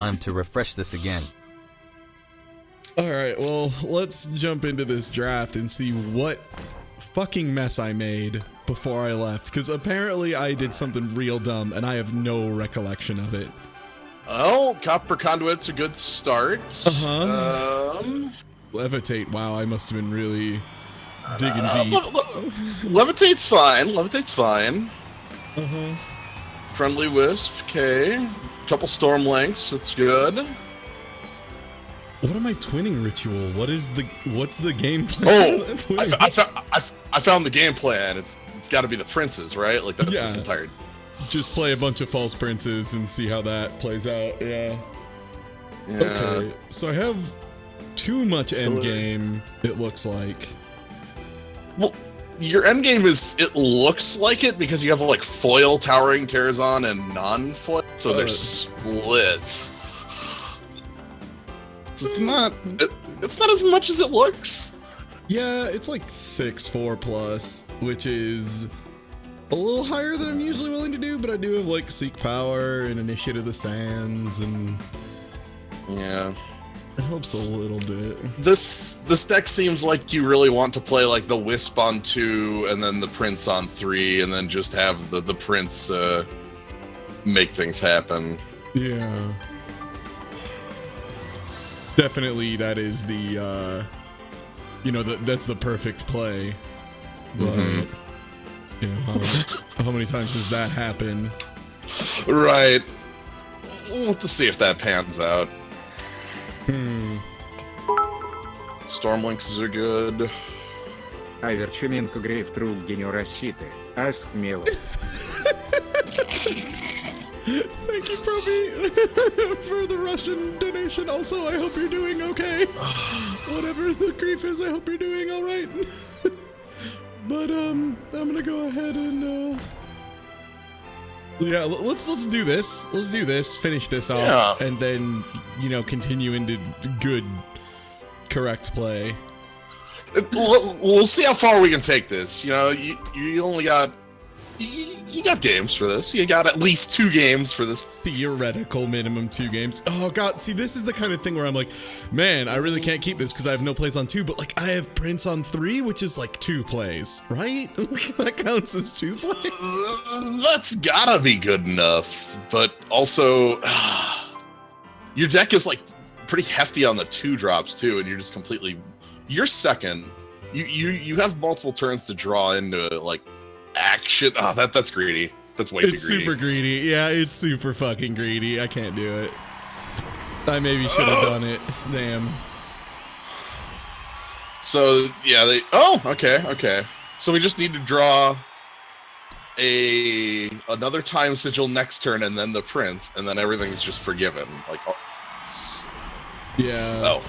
time to refresh this again. Alright, well, let's jump into this draft and see what fucking mess I made before I left, because apparently I did something real dumb and I have no recollection of it. Well, Copper Conduit's a good start. Levitate, wow, I must have been really digging deep. Levitate's fine. Levitate's fine. Friendly Wisp, okay. Couple Storm Links, that's good. What am I twinning ritual? What's the game plan? I found the game plan. It's got to be the princes, right? Like that's this entire. Just play a bunch of false princes and see how that plays out. Yeah. Okay, so I have too much end game. It looks like. Well, your end game it looks like it because you have like foil Towering Terrazon and non-foil, so they're split. So it's not as much as it looks. Yeah, it's like 6/4 plus, which is a little higher than I'm usually willing to do, but I do have like Seek Power and Initiate of the Sands, and yeah, it helps a little bit. This deck seems like you really want to play like the Wisp on 2 and then the Prince on 3 and then just have the Prince make things happen. Yeah. Definitely that is the that's the perfect play. But how many times does that happen? Right. We'll have to see if that pans out. Stormlinks are good. Аверчуменко Грейв Труг Генераситы. Ask Melo. Thank you, Proby, for the Russian donation. Also, I hope you're doing okay. Whatever the grief is, I hope you're doing all right. But I'm gonna go ahead and yeah, let's do this. Let's do this. Finish this off, and then continue into good, correct play. We'll see how far we can take this. You only got. You got games for this. You got at least 2 games for this. Theoretical minimum 2 games. Oh god, see, this is the kind of thing where I'm like, man, I really can't keep this because I have no plays on 2, but like I have Prince on 3, which is like 2 plays, right? That counts as 2 plays. That's gotta be good enough. But also, your deck is like pretty hefty on the 2 drops too, and you're just you're second. You have multiple turns to draw into like action. Oh, that's greedy. That's way too greedy. It's super greedy. Yeah, it's super fucking greedy. I can't do it. I maybe should have done it. Damn. So yeah, okay. So we just need to draw another Time Sigil next turn, and then the Prince, and then everything's just forgiven. Like, yeah.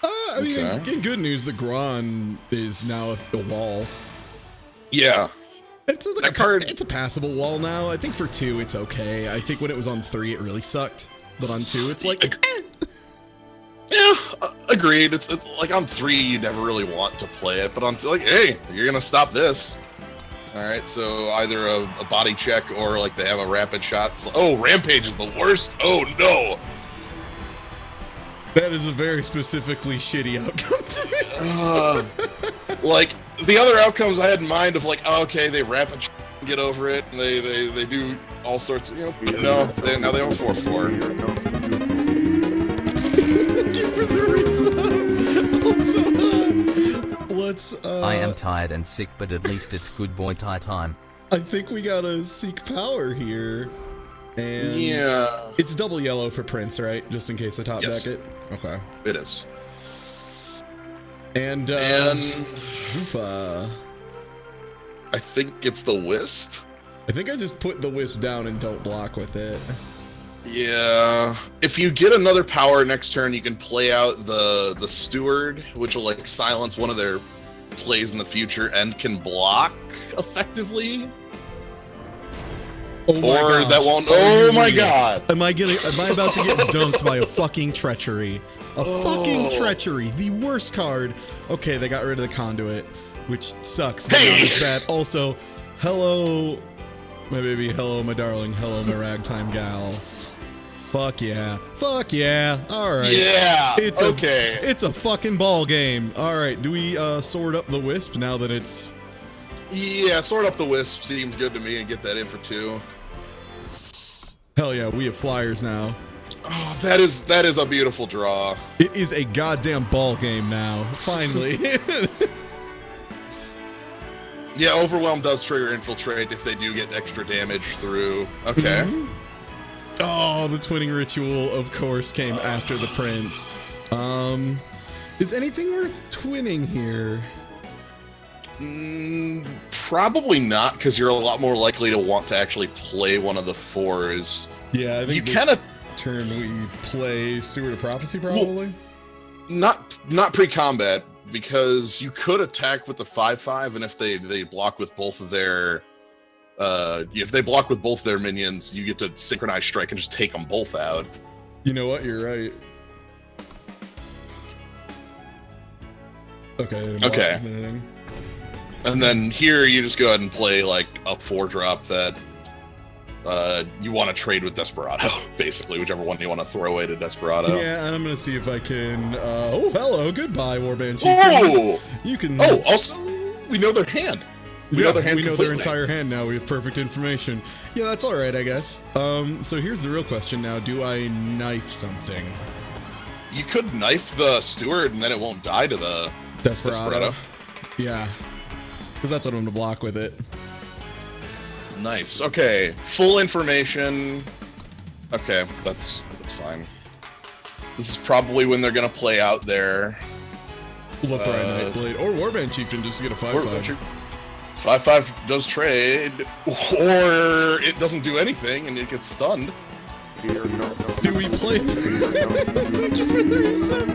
I mean, in good news, the Gron is now a wall. Yeah. It's a passable wall now. I think for 2, it's okay. I think when it was on 3, it really sucked. But on 2, it's like, Yeah, agreed. It's like on 3, you never really want to play it, but on 2, like, hey, you're gonna stop this. All right, so either a body check or like they have a rapid shot. Oh, Rampage is the worst. Oh no. That is a very specifically shitty outcome. Like the other outcomes I had in mind of like, oh, okay, they rapid get over it, and they do all sorts of, but no, now they have a 4/4. Thank you for the resub. Also, let's. I am tired and sick, but at least it's good boy tie time. I think we gotta Seek Power here. And yeah, it's double yellow for Prince, right? Just in case I top deck it. Okay. It is. And I think it's the Wisp. I think I just put the Wisp down and don't block with it. Yeah. If you get another power next turn, you can play out the Steward, which will like silence one of their plays in the future and can block effectively. Oh my gosh. That won't. Oh my god! Am I about to get dunked by a fucking treachery? Fucking treachery, the worst card. Okay, they got rid of the Conduit, which sucks. But not as bad. Also, hello, my baby. Hello, my darling. Hello, my ragtime gal. Fuck yeah. Fuck yeah. All right. Yeah. It's okay. It's a fucking ball game. All right. Do we sword up the wisp now that it's... Yeah, sword up the wisp seems good to me and get that in for 2. Hell yeah, we have flyers now. Oh, that is a beautiful draw. It is a goddamn ball game now. Finally. Yeah, Overwhelm does trigger Infiltrate if they do get extra damage through. Okay. Oh, the twinning ritual, of course, came after the prince. Is anything worth twinning here? Probably not, because you're a lot more likely to want to actually play one of the 4s. Yeah, I think You this kind of turn we play Steward of Prophecy, probably. not pre-combat, because you could attack with the 5/5, and if they block with both of their if they block with both their minions, you get to synchronize strike and just take them both out. You know what? You're right. Okay. Okay. And then here you just go ahead and play like a 4-drop that you want to trade with Desperado, basically, whichever one you want to throw away to Desperado. Yeah, and I'm gonna see if I can. Oh, hello, goodbye, Warband Chief. Oh! You can. Oh, also, we know their hand. We know their hand we know completely. their entire hand now. We have perfect information. Yeah, that's all right, I guess. So here's the real question now: do I knife something? You could knife the Steward, and then it won't die to the Desperado. Yeah, because that's what I'm gonna block with it. Nice. Okay, full information. Okay, that's fine. This is probably when they're gonna play out their Lotharii Nightblade or Warband Chieftain just to get a 5/5. 5/5 does trade, or it doesn't do anything and it gets stunned. Do we play? Thank you for the reset.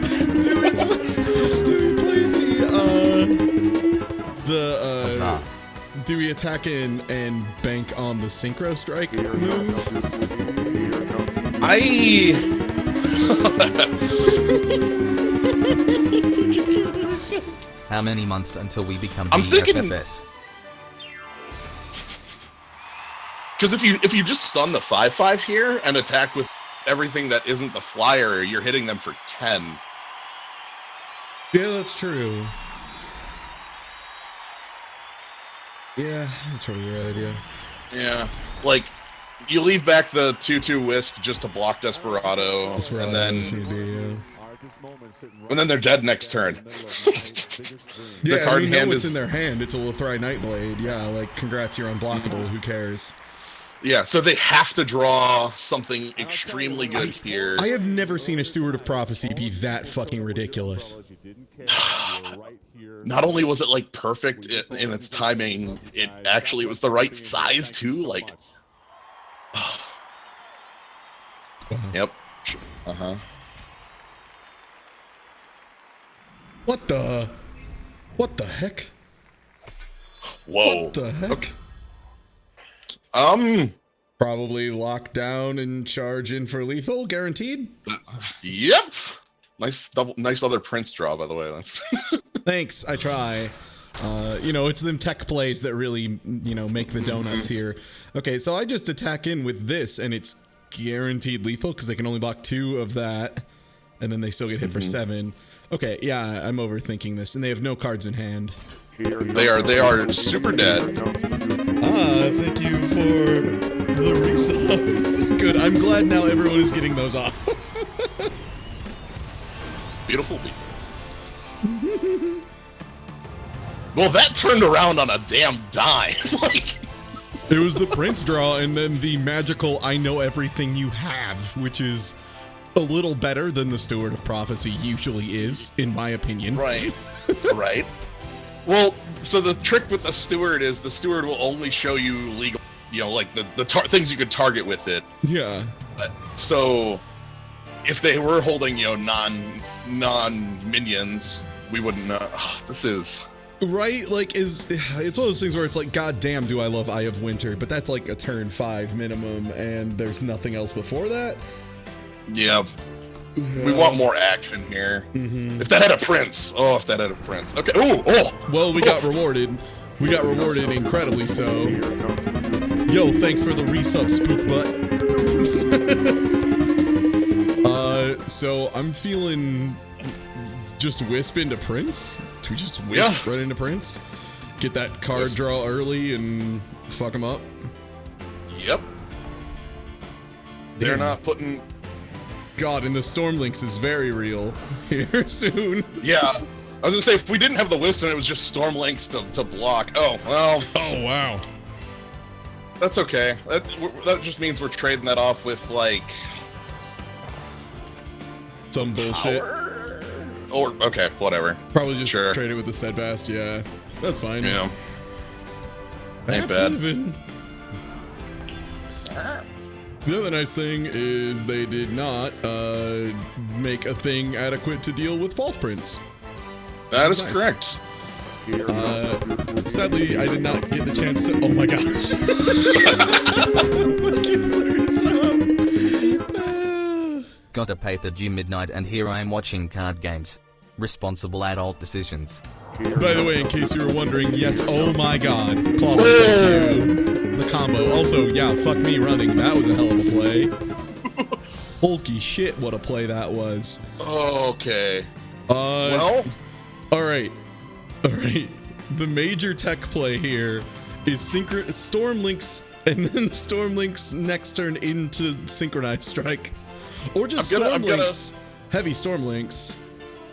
Do we play Huzzah. do we attack in and bank on the Synchro Strike move? How many months until we become I'm thinking- DFFS? Because if you just stun the 5/5 here and attack with everything that isn't the flyer, you're hitting them for 10. Yeah, that's true. Yeah, that's probably the right idea. Yeah, like you leave back the 2/2 Wisp just to block Desperado, and then they're dead next turn. Yeah, card we in know hand what's is- in their hand. It's a Lotharii Nightblade. Yeah, like congrats, you're unblockable. Who cares? Yeah, so they have to draw something extremely good here. I have never seen a Steward of Prophecy be that fucking ridiculous. Not only was it like perfect in its timing, it actually was the right size too. Like, yep, What the heck? Whoa. What the heck? Okay. Probably lock down and charge in for lethal, guaranteed. Yep. Nice other Prince draw, by the way. That's Thanks, I try. It's them tech plays that really, make the donuts here. Okay, so I just attack in with this, and it's guaranteed lethal because they can only block 2 of that, and then they still get hit for 7. Okay, yeah, I'm overthinking this, and they have no cards in hand. they are super dead. Thank you for the resubs. Good, I'm glad now everyone is getting those off. Beautiful defense. Well, that turned around on a damn dime. Like, It was the Prince draw, and then the magical I know everything you have, which is a little better than the Steward of Prophecy usually is, in my opinion. right, right. Well, so the trick with the Steward is the Steward will only show you legal, like the things you could target with it. Yeah. So if they were holding, non minions, we wouldn't. This is Right? Like, it's one of those things where it's like, God damn, do I love Eye of Winter, but that's like a turn 5 minimum, and there's nothing else before that. yeah. We want more action here. If that had a Prince, Okay. Oh. Well, we got rewarded. We got rewarded incredibly so. Yo, thanks for the resub, Spook Butt. so I'm feeling just wisp into Prince. Do we just wisp right into Prince? Get that card draw early and fuck him up? Yep. They're Damn. not putting... God, and the Stormlinks is very real here soon. Yeah. I was gonna say, if we didn't have the Wisp and it was just Stormlinks to block, oh, well... Oh, wow. That's okay. That just means we're trading that off with, like... Some bullshit. Or, okay, whatever. Probably just Sure. trade it with the Steadfast, yeah. That's fine. Yeah. That's Ain't bad. even. The other nice thing is they did not make a thing adequate to deal with false prints. That is Nice. correct. Sadly, I did not get the chance to. Oh my gosh! Thank you for your sub. Gotta pay the due midnight and here I am watching card games. Responsible adult decisions. By the way, in case you were wondering, yes, oh my god, Clawbone, thank you. The combo. Also, yeah, fuck me running. That was a hell of a play. Holy shit, what a play that was. Okay. Well, all right. The major tech play here is Stormlinks, and then Stormlinks next turn into Synchronized Strike, or just Stormlinks, heavy Stormlinks,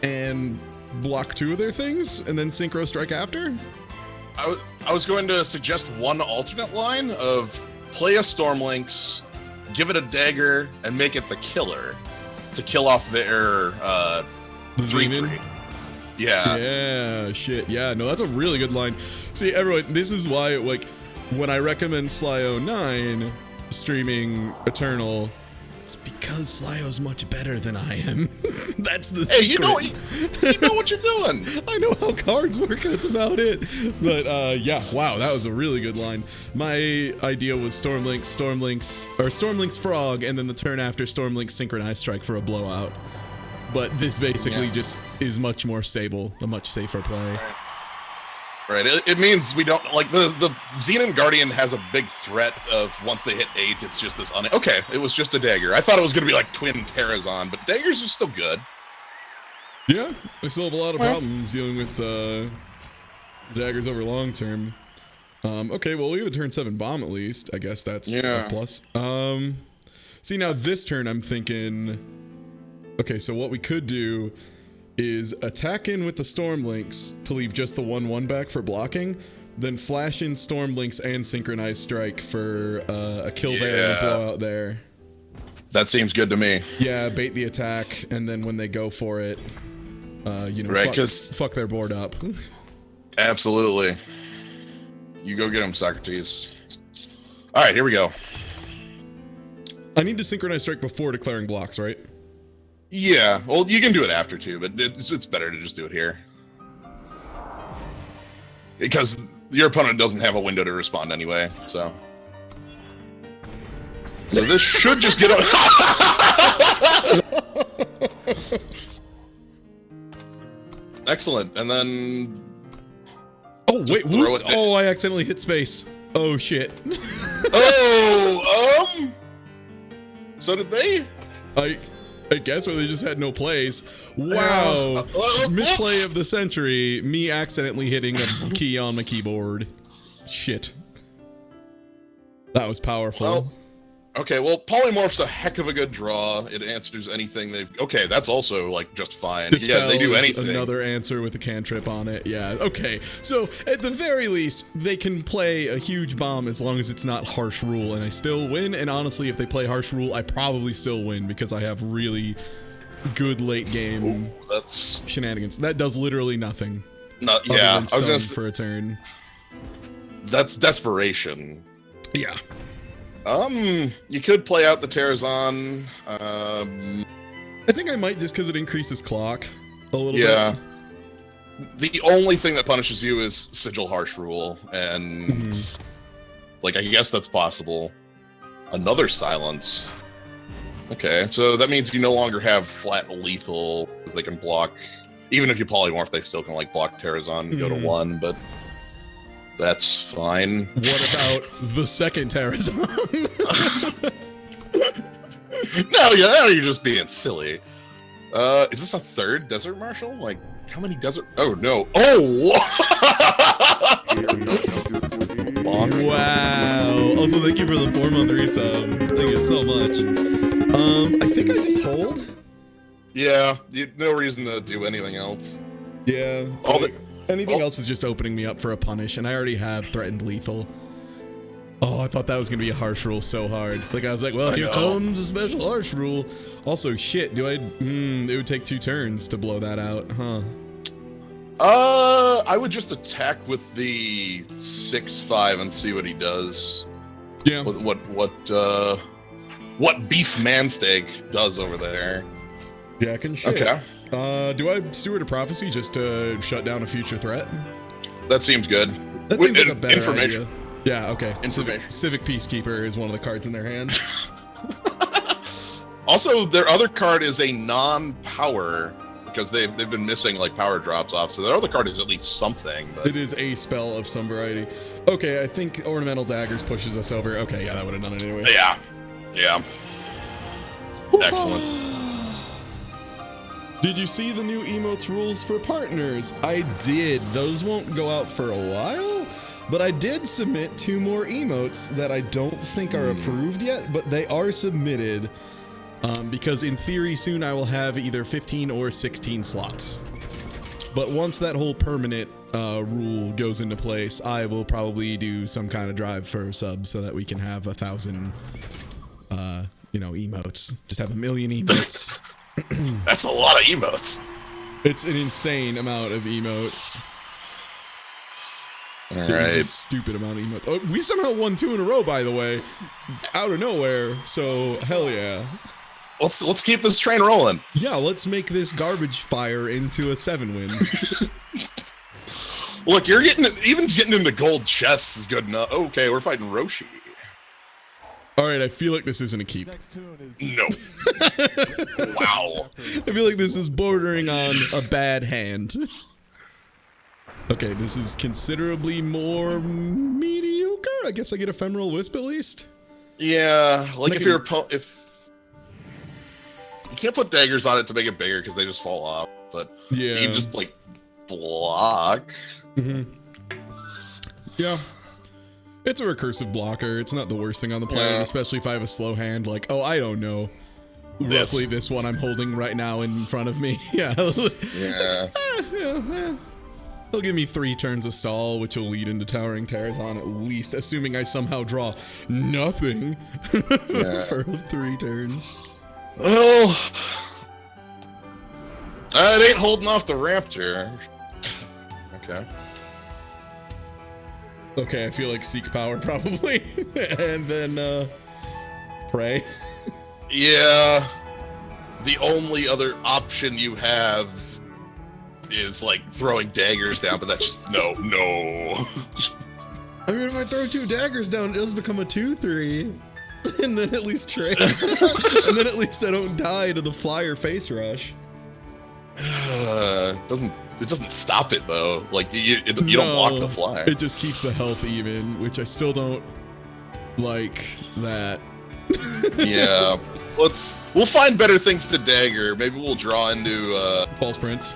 and block 2 of their things, and then Synchro Strike after. I was going to suggest one alternate line of play a Stormlinks, give it a dagger, and make it the killer to kill off their 3/3. Yeah. Yeah, shit. Yeah, no, that's a really good line. See, everyone, this is why, like, when I recommend Slyo9 streaming Eternal, it's because Slyo's much better than I am. That's the secret. Hey, you know what you're doing. I know how cards work, that's about it. But, yeah, wow, that was a really good line. My idea was Stormlinks Frog, and then the turn after Stormlinks Synchronized Strike for a blowout. But this basically just is much more stable, a much safer play. Right, it means we don't, like, the Xenon Guardian has a big threat of once they hit 8, it's just this okay, it was just a dagger. I thought it was going to be like Twin Terrazon, but daggers are still good. Yeah, I still have a lot of problems dealing with daggers over long term. Okay, well, we have a turn 7 bomb at least. I guess that's a plus. See, now this turn I'm thinking, okay, so what we could do is attack in with the Stormlinks to leave just the 1/1 back for blocking, then flash in Stormlinks and Synchronized Strike for a kill there and a blowout there. That seems good to me. Yeah, bait the attack, and then when they go for it, you know, right, fuck their board up. Absolutely. You go get him, Socrates. All right, here we go. I need to Synchronize Strike before declaring blocks, right? Yeah, well, you can do it after too, but it's better to just do it here. Because your opponent doesn't have a window to respond anyway, so. So this should just get Excellent, and then... Oh, wait, whoops. Oh, I accidentally hit space. Oh, shit. Oh, so did they? I guess, or they just had no plays. Wow. Misplay of the century. Me accidentally hitting a key on my keyboard. Shit. That was powerful. Well, okay, well, Polymorph's a heck of a good draw. It answers anything they've... Okay, that's also, like, just fine. Dispel yeah, they do is anything. Another answer with a cantrip on it. Yeah, okay. So, at the very least, they can play a huge bomb as long as it's not Harsh Rule, and I still win. And honestly, if they play Harsh Rule, I probably still win because I have really good late game that's shenanigans. That does literally nothing. Not, yeah, I was gonna say, for a turn. That's desperation. Yeah. You could play out the Terrazon. I think I might just because it increases clock a little bit. Yeah. The only thing that punishes you is Sigil Harsh Rule, and like I guess that's possible. Another silence. Okay, so that means you no longer have flat lethal, because they can block. Even if you polymorph, they still can like block Terrazon and go to 1, but that's fine. What about the second Terrazon? No, yeah, you're just being silly. Is this a third Desert Marshal? Like, how many desert? Oh no! Oh! Bonk. Wow. Also, thank you for the 4-month resub. Thank you so much. I think I just hold. Yeah, no reason to do anything else. Yeah. Anything all- else is just opening me up for a punish, and I already have threatened lethal. Oh, I thought that was gonna be a harsh rule so hard. Like I was like, well, here comes a special harsh rule. Also, shit, it would take 2 turns to blow that out, huh? I would just attack with the 6/5 and see what he does. Yeah. What Beef Mansteak does over there. Yeah, I can shit. Okay. Do I Steward of Prophecy just to shut down a future threat? That seems good. That seems like a better information. idea. Yeah, okay. Information. Civic Peacekeeper is one of the cards in their hand. Also, their other card is a non-power because they've been missing like power drops off. So their other card is at least something. But... It is a spell of some variety. Okay, I think Ornamental Daggers pushes us over. Okay, yeah, that would have done it anyway. Yeah. Excellent. Did you see the new emotes rules for partners? I did. Those won't go out for a while, but I did submit 2 more emotes that I don't think are approved yet, but they are submitted because in theory soon I will have either 15 or 16 slots. But once that whole permanent rule goes into place, I will probably do some kind of drive for subs so that we can have 1,000, emotes. Just have 1 million emotes. That's a lot of emotes. It's an insane amount of emotes. All It's a right. stupid amount of emotes. Oh, we somehow won 2 in a row, by the way, out of nowhere. So hell yeah. Let's keep this train rolling. Yeah, let's make this garbage fire into a 7-win. Look, even getting into gold chests is good enough. Okay, we're fighting Roshi. All right, I feel like this isn't a keep. No. Wow. I feel like this is bordering on a bad hand. Okay, this is considerably more mediocre. I guess I get Ephemeral Wisp at least. Yeah, like Make if it- you're if you can't put daggers on it to make it bigger because they just fall off, but Yeah. you can just like block. Yeah. It's a recursive blocker. It's not the worst thing on the planet, Yeah. especially if I have a slow hand. Like, oh, I don't know. This. Roughly this one I'm holding right now in front of me. Yeah. Yeah. They'll give me 3 turns of stall, which will lead into Towering Terrazon at least, assuming I somehow draw nothing for 3 turns. Well, it ain't holding off the Raptor. Okay. Okay, I feel like Seek Power probably. And then, Pray. Yeah. The only other option you have is like throwing daggers down, but that's just no. I mean, if I throw 2 daggers down, it does become a 2/3. And then at least trade. And then at least I don't die to the flyer face rush. It doesn't stop it though. Like you don't block the flyer. It just keeps the health even, which I still don't like that. Yeah. We'll find better things to dagger. Maybe we'll draw into False Prince.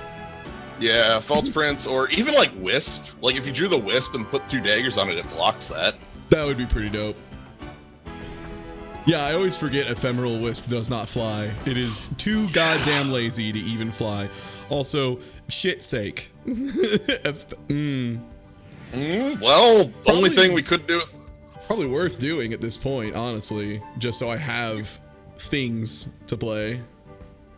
yeah, False Prince, or even like Wisp. Like if you drew the Wisp and put 2 daggers on it, it blocks that. That would be pretty dope. Yeah, I always forget Ephemeral Wisp does not fly. It is too goddamn lazy to even fly. Also, shit's sake. Well, only thing we could do. Probably worth doing at this point, honestly. Just so I have things to play.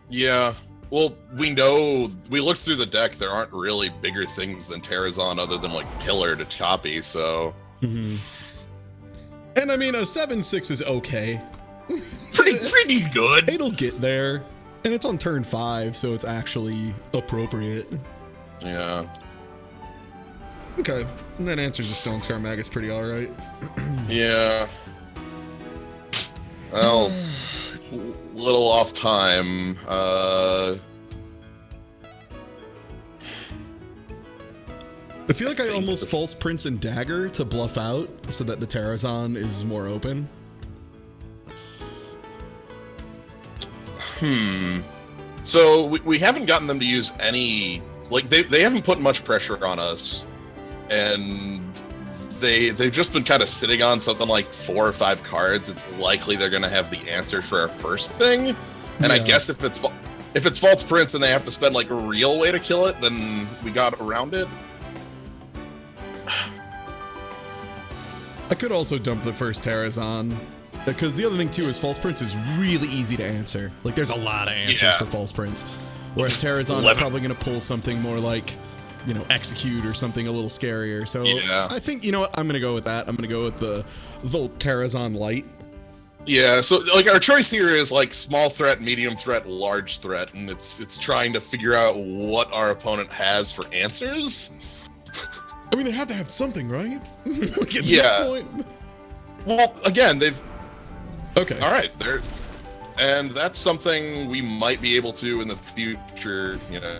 Yeah. Well, we looked through the deck. There aren't really bigger things than Terrazon other than like Pillar to Choppy. So And I mean, a 7/6 is okay. pretty good. It'll get there. And it's on turn 5, so it's actually appropriate. Yeah. Okay. And that answers the Stone Scar Mag is pretty alright. Yeah. Well, little off time. I feel like I think almost this- False Prince and Dagger to bluff out so that the Terrazon is more open. So we haven't gotten them to use any, like they haven't put much pressure on us, and they've just been kind of sitting on something like 4 or 5 cards. It's likely they're going to have the answer for our first thing, and I guess if it's False Prince and they have to spend like a real way to kill it, then we got around it. I could also dump the first Terrazon, because the other thing too is False Prince is really easy to answer. Like there's a lot of answers for False Prince, whereas Terrazon is probably going to pull something more like, you know, Execute or something a little scarier. So I think, you know what, I'm going to go with that. I'm going to go with the Terrazon Light. Yeah, so like our choice here is like small threat, medium threat, large threat, and it's trying to figure out what our opponent has for answers. I mean, they have to have something, right? Like, at Yeah. this point. Well, again, they've Okay. all right, and that's something we might be able to in the future, you know.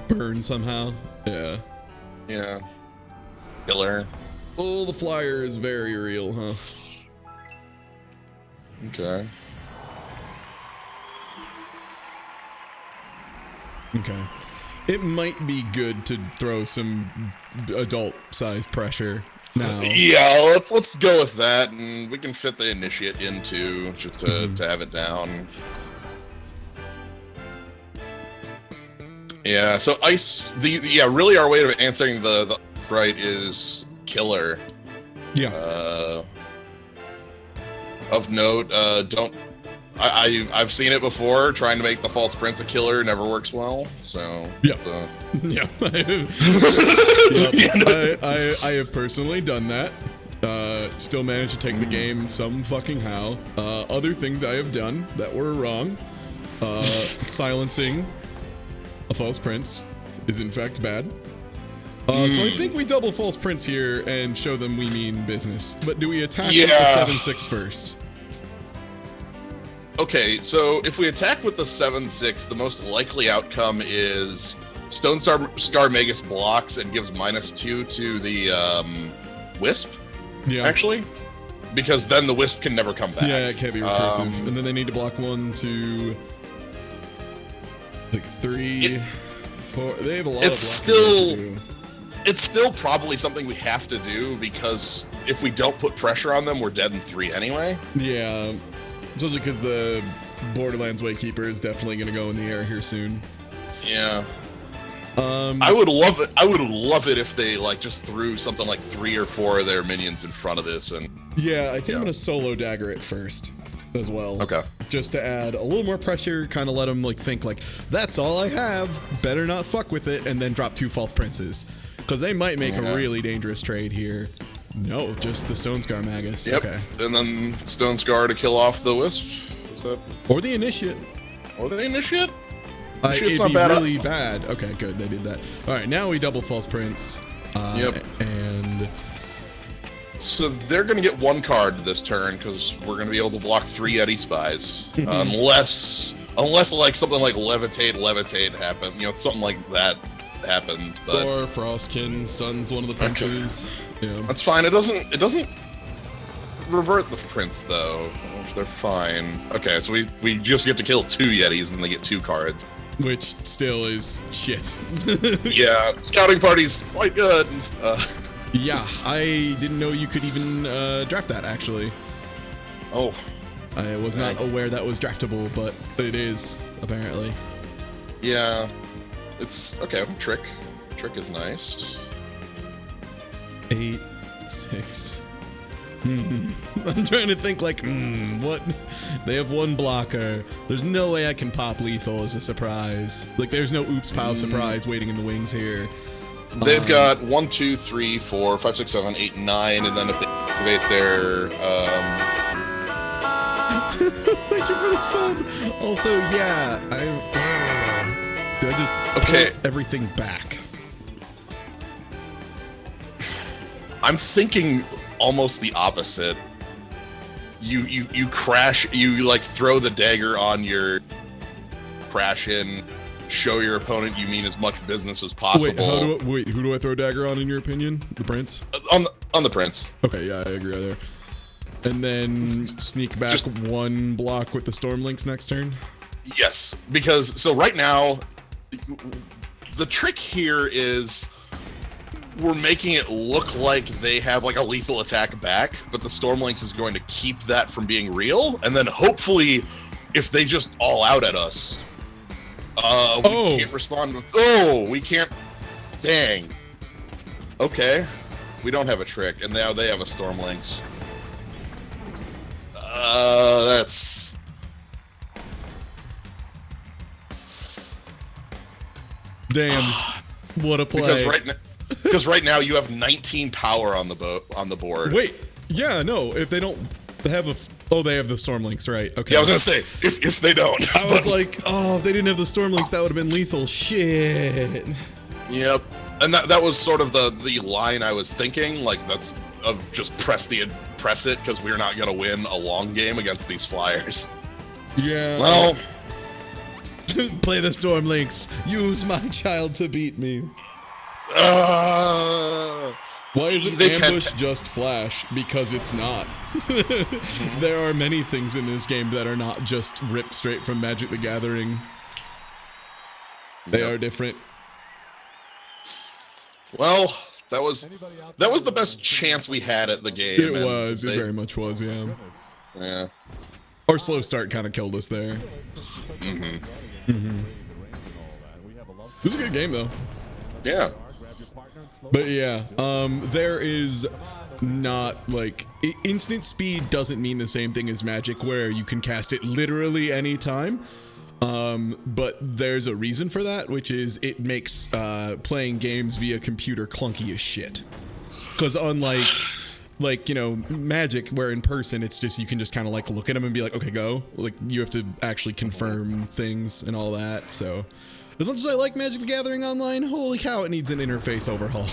Burn somehow. Yeah. Yeah. Killer. Oh, the flyer is very real, huh? Okay. Okay. It might be good to throw some adult-sized pressure now. Yeah, let's go with that, and we can fit the initiate into just to have it down. Yeah, so ice. Really, our way of answering the right is killer. Yeah. Of note, don't. I've seen it before. Trying to make the False Prince a killer never works well. So Yeah. yeah. I have personally done that. Still managed to take the game some fucking how. Other things I have done that were wrong. Silencing a False Prince is in fact bad. So I think we double False Prince here and show them we mean business. But do we attack with the 7/6 first? Okay, so if we attack with the 7/6, the most likely outcome is Stone Scar Magus blocks and gives -2 to the Wisp. Yeah. Actually, because then the Wisp can never come back. Yeah, it can't be recursive. And then they need to block 1, 2, like 3, 4. They have a lot of blocking to do. It's still probably something we have to do, because if we don't put pressure on them, we're dead in 3 anyway. Yeah, especially because the Borderlands Waykeeper is definitely going to go in the air here soon. Yeah. I would love it. I would love it if they like just threw something like 3 or 4 of their minions in front of this, and Yeah, I think I'm going to solo dagger it first as well. Okay. Just to add a little more pressure, kind of let them like think like, that's all I have, better not fuck with it, and then drop 2 False Princes. Because they might make a really dangerous trade here. No, just the Stone Scar Magus. Yep. Okay. And then Stone Scar to kill off the Wisp. Is that Or the Initiate. or the Initiate? It'd Initiate's not be bad. really bad. Okay, good. They did that. All right, now we double False Prince. Yep. And So they're going to get 1 card this turn, because we're going to be able to block 3 Yeti Spies, unless like something like levitate happen. You know, something like that happens. But or Frostkin stuns one of the princes. Yeah. that's fine. It doesn't revert the prince though. They're fine. Okay, so we just get to kill 2 Yetis and they get 2 cards. Which still is shit. Yeah, scouting party's quite good. Yeah, I didn't know you could even draft that, actually. Oh, I was not aware that was draftable, but it is, apparently. yeah. It's okay. Trick is nice. 8, 6. I'm trying to think like, what? They have 1 blocker. There's no way I can pop lethal as a surprise. Like, there's no oops pow surprise waiting in the wings here. They've got 1, 2, 3, 4, 5, 6, 7, 8, 9, and then if they activate their Thank you for the sub. Also, yeah, do I just put everything back? I'm thinking almost the opposite. You crash. You like throw the dagger on your crash in. Show your opponent you mean as much business as possible. Wait, who do I throw dagger on in your opinion? The prince? On the prince. Okay, yeah, I agree there. And then sneak back 1 block with the Stormlinks next turn. Yes, because so right now, the trick here is we're making it look like they have like a lethal attack back, but the Stormlynx is going to keep that from being real, and then hopefully, if they just all out at us, we can't respond with. Oh, we can't. Dang. Okay, we don't have a trick, and now they have a Stormlynx. That's. Damn. What a play. Because right now you have 19 power on the board. Wait. Yeah, no. If they don't have they have the Stormlynx, right? Okay. Yeah, I was gonna say if they don't. I was like, oh, if they didn't have the Stormlynx, that would have been lethal. Shit. Yep. And that was sort of the line I was thinking. Like that's of just press it because we're not gonna win a long game against these flyers. Yeah. Well. Play the Stormlynx. Use my child to beat me. Why Why isn't ambush just flash? Because it's not. There are many things in this game that are not just ripped straight from Magic the Gathering. They are different. Well, that was the best chance we had at the game. It was. It very much was, yeah. Yeah. Our slow start kind of killed us there. It was a good game, though. Yeah. But yeah, there is not like instant speed doesn't mean the same thing as Magic, where you can cast it literally anytime. But there's a reason for that, which is it makes playing games via computer clunky as shit. Because unlike Magic, where in person it's just you can just kind of like look at them and be like, okay, go. Like you have to actually confirm things and all that. So as much as I like Magic the Gathering Online, holy cow, it needs an interface overhaul.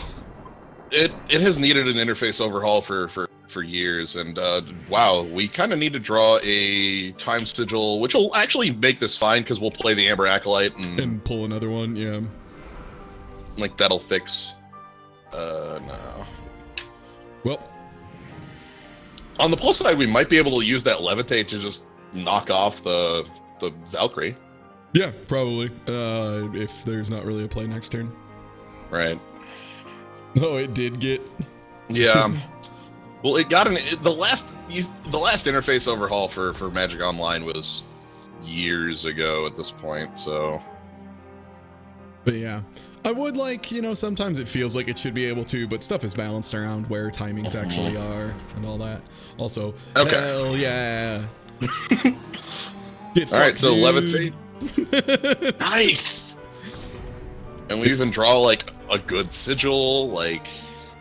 It has needed an interface overhaul for years, and wow, we kind of need to draw a time sigil, which will actually make this fine because we'll play the Amber Acolyte and pull another one. Yeah, like that'll fix. No. Well, on the plus side, we might be able to use that levitate to just knock off the Valkyrie. Yeah, probably. If there's not really a play next turn. Right. Oh, it did get. Yeah. Well, it got the last interface overhaul for Magic Online was years ago at this point. So. But yeah, I would like, sometimes it feels like it should be able to, but stuff is balanced around where timings actually are and all that. Also, okay. Hell yeah. All right, so levitate. Nice. And we even draw like a good sigil, like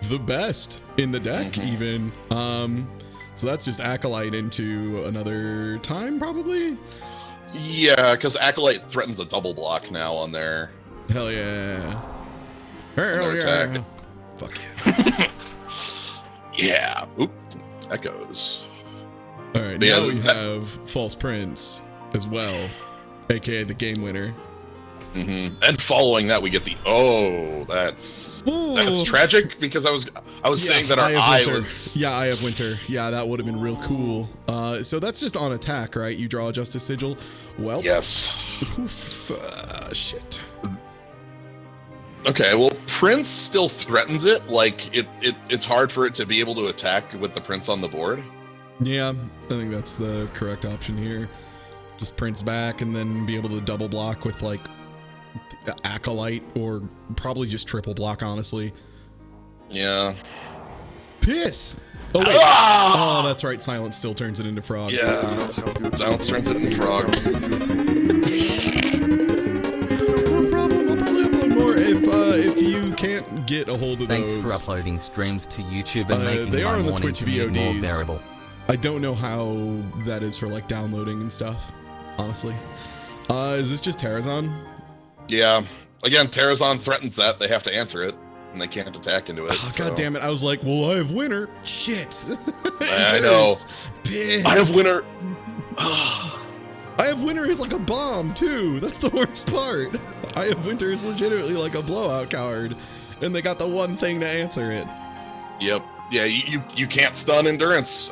the best in the deck, even. So that's just Acolyte into another time, probably. Yeah, because Acolyte threatens a double block now on their. Hell yeah. Hell yeah. Attack. Fuck yeah. Yeah. Oop. Echoes. All right. Now we have False Prince as well, aka the game winner. And following that, we get the that's tragic because I was saying that our eye was. Yeah, Eye of Winter. Yeah, that would have been real cool. So that's just on attack, right? You draw a Justice Sigil. Well, yes. Shit. Okay, well, Prince still threatens it. Like it's hard for it to be able to attack with the Prince on the board. Yeah, I think that's the correct option here. Just Prince back and then be able to double block with like Acolyte, or probably just triple block, honestly. Yeah. Piss! Oh, wait. Oh, that's right. Silence still turns it into Frog. Yeah. Silence turns it into Frog. No problem. I'll probably upload more if you can't get a hold of Thanks those. for uploading streams to YouTube and making they my are on the morning Twitch commute more VODs. bearable. I don't know how that is for like downloading and stuff, honestly. Is this just Terrazon? Yeah. Again, Terrazon threatens that. They have to answer it, and they can't attack into it. Oh, God damn it. I was like, well, I have Winter. Shit. I know. I have Winter. I have Winter is like a bomb, too. That's the worst part. I have Winter is legitimately like a blowout card, and they got the one thing to answer it. Yep. Yeah, you can't stun Endurance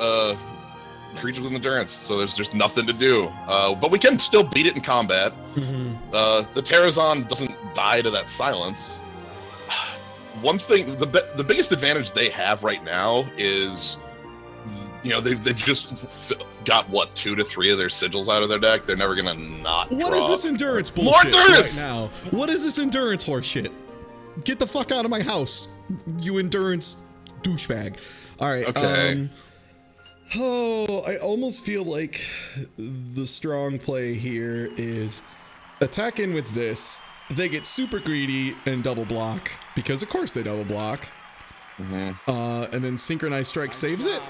creatures with endurance, so there's just nothing to do. But we can still beat it in combat. The Terrazon doesn't die to that silence. One thing, the biggest advantage they have right now is, you know, they've just got what 2 to 3 of their sigils out of their deck. They're never gonna not. What draw. is this endurance bullshit More endurance! right now? What is this endurance horseshit? Get the fuck out of my house, you endurance douchebag. All right. Okay. Oh, I almost feel like the strong play here is attack in with this. They get super greedy and double block because, of course, they double block. And then synchronized strike saves it.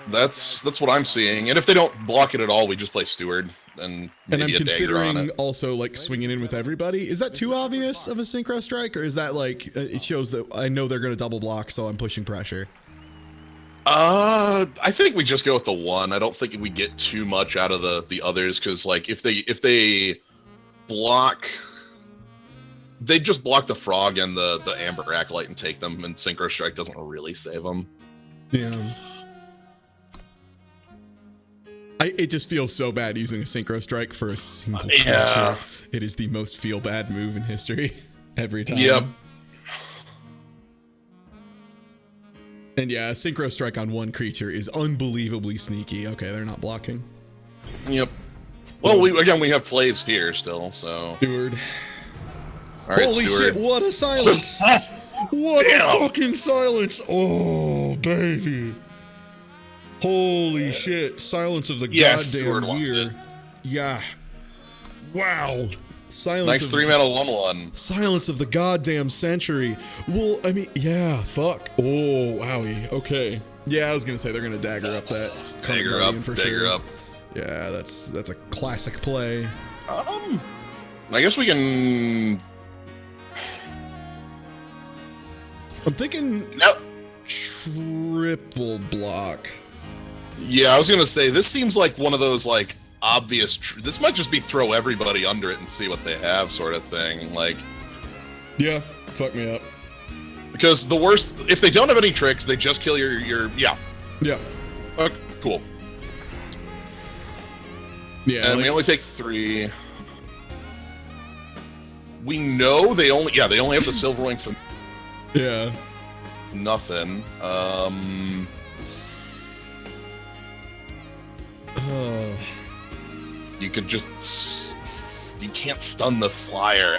That's what I'm seeing. And if they don't block it at all, we just play Steward and And maybe I'm a dagger on considering it. also like swinging in with everybody. Is that too obvious of a synchro strike, or is that like it shows that I know they're going to double block, so I'm pushing pressure? I think we just go with the one. I don't think we get too much out of the others, because like if they block, they just block the frog and the Amber Acolyte and take them, and Synchro Strike doesn't really save them. Yeah. It just feels so bad using a synchro strike for a single Yeah. creature. It is the most feel bad move in history every time. Yep. And yeah, a synchro strike on one creature is unbelievably sneaky. Okay, they're not blocking. Yep. Well, we have plays here still, so. Steward. All right, Holy Steward. shit, what a silence! What Damn. a fucking silence! Oh, baby. Holy shit. Silence of the Yeah, Steward goddamn wants year. it. Yeah. Wow. Silence Nice of 3-mana 1/1. Silence of the goddamn century. Well, I mean, yeah, fuck. Oh, wowie. Okay. Yeah, I was gonna say they're gonna dagger up that. Current Dagger Guardian up, for dagger sure. up. Yeah, that's a classic play. I guess we can. I'm thinking No. triple block. Yeah, I was gonna say this seems like one of those like obvious. This might just be throw everybody under it and see what they have sort of thing. Like, Yeah, fuck me up. because the worst, if they don't have any tricks, they just kill your yeah. Yeah. Okay, cool. Yeah. And like- we only take 3. We know they only have the Silverwing for yeah. nothing. Oh. You could just you can't stun the flyer.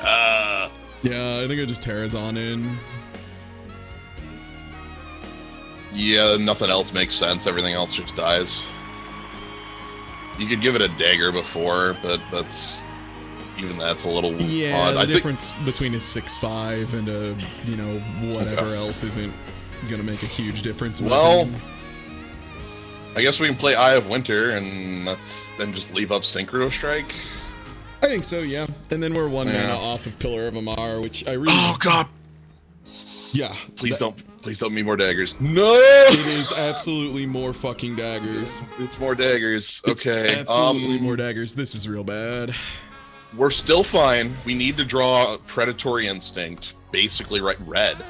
Yeah, I think I just Terrazon in. Yeah, nothing else makes sense. Everything else just dies. You could give it a dagger before, but that's a little Yeah, odd. the I think difference between a 6/5 and a, you know, whatever else isn't gonna make a huge difference. with Well, him. I guess we can play Eye of Winter and then just leave up Synchro Strike. I think so, yeah. And then we're one Yeah. mana off of Pillar of Amar, which I really, Oh god! yeah. Please don't be more daggers. No! It is absolutely more fucking daggers. It's more daggers. Okay. Absolutely more daggers. This is real bad. We're still fine. We need to draw Predatory Instinct. Basically, right, red.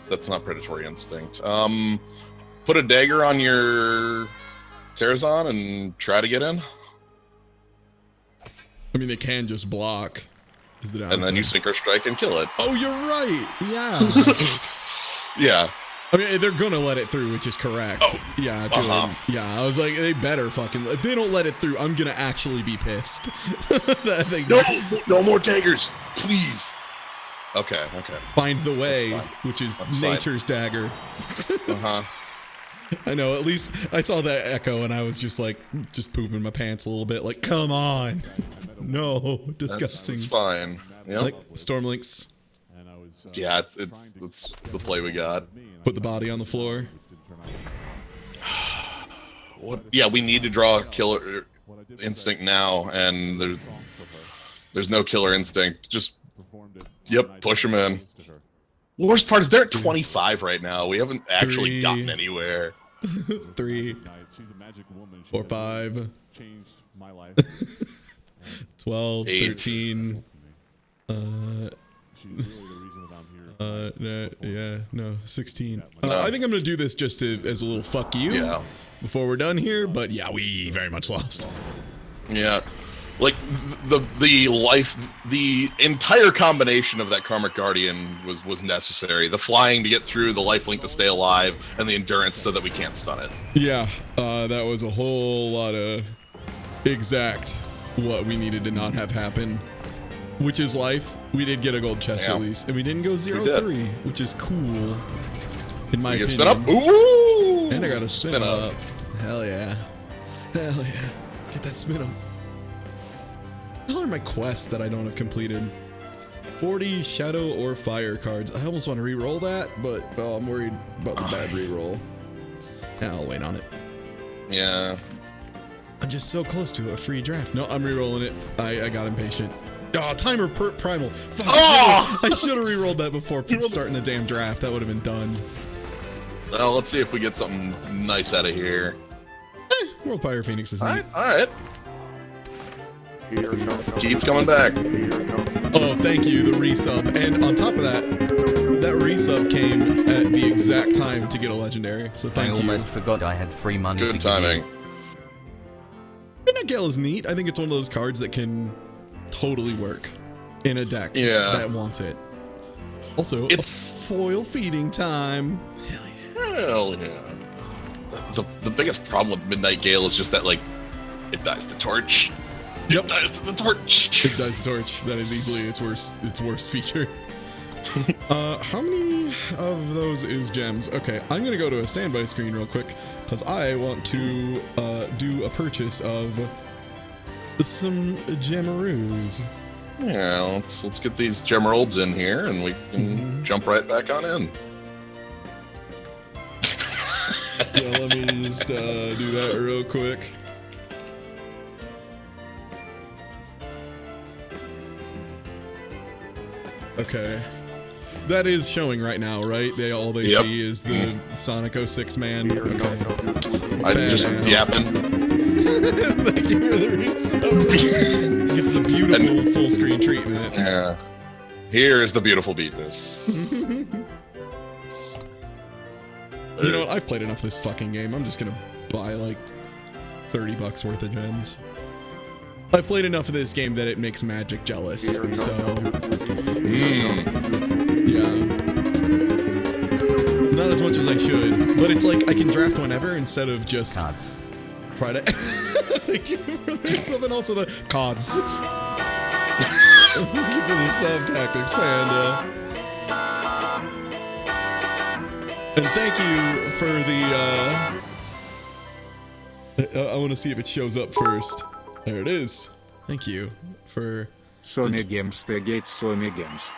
That's not Predatory Instinct. Put a dagger on your Terrazon and try to get in, I mean, they can just block. Is the and then you Synchro Strike and kill it. Oh, you're right. Yeah. Yeah. I mean, they're gonna let it through, which is correct. Oh, Yeah, good. uh-huh. Yeah, I was like, they better fucking. If they don't let it through, I'm gonna actually be pissed. That they No more daggers, please. Okay. find the way, That's fine. which is That's fine. nature's dagger. Uh-huh. I know. At least I saw that echo, and I was just like, just pooping my pants a little bit. Like, come on, no, disgusting. That's fine. Yep. Like Stormlinks, Yeah, it's the play we got. put the body on the floor. What? Yeah, we need to draw Killer Instinct now, and there's no Killer Instinct. Just push them in. Worst part is they're at 25 right now. We haven't actually 3. gotten anywhere. 3, 4, 5, 12, 8. 13, No, 16. I think I'm gonna do this just as a little fuck you. Yeah. Before we're done here, but yeah, we very much lost. Yeah. Like the entire combination of that Karmic Guardian was necessary. The flying to get through, the lifelink to stay alive, and the endurance so that we can't stun it. Yeah, that was a whole lot of exact what we needed to not have happen, which is life. We did get a gold chest at least, and we didn't go 0-3, which is cool. In my opinion. Spin up. Ooh! And I got a spin up. Hell yeah. Hell yeah. Get that spin up. What are my quests that I don't have completed? 40 shadow or fire cards. I almost want to re-roll that, but I'm worried about the bad re-roll. Yeah, I'll wait on it. Yeah. I'm just so close to a free draft. No, I'm re-rolling it. I got impatient. Oh, timer primal. Fuck, I should have re-rolled that before starting the damn draft. That would have been done. Well, let's see if we get something nice out of here. World Pyre Phoenix is neat. All right. Keeps coming back. Oh, thank you, the resub. And on top of that resub came at the exact time to get a legendary. So thank you. I almost forgot I had free money. Good timing. Midnight Gale is neat. I think it's one of those cards that can totally work in a deck that wants it. Also, it's foil feeding time. Hell yeah. The biggest problem with Midnight Gale is just that, like, it dies to torch. Yep. It dies to the torch. It dies to torch. That is easily its worst feature. How many of those is gems? Okay, I'm gonna go to a standby screen real quick because I want to do a purchase of some Gemaroos. Yeah, let's get these Gemeralds in here and we can jump right back on in. Yeah, let me just do that real quick. Okay. That is showing right now, right? All they see is the Sonic 06 man. Okay. I'm just yapping. Thank you for the resub. Gets the beautiful full screen treatment. Yeah. Here is the beautiful Beavis. You know what? I've played enough of this fucking game. I'm just gonna buy like $30 worth of gems. I've played enough of this game that it makes Magic jealous. So, yeah, not as much as I should, but it's like I can draft whenever instead of just cards. Try to. Thank you for the sub and also the cards. Thank you for the sub tactics, Panda. And thank you for the, I want to see if it shows up first. There it is. Thank you for... Somi Games to get Somi Games.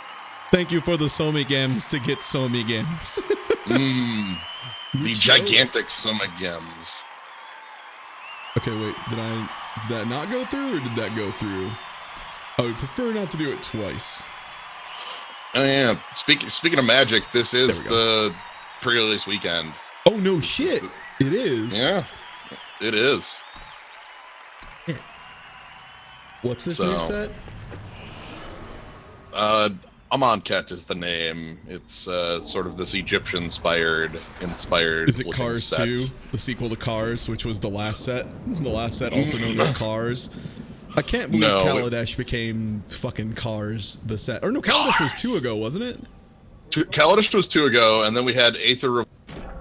Thank you for the Somi Games to get Somi Games. The gigantic Somi Games. Okay, wait. Did that not go through or did that go through? I would prefer not to do it twice. Oh yeah. Speaking of Magic, this is the pre-release weekend. Oh no shit! It is. Yeah, it is. What's this new set? Amonkhet is the name. It's sort of this Egyptian-inspired. Is it Cars set. 2? The sequel to Cars, which was the last set? The last set, also known as Cars. I can't believe Kaladesh became fucking Cars, the set. Or no, Kaladesh was 2 ago, wasn't it? Kaladesh was 2 ago, and then we had Aether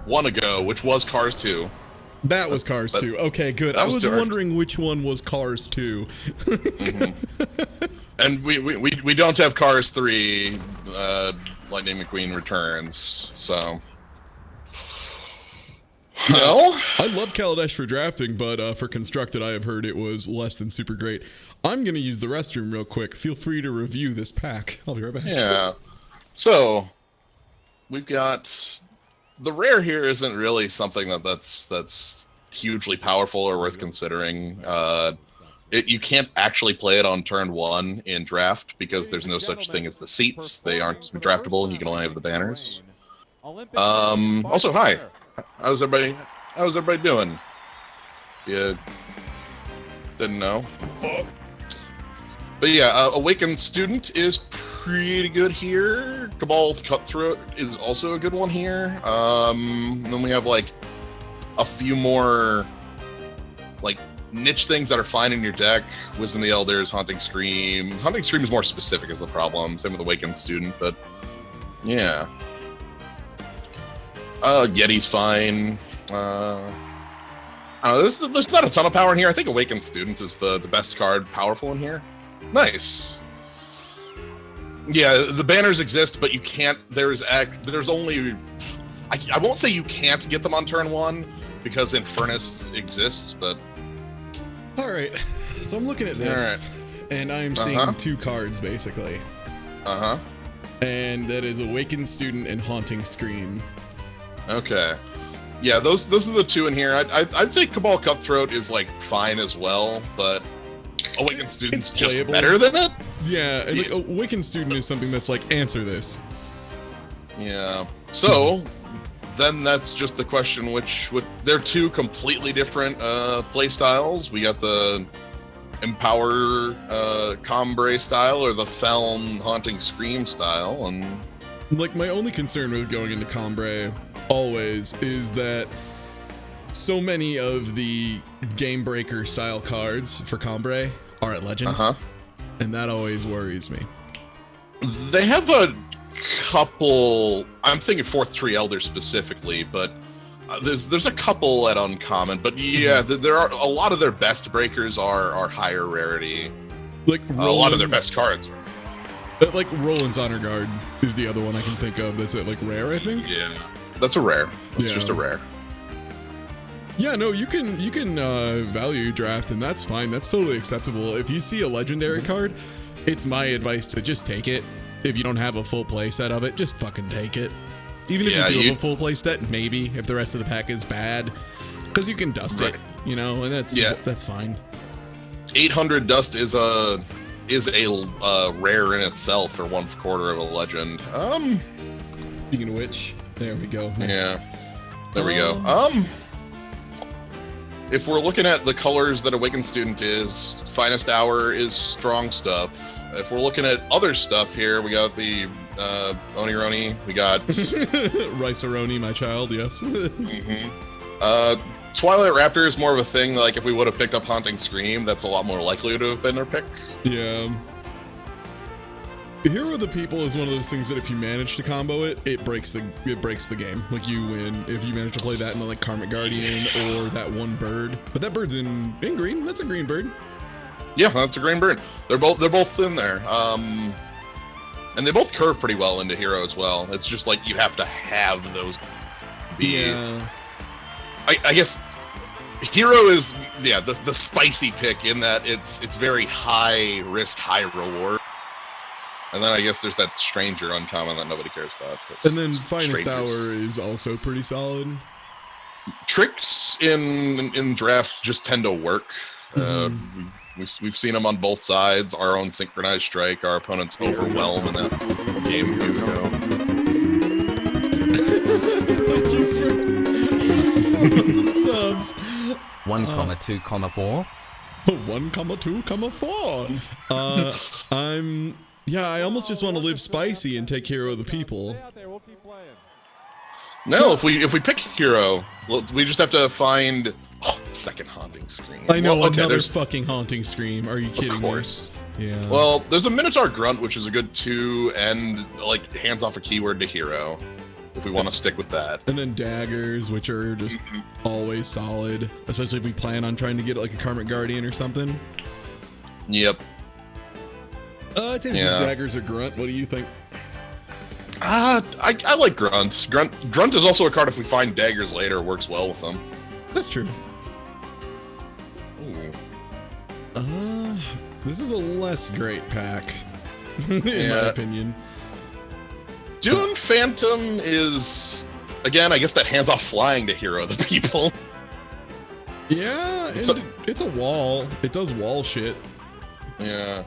1 ago, which was Cars 2. That was Cars 2. Okay, good. I was wondering which one was Cars 2. And we don't have Cars 3. Lightning McQueen returns. So, well, I love Kaladesh for drafting, but for constructed, I have heard it was less than super great. I'm gonna use the restroom real quick. Feel free to review this pack. I'll be right back. Yeah. So, we've got. The rare here isn't really something that's hugely powerful or worth considering. You can't actually play it on turn 1 in draft because there's no such thing as the seats. They aren't draftable. You can only have the banners. Also, hi. How's everybody doing? You didn't know? But yeah, Awakened Student is pretty good here. Cabal Cutthroat is also a good one here. Then we have like a few more like niche things that are fine in your deck. Wisdom of the Elders, Haunting Scream. Haunting Scream is more specific is the problem. Same with Awakened Student, but yeah. Yeti's fine. There's not a ton of power in here. I think Awakened Student is the best card powerful in here. Nice. Yeah, the banners exist, but you can't. There's only. I won't say you can't get them on turn 1 because Infernus exists, but. All right, so I'm looking at this, and I'm seeing 2 cards basically. And that is Awakened Student and Haunting Scream. Okay. Yeah, those are the 2 in here. I'd say Cabal Cutthroat is like fine as well, but Awakened Student's just playable. better than it. Yeah, and like Awakened Student is something that's like answer this. Yeah. So then that's just the question, which they're 2 completely different play styles. We got the Empower Combray style or the Feln Haunting Scream style, and like my only concern with going into Combray always is that so many of the Game Breaker style cards for Combray are at Legend, and that always worries me. They have a couple. I'm thinking 4th Tree Elder specifically, but there's a couple at Uncommon. But yeah, there are a lot of their best breakers are higher rarity. Like a lot of their best cards. Like Roland's Honor Guard is the other one I can think of that's at like rare, I think. Yeah, that's a rare. That's just a rare. Yeah, no, you can value draft, and that's fine. That's totally acceptable. If you see a legendary card, it's my advice to just take it. If you don't have a full play set of it, just fucking take it. Even if you do have a full play set, maybe if the rest of the pack is bad, because you can dust it, you know, and that's fine. 800 dust is a rare in itself for 1/4 of a legend. Speaking of which, there we go. Nice. Yeah, there we go. If we're looking at the colors that Awakened Student is, Finest Hour is strong stuff. If we're looking at other stuff here, we got the Onironi, we got Rice-A-Roni, my child, yes. Twilight Raptor is more of a thing, like if we would have picked up Haunting Scream, that's a lot more likely to have been their pick. Yeah. Hero of the People is one of those things that if you manage to combo it, it breaks the game. Like you win if you manage to play that in like Karmic Guardian or that one bird. But that bird's in green. That's a green bird. Yeah, that's a green bird. They're both in there. And they both curve pretty well into hero as well. It's just like you have to have those. Yeah. I guess hero is the spicy pick in that it's very high risk, high reward. And then I guess there's that stranger uncommon that nobody cares about. And then Finest Hour is also pretty solid. Tricks in drafts just tend to work. We've seen them on both sides. Our own Synchronized Strike, our opponent's Overwhelm in that game a few ago. Thank you for the subs. 1,2,4. 1,2,4. I almost just want to live spicy and take Hero of the People. No, if we pick hero, we just have to find second Haunting Scream. I know, another fucking Haunting Scream. Are you kidding me? Of course. Yeah. Well, there's a Minotaur Grunt, which is a good 2, and like hands off a keyword to hero, if we want to stick with that. And then daggers, which are just always solid, especially if we plan on trying to get like a Karmic Guardian or something. Yep. I'd say daggers or Grunt. What do you think? I like Grunt. Grunt is also a card if we find daggers later works well with them. That's true. Ooh. This is a less great pack, in my opinion. Dune Phantom is, again, I guess that hands off flying to Hero of the People. Yeah, it's a wall. It does wall shit. Yeah.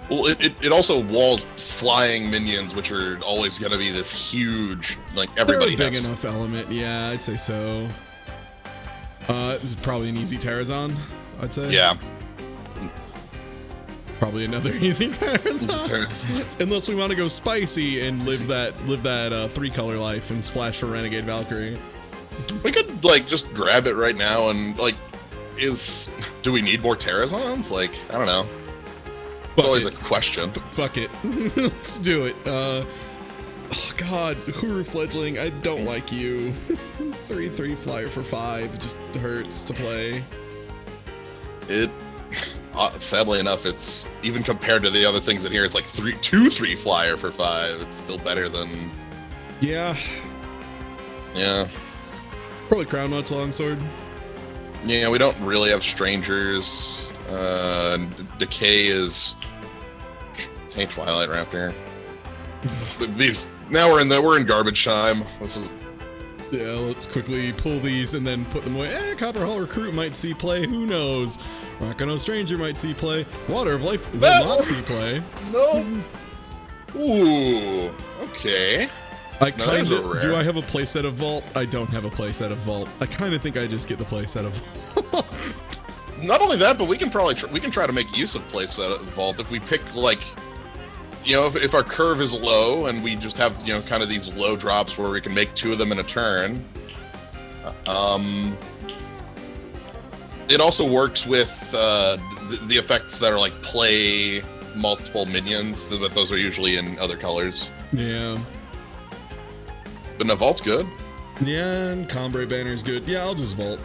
Well, it also walls flying minions, which are always going to be this huge, like everybody They're a big enough element. Yeah, I'd say so. This is probably an easy Terrazon, I'd say. Yeah. Probably another easy Terrazon. Unless we want to go spicy and live that 3-color life and splash for Renegade Valkyrie. We could like just grab it right now and like, do we need more Terrazons? Like, I don't know. It's always a question. Fuck it. Let's do it. Oh god, Huru Fledgling, I don't like you. 3/3 flyer for 5 just hurts to play. Sadly enough, it's even compared to the other things in here, it's like 2/3 flyer for 5. It's still better than. Yeah. Probably Crown Notch Longsword. Yeah, we don't really have strangers. Decay is. Hey, Twilight Raptor. We're in garbage time. Yeah, let's quickly pull these and then put them away. Copper Hall Recruit might see play. Who knows? Rakano Stranger might see play. Water of Life will not see play. No. Ooh. Okay. Do I have a playset of Vault? I don't have a playset of Vault. I kind of think I just get the playset of Vault. Not only that, but we can try to make use of playset of Vault if we pick like, if our curve is low and we just have kind of these low drops where we can make 2 of them in a turn. It also works with the effects that are like play multiple minions, but those are usually in other colors. Yeah. But no, Vault's good. Yeah, and Combray Banner's good. Yeah, I'll just Vault.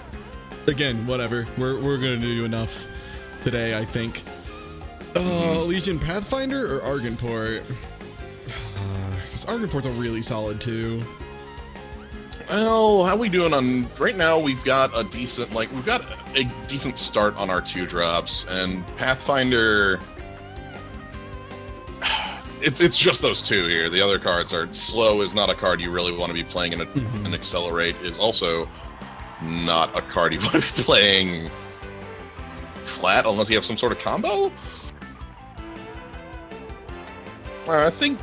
Again, whatever. We're gonna do enough today, I think. Legion Pathfinder or Argenport? Because Argenport's a really solid 2. Well, how we doing on right now? We've got a decent start on our 2 drops, and Pathfinder. It's just those 2 here. The other cards are slow. Is not a card you really want to be playing in an accelerate. Is also not a card you want to be playing flat unless you have some sort of combo. I think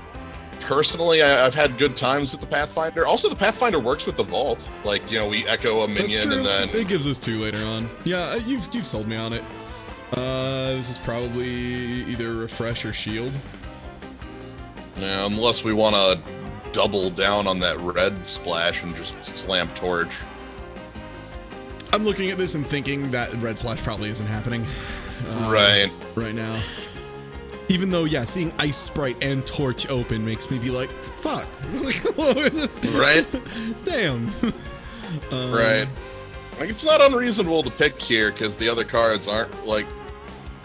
personally, I've had good times with the Pathfinder. Also, the Pathfinder works with the Vault. Like, we echo a minion and then it gives us 2 later on. Yeah, you've sold me on it. This is probably either Refresh or Shield. Yeah, unless we want to double down on that red splash and just slam Torch. I'm looking at this and thinking that red splash probably isn't happening. Right now. Even though, seeing Ice Sprite and Torch open makes me be like, fuck. Right? Damn. Right. Like, it's not unreasonable to pick here, because the other cards aren't, like...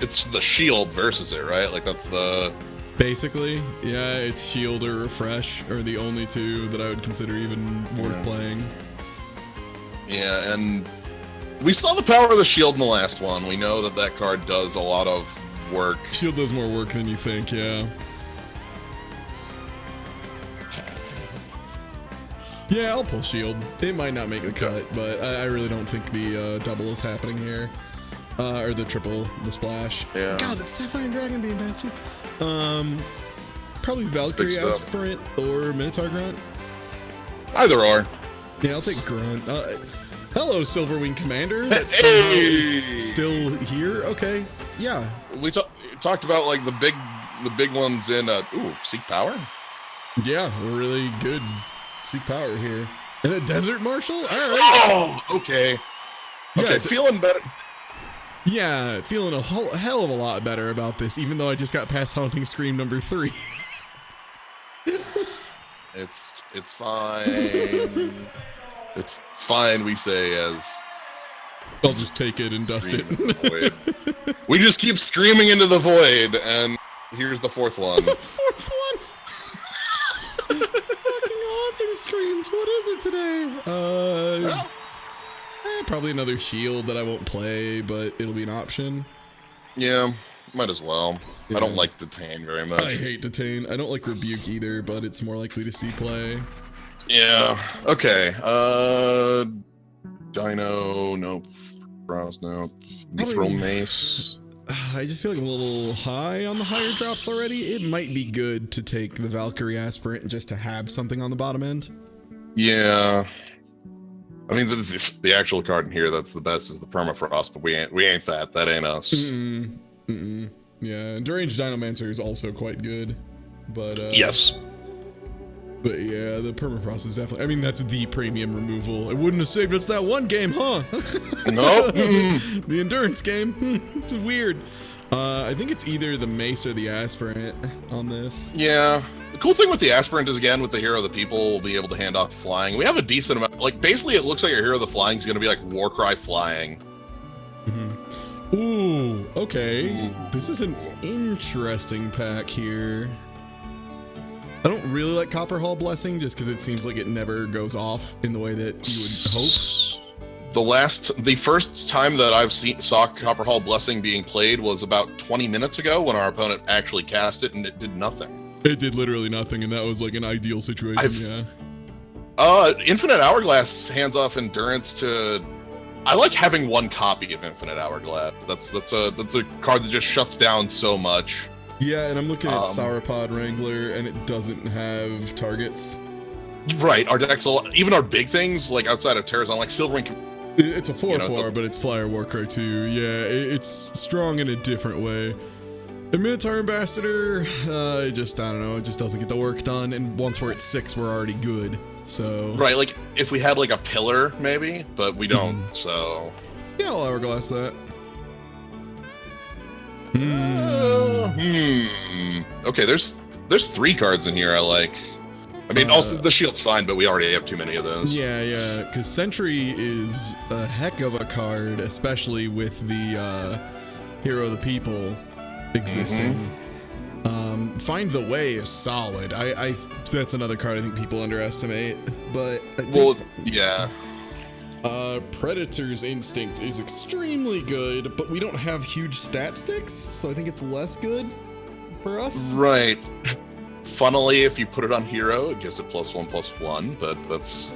It's the Shield versus it, right? Like, that's the... Basically, yeah, it's Shield or Refresh are the only 2 that I would consider even worth playing. Yeah, and we saw the power of the Shield in the last one. We know that card does a lot of work. Shield does more work than you think, yeah. Yeah, I'll pull Shield. It might not make the cut, but I really don't think the double is happening here. Or the triple, the splash. Yeah. God, it's Sapphire Dragon being passed too. Probably Valkyrie Aspirant or Minotaur Grunt. Either or. Yeah, I'll take Grunt. Hello, Silverwing Commander. Hey! Still here? Okay. Yeah. We talked about like the big ones in Seek Power. Yeah, we're really good. Seek Power here. And a Desert Marshal? All right. Oh, okay. Okay, Yeah, feeling better. Yeah, feeling a hell of a lot better about this, even though I just got past Haunting Scream number 3. It's fine. It's fine, we say, as... I'll just take it and dust it. We just keep screaming into the void, and here's the 4th one. The 4th one? Fucking Haunting Screams, what is it today? Probably another Shield that I won't play, but it'll be an option. Yeah, might as well. Yeah. I don't like Detain very much. I hate Detain. I don't like Rebuke either, but it's more likely to see play. Yeah. Okay. Dino, nope. Browse, nope. Mithril Mace. I just feel like I'm a little high on the higher drops already. It might be good to take the Valkyrie Aspirant just to have something on the bottom end. Yeah. I mean, the actual card in here that's the best is the Permafrost, but we ain't that. That ain't us. Yeah, and Deranged Dinomancer is also quite good. But Yes. But yeah, the permafrost is definitely. I mean, that's the premium removal. It wouldn't have saved us that one game, huh? Nope. The endurance game. It's weird. I think it's either the mace or the aspirant on this. Yeah. The cool thing with the aspirant is, again, with the hero of the people, we'll be able to hand off flying. We have a decent amount. Like, basically, it looks like our hero of the flying is going to be like Warcry flying. Ooh, okay. This is an interesting pack here. I don't really like Copper Hall Blessing just because it seems like it never goes off in the way that you would hope. The first time that I've saw Copper Hall Blessing being played was about 20 minutes ago when our opponent actually cast it and it did nothing. It did literally nothing, and that was like an ideal situation. Infinite Hourglass hands off endurance to. I like having one copy of Infinite Hourglass. That's a card that just shuts down so much. Yeah, and I'm looking at Sauropod Wrangler, and it doesn't have targets. Right, our decks, even our big things, like outside of Terrazon, like Silverwing. It's a 4/4, but it's Flyer Warcry too. Yeah, it's strong in a different way. And Minotaur Ambassador, I don't know, it just doesn't get the work done. And once we're at 6, we're already good. So right, like if we had like a pillar, maybe, but we don't. So yeah, I'll hourglass that. Okay, there's 3 cards in here I like. I mean, also the shield's fine, but we already have too many of those. Yeah, because Sentry is a heck of a card, especially with the Hero of the People existing. Find the Way is solid. I that's another card I think people underestimate, but yeah. Predator's Instinct is extremely good, but we don't have huge stat sticks, so I think it's less good for us. Right. Funnily, if you put it on hero, it gives it +1/+1, but that's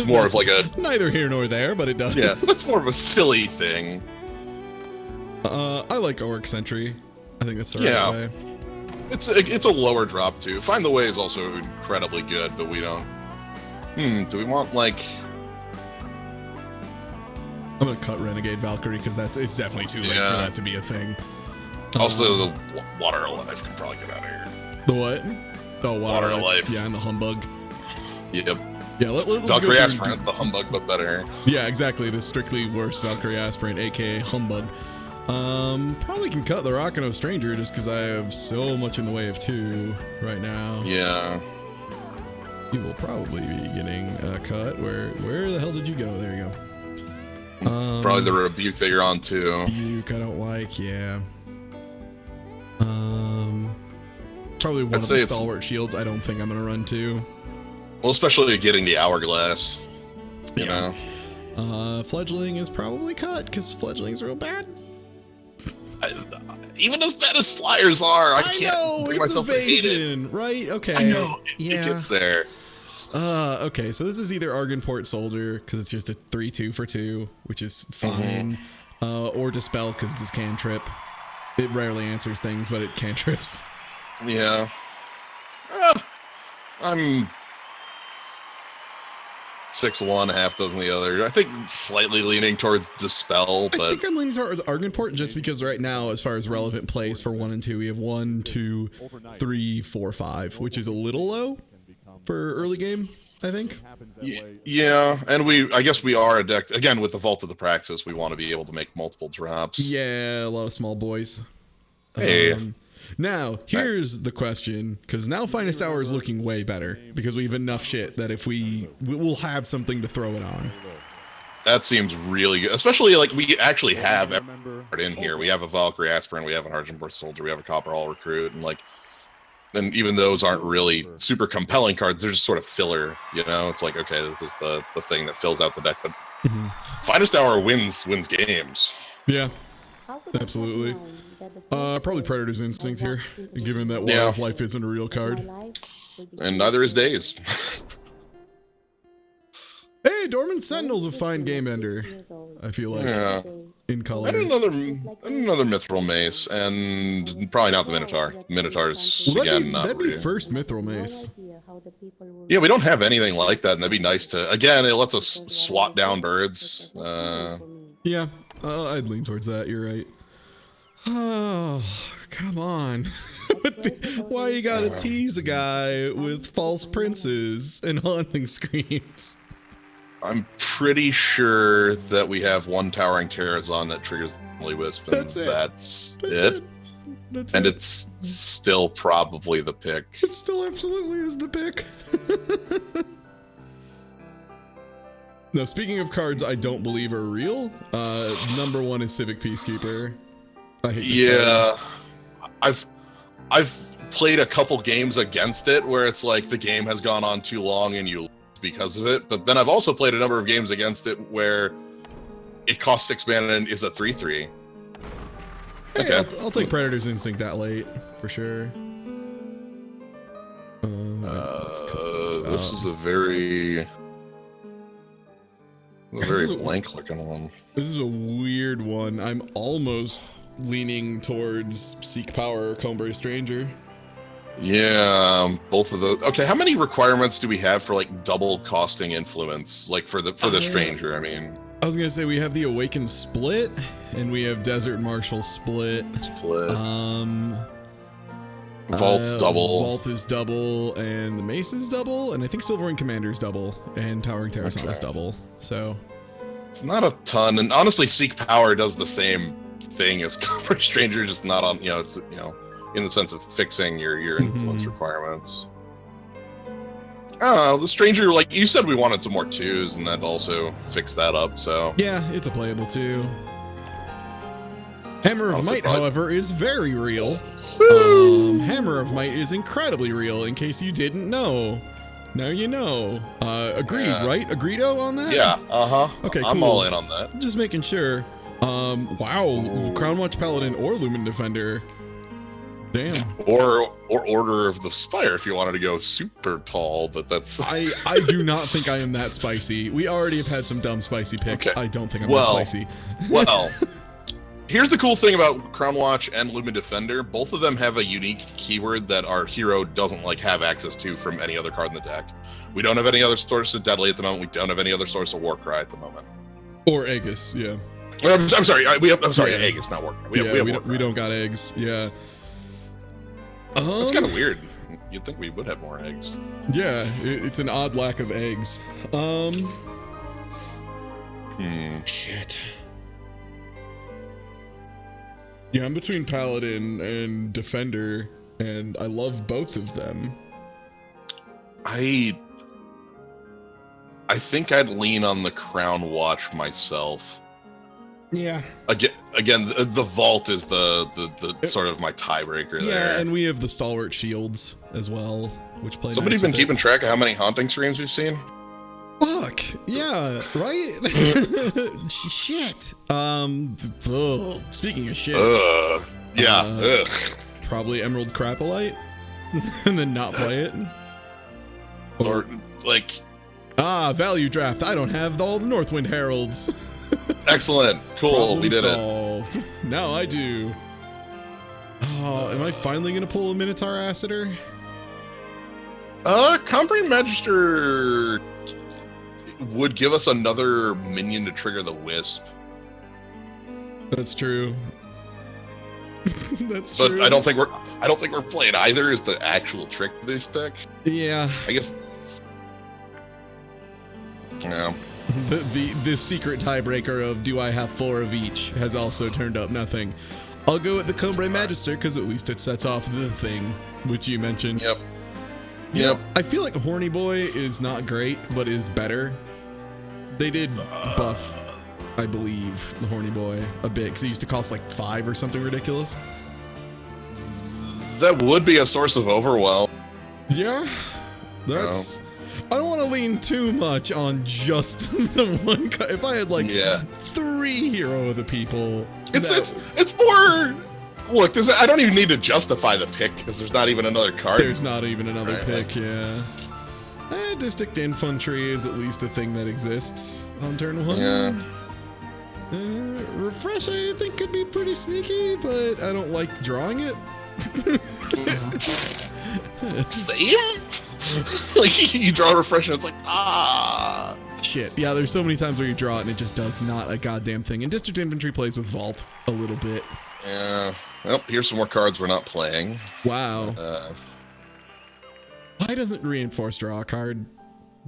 more of like a neither here nor there, but it does. Yeah, that's more of a silly thing. I like Orc Sentry. I think that's the right way. It's a lower drop too. Find the Way is also incredibly good, but we don't. Do we want like? I'm gonna cut Renegade Valkyrie because it's definitely too late for that to be a thing. Also, the Water Alive can probably get out of here. The what? Oh, Water Alive. Yeah, and the Humbug. Yep. Yeah, let's Valkyrie Aspirant, the Humbug, but better. Yeah, exactly. The strictly worse Valkyrie Aspirant, aka Humbug. Probably can cut the Rakano Stranger just because I have so much in the way of 2 right now. Yeah. You will probably be getting a cut. Where the hell did you go? There you go. Probably the Rebuke that you're on too. Rebuke I don't like, yeah. Probably one of the Stalwart Shields I don't think I'm gonna run to. Well, especially getting the Hourglass. You know. Fledgling is probably cut because Fledgling's real bad. Even as bad as Flyers are, I can't bring myself to hate it. Right? Okay. I know. It gets there. Okay, so this is either Argenport Soldier, because it's just a 3/2 for 2, which is fine, or Dispel, because it's cantrip. It rarely answers things, but it cantrips. Yeah. I'm 6/1, half dozen the other. I think slightly leaning towards Dispel, but I think I'm leaning towards Argenport just because right now, as far as relevant plays for 1 and 2, we have 1, 2, 3, 4, 5, which is a little low for early game, I think. Yeah, and I guess we are a deck, again, with the Vault of the Praxis, we want to be able to make multiple drops. Yeah, a lot of small boys. Hey. Now, here's the question, because now Finest Hour is looking way better, because we have enough shit that if we'll have something to throw it on. That seems really good, especially like we actually have everything in here. We have a Valkyrie Aspirant, we have an Argenport Soldier, we have a Copper Hall Recruit, and and even those aren't really super compelling cards, they're just sort of filler, you know? It's like, okay, this is the thing that fills out the deck, but Finest Hour wins games. Yeah, absolutely. Probably Predator's Instinct here, given that Water of Life isn't a real card. And neither is Daze. Hey, Dormant Sentinel's a fine game ender, I feel like, in color. And another Mithril Mace, and probably not the Minotaur. Minotaur's, again, not that'd be real. first Mithril Mace. Yeah, we don't have anything like that, and that'd be nice to... Again, it lets us swat down birds. Yeah, I'd lean towards that, you're right. Oh, come on. Why you gotta tease a guy with false princes and haunting screams? I'm pretty sure that we have one Towering Terrazon that triggers the Holy Wisp, and That's it. that's That's it. That's And it. it's still probably the pick. It still absolutely is the pick. Now, speaking of cards I don't believe are real, number one is Civic Peacekeeper. I hate this card. Yeah, I've played a couple games against it where it's like the game has gone on too long and you lose because of it. But then I've also played a number of games against it where it costs 6 mana and is a 3/3. Hey, Okay. I'll take Predator's Instinct that late, for sure. This is a very blank looking one. This is a weird one. I'm almost leaning towards Seek Power or Combray Stranger. Yeah, both of those. Okay, how many requirements do we have for like double costing influence? Like for the stranger, I mean. I was gonna say we have the Awakened Split, and we have Desert Marshal Split. Split. Vault's Vault's double. Vault is double, and the Mace is double, and I think Silverwing Commander is double, and Towering Terrason is double. So It's not a ton, and honestly, Seek Power does the same thing as Combray Stranger, just not on, it's, in the sense of fixing your influence requirements. I don't know, the Stranger, like you said, we wanted some more 2s, and that also fixed that up, so. yeah, it's a playable too. Hammer of Also Might, probably- however, is very real. Hammer of Might is incredibly real, in case you didn't know. Now you know. Agreed, Yeah. right? Agreedo on that? Yeah, Okay, I'm cool. all in on that. Just making sure. Wow, Crown Watch Paladin or Lumen Defender. Damn. Or Order of the Spire if you wanted to go super tall, but that's I do not think I am that spicy. We already have had some dumb spicy picks. Okay. I don't think I'm Well, that spicy. well. Here's the cool thing about Crown Watch and Lumen Defender. Both of them have a unique keyword that our hero doesn't have access to from any other card in the deck. We don't have any other source of Deadly at the moment. We don't have any other source of Warcry at the moment. Or Aegis, yeah. I'm sorry. I'm sorry. Yeah. Egg. It's not Warcry. We have we Warcry. don't got eggs. Yeah. That's kind of weird. You'd think we would have more eggs. Yeah, it's an odd lack of eggs. Shit. Yeah, I'm between Paladin and Defender, and I love both of them. I think I'd lean on the Crown Watch myself. Yeah. Again, the Vault is the sort of my tiebreaker there. Yeah, and we have the Stalwart Shields as well, which play Somebody's nice been with keeping track of how many haunting streams we've seen. Fuck. Yeah, right? Shit. Speaking of shit, Yeah. Ugh. probably Emerald Crapolite and then not play it. Or Value draft. I don't have all the Northwind Heralds. excellent. Cool. Problem We did it. solved. Now I do. Oh, am I finally gonna pull a Minotaur Acitor? Combray Magister would give us another minion to trigger the Wisp. That's true. That's But true. I don't think we're playing either is the actual trick of this deck. Yeah. I guess. Yeah. The secret tiebreaker of do I have 4 of each has also turned up nothing. I'll go with the Combray Magister because at least it sets off the thing, which you mentioned. Yep. Yep. I feel like Horny Boy is not great, but is better. They did buff, I believe, the Horny Boy a bit because it used to cost like 5 or something ridiculous. That would be a source of overwhelm. Yeah, that's. I don't want to lean too much on just the one. If I had like 3 Hero of the People, it's more. Look, I don't even need to justify the pick because there's not even another card. There's not even another pick. Yeah. District Infantry is at least a thing that exists on turn 1. Yeah. Refresh, I think, could be pretty sneaky, but I don't like drawing it. Same? Like, you draw a refresh and it's like, Shit. Yeah, there's so many times where you draw it and it just does not a goddamn thing. And District Infantry plays with Vault a little bit. Well, here's some more cards we're not playing. Wow. Why doesn't Reinforce draw a card?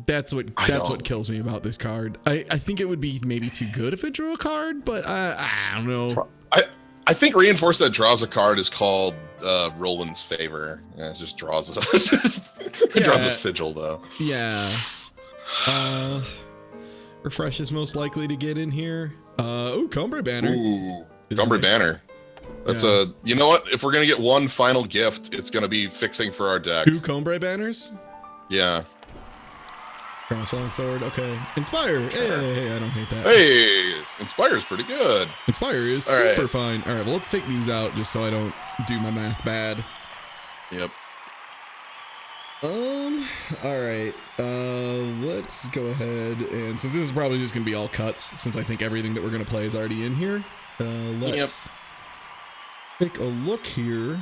That's what kills me about this card. I think it would be maybe too good if it drew a card, but I don't know. I think Reinforce that draws a card is called Roland's Favor. Yeah, it just draws it. It draws a sigil though. Yeah. Refresh is most likely to get in here. Cumbre Banner. Ooh, Cumbre Banner. That's you know what? If we're gonna get one final gift, it's gonna be fixing for our deck. 2 Cumbre Banners? Yeah. Cross Longsword, okay. Inspire, hey, I don't hate that. Hey, Inspire's pretty good. Inspire is super fine. All right, well, let's take these out just so I don't do my math bad. Yep. All right, let's go ahead and since this is probably just gonna be all cuts, since I think everything that we're gonna play is already in here, let's take a look here.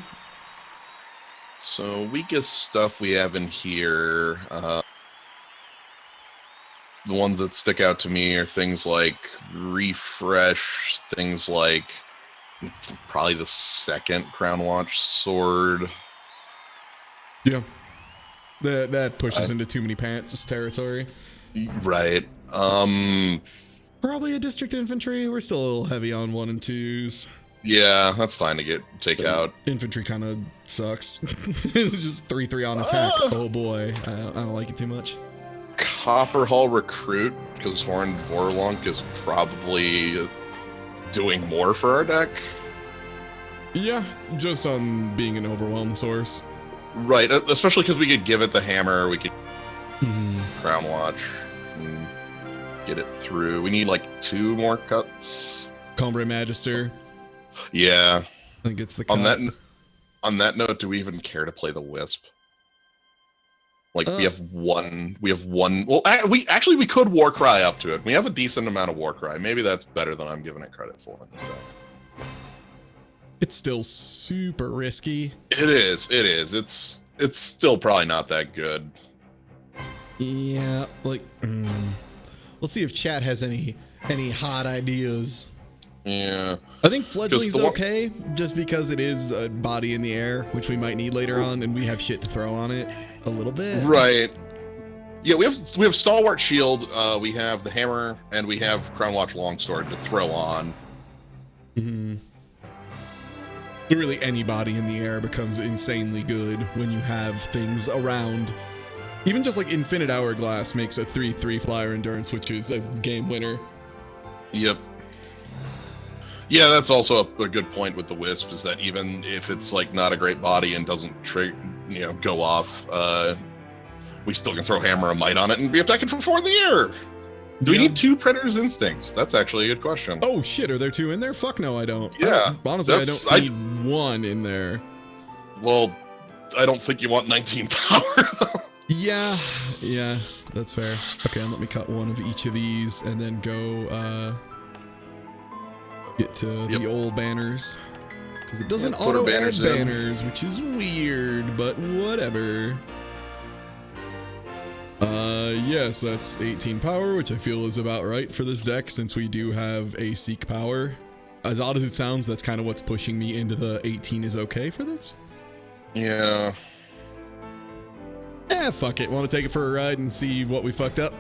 So weakest stuff we have in here, the ones that stick out to me are things like Refresh, things like probably the second Crown Watch Sword. Yeah. That pushes into too many pants territory. Right. Probably a District Infantry. We're still a little heavy on 1 and 2s. Yeah, that's fine to take out. Infantry kind of sucks. It's just 3/3 on attack. Oh boy, I don't like it too much. Copper Hall Recruit, because Horned Vorlunk is probably doing more for our deck. Yeah, just on being an overwhelm source. Right, especially because we could give it the hammer, we could Crown Watch and get it through. We need like 2 more cuts. Cumbre Magister. Yeah. I think it's the cut. On that note, do we even care to play the Wisp? Like we have one. Well, we could Warcry up to it. We have a decent amount of Warcry. Maybe that's better than I'm giving it credit for instead. It's still super risky. It is. It's still probably not that good. Yeah, like let's see if chat has any hot ideas. Yeah. I think Fledgling's okay, just because it is a body in the air, which we might need later on, and we have shit to throw on it a little bit. Right. Yeah, we have Stalwart Shield, we have the Hammer, and we have Crown Watch Longsword to throw on. Really, any body in the air becomes insanely good when you have things around. Even just like Infinite Hourglass makes a 3/3 flyer endurance, which is a game winner. Yep. Yeah, that's also a good point with the Wisp, is that even if it's like not a great body and doesn't go off, we still can throw Hammer of Might on it and be attacking from 4 in the air. Do we need 2 Predator's Instincts? That's actually a good question. Oh shit, are there 2 in there? Fuck no, I don't. Yeah. Honestly, I don't need 1 in there. Well, I don't think you want 19 power though. Yeah, that's fair. Okay, let me cut 1 of each of these and then go get to the old banners. Because it doesn't auto add banners, which is weird, but whatever. Yes, that's 18 power, which I feel is about right for this deck, since we do have a Seek power. As odd as it sounds, that's kind of what's pushing me into the 18 is okay for this. Yeah. Fuck it. Want to take it for a ride and see what we fucked up?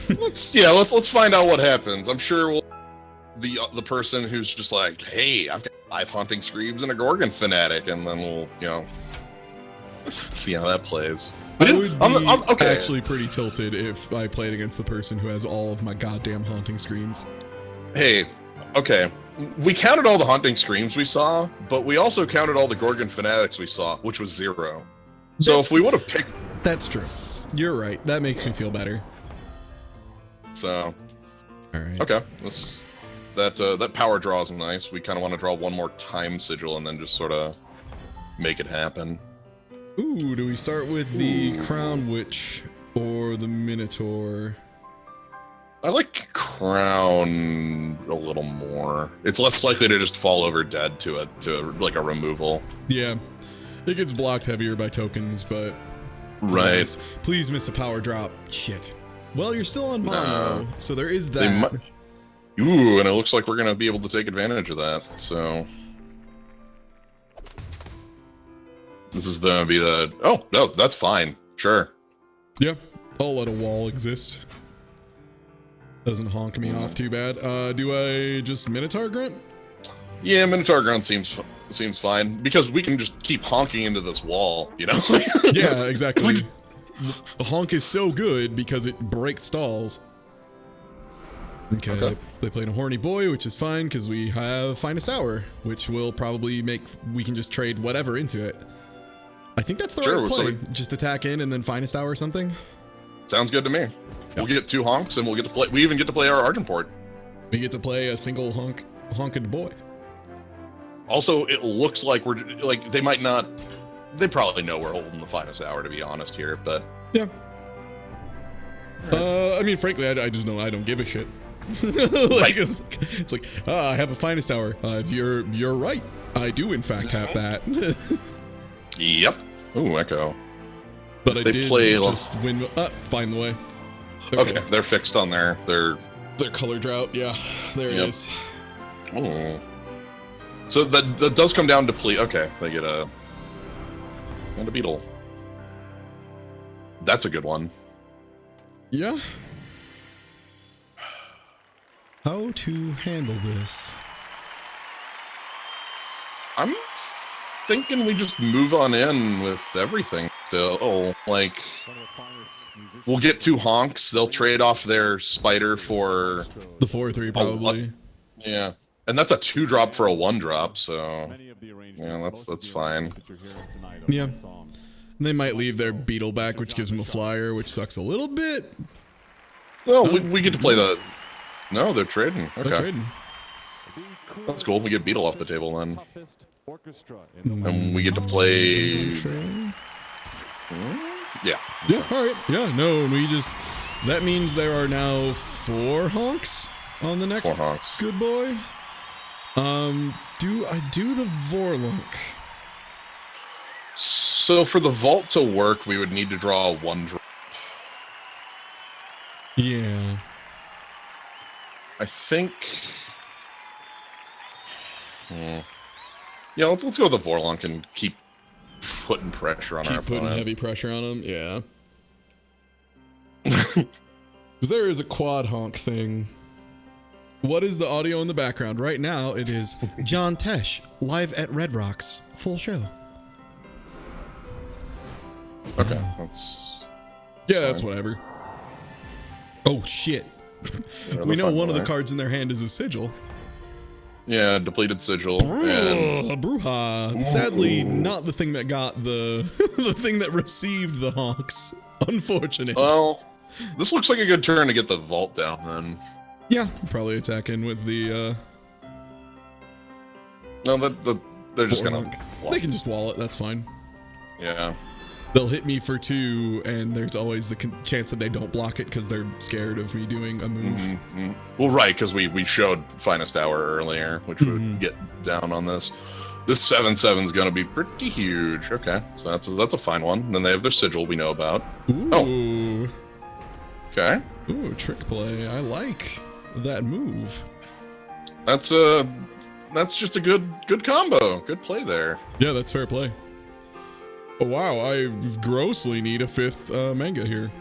Let's find out what happens. I'm sure the person who's just like, hey, I've got 5 Haunting Screams and a Gorgon Fanatic, and then we'll see how that plays. I would be actually pretty tilted if I played against the person who has all of my goddamn Haunting Screams. Hey, okay. We counted all the Haunting Screams we saw, but we also counted all the Gorgon Fanatics we saw, which was 0. So if we would have picked... That's true. You're right. That makes me feel better. So... All right. Okay. That power draw is nice. We kind of want to draw 1 more Time Sigil and then just sort of make it happen. Ooh, do we start with the Crown Witch or the Minotaur? I like Crown a little more. It's less likely to just fall over dead to like a removal. Yeah, it gets blocked heavier by tokens, but right. Please miss a power drop. Shit. Well, you're still on mono, so there is that. Ooh, and it looks like we're gonna be able to take advantage of that. So This is gonna be the. Oh no, that's fine. Sure. Yeah, I'll let a wall exist. Doesn't honk me off too bad. Do I just Minotaur Grunt? Yeah, Minotaur Grunt seems fine because we can just keep honking into this wall. You know. Yeah, exactly. The honk is so good because it breaks stalls. Okay. They played a horny boy, which is fine because we have Finest Hour, which will probably make we can just trade whatever into it. I think that's the right play. Just attack in and then Finest Hour or something. Sounds good to me. We'll get 2 honks and we'll get to play. We even get to play our Argenport. We get to play a single honked boy. Also, it looks like we're like they might not. They probably know we're holding the Finest Hour, to be honest here, but yeah. I mean, frankly, I just know I don't give a shit. Like, it's like, I have a Finest Hour. You're right. I do in fact have that. Yep. Ooh, Echo. But I did just win. Find the way. Okay, they're fixed on their color drought. Yeah, there it is. Oh. So that does come down to Okay, they get a beetle. That's a good one. Yeah. How to handle this? I'm thinking we just move on in with everything still. Oh, like we'll get 2 honks. They'll trade off their spider for the 4/3 probably. Yeah, and that's a 2-drop for a 1-drop. So yeah, that's fine. Yeah. They might leave their beetle back, which gives them a flyer, which sucks a little bit. Well, we get to play the. No, they're trading. Okay. They're trading. That's cool. We get beetle off the table then. And we get to play. Yeah. Yeah. All right. Yeah. No. That means there are now 4 honks on the next 4 honks. Good boy. Do I do the Vorlunk? So for the vault to work, we would need to draw a 1-drop. Yeah. I think. Yeah, let's go with the Vorlunk and keep putting pressure on our opponent. Keep putting heavy pressure on him. Yeah. Because there is a quad honk thing. What is the audio in the background? Right now, it is John Tesh live at Red Rocks, full show. Okay, that's whatever. Oh shit! We know one of the cards in their hand is a sigil. Yeah, depleted sigil. And Bruja. Sadly, not the thing that got the the thing that received the honks. Unfortunate. Well, this looks like a good turn to get the vault down then. Yeah, probably attack in with the. No, they're just gonna. They can just wall it. That's fine. Yeah. They'll hit me for 2, and there's always the chance that they don't block it because they're scared of me doing a move. Well, right, because we showed Finest Hour earlier, which would get down on this. This 7/7 is going to be pretty huge. Okay, so that's a fine one. And then they have their sigil we know about. Ooh. Oh. Okay. Ooh, trick play. I like that move. That's just a good combo. Good play there. Yeah, that's fair play. Oh, wow, I grossly need a 5th manga here.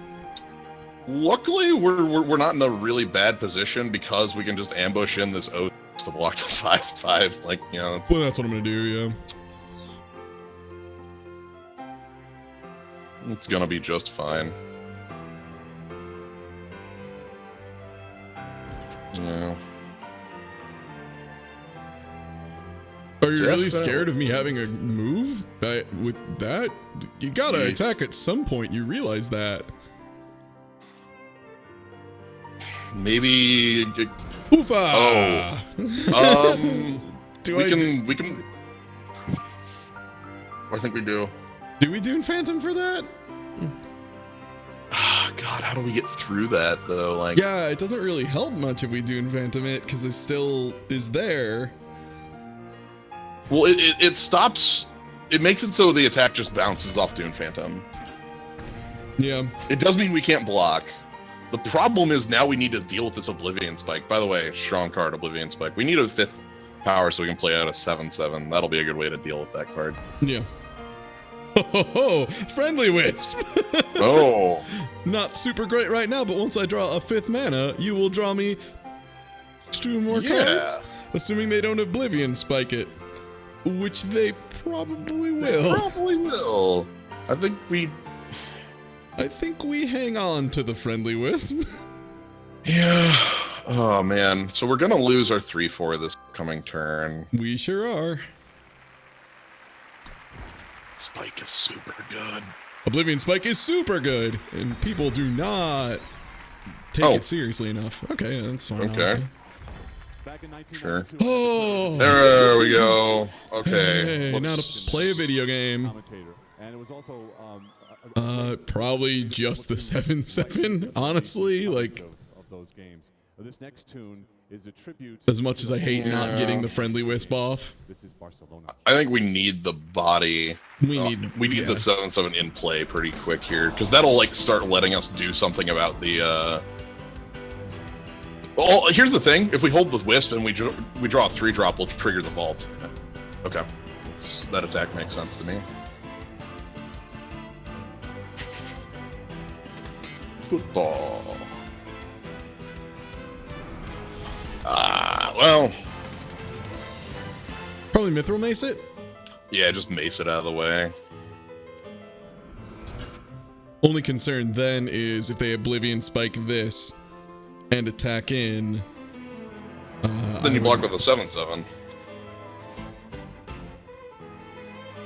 Luckily, we're not in a really bad position because we can just ambush in this O to block the 5/5. Like, you know, well, that's what I'm gonna do. Yeah. It's gonna be just fine. Yeah. Are you really scared of me having a move? With that, you gotta attack at some point. You realize that? Maybe. Oofa! Oh. We can. I think we do. Do we Dune Phantom for that? God, how do we get through that though? Like. Yeah, it doesn't really help much if we Dune Phantom it because it still is there. Well, it stops. It makes it so the attack just bounces off Dune Phantom. Yeah. It does mean we can't block. The problem is now we need to deal with this Oblivion Spike. By the way, strong card, Oblivion Spike. We need a 5th power so we can play out a 7/7. That'll be a good way to deal with that card. Yeah. Ho, friendly wisp. Oh, Not super great right now, but once I draw a 5th mana, you will draw me 2 more cards, assuming they don't Oblivion Spike it, which they probably will. probably will. I think we hang on to the friendly wisp. Yeah. Oh man. So we're gonna lose our 3/4 this coming turn. We sure are. Spike is super good. Oblivion Spike is super good, and people do not take it seriously enough. Okay, that's fine. Okay. Honestly. Sure. Oh, There we go. Okay. hey, now to play a video game. And it was also Probably just the 7/7. Honestly, like of those games. This next tune is a tribute. as much as I hate not getting the friendly wisp off, This is Barcelona. I think we need the body. we need the 7/7 in play pretty quick here, because that'll like start letting us do something about the. Well, here's the thing: if we hold the wisp and we draw a 3-drop, we'll trigger the vault. Okay, that attack makes sense to me. Football. Well, probably Mithril Mace it. yeah, just mace it out of the way. Only concern then is if they Oblivion Spike this and attack in. Then you block with a 7/7.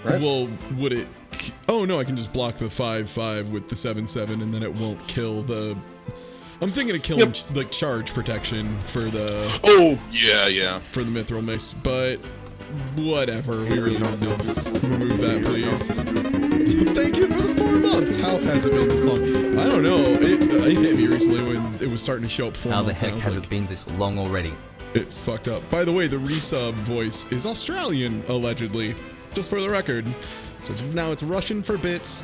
Right. Well, would it? Oh no, I can just block the 5/5 with the 7/7, and then it won't kill the. I'm thinking of killing like charge protection for the. Oh yeah. For the Mithril Mace, but whatever. We really need to remove that, please. Thank you for the 4 months. How has it been this long? I don't know. It hit me recently when it was starting to show up 4 How the months. and heck I was has like, it been this long already? It's fucked up. By the way, the resub voice is Australian, allegedly. Just for the record. So now it's Russian for bits.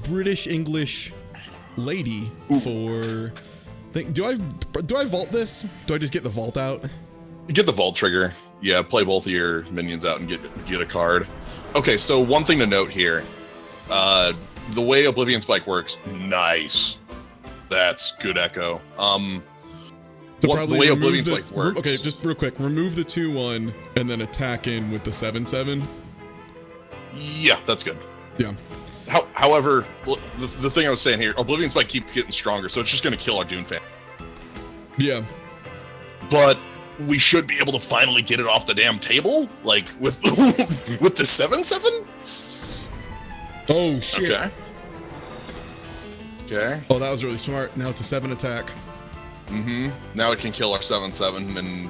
British English lady for. Do I vault this? Do I just get the vault out? You get the vault trigger. Yeah, play both of your minions out and get a card. Okay, so one thing to note here. The way Oblivion Spike works, nice. That's good echo. So The way Oblivion Spike works. Okay, just real quick. Remove the 2/1 and then attack in with the 7/7. Yeah, that's good. Yeah. However, the thing I was saying here, Oblivion Spike keeps getting stronger, so it's just going to kill our Dune fan. Yeah. But we should be able to finally get it off the damn table, like with with the 7/7. Oh shit. Okay. Okay. Oh, that was really smart. Now it's a 7 attack. Now it can kill our 7/7,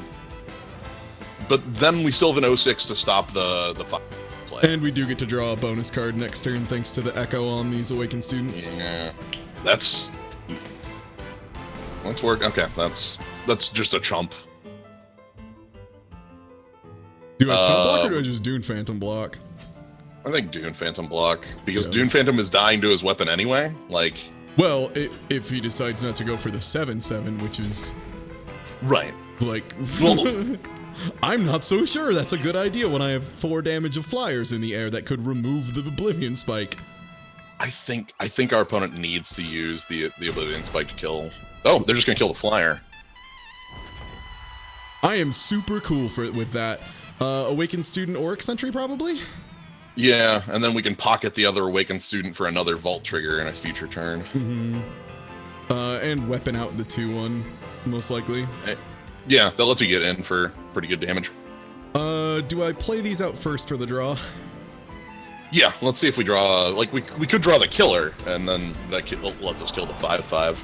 but then we still have an 06 to stop the 5 play. And we do get to draw a bonus card next turn thanks to the echo on these awakened students. Yeah, let's work. Okay, that's just a chump. Do I chump block or do I just Dune Phantom block? I think Dune Phantom block, because Dune Phantom is dying to his weapon anyway. Like, Well, if he decides not to go for the 7/7, which is right. like, Well, I'm not so sure that's a good idea when I have 4 damage of flyers in the air that could remove the Oblivion Spike. I think our opponent needs to use the Oblivion Spike to kill. Oh, they're just gonna kill the flyer. I am super cool with that. Awakened Student Auric Sentry, probably? Yeah, and then we can pocket the other Awakened Student for another Vault trigger in a future turn. And weapon out the 2/1, most likely. Yeah, that lets you get in for pretty good damage. Do I play these out first for the draw? Yeah, let's see if we draw. Like, we could draw the killer, and then that lets us kill the 5/5.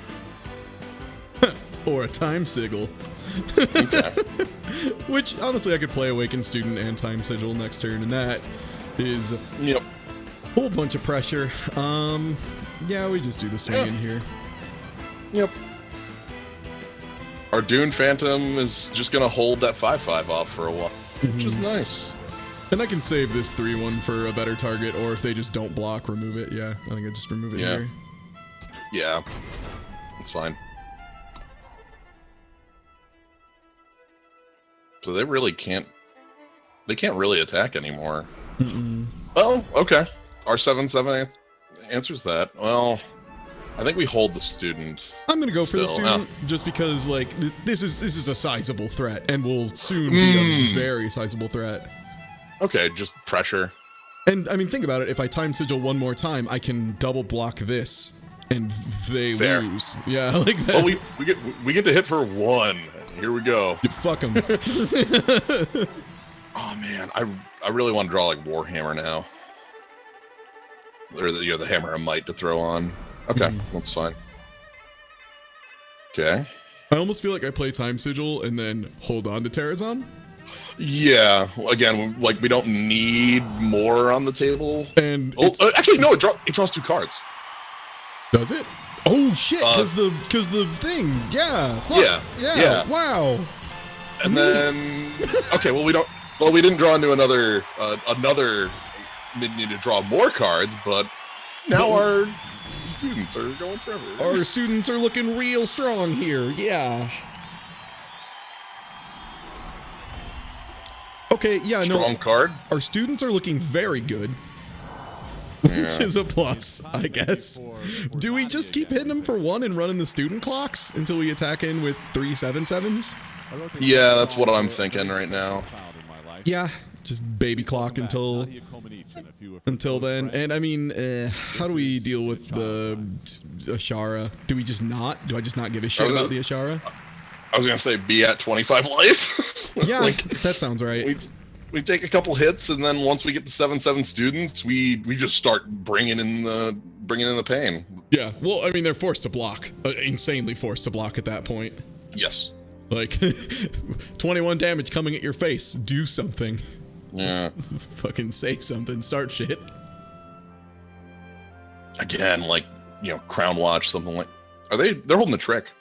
Or a Time Sigil. Okay. Which, honestly, I could play Awakened Student and Time Sigil next turn, and that is Yep. a whole bunch of pressure. Yeah, we just do the swing in here. Yep. Our Dune Phantom is just gonna hold that 5/5 off for a while, which is nice. And I can save this 3/1 for a better target, or if they just don't block, remove it. Yeah, I think I just remove it Yeah. here. Yeah, it's fine. So they really can't. They can't really attack anymore. Well, okay. Our 7-7 answers that. Well, I think we hold the student. I'm gonna go for the Still, student just because like this is a sizable threat and will soon be a very sizable threat. Okay, just pressure. And I mean, think about it. If I time sigil one more time, I can double block this, and they Fair. lose. Yeah, like that. Well, we get to hit for 1. Here we go. Fuck them. Oh man, I really want to draw like Warhammer now. Or the Hammer of Might to throw on. Okay, that's fine. Okay. I almost feel like I play time sigil and then hold on to Terrazon. Yeah. Again, like we don't need more on the table. And Oh, it's, actually, no. It draws 2 cards. does it? Oh shit! Because the thing. Yeah. Fuck. Yeah. Wow. And then okay, well we didn't draw into another minion to draw more cards, but now our students are going forever. Our students are looking real strong here. Yeah. Okay, yeah, Strong no. card. Our students are looking very good. Which is a plus, I guess. Do we just keep hitting them for 1 and running the student clocks until we attack in with 3 7/7s? Yeah, that's what I'm thinking right now. Yeah, just baby clock until then. And I mean, how do we deal with the Ashara? Do we just not? Do I just not give a shit about the Ashara? I was gonna say be at 25 life. Yeah, like that sounds right. we take a couple hits, and then once we get the 7/7 students, we just start bringing in the pain. Yeah, well, I mean, they're forced to block, insanely forced to block at that point. Yes. Like, 21 damage coming at your face. Do something. Yeah. Fucking say something. Start shit. Again, like Crown Watch, something like. They're holding a trick.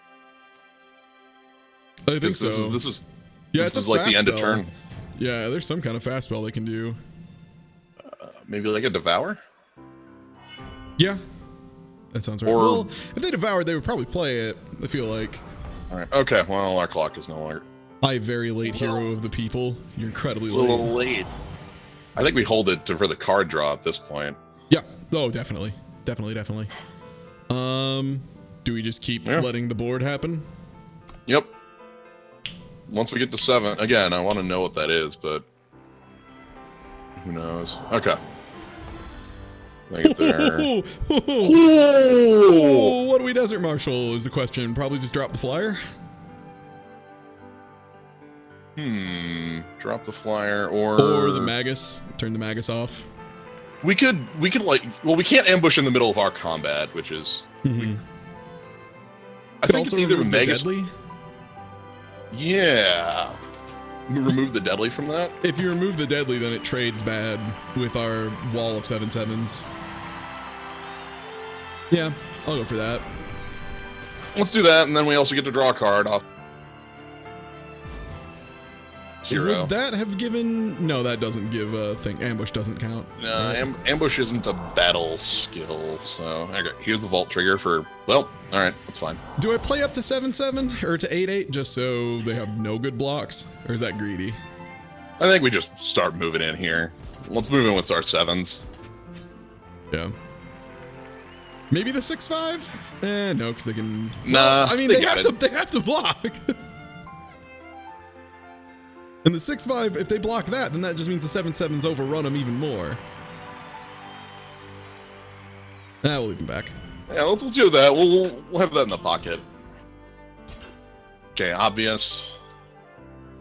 I think so. This is it's a like the fast end of spell. turn. Yeah, there's some kind of fast spell they can do. Maybe like a Devour. Yeah, that sounds right. Or- Well, if they devoured, they would probably play it. I feel like. All right. Okay. Well, our clock is no longer. Very late hero of the people. You're incredibly A late. little late. I think we hold it for the card draw at this point. Yeah. Oh, definitely. Definitely. Do we just keep letting the board happen? Yep. Once we get to 7, again, I want to know what that is, but who knows? Okay. I get there. Oh, what do we Desert Marshal is the question. Probably just drop the flyer. Drop the flyer or the Magus. Turn the Magus off. we could we can't ambush in the middle of our combat, which is I Could think it's also either remove the Magus. deadly. Yeah. Remove the deadly from that? If you remove the deadly, then it trades bad with our wall of 7/7s. Yeah, I'll go for that. Let's do that, and then we also get to draw a card off hero. Would that have given? No, that doesn't give a thing. Ambush doesn't count. No, ambush isn't a battle skill, so okay. Here's the vault trigger for. Well, all right, that's fine. Do I play up to 7/7 or to 8/8 just so they have no good blocks, or is that greedy? I think we just start moving in here. Let's move in with our 7s. Yeah. Maybe the 6/5? No, because they can. Nah, I mean, they they got have it. to. They have to block. And the 6/5, if they block that, then that just means the 7/7s overrun them even more. We'll leave them back. Yeah, let's do that. We'll have that in the pocket. Okay, obvious.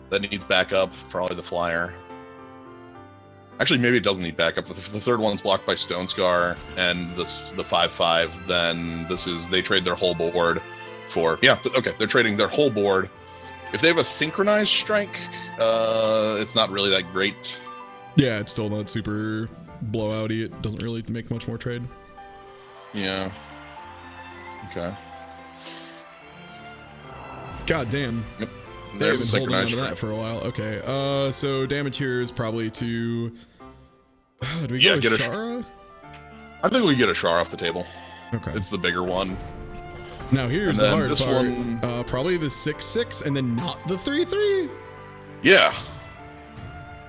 That needs backup. Probably the flyer. Actually, maybe it doesn't need backup. The third one's blocked by Stone Scar, and the 5/5. Then they trade their whole board for okay. They're trading their whole board. If they have a synchronized strike, it's not really that great. Yeah, it's still not super blowouty. It doesn't really make much more trade. Yeah. Okay. God damn. Yep. They've There's a been holding on synchronized to that strike. for a while. Okay. So damage here is probably to. Do we Yeah, get get a Ashara? I think we get a Shar off the table. Okay. It's the bigger one. Now here's And the then hard this part. one- Probably the 6/6 and then not the 3/3. Yeah.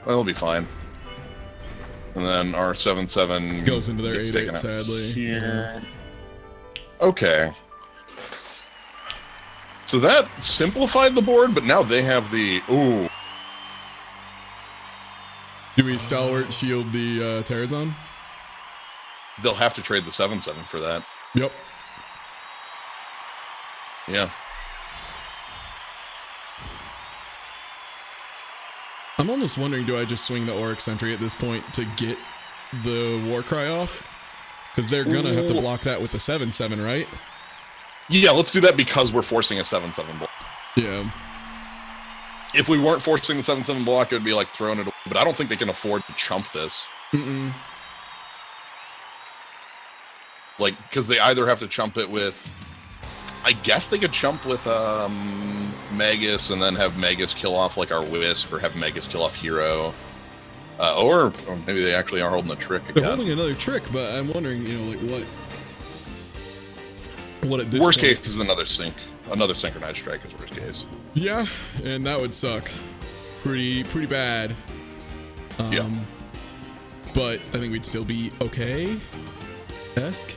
That'll be fine. And then our 7/7 Goes into their gets 8/8, taken out sadly. here. Okay. So that simplified the board, but now they have the ooh. Do we stalwart shield the Terrazon? They'll have to trade the 7/7 for that. Yep. Yeah. I'm almost wondering, do I just swing the Auric Sentry at this point to get the Warcry off? Because they're going to have to block that with the 7/7, right? Yeah, let's do that because we're forcing a 7/7 block. Yeah. If we weren't forcing the 7/7 block, it would be like throwing it away. But I don't think they can afford to chump this. Mm-mm. Like, because they either have to chump it with... I guess they could chump with Magus and then have Magus kill off like our Wisp, or have Magus kill off Hero. Or maybe they actually are holding a trick They're again. holding another trick, but I'm wondering, you know, like what at this Worst point. case is another synchronized strike is worst case. Yeah, and that would suck. Pretty bad. Yeah. But I think we'd still be okay. Esque.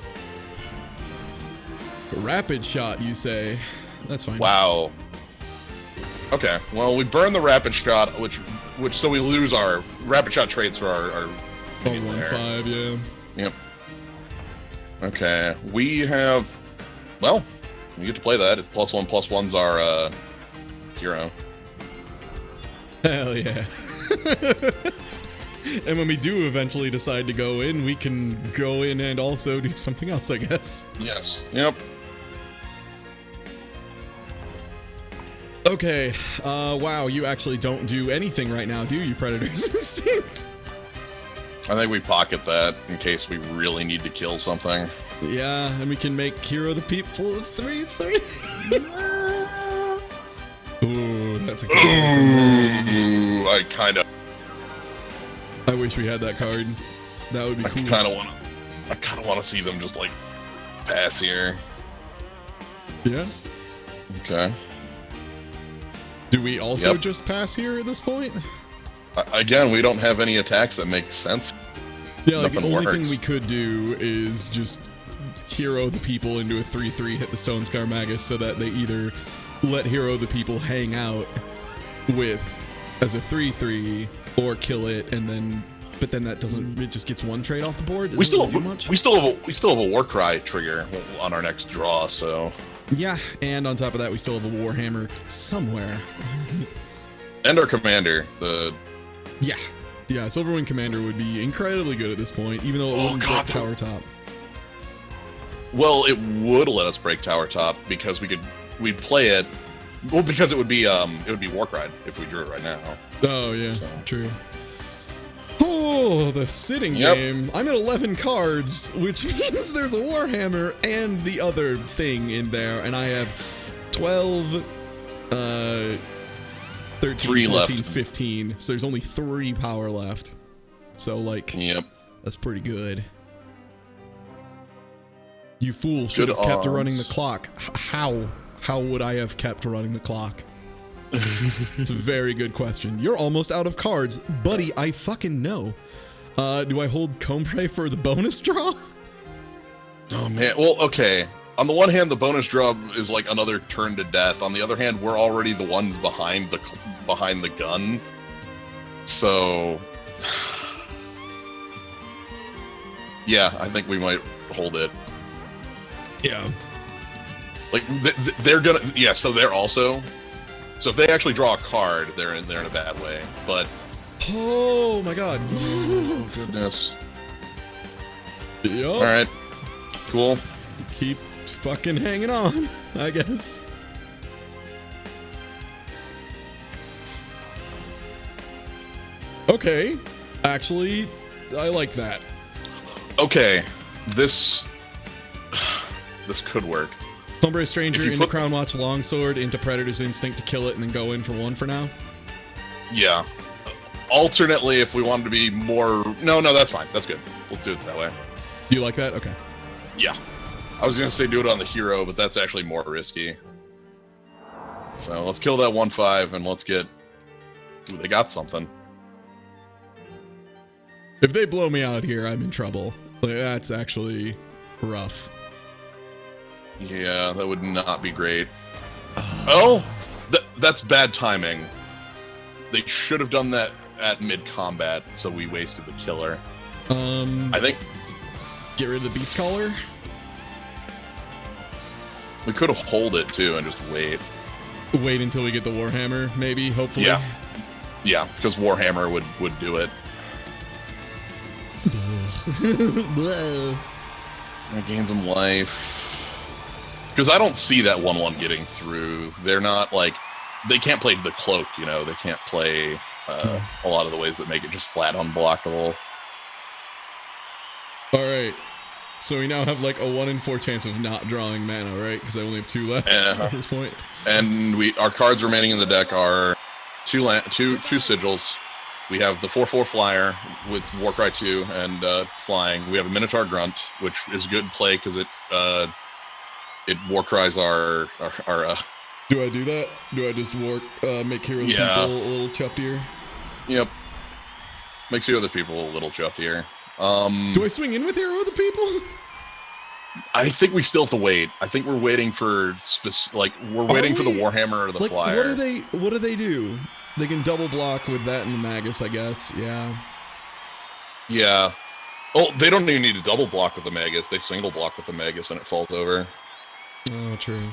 Rapid shot, you say? That's fine. Wow. Okay. Well, we burn the rapid shot, which so we lose our rapid shot trades for our Oh, minion there. 1/5, yeah. Yep. Okay. We have. Well, we get to play that. It's +1/+1's our hero. Hell yeah. And when we do eventually decide to go in, we can go in and also do something else, I guess. Yes. Yep. Okay, wow, you actually don't do anything right now, do you, Predator's Instinct? I think we pocket that in case we really need to kill something. Yeah, and we can make Hero the People 3/3. Ooh, that's a good one. Ooh, I kind of I wish we had that card. That would be cool. kind of want to see them just like pass here. Yeah. Okay. Do we also Yep. just pass here at this point? Again, we don't have any attacks that make sense. Yeah, like the Nothing only works. thing we could do is just Hero the People into a 3/3, hit the Stone Scar Magus, so that they either let Hero the People hang out with as a 3/3 or kill it, and then but then that doesn't, it just gets one trade off the board. Doesn't We still really do much. we still have a Warcry trigger on our next draw, so Yeah, and on top of that, we still have a Warhammer somewhere. and our commander, the Yeah. Yeah, Silverwing Commander would be incredibly good at this point, even though it wouldn't break God, Tower Top. well, it would let us break Tower Top because we'd play it. Well, because it would be Warcry if we drew it right now. Oh, yeah, So. true. Oh, the sitting Yep. game. I'm at 11 cards, which means there's a Warhammer and the other thing in there, and I have 12, 13, 3 14, left. 15, so there's only 3 power left. So, like, Yep. that's pretty good. You fool should Good have kept odds. running the clock. How? How would I have kept running the clock? It's a very good question. You're almost out of cards. Buddy, I fucking know. Do I hold Combre for the bonus draw? Oh man. Well, okay. On the one hand, the bonus draw is like another turn to death. On the other hand, we're already the ones behind the gun. So, yeah, I think we might hold it. Yeah. Like they're gonna, yeah. So they're also. So if they actually draw a card, they're in a bad way. But Oh my god. oh goodness. Yup. All right. Cool. Keep fucking hanging on, I guess. Okay. Actually, I like that. Okay. This could work. Combre Stranger If you into put- Crown Watch Longsword into Predator's Instinct to kill it and then go in for 1 for now. Yeah. Alternately, if we wanted to be more, no, that's fine. That's good. Let's do it that way. Do you like that? Okay. Yeah. I was gonna say do it on the hero, but that's actually more risky. So let's kill that 1/5 and let's get. Ooh, they got something. If they blow me out here, I'm in trouble. Like, that's actually rough. Yeah, that would not be great. Oh, that's bad timing. They should have done that at mid-combat, so we wasted the killer. I think Get rid of the beast collar. we could have hold it too and just wait. Wait until we get the Warhammer, maybe, hopefully. Yeah. Yeah, because Warhammer would do it. That gains them life. Because I don't see that 1/1 getting through. They're not like... They can't play the cloak, you know? They can't play a lot of the ways that make it just flat unblockable. Alright. So we now have like a 1 in 4 chance of not drawing mana, right? Because I only have 2 left at this point. And our cards remaining in the deck are two sigils. We have the 4/4 flyer with Warcry 2 and flying. We have a Minotaur Grunt, which is good play because it Warcries our Do I do that? Do I just make Hero of the People a little chuftier? Yep. Makes the other people a little chuftier. Do I swing in with Hero of the People? I think we still have to wait. I think we're waiting for we're waiting for the Warhammer or the flyer. What do they do? They can double block with that and the Magus, I guess. Yeah. Yeah. Oh, they don't even need to double block with the Magus. They single block with the Magus and it falls over. Oh, true.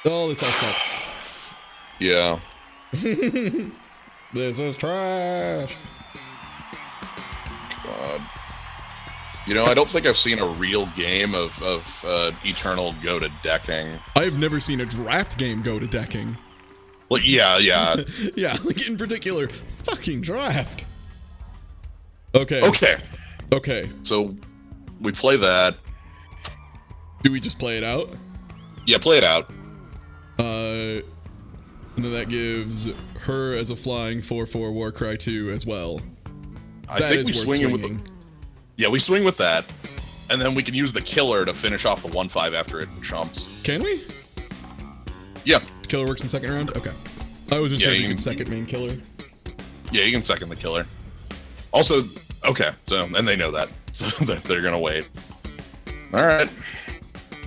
Oh, this all sucks. Yeah. This is trash. God. You know, I don't think I've seen a real game of Eternal go to decking. I've never seen a draft game go to decking. Well, yeah. Yeah, like in particular, fucking draft. Okay. Okay. So, we play that. Do we just play it out? Yeah, play it out. And then that gives her as a flying 4/4 Warcry 2 as well. I think we swing in with the... Yeah, we swing with that. And then we can use the killer to finish off the 1/5 after it chumps. Can we? Yeah. Killer works in second round? Okay. I wasn't sure if you can second main killer. Yeah, you can second the killer. Also, okay, so, and they know that. So they're gonna wait. Alright.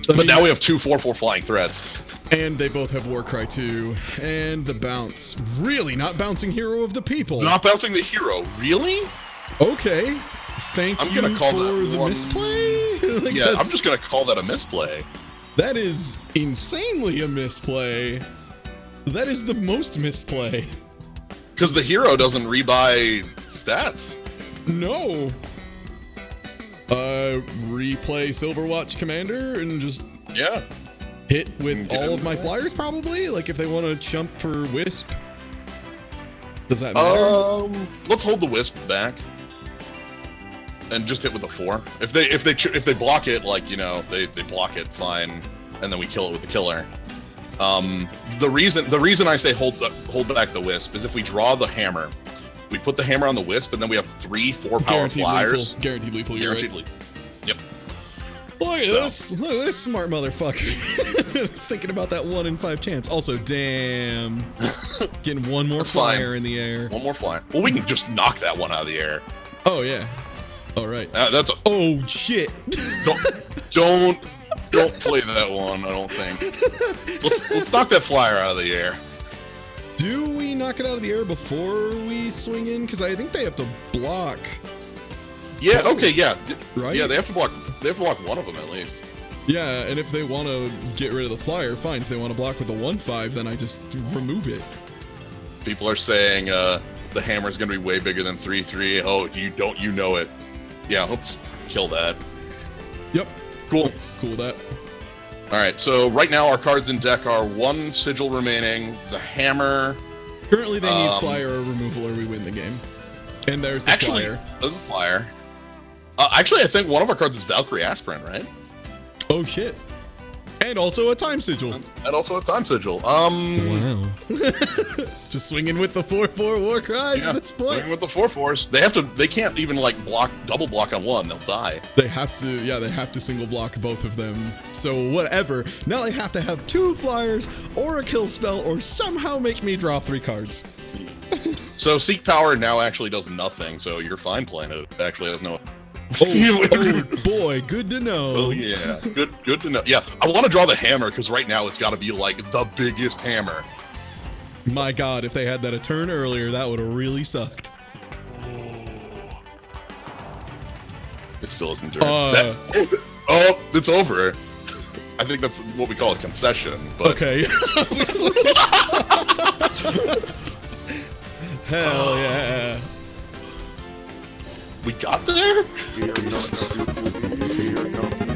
But now we have 2 4/4 flying threats. And they both have Warcry 2. And the bounce. Really? Not bouncing Hero of the People? Not bouncing the hero. Really? Okay. Thank you gonna call for that the one... misplay. Like, Yeah, I'm just gonna call that a misplay. That is insanely a misplay. That is the most misplay. Because the hero doesn't rebuy stats. No. Replay Silverwatch Commander and just Yeah. hit with Get all of in my there. flyers, probably? Like, if they want to chump for Wisp. Does that matter? Let's hold the wisp back. And just hit with the 4. If they block it, like, you know, they block it, fine, and then we kill it with the killer. The reason I say hold back the wisp is if we draw the hammer, we put the hammer on the wisp, and then we have 3 4-power flyers. Guaranteed lethal. You're Guaranteed right. lethal. Yep. Look at this. Look at this smart motherfucker. Thinking about that 1 in 5 chance. Also, damn. Getting one more That's flyer fine. in the air. One more flyer. Well, we can just knock that one out of the air. Oh, yeah. All right. That's a Oh, shit. don't play that one. I don't think. Let's knock that flyer out of the air. Do we knock it out of the air before we swing in? Because I think they have to block. Yeah. Okay. Yeah. Right? Yeah. They have to block. They have to block one of them at least. Yeah, and if they want to get rid of the flyer, fine. If they want to block with the 1/5, then I just remove it. People are saying the hammer's gonna be way bigger than 3/3. Oh, you know it? Yeah. Let's kill that. Yep. Cool. Cool with that. All right. So right now our cards in deck are 1 sigil remaining. The hammer. Currently, they need flyer or removal, or we win the game. And there's the flyer. There's a flyer. Actually, I think one of our cards is Valkyrie Aspirant, right? Oh shit! And also a time sigil. And also a time sigil. Wow. Just swinging with the 4/4 war cries at this point. Swinging with the 4/4s. They can't even like double block on one. They'll die. They have to, yeah, they have to single block both of them. So whatever. Now they have to have 2 flyers or a kill spell or somehow make me draw 3 cards. So Seek Power now actually does nothing, so you're fine playing it. It actually has no... Oh boy, good to know. Oh yeah, good to know. Yeah, I want to draw the hammer, because right now it's got to be like the biggest hammer. My god, if they had that a turn earlier, that would have really sucked. It still isn't doing oh, it's over. I think that's what we call a concession, but... Okay. Hell yeah. We got there?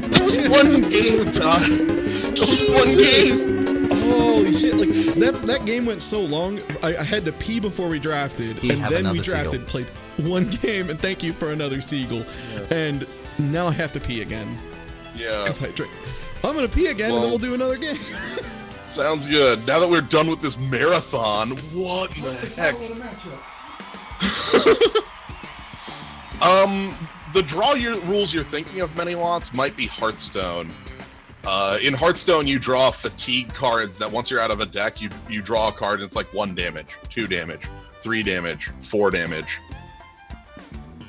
That was one game, Todd. That was one game. Holy shit, like, that game went so long, I had to pee before we drafted, He'd and have then we another drafted, seagull. played one game, and thank you for another seagull. And now I have to pee again. Yeah, 'Cause I drink. I'm gonna pee again, and then Well- we'll do another game. sounds good. Now that we're done with this marathon, what in the heck? The draw rules you're thinking of, Many Lots, might be Hearthstone. In Hearthstone, you draw fatigue cards that once you're out of a deck, you draw a card and it's like 1 damage, 2 damage, 3 damage, 4 damage.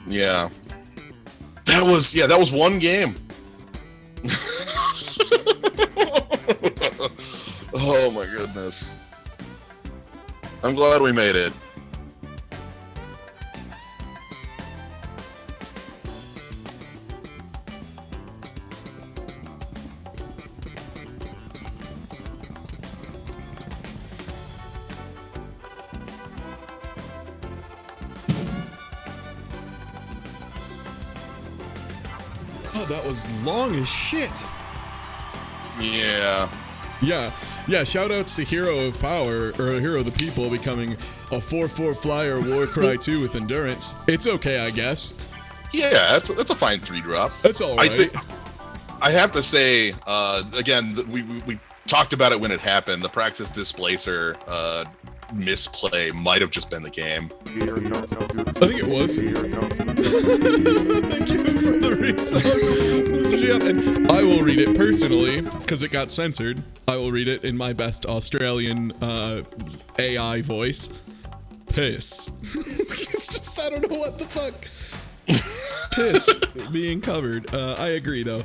Yeah. That was one game. Oh my goodness. I'm glad we made it. Oh, that was long as shit. Yeah. Yeah, shout outs to Hero of Power, or Hero of the People, becoming a 4/4 flyer Warcry 2 with endurance. It's okay, I guess. Yeah, that's a fine 3-drop. That's all right. I think I have to say, again, we talked about it when it happened. The Praxis Displacer misplay might have just been the game. I think it was. Thank you for the resub. And I will read it personally, because it got censored. I will read it in my best Australian AI voice. Piss. It's just, I don't know what the fuck. Piss being covered. I agree, though.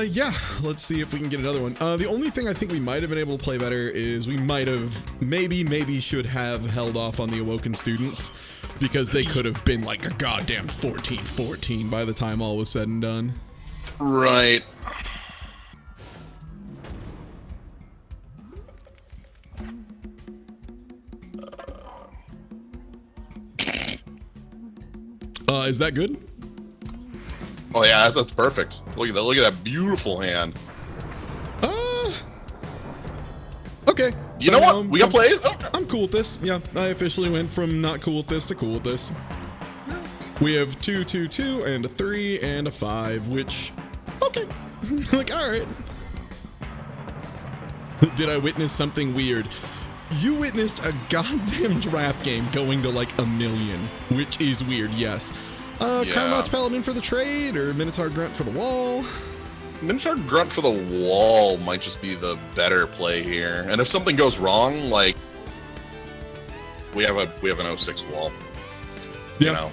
Yeah, let's see if we can get another one. The only thing I think we might have been able to play better is we might have, maybe should have held off on the Awoken Students, because they could have been like a goddamn 14-14 by the time all was said and done. Right. Is that good? Oh yeah, that's perfect. Look at that! Look at that beautiful hand. Okay. You know what? We got plays. Okay. I'm cool with this. Yeah, I officially went from not cool with this to cool with this. We have 2, 2, 2, and a 3, and a 5, which, okay. Like, all right. Did I witness something weird? You witnessed a goddamn draft game going to like 1 million, which is weird, yes. Crown Watch Paladin for the trade, or Minotaur Grunt for the wall? Minotaur Grunt for the wall might just be the better play here. And if something goes wrong, like we have an 06 wall. Yeah. You know.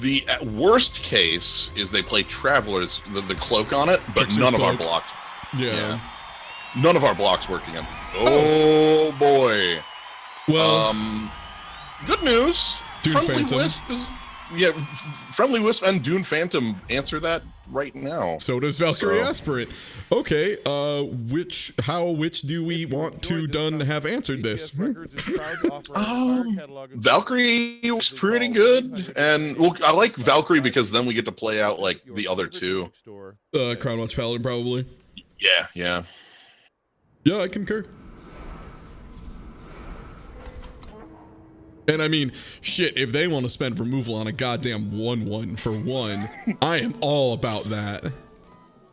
The worst case is they play Travelers, the cloak on it, but Trickster's none of our Cloak. blocks. Yeah. None of our blocks work again. Oh boy. Well, Good news. Dune Friendly Phantom. Wisp is Friendly Wisp and Dune Phantom answer that right now. so does Valkyrie so- Aspirant. Okay, which do we want to have answered this? Valkyrie was pretty good, and well, I like Valkyrie because then we get to play out like the other two. Crown Watch Paladin, probably. Yeah. Yeah, I concur. And I mean, shit, if they want to spend removal on a goddamn 1/1 for 1, I am all about that.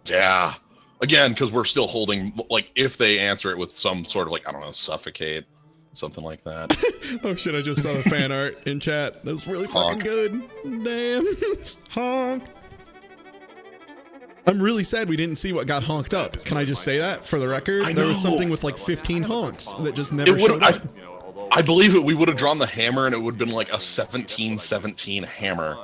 Yeah. Again, because we're still holding, like, if they answer it with some sort of, like, I don't know, suffocate, something like that. Oh shit, I just saw the fan art in chat. That's really fucking Honk. good. Damn. Honk. I'm really sad we didn't see what got honked up. Can I just say that for the record? I There was know. something with like 15 honks that just never It showed would. up. I believe it. We would have drawn the hammer, and it would have been like a 17-17 hammer.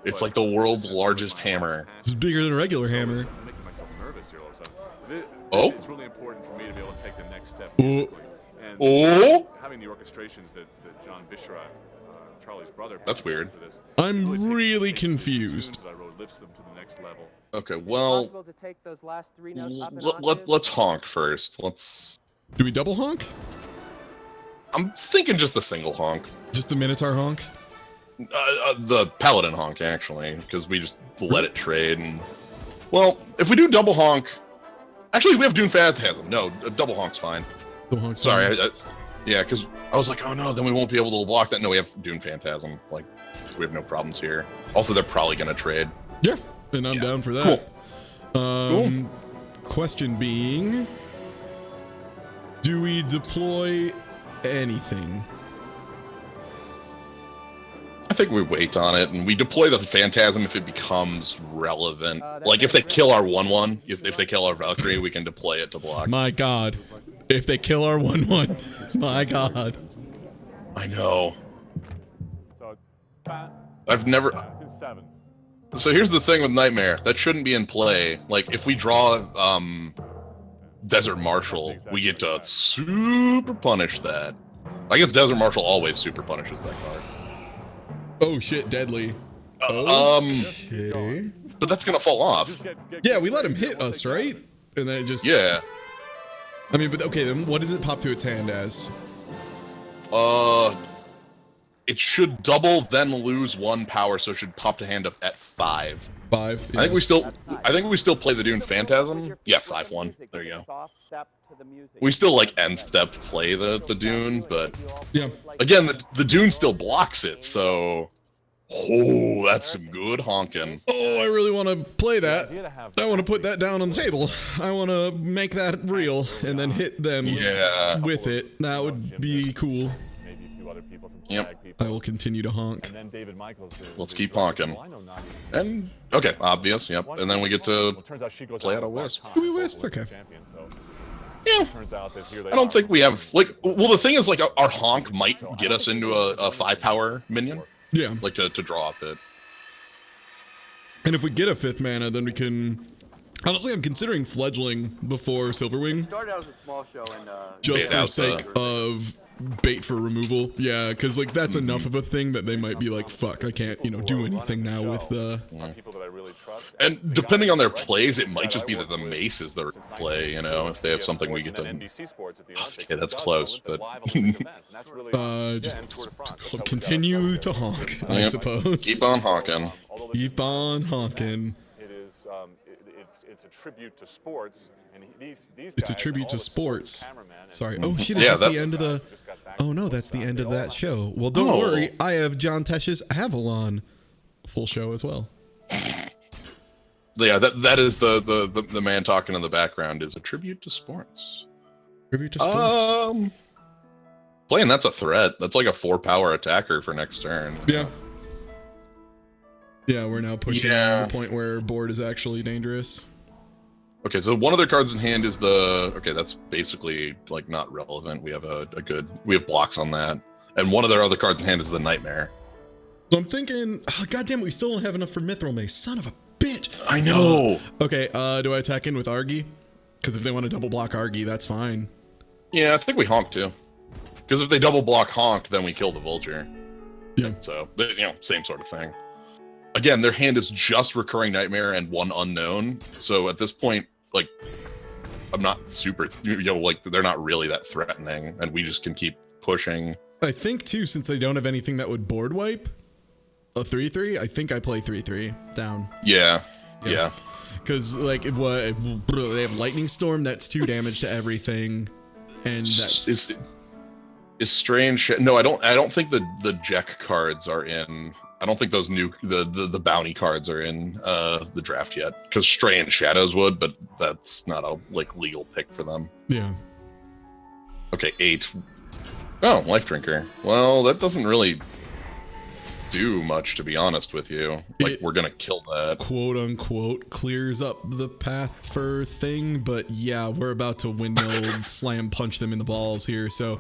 It's like the world's largest hammer. It's bigger than a regular hammer. I'm making myself nervous here all of a sudden. Oh. It's really important for me to be able to take the next step Oh. musically. And Oh, having the orchestrations that John Bishara, Charlie's brother, That's weird. for this, I'm takes- really takes the tunes confused. that I wrote, lifts them to the next level. okay. Well, Possible to take those last 3 notes up an let's honk first. Let's. Do we double honk? I'm thinking just the single honk. Just the Minotaur honk? The Paladin honk, actually, because we just let it trade. And well, if we do double honk, actually, we have Dune Phantasm. No, a double honk's fine. Double honk's Sorry, fine. yeah, because I was like, oh no, then we won't be able to block that. No, we have Dune Phantasm. Like, we have no problems here. Also, they're probably gonna trade. Yeah, and I'm down for that. Cool. Question being, do we deploy anything? I think we wait on it and we deploy the Phantasm if it becomes relevant. Like if they kill our 1/1, if they kill our Valkyrie, we can deploy it to block. My God, if they kill our 1/1, my God. I know. So it's pat, I've never. it's 7. So here's the thing with Nightmare. That shouldn't be in play. Like if we draw Desert Marshal, we get to super punish that. I guess Desert Marshal always super punishes that card. Oh shit, deadly. Okay. But that's gonna fall off. Yeah, we let him hit us, right? And then it just. Yeah. I mean, but okay, then what does it pop to its hand as? It should double, then lose 1 power, so it should pop to hand at 5. 5. I think we still play the Dune Phantasm. Yeah, 5/1. There you go. We still like end step play the Dune, but Yeah. again, the Dune still blocks it, so that's some good honking. Oh, I really want to play that. I want to put that down on the table. I want to make that real and then hit them Yeah. with it. That would be cool. Maybe a few other people, some Yep. swag people. I will continue to honk. And then David Michaels. Let's keep honking. And okay, obvious, yep. And then we get to play out a Wisp. We Wisp, okay. Yeah. Turns out that here they I don't think we have like. Well, the thing is, like, our honk might get us into a 5-power minion, Yeah. like to draw off it. And if we get a 5th mana, then we can. Honestly, I'm considering Fledgling before Silverwing, Started out as a small show and just Bait for the out sake of bait for removal. Yeah, because like that's enough of a thing that they might be like, fuck, I can't, do anything now with the. people that I really trust. And depending on their plays, it might just be that the mace is their play. If they have something we get to. Okay, that's close, but Just continue to honk, I Yep. suppose. Keep on honking. Keep on honking. It is it's a tribute to sports, and these It's a guys, tribute all to the sports. cameramen and Sorry. Oh shit! Is Yeah, this that- the end of the? just got back Oh no, that's the end of that show. Well, don't Oh. worry. I have John Tesh's Avalon full show as well. Yeah, that is the man talking in the background is a tribute to sports. Tribute to sports. Playing that's a threat. That's like a 4-power attacker for next turn. Yeah. Yeah, we're now pushing Yeah. to the point where board is actually dangerous. Okay, so one of their cards in hand is the that's basically like not relevant. We have we have blocks on that. And one of their other cards in hand is the Nightmare. So I'm thinking, God damn it, we still don't have enough for Mithril Mace. Son of a bitch. I know. Okay, do I attack in with Argy? Because if they want to double block Argy, that's fine. Yeah, I think we honk too. Because if they double block honk, then we kill the vulture. Yeah. So same sort of thing. Again, their hand is just recurring Nightmare and 1 unknown. So at this point, like, I'm not super, like they're not really that threatening, and we just can keep pushing. I think too, since they don't have anything that would board wipe a 3/3, I think I play 3/3 down. Yeah. Because like they have Lightning Storm, that's 2 damage to everything, and that's Is strange. No, I don't think the Jack cards are in. I don't think those new the bounty cards are in the draft yet. Because Stray and Shadows would, but that's not a legal pick for them. yeah. Okay, 8. Oh, Life Drinker. Well, that doesn't really do much, to be honest with you. Like, we're gonna kill that. Quote unquote clears up the path for thing, but yeah, we're about to windmill slam punch them in the balls here, so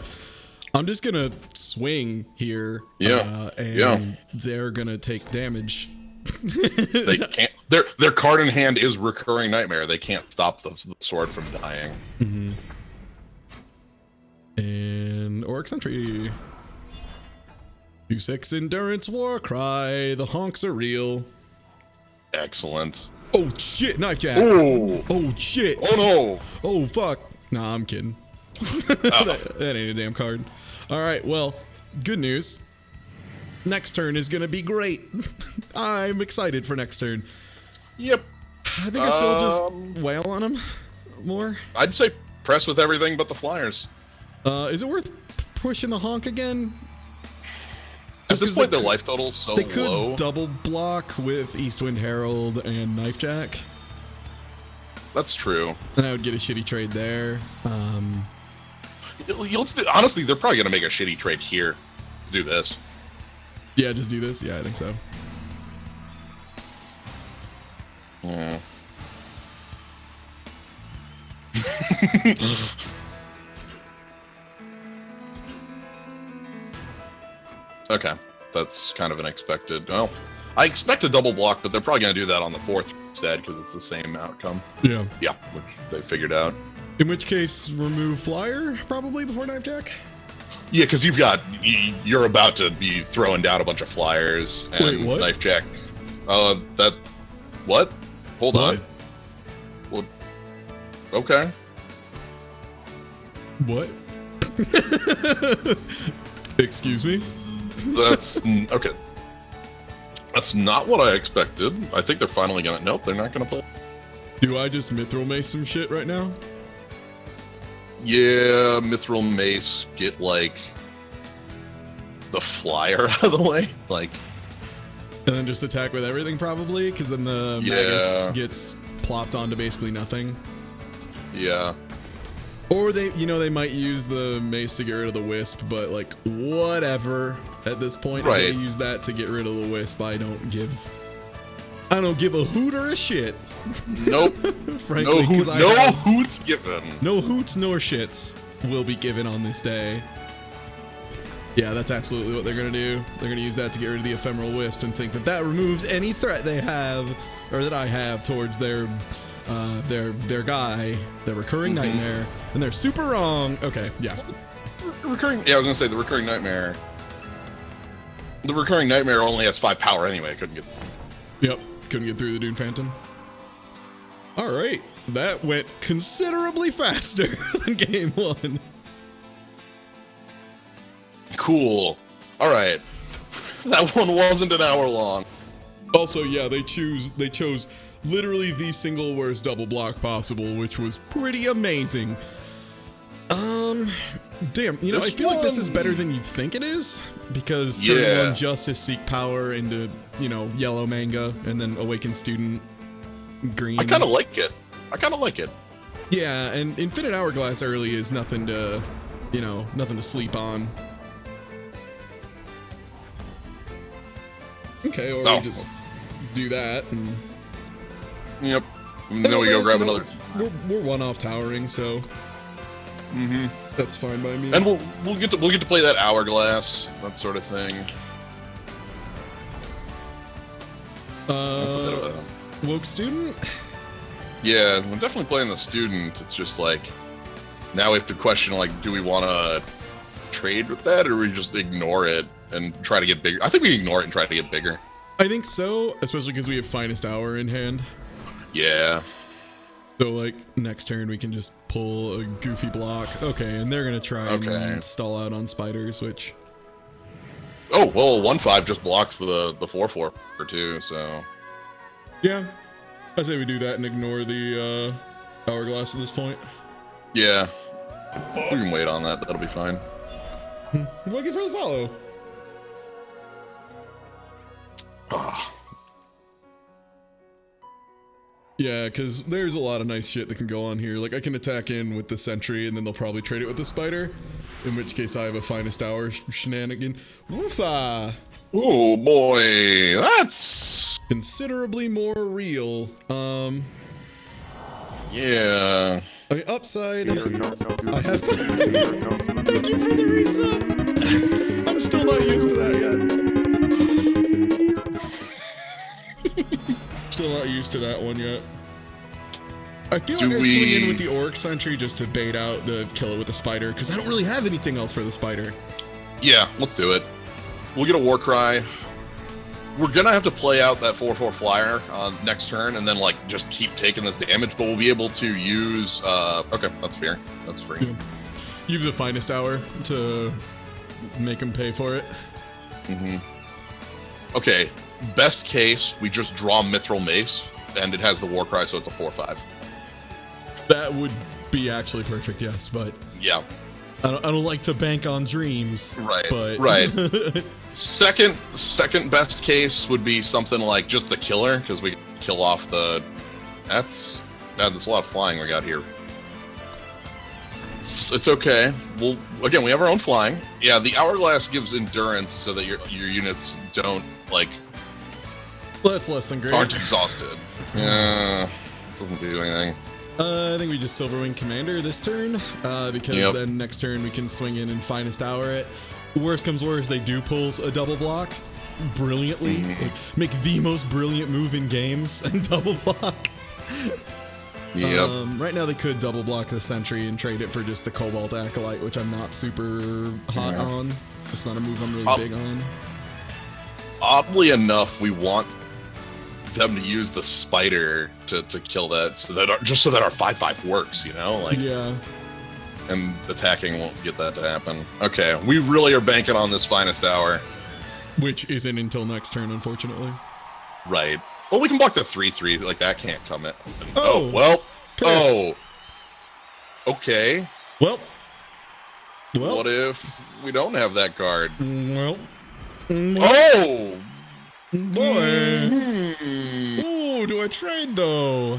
I'm just gonna swing here. And they're gonna take damage. They can't. Their card in hand is Recurring Nightmare. They can't stop the sword from dying. Mm-hmm. And Oryx Entry. 2-6 Endurance Warcry. The honks are real. Excellent. Oh shit, Knife Jack. Oh. Oh shit. Oh no. Oh fuck. Nah, I'm kidding. that ain't a damn card. Alright, well, good news. Next turn is gonna be great. I'm excited for next turn. Yep. I think I still just wail on him more. I'd say press with everything but the flyers. Is it worth pushing the honk again? At this point, their life total's so They could low. double block with Eastwind Herald and Knife Jack. That's true. And I would get a shitty trade there. Honestly, they're probably gonna make a shitty trade here. Let's do this. Yeah, just do this. Yeah, I think so. Yeah. Okay, that's kind of unexpected. Well, I expect a double block, but they're probably going to do that on the 4th instead because it's the same outcome. Yeah. Yeah, which they figured out. In which case, remove Flyer probably before Knife Jack. Yeah, because you're about to be throwing down a bunch of flyers and Wait, what? Knife Jack. What? Hold on. Well, okay. What? Excuse me? That's okay. That's not what I expected. I think they're finally gonna. Nope, they're not gonna play. Do I just Mithril Mace some shit right now? Yeah, Mithril Mace, get like the flyer out of the way, like. And then just attack with everything probably, because then the Magus gets plopped onto basically nothing. Yeah. Or they might use the Mace to get rid of the Wisp, but like whatever at this point. Right. If they use that to get rid of the Wisp, I don't give a hoot or a shit. Nope. Frankly, no hoots given. No hoots nor shits will be given on this day. Yeah, that's absolutely what they're gonna do. They're gonna use that to get rid of the Ephemeral Wisp and think that removes any threat they have, or that I have towards their guy, their Recurring Nightmare, and they're super wrong. Okay, yeah. I was gonna say the Recurring Nightmare. The Recurring Nightmare only has 5 power anyway. I couldn't get. Yep, couldn't get through the Dune Phantom. All right, that went considerably faster than game 1. Cool. All right. That one wasn't an hour long. Also, yeah, they chose literally the single worst double block possible, which was pretty amazing. Damn, I feel like this is better than you think it is, because turn 1 Justice Seek power into, yellow manga, and then Awaken Student green. I kind of like it. Yeah, and Infinite Hourglass early is nothing to sleep on. Okay, or we just do that and. Yep. And then we go grab another. We're one-off towering, so. That's fine by me. And we'll get to play that Hourglass, that sort of thing. That's a bit of a Woke Student. Yeah, I'm definitely playing the Student. It's just like now we have to question do we want to trade with that, or do we just ignore it and try to get bigger? I think we ignore it and try to get bigger. I think so, especially because we have Finest Hour in hand. Yeah. So, next turn we can just pull a goofy block. Okay, and they're going to try and stall out on spiders, which... Oh, well, 1/5 just blocks the 4/4 too, so... Yeah. I say we do that and ignore the Hourglass at this point. Yeah. We can wait on that. That'll be fine. Looking for the follow. Yeah, because there's a lot of nice shit that can go on here. I can attack in with the Sentry, and then they'll probably trade it with the Spider. In which case, I have a Finest Hour shenanigan. Woofa! Oh boy, that's considerably more real. yeah. Okay, upside. I have. Thank you for the reset. I'm still not used to that yet. Still not used to that one yet. I feel like I swing in with the Orc Sentry just to bait out the kill it with the spider, because I don't really have anything else for the spider. Yeah, let's do it. We'll get a war cry. We're gonna have to play out that 4/4 flyer on next turn, and then like just keep taking this damage. But we'll be able to use. Okay, that's fair. That's free. Yeah. Use the finest hour to make him pay for it. Okay, best case, we just draw Mithril Mace, and it has the war cry, so it's a 4/5. That would be actually perfect, yes, but Yeah. I don't like to bank on dreams. Right. But Right. Second best case would be something like just the killer, because we kill off the. That's a lot of flying we got here. It's okay. Well, again, we have our own flying. Yeah, the hourglass gives endurance so that your units don't like that's less than great. aren't exhausted. Yeah, doesn't do anything. I think we just Silverwing Commander this turn, because then next turn we can swing in and Finest Hour it. Worst comes worst, they do pull a double block brilliantly. Like, make the most brilliant move in games and double block. Yep. Right now they could double block the Sentry and trade it for just the Cobalt Acolyte, which I'm not super hot on. It's not a move I'm really big on. Oddly enough, we want them to use the spider to kill that, so that our 5/5 works, you know, like Yeah. and attacking won't get that to happen. Okay, we really are banking on this finest hour, Which isn't until next turn, unfortunately. right? Well, we can block the 3/3, like that can't come in. Oh, well, piss. oh, okay. Well, What if we don't have that card? well, Oh, boy. Ooh, do I trade though?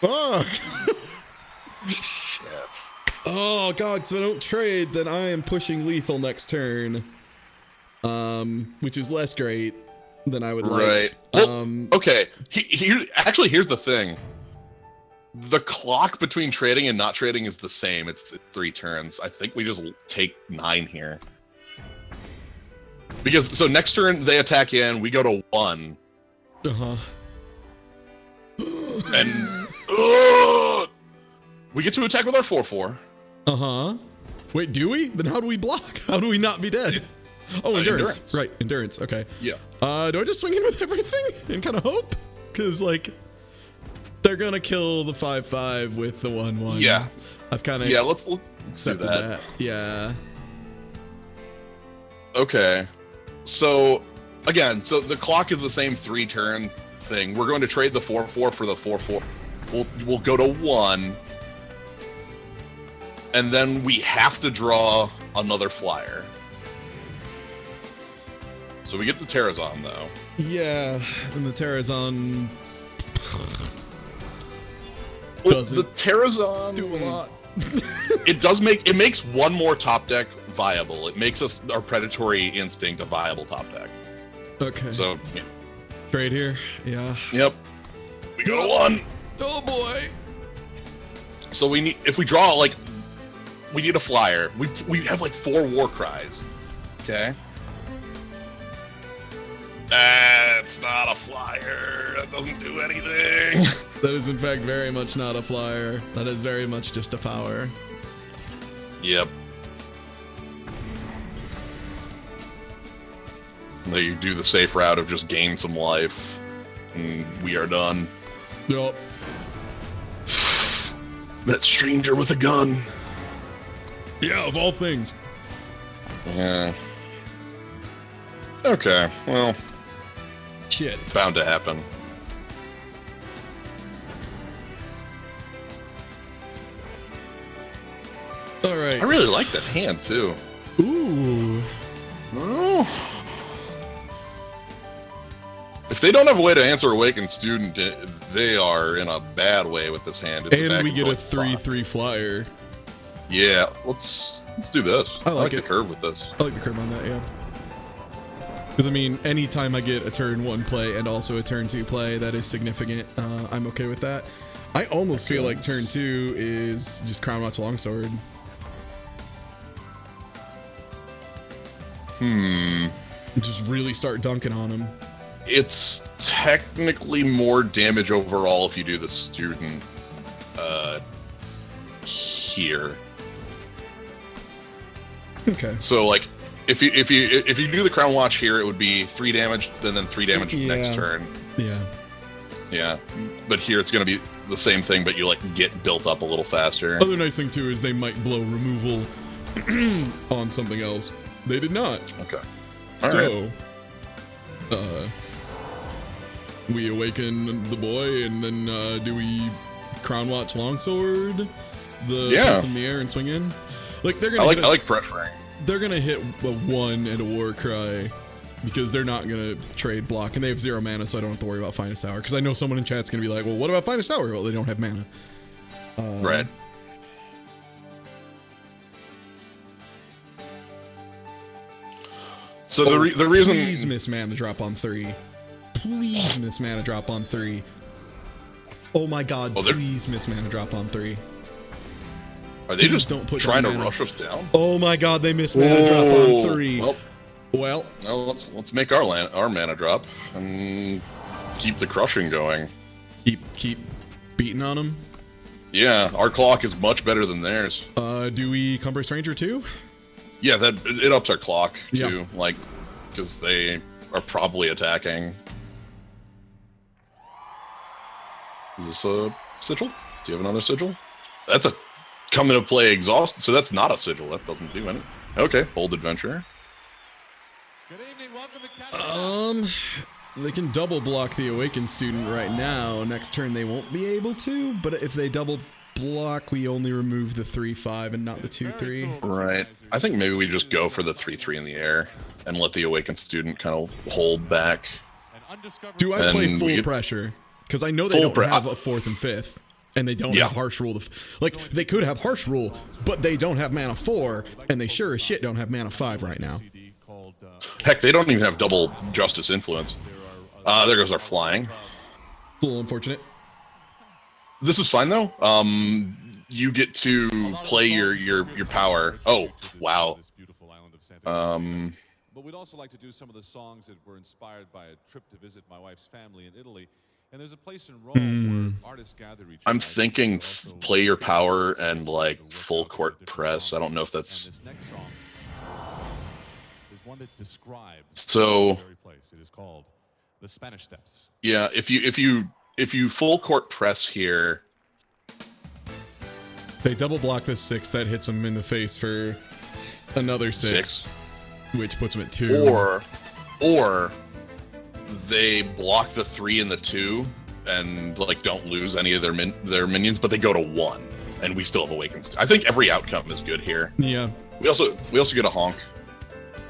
Fuck. shit. Oh god, so if I don't trade, then I am pushing lethal next turn. Which is less great than I would Right. like. Well, okay. Here's the thing. The clock between trading and not trading is the same. It's 3 turns. I think we just take 9 here. Because so next turn they attack in, we go to 1, Uh-huh. and we get to attack with our 4/4. Uh-huh. Wait, do we? Then how do we block? How do we not be dead? Oh, endurance. endurance. Right, endurance. Okay. Yeah. Do I just swing in with everything and kind of hope? Because, like, they're gonna kill the 5/5 with the 1/1. Yeah. I've kind of Yeah, let's do accepted that. Yeah. Okay. So again, so the clock is the same 3 turn thing. We're going to trade the 4/4 for the 4/4. We'll go to 1. And then we have to draw another flyer. So we get the Terrazon though. Yeah, and the Terrazon Well, doesn't the Terrazon do a lot. it makes one more top deck viable. It makes our predatory instinct a viable top deck. Okay. So yeah. Trade here. Yeah. Yep. We go to 1. Oh boy. So if we draw like we need a flyer. We have like 4 war cries. Okay. That's not a flyer. That doesn't do anything. That is in fact very much not a flyer. That is very much just a power. Yep. They do the safe route of just gain some life, and we are done. Yup. That stranger with a gun. Yeah, of all things. Yeah. Okay, well, Shit. bound to happen. All right. I really like that hand, too. Ooh. Oh. If they don't have a way to answer Awakened Student, they are in a bad way with this hand. It's And we attacking get for a like 3/3 flyer. Yeah, let's do this. I like the it. curve with this. I like the curve on that, yeah. Because, I mean, anytime I get a turn 1 play and also a turn 2 play, that is significant. I'm okay with that. I almost feel like turn 2 is just Crown Watch Longsword. Just really start dunking on him. It's technically more damage overall if you do the student here. Okay. So like if you do the Crown Watch here, it would be 3 damage, then 3 damage next turn. Yeah. Yeah. But here it's gonna be the same thing, but you like get built up a little faster. Other nice thing too is they might blow removal on something else. They did not. Okay. All right. So, we awaken the boy, and then do we Crown Watch Longsword? Toss in the air and swing in. Like they're gonna. I like pressuring. They're gonna hit a 1 and a War Cry because they're not gonna trade block, and they have 0 mana, so I don't have to worry about Finest Hour. Because I know someone in chat's gonna be like, "Well, what about Finest Hour?" Well, they don't have mana. Right. So the reason Please miss mana drop on 3. Please miss mana drop on 3. Oh my god, please miss mana drop on 3. are they just don't put trying to down mana. rush us down? Oh my god, they missed mana drop on 3. Well, let's make our mana drop and keep the crushing going. Keep beating on them. Yeah, our clock is much better than theirs. Do we Cumbrous Ranger too? Yeah, that it ups our clock Yeah. too, like because they are probably attacking. Is this a sigil? Do you have another sigil? That's a come into play exhaust. So that's not a sigil. That doesn't do any. Okay, bold adventurer. They can double block the Awakened Student right now. Next turn they won't be able to, but if they double block, we only remove the 3/5 and not the 2/3. Right. I think maybe we just go for the 3/3 in the air and let the awakened student kind of hold back. Do I play And full we- pressure? Because I know they don't Full have a 4th and 5th, and they don't Yeah. have Harsh Rule. Like they could have Harsh Rule, but they don't have mana 4, and they sure as shit don't have mana 5 right now. Heck, they don't even have double justice influence. There goes our flying. It's a little unfortunate. This is fine though. You get to play your power. Oh, wow. But we'd also like to do some of the songs that were inspired by a trip to visit my wife's family in Italy. And there's a place in Rome where artists gather each I'm other. thinking play your power and like full court press. I don't know if And that's this next song is one that describes so. the very place. It is called The Spanish Steps. Yeah, if you full court press here, They double block this 6, that hits them in the face for another 6, which puts them at 2. or they block the 3 and the 2 and like don't lose any of their minions, but they go to 1 and we still have awakened. I think every outcome is good here. Yeah. We also get a honk.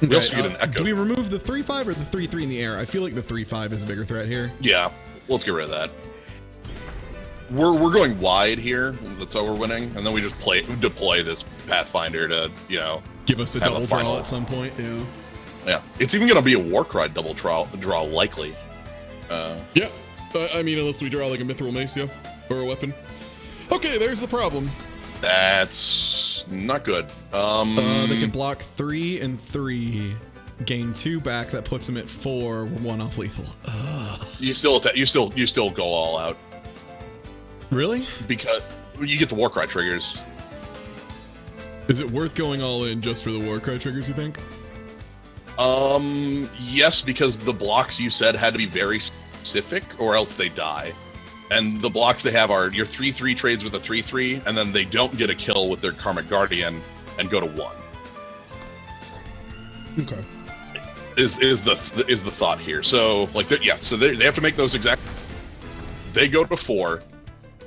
We also get an echo. Do we remove the 3/5 or the 3/3 in the air? I feel like the 3/5 is a bigger threat here. Yeah, let's get rid of that. We're going wide here. That's how we're winning, and then we just deploy this Pathfinder to Give us a have a double final. draw at some point. Yeah. Yeah, it's even gonna be a Warcry double draw likely. Yeah. I mean, unless we draw like a Mithril Mace, yeah, or a weapon. Okay, there's the problem. That's not good. They can block 3 and 3, gain 2 back. That puts them at 4. 1 off lethal. You still go all out Really? because you get the Warcry triggers. Is it worth going all in just for the Warcry triggers? You think? Yes, because the blocks you said had to be very specific, or else they die. And the blocks they have are your 3/3 trades with a 3/3, and then they don't get a kill with their Karmic Guardian and go to 1. Okay. Is the thought here? So like so they have to make those exact. They go to 4,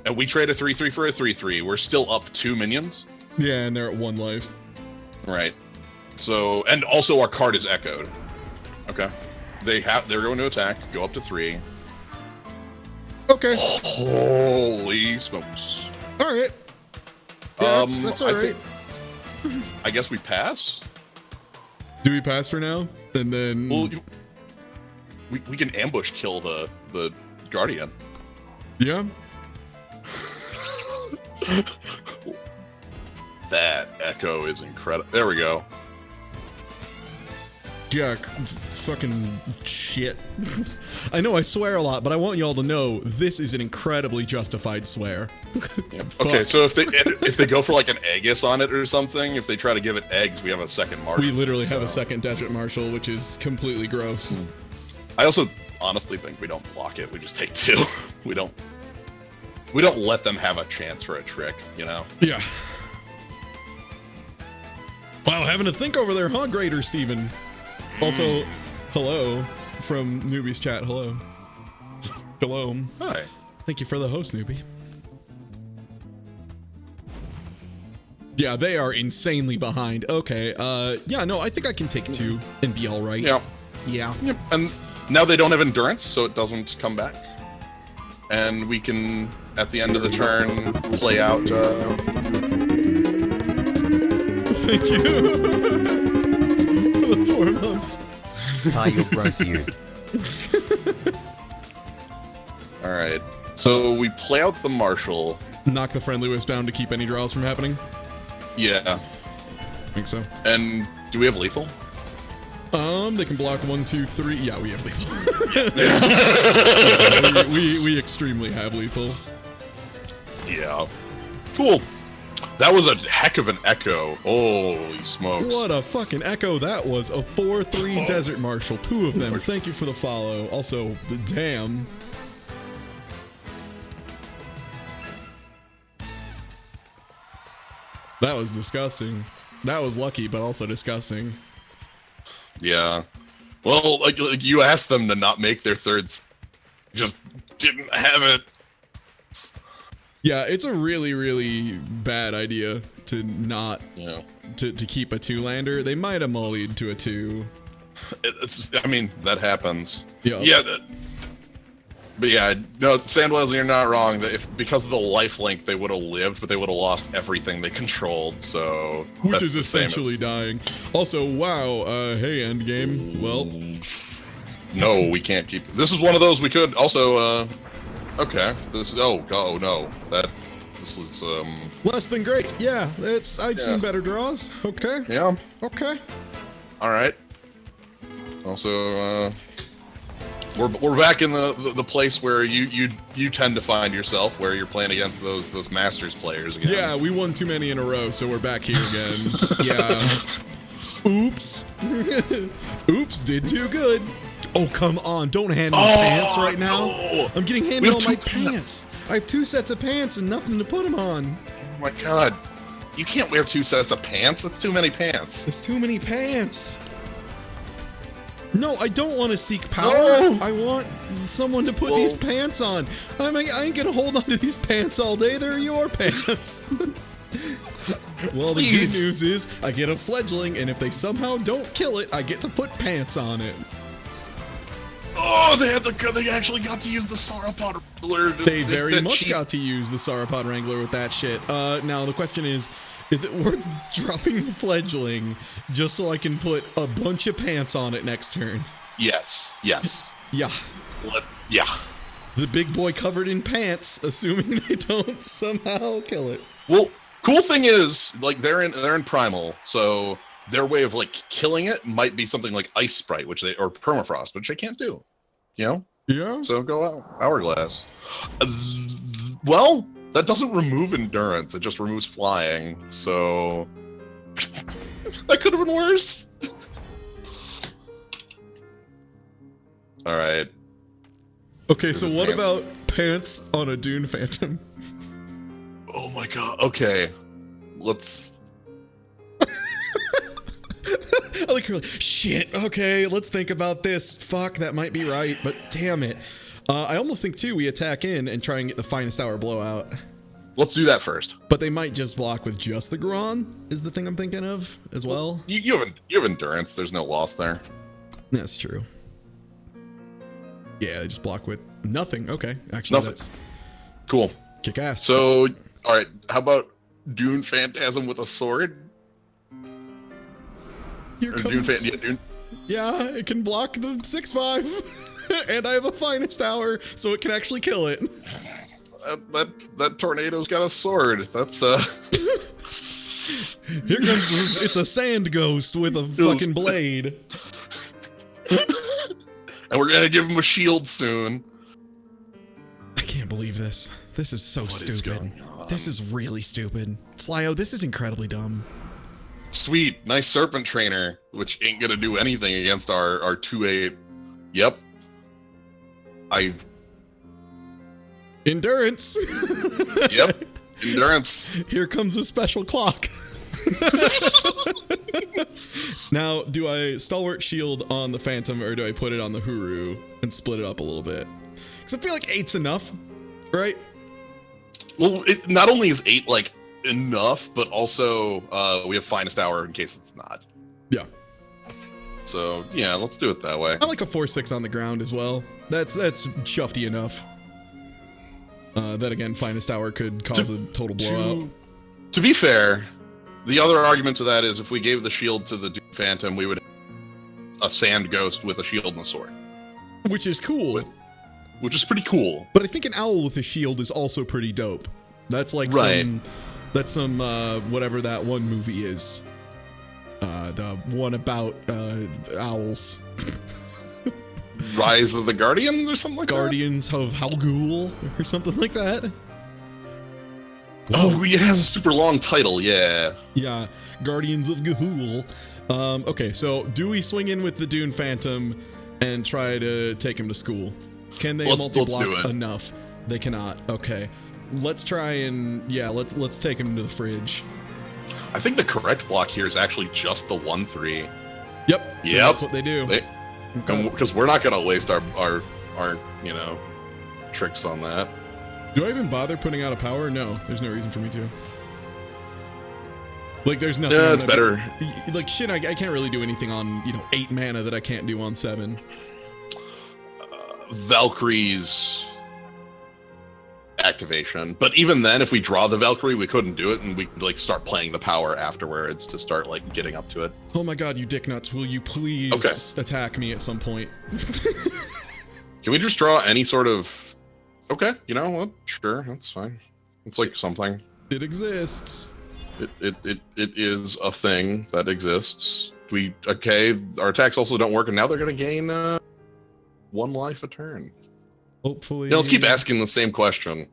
and we trade a 3/3 for a 3/3. We're still up 2 minions, Yeah, and they're at 1 life. right? So and also our card is echoed. Okay, they're going to attack. Go up to 3. Okay. Holy smokes! All right. Yeah, that's all I right. I guess we pass. Do we pass for now? And then Well, we can ambush kill the guardian. yeah. That echo is incredible. There we go. Yeah, fucking shit. I know I swear a lot, but I want y'all to know this is an incredibly justified swear. Okay, so if they go for like an Aegis on it or something, if they try to give it eggs, we have a second marshal. We literally have a so. second Desert Marshal, which is completely gross. I also honestly think we don't block it. We just take 2. We don't let them have a chance for a trick, you know? Yeah. Wow, having to think over there, huh, Grader Steven? Also, hello from Newbie's chat. Hello. Hello. Hi. Thank you for the host, Newbie. Yeah, they are insanely behind. Okay, yeah, no, I think I can take 2 and be all right. Yeah. Yeah. Yep. And now they don't have endurance, so it doesn't come back. And we can, at the end of the turn, play out. Thank you for the 4 months. Tie your gross you. All right. So we play out the marshal. Knock the friendly wisp down to keep any draws from happening. Yeah. I think so. And do we have lethal? They can block 1, 2, 3. Yeah, we have lethal. we extremely have lethal. Yeah. Cool. That was a heck of an echo. Holy smokes. What a fucking echo that was. A 4-3 Desert Marshal. 2 of them. Thank you for the follow. Also, the damn. That was disgusting. That was lucky, but also disgusting. Yeah. Well, like you asked them to not make their thirds. Just didn't have it. Yeah, it's a really, really bad idea to not Yeah. to keep a 2-lander. They might have mullied to a 2. I mean, that happens. Yeah. Yeah. But yeah, no, Sandwells, you're not wrong. That if because of the life link, they would have lived, but they would have lost everything they controlled. So Which that's is the same essentially as- dying. Also, wow, hey, endgame. Well, No, we can't keep. This is one of those we could also. Okay. This. Oh no. This is. less than great. Yeah, I'd seen better draws. Okay. Yeah. Okay. All right. Also, we're back in the place where you tend to find yourself, where you're playing against those Masters players again. Yeah, we won too many in a row, so we're back here again. Yeah. Oops. Oops, did too good. Oh, come on. Don't hand me pants right now. no. I'm getting We handed have all my 2 pants. I have 2 sets of pants and nothing to put them on. Oh my god. You can't wear 2 sets of pants. That's too many pants. There's too many pants. No, I don't want to seek power. No. I want someone to put these pants on. I ain't gonna hold on to these pants all day. They're your pants. Well, the good Please. news is I get a fledgling, and if they somehow don't kill it, I get to put pants on it. Oh, they actually got to use the Sauropod Wrangler. They very that much cheap- got to use the Sauropod Wrangler with that shit. Now the question is it worth dropping the fledgling just so I can put a bunch of pants on it next turn? Yes. Yeah. Yeah. The big boy covered in pants, assuming they don't somehow kill it. Well, cool thing is, like they're in primal, so their way of like killing it might be something like Ice Sprite, or Permafrost, which they can't do. You know? Yeah. So go out Hourglass. Well, that doesn't remove endurance; it just removes flying. So that could have been worse. All right. Okay, so what pants. about pants on a Dune Phantom? Oh my god. Okay. Let's. I like her like, shit, okay, let's think about this. Fuck, that might be right, but damn it. I almost think, too, we attack in and try and get the finest hour blowout. Let's do that first. But they might just block with just the Goron, is the thing I'm thinking of, as well. You have endurance. There's no loss there. That's true. Yeah, they just block with nothing. Okay, actually, Nothing. that's Cool. kick ass. So, all right. How about Dune Phantasm with a sword? Here Or comes. Dune. Yeah, it can block the 6-5, and I have a finest hour, so it can actually kill it. That tornado's got a sword. That's Here comes. It's a sand ghost with a fucking blade. and we're gonna give him a shield soon. I can't believe this. This is so is stupid. going on? This is really stupid. Slyo, this is incredibly dumb. Sweet, nice serpent trainer, which ain't gonna do anything against our 2/8. Yep. Endurance. Yep. Endurance. Here comes a special clock. Now, do I stalwart shield on the Phantom or do I put it on the Huru and split it up a little bit? Because I feel like 8's enough, right? Well, not only is 8 like enough, but also we have finest hour in case it's not. Yeah. So yeah, let's do it that way. I like a 4-6 on the ground as well. That's shufty enough. That again, finest hour could cause a total blowout. To be fair, the other argument to that is if we gave the shield to the Doom Phantom, we would have a sand ghost with a shield and a sword, Which is cool. which is pretty cool. But I think an owl with a shield is also pretty dope. That's like Right. some whatever that one movie is. The one about owls. Rise of the Guardians or something like Guardians of Halgul or something like that. that. Oh, it has a super long title. Yeah. Yeah, Guardians of Gahul. Okay, so do we swing in with the Dune Phantom and try to take him to school? Can they Let's do multi-block it. enough? They cannot. Okay. Let's try and let's take him to the fridge. I think the correct block here is actually just the 1/3. Yep. Yep. That's what they do. Because we're not gonna waste our tricks on that. Do I even bother putting out a power? No, there's no reason for me to. Like, there's nothing. Yeah, I'm it's gonna better. do. Like, shit, I can't really do anything on 8 mana that I can't do on 7. Valkyrie's activation, but even then, if we draw the Valkyrie, we couldn't do it, and we could like start playing the power afterwards to start like getting up to it. Oh my god, you dick nuts! Will you please attack me at some point? Can we just draw any sort of? Okay, you know what? Sure, that's fine. It's like something. It exists. It is a thing that exists. Our attacks also don't work, and now they're gonna gain 1 life a turn. Hopefully. Yeah, let's keep asking the same question.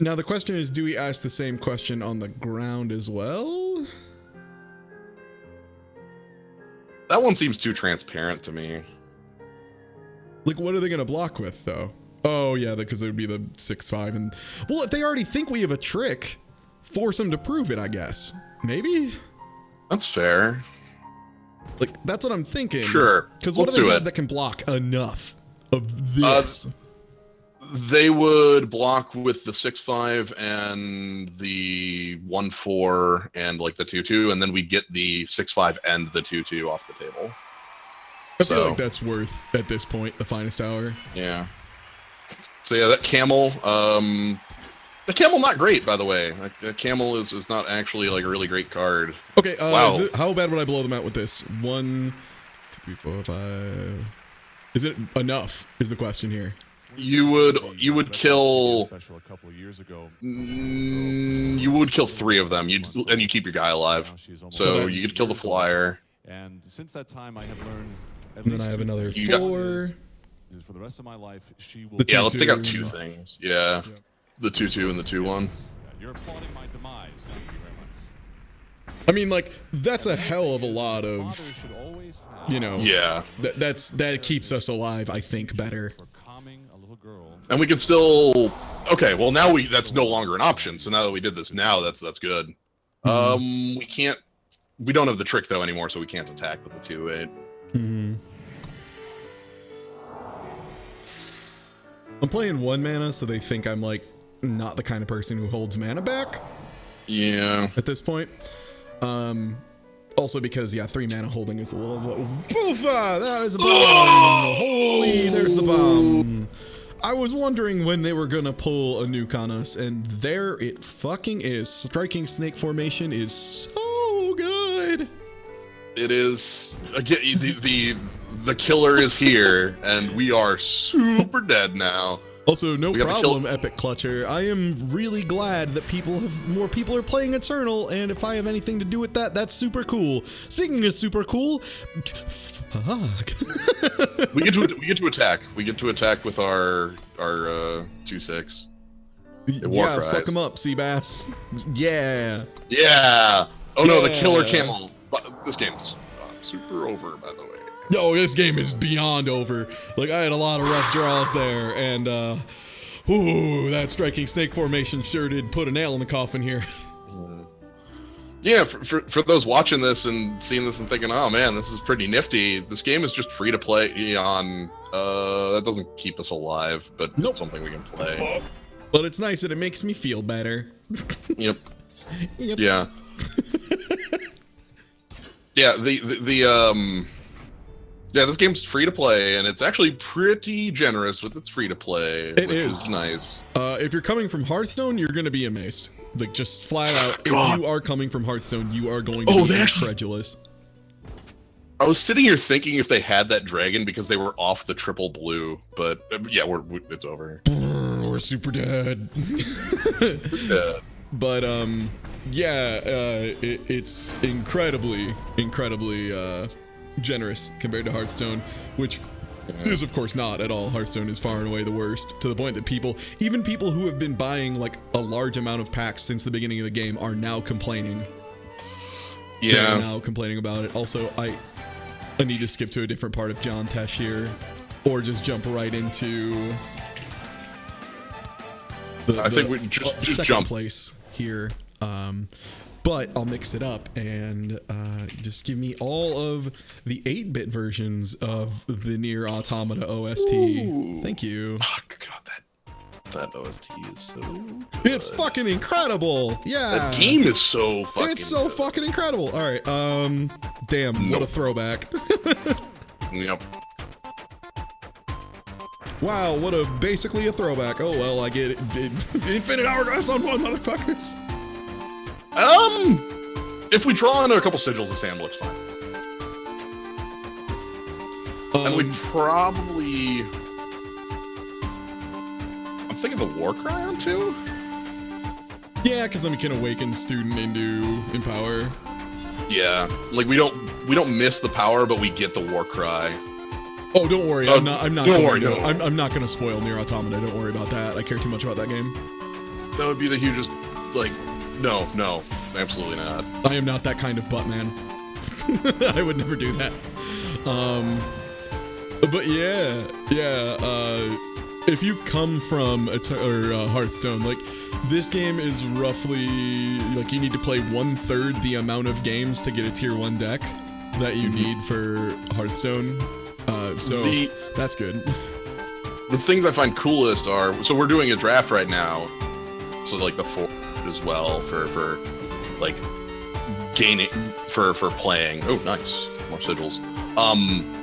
Now the question is, do we ask the same question on the ground as well? That one seems too transparent to me. Like, what are they gonna block with, though? Oh yeah, because it would be the 6/5, and well, if they already think we have a trick, force them to prove it, I guess. Maybe. That's fair. Like, that's what I'm thinking. Sure. Because what Let's do they do have it. that can block enough of this? They would block with the 6/5 and the 1/4 and like the 2/2, and then we get the 6/5 and the 2/2 off the table. I feel like that's worth at this point the finest hour. Yeah. So yeah, that camel. The camel not great, by the way. Like, the camel is not actually like a really great card. Okay. Wow. How bad would I blow them out with this? 1, 2, 3, 4, 5. Is it enough? Is the question here. You would kill. Special a couple of years ago. You would kill 3 of them. You keep your guy alive. So you could kill the flyer. And since that time, I have learned. And then I have another You got- 4. For the rest of my life, she will. The Yeah, let's take out 2/2. 2 things. Yeah. The 2/2 and the 2/1. You're applauding my demise. Thank you very much. I mean, like, that's a hell of a lot of, Fathers should always have Yeah. that keeps us alive, I think, better. for calming a little girl. And we can still. Okay, well now that's no longer an option. So now that we did this, now that's good. We can't. We don't have the trick though anymore, so we can't attack with the 2/8. I'm playing 1 mana, so they think I'm, like, not the kind of person who holds mana back Yeah. at this point. Also because, 3 mana holding is a little... Boofa! That is a bomb! Holy, there's the bomb! I was wondering when they were gonna pull a nuke on us, and there it fucking is. Striking Snake Formation is so good! It is again. The killer is here, and we are super dead now. Also, no We got to problem, Epic Clutcher. I am really glad that more people are playing Eternal, and if I have anything to do with that, that's super cool. Speaking of super cool, fuck. We get to attack. We get to attack with our 2/6. Yeah, fuck him up, Seabass. Yeah. Yeah. Oh no, the killer Yeah. camel. This game's super over, by the way. No, this game is beyond over. Like, I had a lot of rough draws there, and, ooh, that striking snake formation sure did put a nail in the coffin here. Yeah, for those watching this and seeing this and thinking, oh man, this is pretty nifty. This game is just free to play on. That doesn't keep us alive, but Nope. it's something we can play. But it's nice that it makes me feel better. Yep. Yep. Yeah. Yeah. Yeah, this game's free to play, and it's actually pretty generous with its free to play, which is nice. If you're coming from Hearthstone, you're gonna be amazed. Like, just flat out, God. if you are coming from Hearthstone, you are going to Oh, be they actually- incredulous. I was sitting here thinking if they had that dragon because they were off the triple blue, but yeah, it's over. We're super dead. Yeah. But yeah, it's incredibly generous compared to Hearthstone, which is of course not at all. Hearthstone is far and away the worst, to the point that even people who have been buying like a large amount of packs since the beginning of the game are now complaining. They're Yeah. now complaining about it. Also, I need to skip to a different part of John Tesh here, or just jump right into I think we just second jump. place here. But I'll mix it up and just give me all of the 8-bit versions of the Nier Automata OST. Ooh. Thank you. Oh, God, that OST is so good. It's fucking incredible. Yeah. That game is so fucking It's so good. fucking incredible. All right. Damn, what a Nope. throwback. Yep. Wow, what a basically a throwback. Oh well, I get it. Infinite Hourglass on one, motherfuckers. If we draw into a couple sigils, the sand looks fine. And we probably... I'm thinking the war cry on too? Yeah, because then we can awaken student into Empower. Yeah. Like we don't miss the power, but we get the war cry. Oh, don't worry. I'm not. don't Going worry, to, no. I'm not going to spoil Nier Automata. Don't worry about that. I care too much about that game. That would be the hugest, like, no, absolutely not. I am not that kind of butt man. I would never do that. But yeah. If you've come from Hearthstone, like, this game is roughly like you need to play 1/3 the amount of games to get a tier 1 deck that you need for Hearthstone. So that's good. The things I find coolest are, so we're doing a draft right now, so like the 4 as well for like gaining for playing. Oh, nice, more sigils.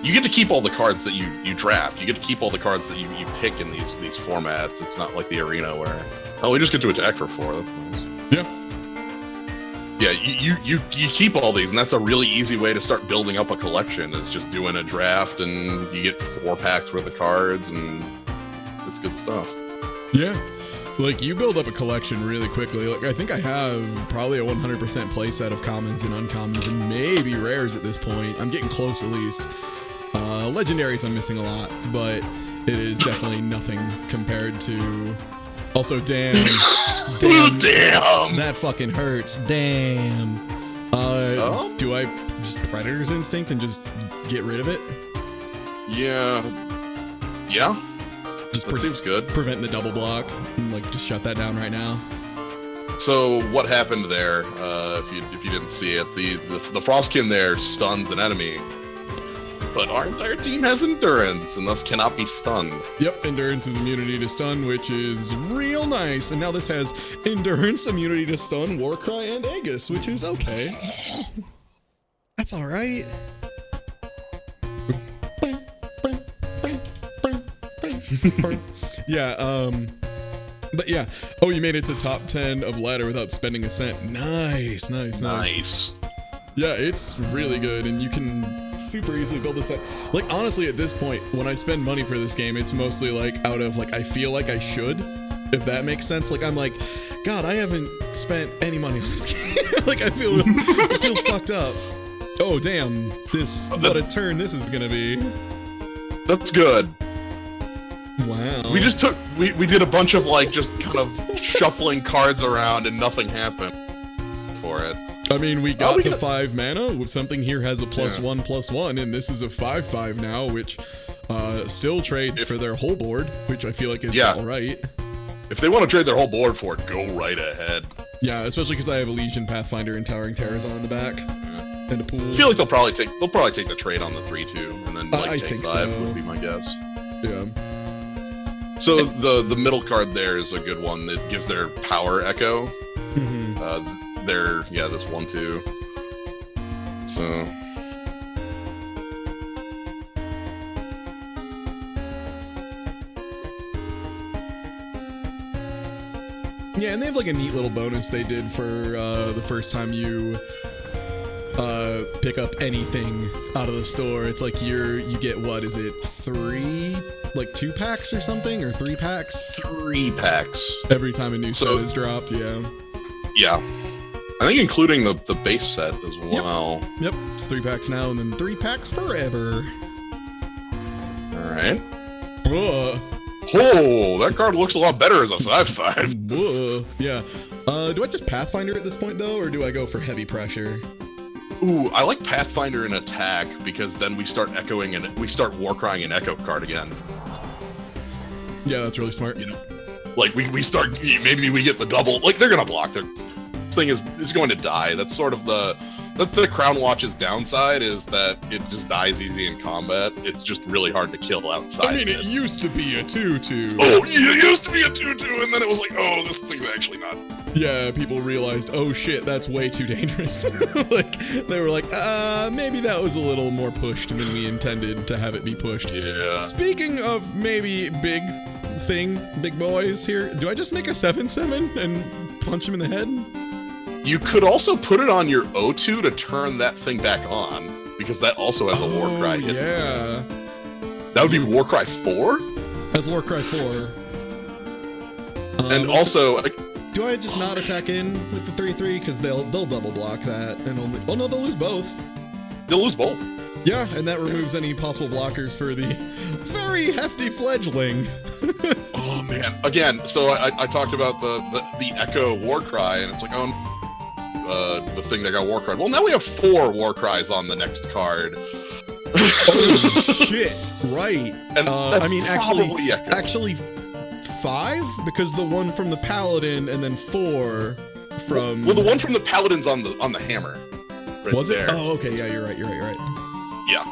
You get to keep all the cards that you draft. You get to keep all the cards that you pick in these formats. It's not like the arena where we just get to attack for 4. That's nice. Yeah, you keep all these, and that's a really easy way to start building up a collection. Is just doing a draft, and you get 4 packs worth of cards, and it's good stuff. Yeah. Like, you build up a collection really quickly. Like, I think I have probably a 100% playset of commons and uncommons and maybe rares at this point. I'm getting close at least. Legendaries I'm missing a lot, but it is definitely nothing compared to... Also, damn. Damn! That fucking hurts. Damn. Do I just Predator's Instinct and just get rid of it? Yeah. Just That seems good. prevent the double block and, like, just shut that down right now. So what happened there? If you didn't see it, the Frostkin there stuns an enemy, but our entire team has endurance and thus cannot be stunned. Yep, Endurance is immunity to stun, which is real nice. And now this has Endurance, immunity to stun, Warcry, and Aegis, which is okay. That's alright. Yeah, but yeah. Oh, you made it to top 10 of ladder without spending a cent. Nice. Nice. Yeah, it's really good, and you can super easily build this up. Like, honestly, at this point, when I spend money for this game, it's mostly like out of like I feel like I should, if that makes sense. Like, I'm like, God, I haven't spent any money on this game. Like, I feel it feels fucked up. Oh damn, what a turn this is gonna be. That's good. Wow. We did a bunch of like just kind of shuffling cards around and nothing happened for it. I mean, we got to 5 mana with something here has a +1/+1, and this is a 5/5 now, which still trades for their whole board, which I feel like is all right. If they want to trade their whole board for it, go right ahead. Yeah, especially because I have a Legion, Pathfinder, and Towering Terrazon in the back, and a pool. I feel like they'll probably take the trade on the 3/2, and then like I take think 5 so. would be my guess. Yeah. So the middle card there is a good one that gives their power echo. This 1/2. So. Yeah, and they have like a neat little bonus they did for the first time you pick up anything out of the store. It's like you get, what is it, 3, like 2 packs or something, or 3 packs? 3 packs. Every time a new set is dropped, yeah. Yeah. I think including the base set as well. Yep, it's 3 packs now and then 3 packs forever. Alright. Whoa. Oh, that card looks a lot better as a 5/5. Whoa. Yeah. Do I just Pathfinder at this point though, or do I go for heavy pressure? Ooh, I like Pathfinder in attack because then we start echoing and we start Warcrying an echo card again. Yeah, that's really smart. You know, like we start, maybe we get the double. Like they're gonna block. This thing is going to die. That's sort of the Crown Watch's downside, is that it just dies easy in combat. It's just really hard to kill outside. I mean, it used to be a 2/2. Oh, it used to be a 2/2, and then it was like, oh, this thing's actually not. Yeah, people realized, oh shit, that's way too dangerous. Like, they were like, maybe that was a little more pushed than we intended to have it be pushed. Yeah. Speaking of maybe big boys here, do I just make a 7/7 and punch him in the head? You could also put it on your O2 to turn that thing back on, because that also has a Warcry hit. Yeah. That would be Warcry 4? That's Warcry 4. And also, do I just not attack in with the 3/3? Because they'll double block that and only. Oh no, they'll lose both. They'll lose both. Yeah, and that removes any possible blockers for the very hefty fledgling. Oh man! Again, so I talked about the Echo Warcry, and it's like, oh, the thing that got Warcry. Well, now we have 4 Warcries on the next card. Holy shit! Right. And that's I mean, probably Echo. actually 5, because the one from the Paladin, and then 4 from. Well, the one from the Paladin's on the hammer. Right Was it? there. Oh, okay. Yeah, you're right. Yeah.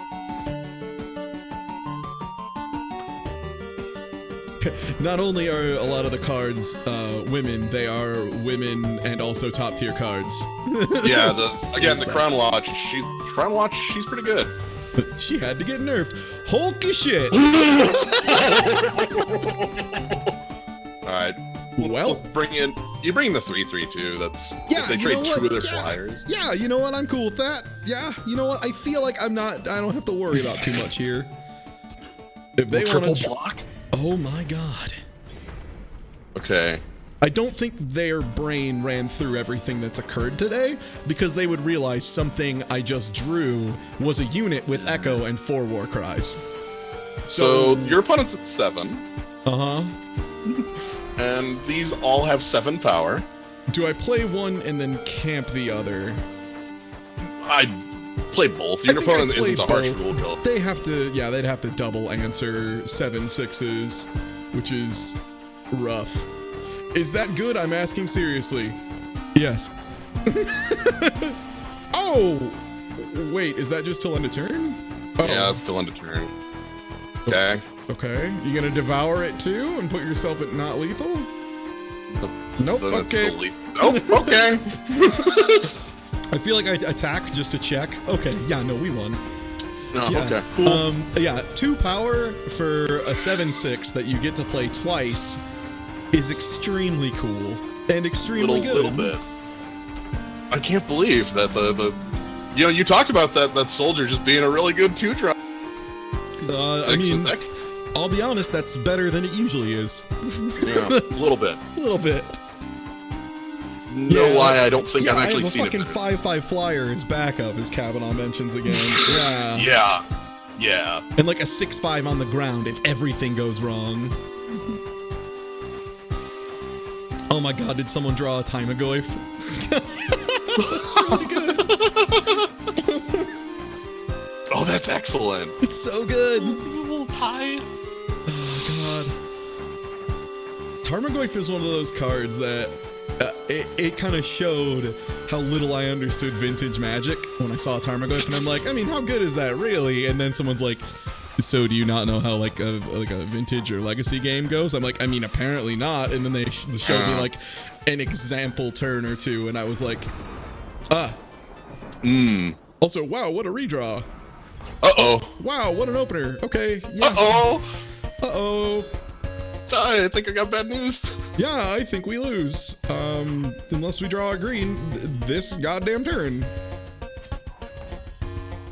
Not only are a lot of the cards women, they are women and also top tier cards. Yeah. The Crown Watch. She's pretty good. She had to get nerfed. Holy shit! All right. Well, let's bring in. You bring the 3/3 too. That's yeah, if they you trade know 2 what? of their Yeah. flyers. Yeah, you know what? I'm cool with that. Yeah, you know what? I feel like I don't have to worry about too much here. If they want Triple to block. oh my god. Okay. I don't think their brain ran through everything that's occurred today, because they would realize something I just drew was a unit with Echo and 4 Warcries. So your opponent's at 7. Uh-huh. And these all have 7 power. Do I play one and then camp the other? I'd play both. Your opponent isn't a harsh rule kill. They'd have to double answer 7/6s, which is rough. Is that good? I'm asking seriously. Yes. Oh! Wait, is that just till end of turn? Oh. Yeah, that's still end of turn. Okay. Okay. You gonna devour it too and put yourself at not lethal? Nope. Then it's Okay. still lethal. Nope. Okay. I feel like I attack just to check. Okay. Yeah. No, we won. No, Yeah. okay. Cool. Yeah. 2 power for a 7/6 that you get to play twice is extremely cool and extremely good. Little bit. I can't believe that You know, you talked about that soldier just being a really good 2-drop. I mean, I'll be honest, that's better than it usually is. Yeah, a little bit. A little bit. No lie, I don't think I've actually seen it. Fucking 5-5 flyer as backup, as Kavanaugh mentions again. Yeah. Yeah. And like a 6-5 on the ground if everything goes wrong. Oh my god, did someone draw a Timagoyf? That's really good. Oh, that's excellent. It's so good. A little tie. Oh god. Tarmogoyf is one of those cards that it kind of showed how little I understood vintage Magic when I saw Tarmogoyf, and I'm like, I mean, how good is that really? And then someone's like, so do you not know how like a vintage or legacy game goes? I'm like, I mean, apparently not. And then they showed me like an example turn or two, and I was like, Also, wow, what a redraw. Uh-oh. Wow, what an opener. Okay, yeah. Uh-oh. Uh-oh. I think I got bad news. Yeah, I think we lose. Unless we draw a green this goddamn turn.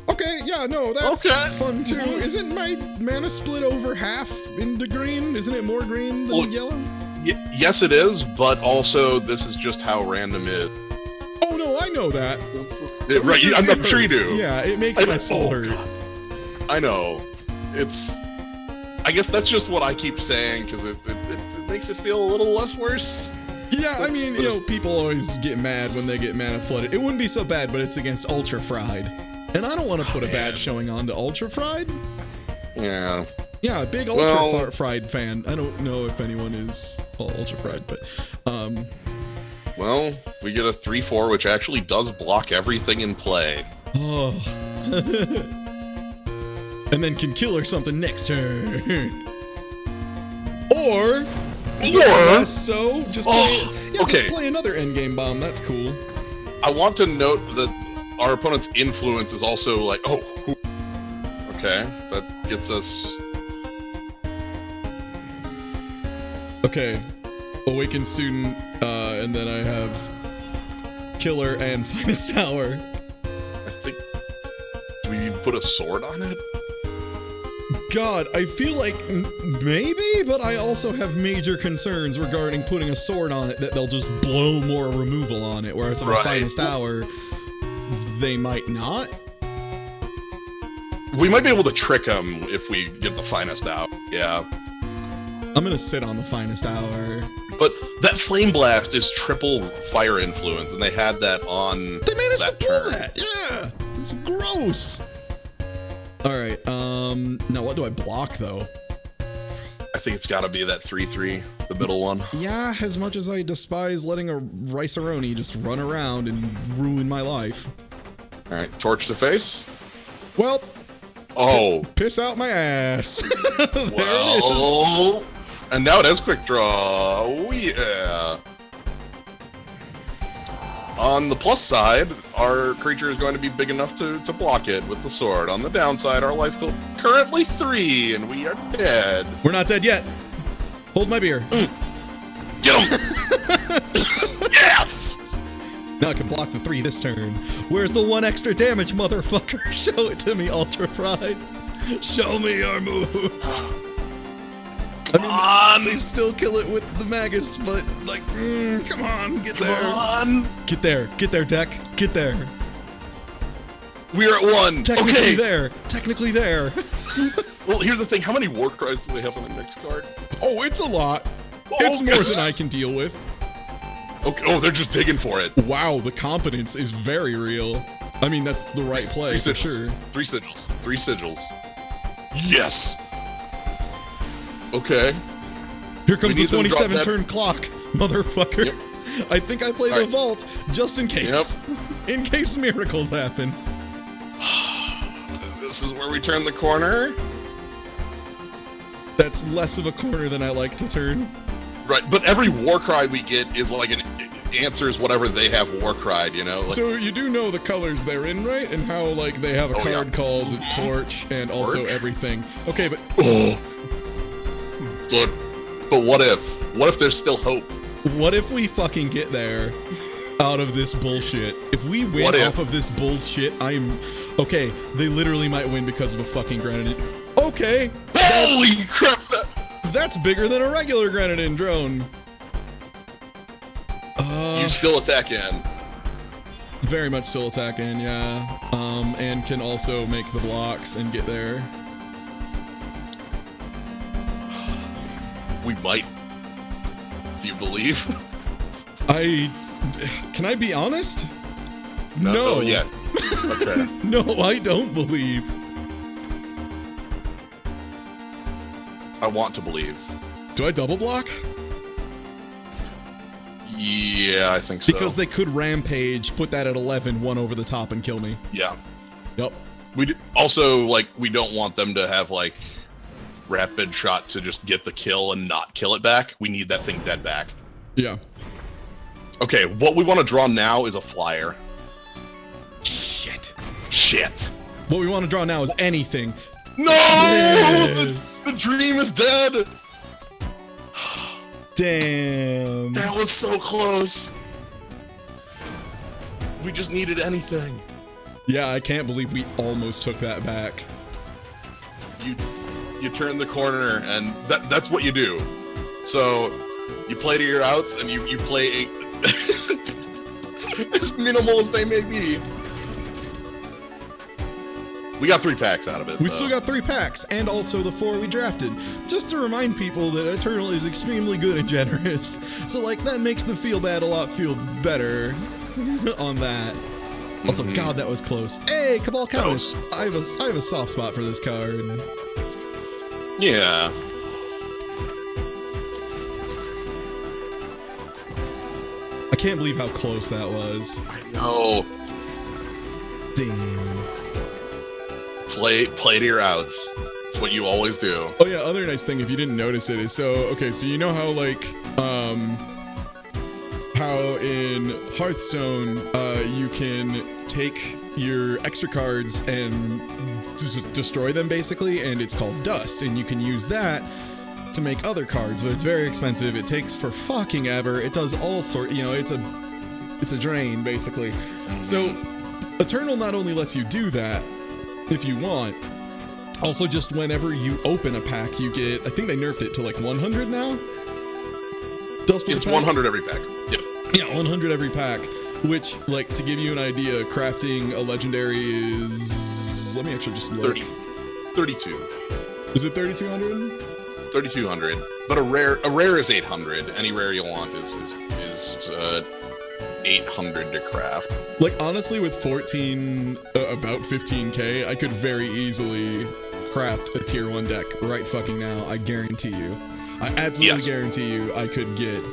Okay, yeah, no, that's fun too. Isn't my mana split over half into green? Isn't it more green than yellow? Yes, it is, but also this is just how random is. Oh no, I know that. Right, I'm sure you do. Yeah, it makes my soul hurt. God. I know. I guess that's just what I keep saying, because it makes it feel a little less worse. Yeah, I mean, you know, people always get mad when they get mana flooded. It wouldn't be so bad, but it's against Ultra Fried. And I don't want to put a bad showing on to Ultra Fried. Yeah. Yeah, big Ultra Fried fan. I don't know if anyone is Ultra Fried, but well, we get a 3/4, which actually does block everything in play. Oh. And then can kill or something next turn. Or so just play another endgame bomb. That's cool. I want to note that our opponent's influence is also like, okay, that gets us. Okay, Awakened Student, and then I have Killer and Finest Hour. I think. Do we put a sword on it? God, I feel like maybe, but I also have major concerns regarding putting a sword on it that they'll just blow more removal on it, whereas on the Finest Hour, they might not. We might be able to trick them if we get the Finest Hour. Yeah. I'm gonna sit on the Finest Hour. But that Flame Blast is triple fire influence, and they had that on. They managed that to pull turn. that. Yeah, it's gross. All right. Now what do I block though? I think it's got to be that 3/3, the middle one. Yeah, as much as I despise letting a Rice-A-Roni just run around and ruin my life. All right, torch to face. Well. Oh. Piss out my ass. There it is. And now it has quick draw. Oh, yeah. On the plus side, our creature is going to be big enough to block it with the sword. On the downside, our life total currently 3, and we are dead. We're not dead yet. Hold my beer. Get him! Yeah! Now I can block the 3 this turn. Where's the 1 extra damage, motherfucker? Show it to me, Ultra Fried. Show me your move. Come on! They still kill it with the Magus, but like, come on, get there. Come on! Get there, deck. Get there. We're at 1. Technically there. Technically there. Well, here's the thing. How many war cries do they have on the next card? Oh, it's a lot. It's more than I can deal with. Okay. Oh, they're just digging for it. Wow, the competence is very real. I mean, that's the right play for sure. 3 sigils. 3 sigils. Yes! Okay. Here comes the 27 turn clock, motherfucker. Yep. I think I played the vault just in case. Yep. In case miracles happen. This is where we turn the corner. That's less of a corner than I like to turn. Right, but every war cry we get is like an answers whatever they have war cried, you know? Like, so you do know the colors they're in, right? And how like they have a card called Torch and also everything. Okay, but but what if? What if there's still hope? What if we fucking get there out of this bullshit. If we win What if? off of this bullshit, okay. They literally might win because of a fucking grenadine. Okay, Holy crap! that's bigger than a regular grenadine drone. You still attack in. Very much still attacking, yeah. And can also make the blocks and get there. We might. Do you believe? Can I be honest? No. No. Oh, yeah. Okay. No, I don't believe. I want to believe. Do I double block? Yeah, I think so. Because they could rampage, put that at 11, one over the top, and kill me. Yeah. Yep. Also, like, we don't want them to have, like, rapid shot to just get the kill and not kill it back. We need that thing dead back. Yeah. Okay, what we want to draw now is a flyer. Shit. Shit. What we want to draw now is anything. No! Yes. The dream is dead! Damn. That was so close. We just needed anything. Yeah, I can't believe we almost took that back. You turn the corner, and that's what you do. So you play to your outs, and you play as minimal as they may be. We got 3 packs out of it. We still got 3 packs, and also the 4 we drafted. Just to remind people that Eternal is extremely good and generous. So, like, that makes the feel bad a lot feel better on that. Also, God, that was close. Hey, Cabal Countess. I have a soft spot for this card. Yeah. I can't believe how close that was. I know. Damn. Play to your outs. It's what you always do. Oh yeah, other nice thing, if you didn't notice it, is so you know how like how in Hearthstone you can take your extra cards and destroy them basically, and it's called dust, and you can use that to make other cards, but it's very expensive. It takes for fucking ever. It does all sort, it's a drain basically. So Eternal not only lets you do that if you want, also just whenever you open a pack, you get, I think they nerfed it to like 100 now? Dust for the It's pack? 100 every pack. Yep. Yeah, 100 every pack, which, like, to give you an idea, crafting a legendary is, let me actually just look. 32. Is it 3,200? 3,200. But a rare is 800. Any rare you want is 800 to craft. Like, honestly, with 14, about 15k, I could very easily craft a tier 1 deck right fucking now. I guarantee you. I absolutely guarantee you I could get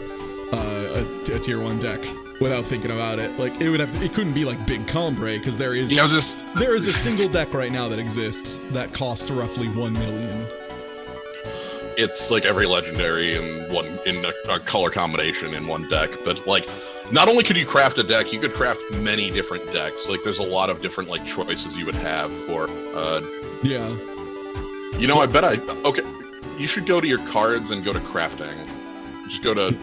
a tier 1 deck without thinking about it. Like, it couldn't be like Big Combre, because there is a single deck right now that exists that costs roughly 1 million. It's like every legendary in a color combination in one deck, but like, not only could you craft a deck, you could craft many different decks. Like, there's a lot of different like choices you would have for. Yeah. You know, okay. You should go to your cards and go to crafting. Just go to.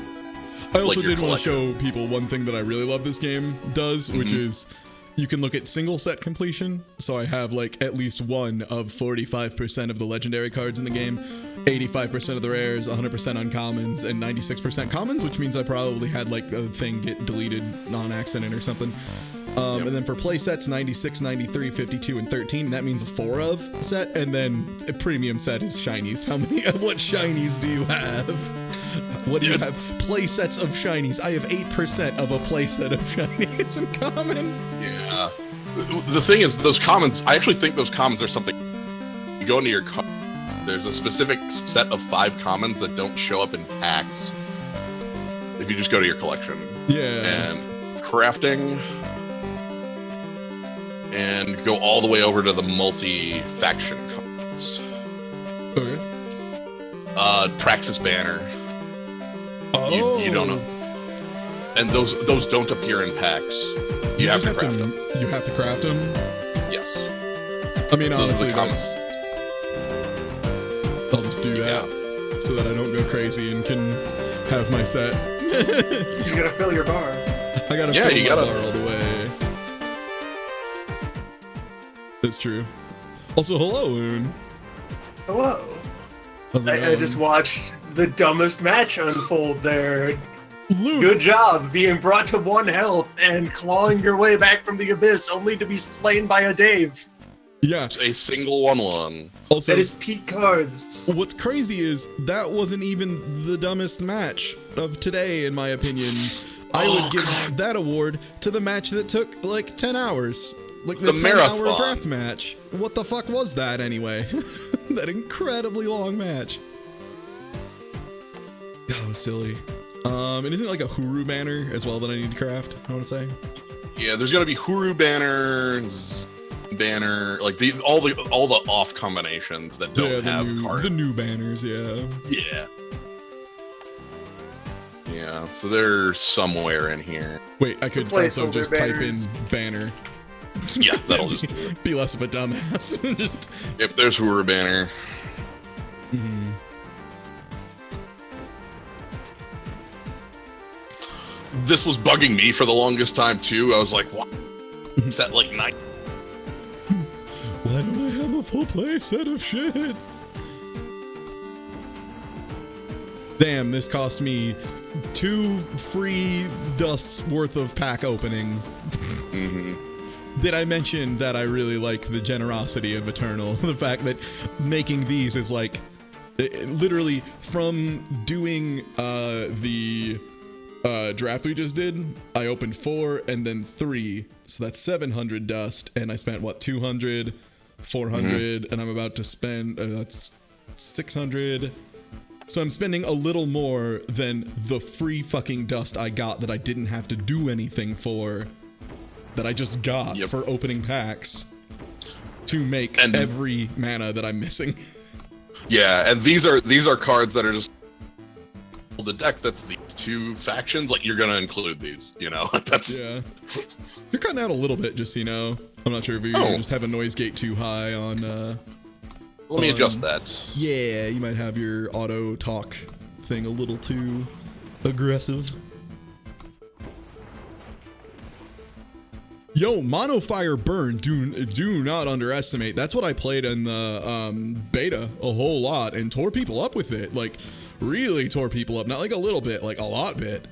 I also did want to show people one thing that I really love this game does, which is you can look at single set completion. So I have like at least one of 45% of the legendary cards in the game, 85% of the rares, 100% uncommons, and 96% commons, which means I probably had like a thing get deleted on accident or something. And then for play sets, 96, 93, 52, and 13. That means a 4 of set. And then a premium set is shinies. What shinies do you have? What do you have? Play sets of shinies. I have 8% of a play set of shinies in common. Yeah. The thing is, those commons, I actually think those commons are something. You go into your there's a specific set of 5 commons that don't show up in packs. If you just go to your collection. Yeah. And crafting. And go all the way over to the multi-faction commons. Okay. Praxis Banner. Oh. You don't know. And those don't appear in packs. You have to craft them. You have to craft them? Yes. I mean, Those honestly, are the I'll just do that so that I don't go crazy and can have my set. You gotta fill your bar. I gotta Yeah, fill you my gotta- bar all the way. That's true. Also, hello, Loon. Hello. How's it I going? just watched the dumbest match unfold there. Loon. Good job being brought to 1 health and clawing your way back from the abyss only to be slain by a Dave. Yeah. A single 1-1. Also, That is peak cards. what's crazy is that wasn't even the dumbest match of today, in my opinion. I would give that award to the match that took like 10 hours. Like the The 10-hour marathon. draft match. What the fuck was that anyway? That incredibly long match. Oh, silly. And isn't it like a Huru banner as well that I need to craft, I want to say? Yeah, there's gonna be Huru banners, banner, like all the off combinations that don't have cards. the new banners, yeah. Yeah. Yeah, so they're somewhere in here. Wait, I could also placeholder just banners. type in banner. Yeah, that'll just do it. Be less of a dumbass. Just Yep, there's Huru banner. This was bugging me for the longest time too. I was like, what? It's at like 9. why don't I have a full play set of shit? Damn, this cost me 2 free dusts worth of pack opening. Did I mention that I really like the generosity of Eternal? The fact that making these is like literally from doing the draft we just did, I opened 4 and then 3, so that's 700 dust, and I spent what, 200, 400, and I'm about to spend that's 600. So I'm spending a little more than the free fucking dust I got that I didn't have to do anything for, that I just got Yep. for opening packs to make And- every mana that I'm missing. Yeah, and these are cards that are just the deck that's these 2 factions. Like you're gonna include these, you know? That's Yeah. You're cutting out a little bit, just so you know. I'm not sure if you Oh. just have a noise gate too high on Let me adjust that. yeah, you might have your auto talk thing a little too aggressive. Yo, Mono Fire Burn, do not underestimate. That's what I played in the beta a whole lot and tore people up with it. Like, really tore people up. Not like a little bit, like a lot bit.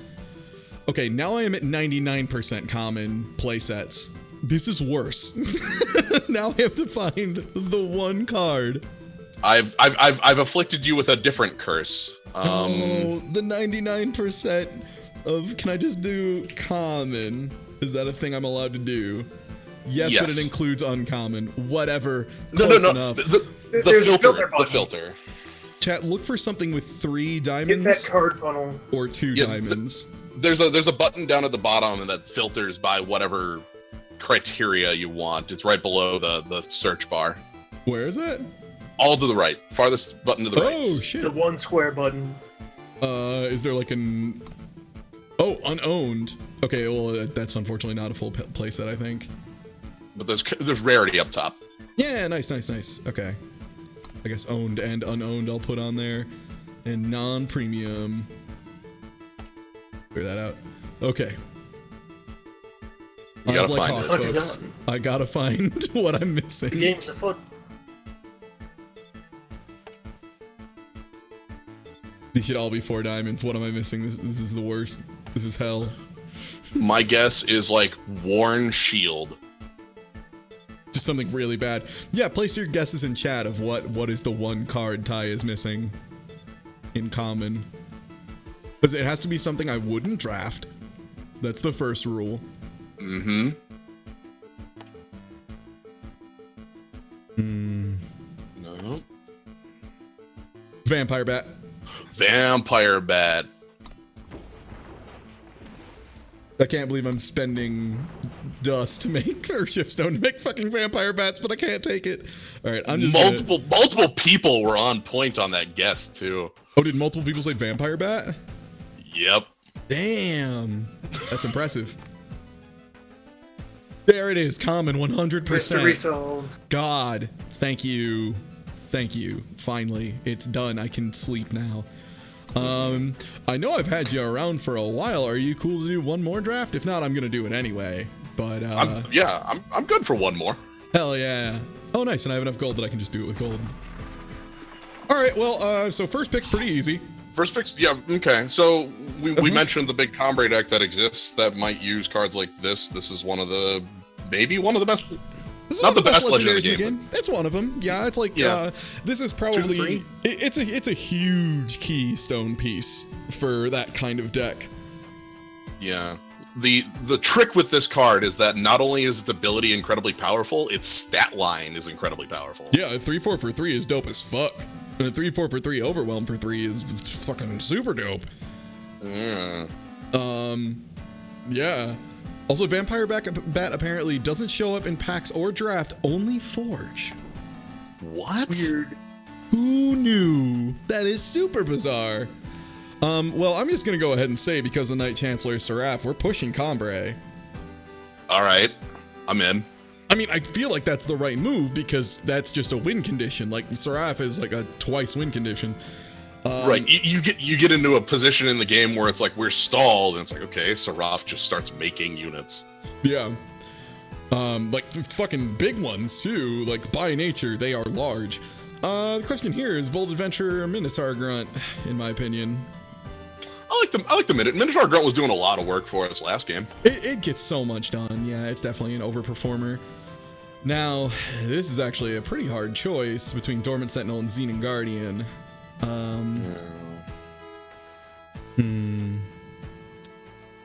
Okay, now I am at 99% common playsets. This is worse. Now I have to find the one card. I've afflicted you with a different curse. Oh, the 99% of, can I just do common? Is that a thing I'm allowed to do? Yes, but Yes. it includes uncommon. Whatever. No, Close no. enough. The There's a filter. filter The button. filter. Chat, look for something with 3 Hit that diamonds card funnel. or 2 Yeah, diamonds. There's a button down at the bottom that filters by whatever criteria you want. It's right below the search bar. Where is it? All to the right. Farthest button to the right. Oh, shit. The 1 square button. Is there like an... Oh, unowned. Okay, well, that's unfortunately not a full playset, I think. But there's rarity up top. Yeah, nice. Okay. I guess owned and unowned I'll put on there. And non-premium. Figure that out. Okay. You I gotta was like find Hawks, it. What is folks. that? I gotta find what I'm The missing. game's afoot. These should all be 4 diamonds. What am I missing? This is the worst. This is hell. My guess is like Worn Shield. Just something really bad. Yeah, place your guesses in chat of what is the one card Ty is missing in common. Because it has to be something I wouldn't draft. That's the first rule. Mm-hmm. No. Vampire Bat. Vampire Bat. I can't believe I'm spending dust to make, or shiftstone to make fucking vampire bats, but I can't take it. All right, I'm just Multiple people were on point on that guess too. Oh, did multiple people say vampire bat? Yep. Damn, that's impressive. There it is, common 100%. Mystery solved. God, thank you. Finally, it's done. I can sleep now. I know I've had you around for a while. Are you cool to do one more draft? If not, I'm gonna do it anyway. But I'm good for one more. hell yeah. Oh, nice. And I have enough gold that I can just do it with gold. All right. Well, so first pick's pretty easy. First picks, yeah, okay. So we mentioned the big Combre deck that exists that might use cards like this. This is maybe one of the best. This is Not one of the best legendary legendaries in game. the game. It's one of them. Yeah, it's like this is 2 to probably 3. it's a huge keystone piece for that kind of deck. Yeah. The trick with this card is that not only is its ability incredibly powerful, its stat line is incredibly powerful. Yeah, a 3/4 for 3 is dope as fuck. And a 3/4 for 3 overwhelm for 3 is fucking super dope. Yeah. Yeah. Also, Vampire Bat apparently doesn't show up in packs or draft, only Forge. What? Weird. Who knew? That is super bizarre. Well, I'm just gonna go ahead and say, because of Knight Chancellor Seraph, we're pushing Combre. All right, I'm in. I mean, I feel like that's the right move because that's just a win condition. Like Seraph is like a twice win condition. Right, you get into a position in the game where it's like we're stalled, and it's like, okay, Seraph just starts making units. Yeah. Like fucking big ones too. Like by nature, they are large. The question here is Bold Adventure or Minotaur Grunt, in my opinion. I like the Minotaur Grunt was doing a lot of work for us last game. It gets so much done. Yeah, it's definitely an overperformer. Now, this is actually a pretty hard choice between Dormant Sentinel and Xenon Guardian.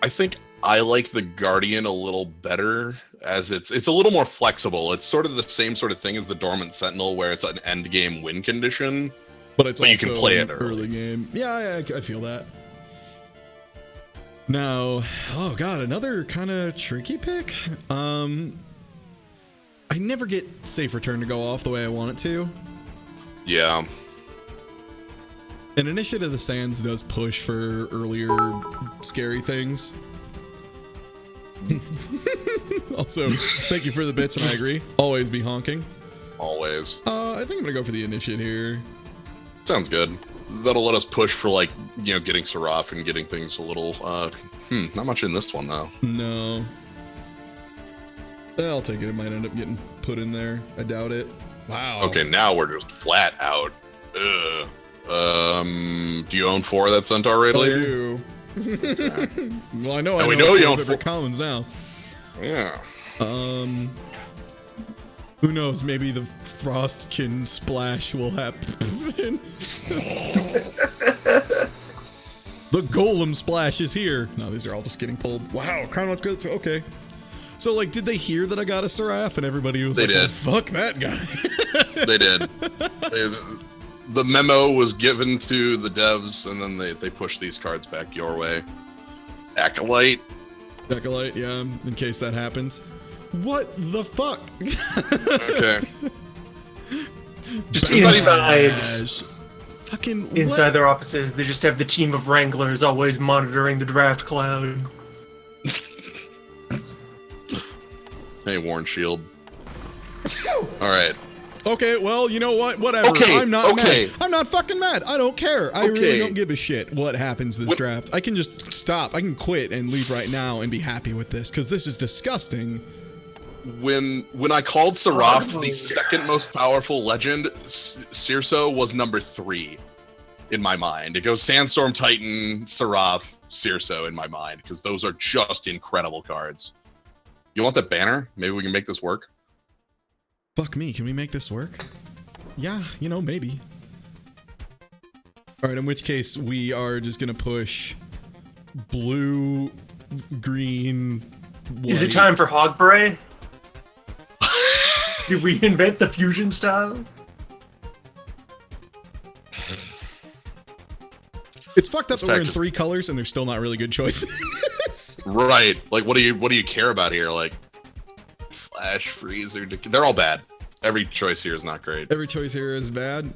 I think I like the Guardian a little better, as it's a little more flexible. It's sort of the same sort of thing as the Dormant Sentinel, where it's an end game win condition. But it's But also you can play an it early. game. Yeah, I feel that. Now, oh god, another kind of tricky pick. I never get Safe Return to go off the way I want it to. Yeah. And Initiative of the Sands does push for earlier scary things. Also, thank you for the bits, and I agree. Always be honking. Always. I think I'm gonna go for the Initiate here. Sounds good. That'll let us push for, like, getting Seraph and getting things a little, not much in this one, though. No. I'll take it. It might end up getting put in there. I doubt it. Wow. Okay, now we're just flat out. Ugh. Do you own 4 of that Centaur Raid I Leader? do. Well, I know. And we know you own favorite 4 commons now. Yeah. Who knows? Maybe the Frostkin splash will happen. The Golem splash is here. No, these are all just getting pulled. Wow, Crown of Good. Okay. So, like, did they hear that I got a Seraph and everybody was like, did. "Oh, fuck that guy"? They did. The memo was given to the devs, and then they pushed these cards back your way. Acolyte. Acolyte, yeah, in case that happens. What the fuck? Okay. Just It's not inside. Gosh. Fucking Inside what? their offices, they just have the team of wranglers always monitoring the draft cloud. Hey, Warren Shield. All right. Okay, well, you know what? Whatever. Okay, I'm not okay. mad. I'm not fucking mad. I don't care. I really Okay. don't give a shit what happens this draft. I can just stop. I can quit and leave right now and be happy with this because this is disgusting. When I called Seraph the second most powerful legend, Cirso was number 3 in my mind. It goes Sandstorm Titan, Seraph, Cirso in my mind, because those are just incredible cards. You want that banner? Maybe we can make this work? Fuck me. Can we make this work? Yeah, maybe. All right, in which case we are just going to push blue, green, white. Is it time for Hog Beret? Did we invent the fusion style? It's fucked up This that we're pack in just- 3 colors and they're still not really good choices. Right. Like, what do you care about here? Like, Flash, Freezer, they're all bad. Every choice here is not great. Every choice here is bad.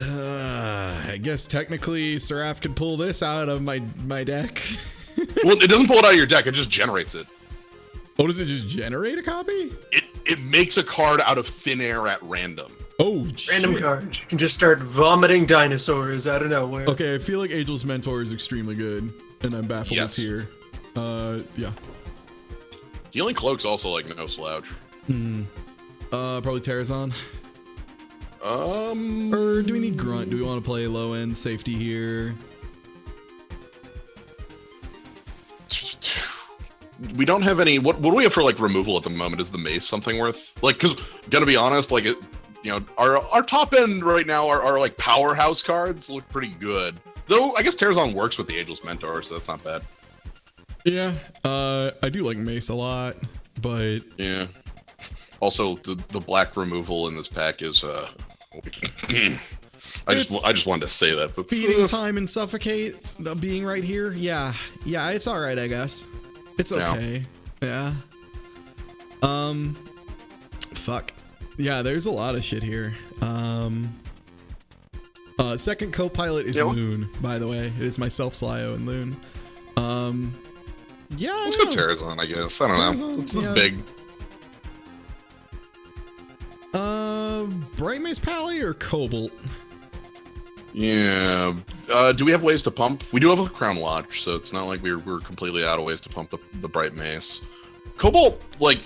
I guess technically Seraph could pull this out of my deck. Well, it doesn't pull it out of your deck, it just generates it. Oh, does it just generate a copy? It makes a card out of thin air at random. Oh, Random shit. card. You can just start vomiting dinosaurs out of nowhere. Okay, I feel like Ageless Mentor is extremely good, and I'm baffled it's Yes. here. Yeah. Healing Cloak's also like no slouch. Probably Terrazon. Um, Or do we need Grunt? Do we want to play low end safety here? we don't have any. What do we have for like removal at the moment? Is the mace something worth like? Because gonna be honest, like it, you know, our top end right now, our like powerhouse cards look pretty good. Though I guess Terrazon works with the Ageless Mentor, so that's not bad. Yeah. I do like Mace a lot, but Yeah. Also, the black removal in this pack is I just wanted to say that. That's, feeding time and suffocate being right here. Yeah, it's all right, I guess. It's okay. Yeah. Fuck. Yeah, there's a lot of shit here. Second co-pilot is Loon, by the way. It is myself, Slyo, and Loon. Yeah. Let's go Terrazon, I guess. I don't know. This is big. Bright Mace Pally or Cobalt? Yeah. Do we have ways to pump? We do have a Crown Watch, so it's not like we're completely out of ways to pump the Bright Mace. Cobalt, like,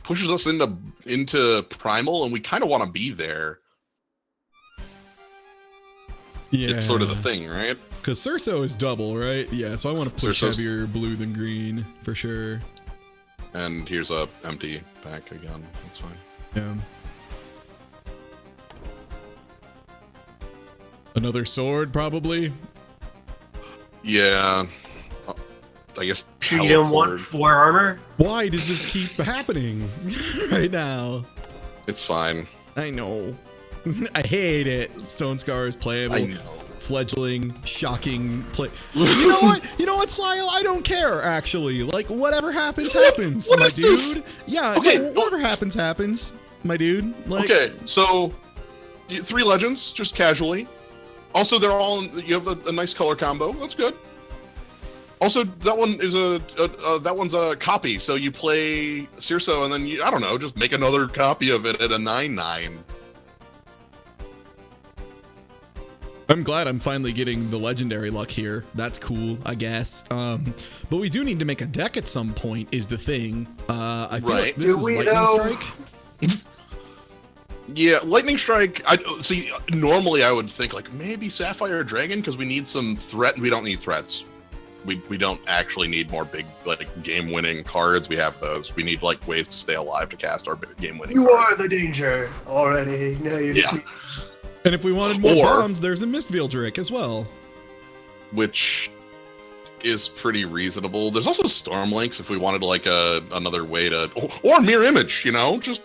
pushes us into Primal, and we kind of want to be there. Yeah. It's sort of the thing, right? Because Cerso is double, right? Yeah, so I want to push Cerso's- heavier blue than green, for sure. And here's a empty pack again. That's fine. Yeah. Another sword, probably. Yeah. I guess You don't want teleport. 4 armor? Why does this keep happening right now? It's fine. I know. I hate it. Stone Scar is playable. I know. Fledgling, shocking play. You know what? You know what, Slyle? I don't care, actually. Like, whatever happens, happens, What my is dude. this? Yeah, Okay, no, whatever happens, happens, my dude. Like, Okay, so 3 legends, just casually. Also, they're all you have a nice color combo. That's good. Also, that one is that one's a copy. So you play Cirso, and then I don't know, just make another copy of it at a 9/9. I'm glad I'm finally getting the legendary luck here. That's cool, I guess. But we do need to make a deck at some point, is the thing. I feel like Right. this Do is we, Lightning though? Strike. Yeah, Lightning Strike. See. Normally, I would think like maybe Sapphire Dragon because we need some threat. We don't need threats. We don't actually need more big like game-winning cards. We have those. We need like ways to stay alive to cast our game-winning. You cards. are the danger already. No, you Yeah. And if we wanted more Or- bombs, there's a Mist Veildrick as well. Which is pretty reasonable. There's also Stormlinks if we wanted like another way to, or Mirror Image. You know, just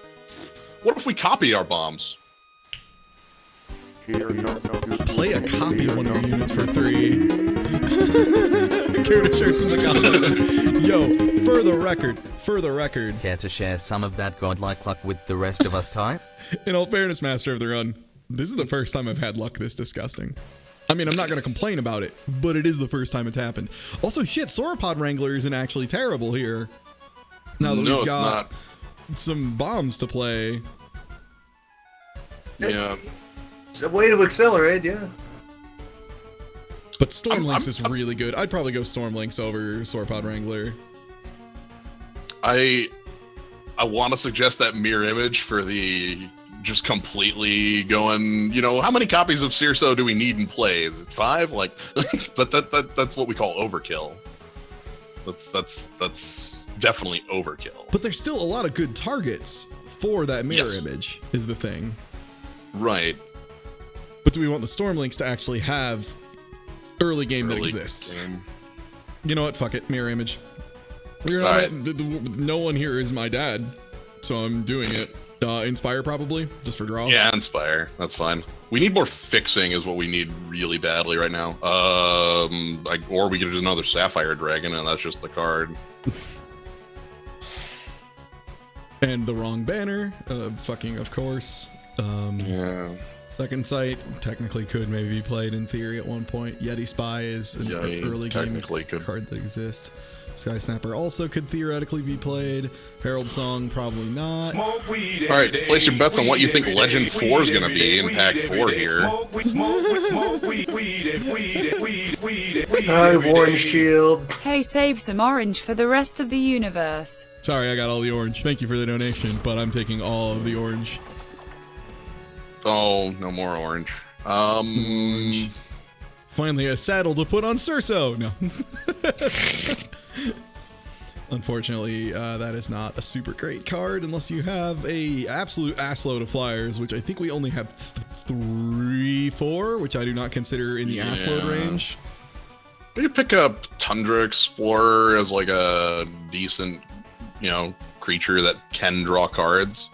what if we copy our bombs? Play a copy of one of your units for 3. Care to share some of the comments? Yo, for the record. Care to share some of that godlike luck with the rest of us, Ty? In all fairness, Master of the Run, this is the first time I've had luck this disgusting. I mean, I'm not going to complain about it, but it is the first time it's happened. Also, shit, Sauropod Wrangler isn't actually terrible here. Now that No, we've it's got not. some bombs to play. Yeah. It's a way to accelerate, yeah. But Stormlinks is really good. I'd probably go Stormlinks over Sauropod Wrangler. I want to suggest that Mirror Image for the just completely going. You know, how many copies of Cirso do we need in play? Is it 5? Like, but that's what we call overkill. That's definitely overkill. But there's still a lot of good targets for that mirror Yes. image, is the thing. Right. But do we want the Stormlinks to actually have early game that Early exists? game. You know what? Fuck it. Mirror image. We're not, Alright. no one here is my dad, so I'm doing it. Inspire probably, just for draw. Yeah, Inspire. That's fine. We need more fixing is what we need really badly right now. Or we get another Sapphire Dragon, and that's just the card. And the wrong banner. Fucking of course. Yeah. Second Sight technically could maybe be played in theory at one point. Yeti Spy is an early game card that exists. Sky Snapper also could theoretically be played. Herald Song, probably not. Alright, place your bets on what you think Legend 4 is going to be in Pack 4 here. I have Orange Shield. Hey, save some orange for the rest of the universe. Sorry, I got all the orange. Thank you for the donation, but I'm taking all of the orange. Oh, no more orange. Finally a saddle to put on Cerso. No. Unfortunately, that is not a super great card unless you have a absolute assload of flyers, which I think we only have 4, which I do not consider in the assload range. You could pick up Tundra Explorer as like a decent, creature that can draw cards.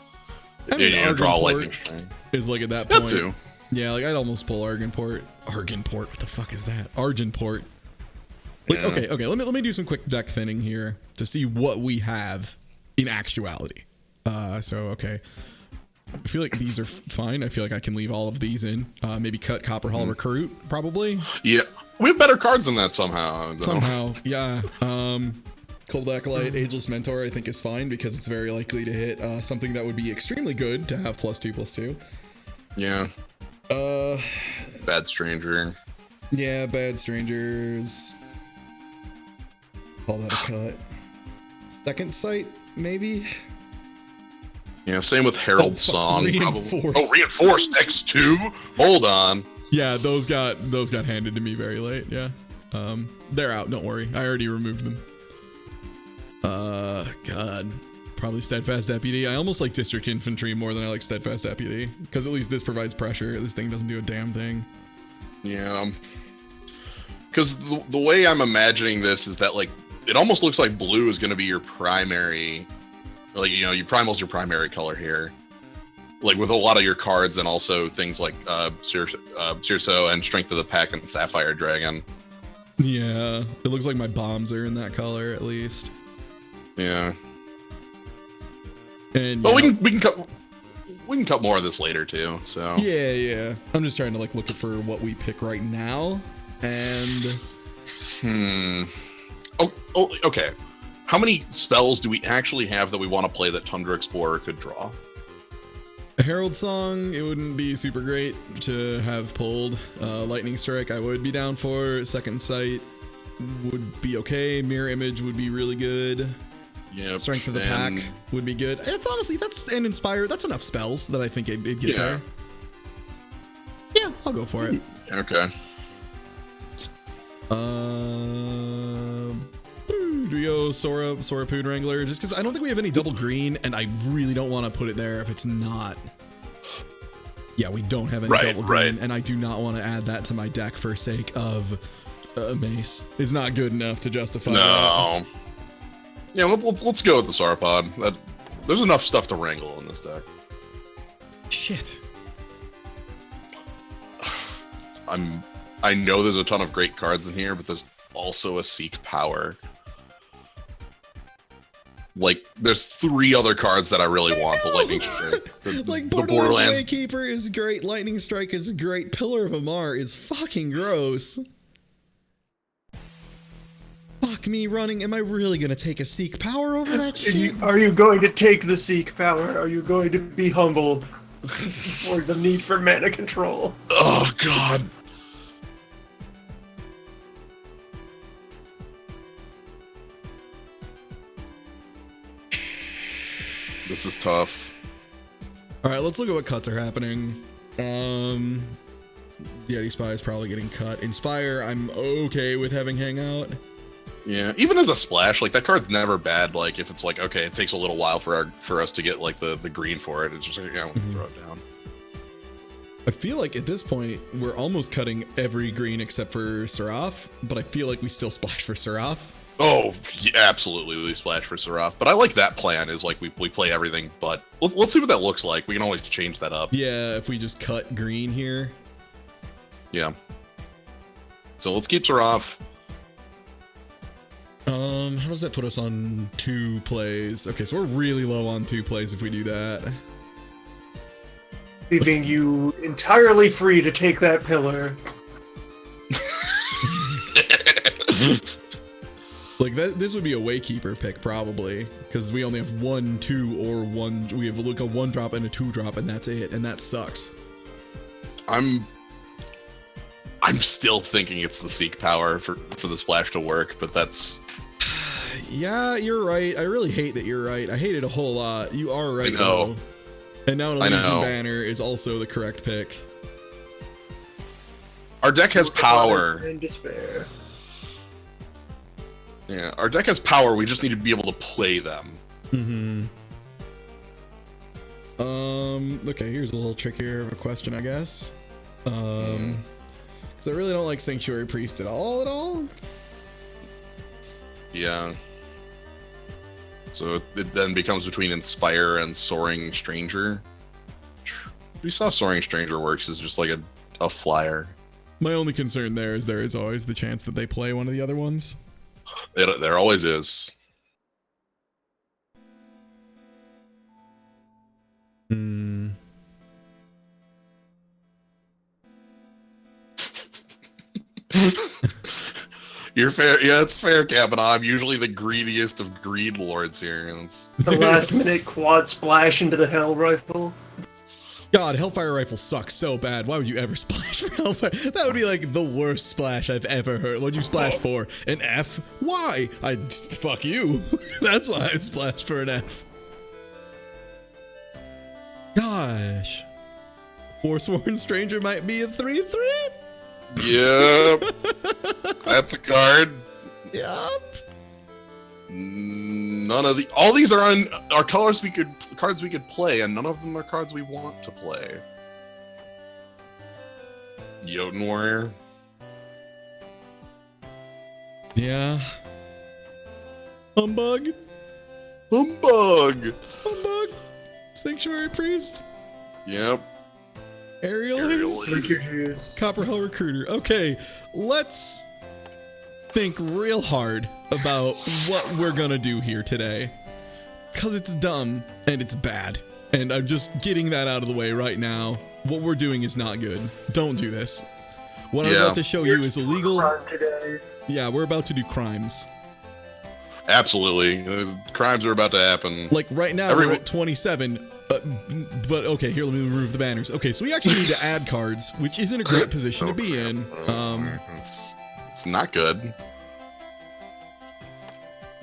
I mean, Draw lightning string. Is like at that point. That too. Yeah, like I'd almost pull Argenport. What the fuck is that? Argenport. Like, Yeah. okay. Let me do some quick deck thinning here to see what we have in actuality. Okay. I feel like these are fine. I feel like I can leave all of these in. Maybe cut Copper Hall Recruit, probably. Yeah, we have better cards than that somehow. though. Somehow, yeah. Cold Acolyte, Ageless Mentor, I think is fine because it's very likely to hit something that would be extremely good to have +2/+2. Yeah. Bad Stranger. Yeah, Bad Strangers. Call that a cut. Second Sight, maybe? Yeah, same with Herald Song. Reinforced. Probably. Oh, Reinforced X2? Hold on. Yeah, those got handed to me very late, yeah. They're out, don't worry. I already removed them. God. Probably Steadfast Deputy. I almost like District Infantry more than I like Steadfast Deputy. Because at least this provides pressure. This thing doesn't do a damn thing. Yeah. Because the way I'm imagining this is that, like, it almost looks like blue is going to be your primary, like, your Primal's your primary color here. Like, with a lot of your cards and also things like Cirso and Strength of the Pack and Sapphire Dragon. Yeah, it looks like my bombs are in that color at least. Yeah. And but we can cut more of this later too. So yeah. I'm just trying to look for what we pick right now, and Oh, okay. How many spells do we actually have that we want to play that Tundra Explorer could draw? A Herald Song, it wouldn't be super great to have pulled. Lightning Strike, I would be down for. Second Sight would be okay. Mirror Image would be really good. Yeah. Strength of the Pack would be good. It's honestly, and Inspire, that's enough spells that I think it'd get there. Yeah, I'll go for it. Okay. Do we go Sora Pood Wrangler? Just because I don't think we have any double green, and I really don't want to put it there if it's not. Yeah, we don't have any double green, and I do not want to add that to my deck for sake of Mace. It's not good enough to justify that. Yeah, let's go with the Sauropod. There's enough stuff to wrangle in this deck. Shit. I know there's a ton of great cards in here, but there's also a Seek Power. Like, there's 3 other cards that I really want. The Lightning Strike, the Borderlands Waykeeper is great. Lightning Strike is great. Pillar of Amar is fucking gross. Fuck me running. Am I really gonna take a Seek Power over that shit? Are you going to take the Seek Power? Are you going to be humbled for the need for mana control? Oh, God. This is tough. All right, let's look at what cuts are happening. Yeti Spy is probably getting cut. Inspire, I'm okay with having Hangout. Yeah, even as a splash, like, that card's never bad. Like, if it's like, okay, it takes a little while for us to get like the green for it. It's just like, yeah, we'll throw it down. I feel like at this point we're almost cutting every green except for Seraph, but I feel like we still splash for Seraph. Oh, yeah, absolutely, we splash for Seraph. But I like that plan. Is like we play everything, but let's see what that looks like. We can always change that up. Yeah, if we just cut green here. Yeah. So let's keep Seraph. How does that put us on 2 plays? Okay, so we're really low on 2 plays if we do that. leaving you entirely free to take that pillar. Like this would be a Waykeeper pick probably, because we only have 1, 2, or 1. We have like a 1 drop and a 2 drop, and that's it, and that sucks. I'm still thinking it's the Seek power for the splash to work, but that's. Yeah, you're right. I really hate that you're right. I hate it a whole lot. You are right, I know. though. And now an I Elysian know. Banner is also the correct pick. Our deck has power. And despair. Yeah, our deck has power. We just need to be able to play them. Okay, here's a little trickier of a question, I guess. Because I really don't like Sanctuary Priest at all. Yeah. So it then becomes between Inspire and Soaring Stranger. We saw Soaring Stranger works as just like a flyer. My only concern there is always the chance that they play one of the other ones. There always is. You're fair. Yeah, it's fair, Kavanaugh. I'm usually the greediest of greed lords here. The last minute quad splash into the Hell Rifle. God, Hellfire Rifle sucks so bad. Why would you ever splash for Hellfire? That would be like the worst splash I've ever heard. What'd you splash for? An F? Why? Fuck you. That's why I splashed for an F. Gosh. Forsworn Stranger might be a 3/3? Yep. That's a card. Yup. None of all these are cards we could play, and none of them are cards we want to play. Jotun Warrior. Yeah. Humbug. Humbug. Sanctuary Priest. Yep. Aerial Drink your juice. Copperhell Recruiter. Okay, let's think real hard about what we're gonna do here today. Because it's dumb and it's bad. And I'm just getting that out of the way right now. What we're doing is not good. Don't do this. What I'm about to show you is illegal. Yeah, we're about to do crimes. Absolutely. Crimes are about to happen. Like right now, we're at 27. But okay, here, let me remove the banners. Okay, so we actually need to add cards, which isn't a great position to be in. It's not good.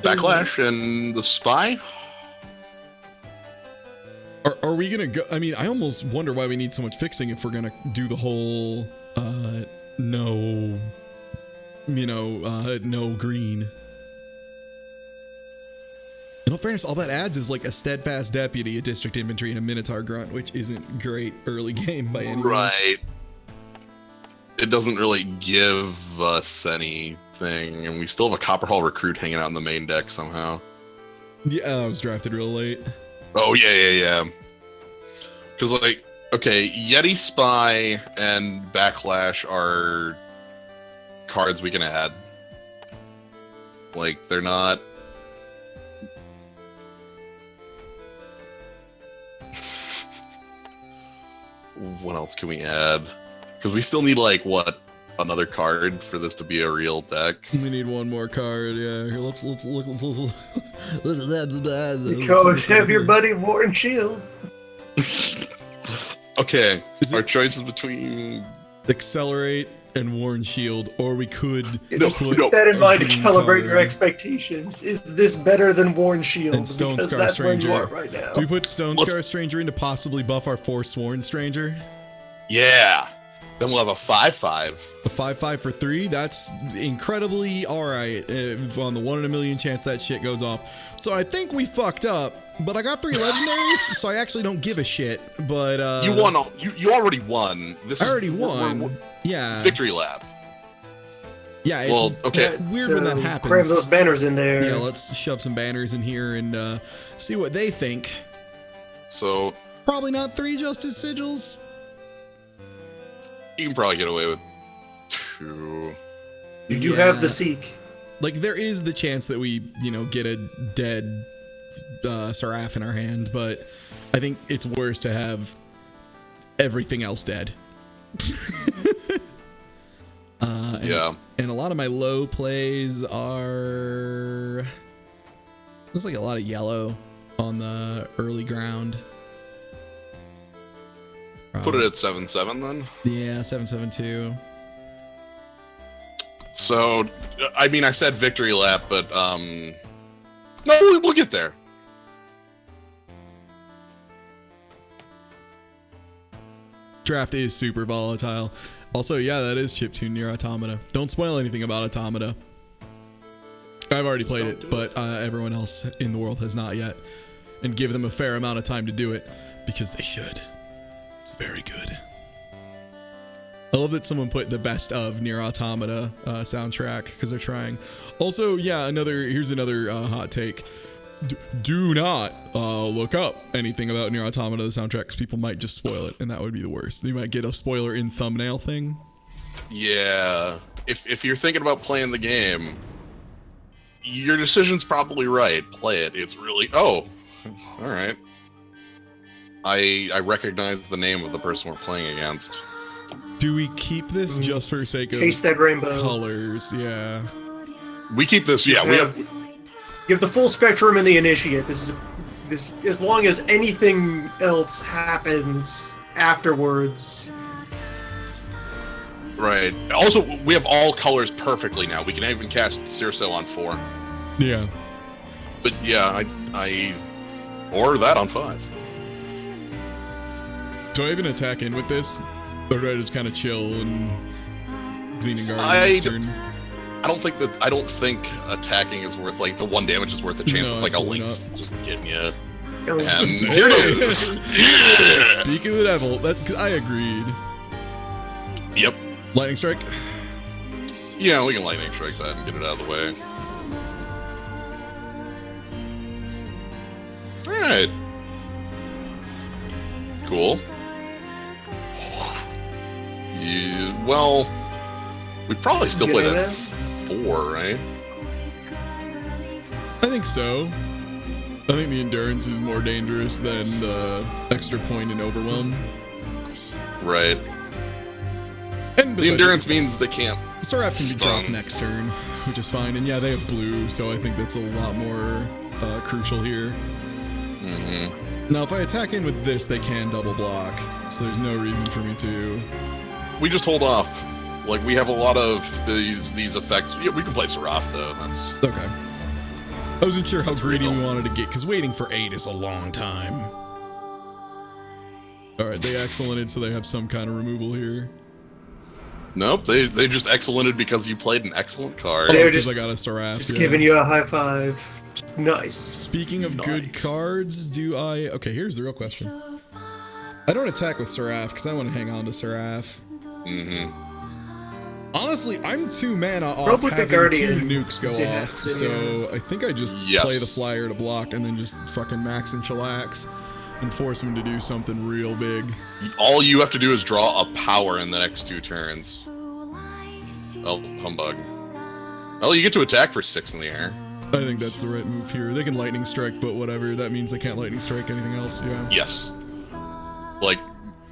Backlash and the Spy? Are we gonna go? I mean, I almost wonder why we need so much fixing if we're gonna do the whole, no green. In all fairness, all that adds is like a Steadfast Deputy, a District Infantry, and a Minotaur Grunt, which isn't great early game by any means. Right. It doesn't really give us anything, and we still have a Copperhall Recruit hanging out in the main deck somehow. Yeah, I was drafted real late. Oh, yeah. Because, like, okay, Yeti Spy and Backlash are cards we can add. Like, they're not... What else can we add? Because we still need, like, what? Another card for this to be a real deck? We need one more card, yeah. Here, let's look. Go have your buddy Warren Shield. Okay, our choices between Accelerate and Warren Shield, or we could Keep that in mind to calibrate your expectations. Is this better than Warren Shield? And Stone Because Scar that's where you Stranger. are right now. Do we put Stone Scar Stranger in to possibly buff our Forsworn Stranger? Yeah. Then we'll have a 5/5. A 5/5 for 3? That's incredibly alright on the 1 in a million chance that shit goes off. So I think we fucked up, but I got 3 legendaries, so I actually don't give a shit. But you won. You already won. I already won. Yeah. Victory lap. Yeah. It's Well, okay. weird when that happens. Cram those banners in there. Yeah, let's shove some banners in here and see what they think. So Probably not 3 Justice Sigils. you can probably get away with 2. You do have the Seek. Like, there is the chance that we, get a dead Seraph in our hand, but I think it's worse to have everything else dead. And Yeah. and a lot of my low plays are. Looks like a lot of yellow on the early ground. Put it at 7-7 then. Yeah, 7-7-2. So, I mean, I said victory lap, but no, we'll get there. Draft is super volatile. Also, yeah, that is chiptune Nier Automata. Don't spoil anything about Automata. I've already played it, but everyone else in the world has not yet. And give them a fair amount of time to do it, because they should. It's very good. I love that someone put the best of Nier Automata soundtrack, because they're trying. Also, yeah, here's another hot take. Do not look up anything about Nier Automata, the soundtrack, because people might just spoil it, and that would be the worst. You might get a spoiler in thumbnail thing. Yeah. If you're thinking about playing the game, your decision's probably right. Play it. It's really... Oh, all right. I recognize the name of the person we're playing against. Do we keep this just for sake of Taste that rainbow. colors? Yeah. We keep this... Yeah, we have... You have the full spectrum in the initiate. This as long as anything else happens afterwards. Right. Also, we have all colors perfectly now. We can even cast Circe on 4. Yeah. But yeah, I or that on 5. Do I even attack in with this? Or do I just kind of chill and Xenoguard? I don't think attacking is worth, like, the 1 damage is worth the chance No, of, like, a absolutely Link's not. just getting you. And And here it is. Yeah. Speak of the devil. I agreed. Yep. Lightning strike. Yeah, we can lightning strike that and get it out of the way. Alright. Cool. Yeah, well, we probably still play that 4, right? I think so. I think the endurance is more dangerous than the extra point and overwhelm. Right. And The endurance means they can't Seraph can be dropped stun. next turn, which is fine. And yeah, they have blue, so I think that's a lot more crucial here. Mm-hmm. Now, if I attack in with this, they can double block, so there's no reason for me to. We just hold off. Like, we have a lot of these effects. Yeah, we can play Seraph, though. That's Okay. I wasn't sure how That's greedy real. we wanted to get, because waiting for 8 is a long time. Alright, they excellented, so they have some kind of removal here. Nope, they just excellented because you played an excellent card. They're Because just- I got a Seraph. Just yeah. giving you a high five. Nice. Speaking of good Nice. cards, do I... Okay, here's the real question. I don't attack with Seraph, because I want to hang on to Seraph. Mm-hmm. Honestly, I'm 2 mana off Probe with the having Guardian, 2 nukes since go you have off, to, so I think I just Yes. play the flyer to block and then just fucking max and chillax and force him to do something real big. All you have to do is draw a power in the next 2 turns. Oh, humbug. Oh, you get to attack for 6 in the air. I think that's the right move here. They can lightning strike, but whatever. That means they can't lightning strike anything else, yeah. Yes. Like,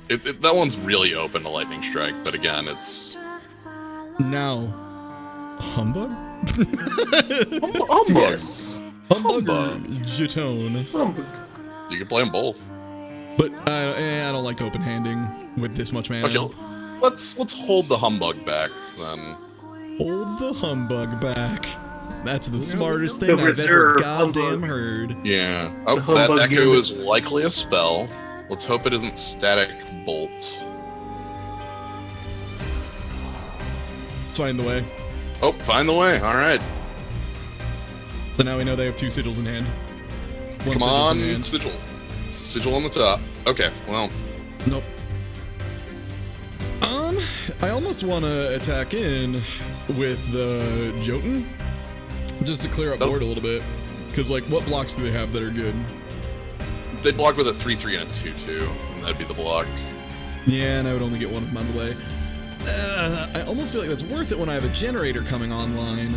that one's really open to lightning strike, but again, it's... Now, Humbug? Humbug! Yes. Humbug or Humbug. Jetone? Humbug. You can play them both. But I don't like open-handing with this much mana. Okay, let's hold the humbug back, then. Hold the Humbug back. That's the smartest The thing I've ever reserve goddamn humbug. heard. Yeah. Oh, The that humbug echo unit. is likely a spell. Let's hope it isn't static bolt. Let's find the way. Oh, find the way. All right. So now we know they have 2 sigils in hand. One Come sigil's on, in hand. sigil. Sigil on the top. Okay, well, Nope. I almost want to attack in with the Jotun, just to clear up Nope. board a little bit. Because, like, what blocks do they have that are good? they block with a 3/3 and a 2/2, and that'd be the block. Yeah, and I would only get one of them on the way. I almost feel like that's worth it when I have a generator coming online.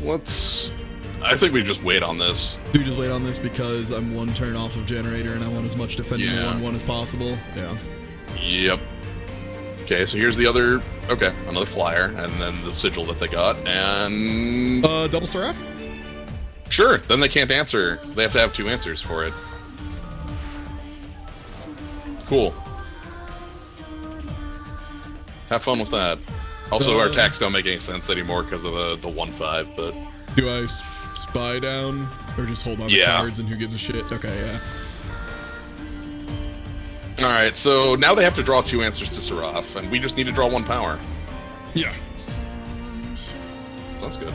Let's I think we just wait on this. Do we just wait on this because I'm 1 turn off of generator and I want as much defending Yeah. 1/1 as possible? Yeah. Yep. Okay, so here's the other. Okay, another flyer, and then the sigil that they got, and Double Seraph? sure. Then they can't answer. They have to have 2 answers for it. Cool. Have fun with that. Also, our attacks don't make any sense anymore because of the 1/5. But Do I spy down or just hold on to Yeah. cards and who gives a shit? Okay, yeah. all right, so now they have to draw 2 answers to Seraph, and we just need to draw 1 power. Yeah. That's good.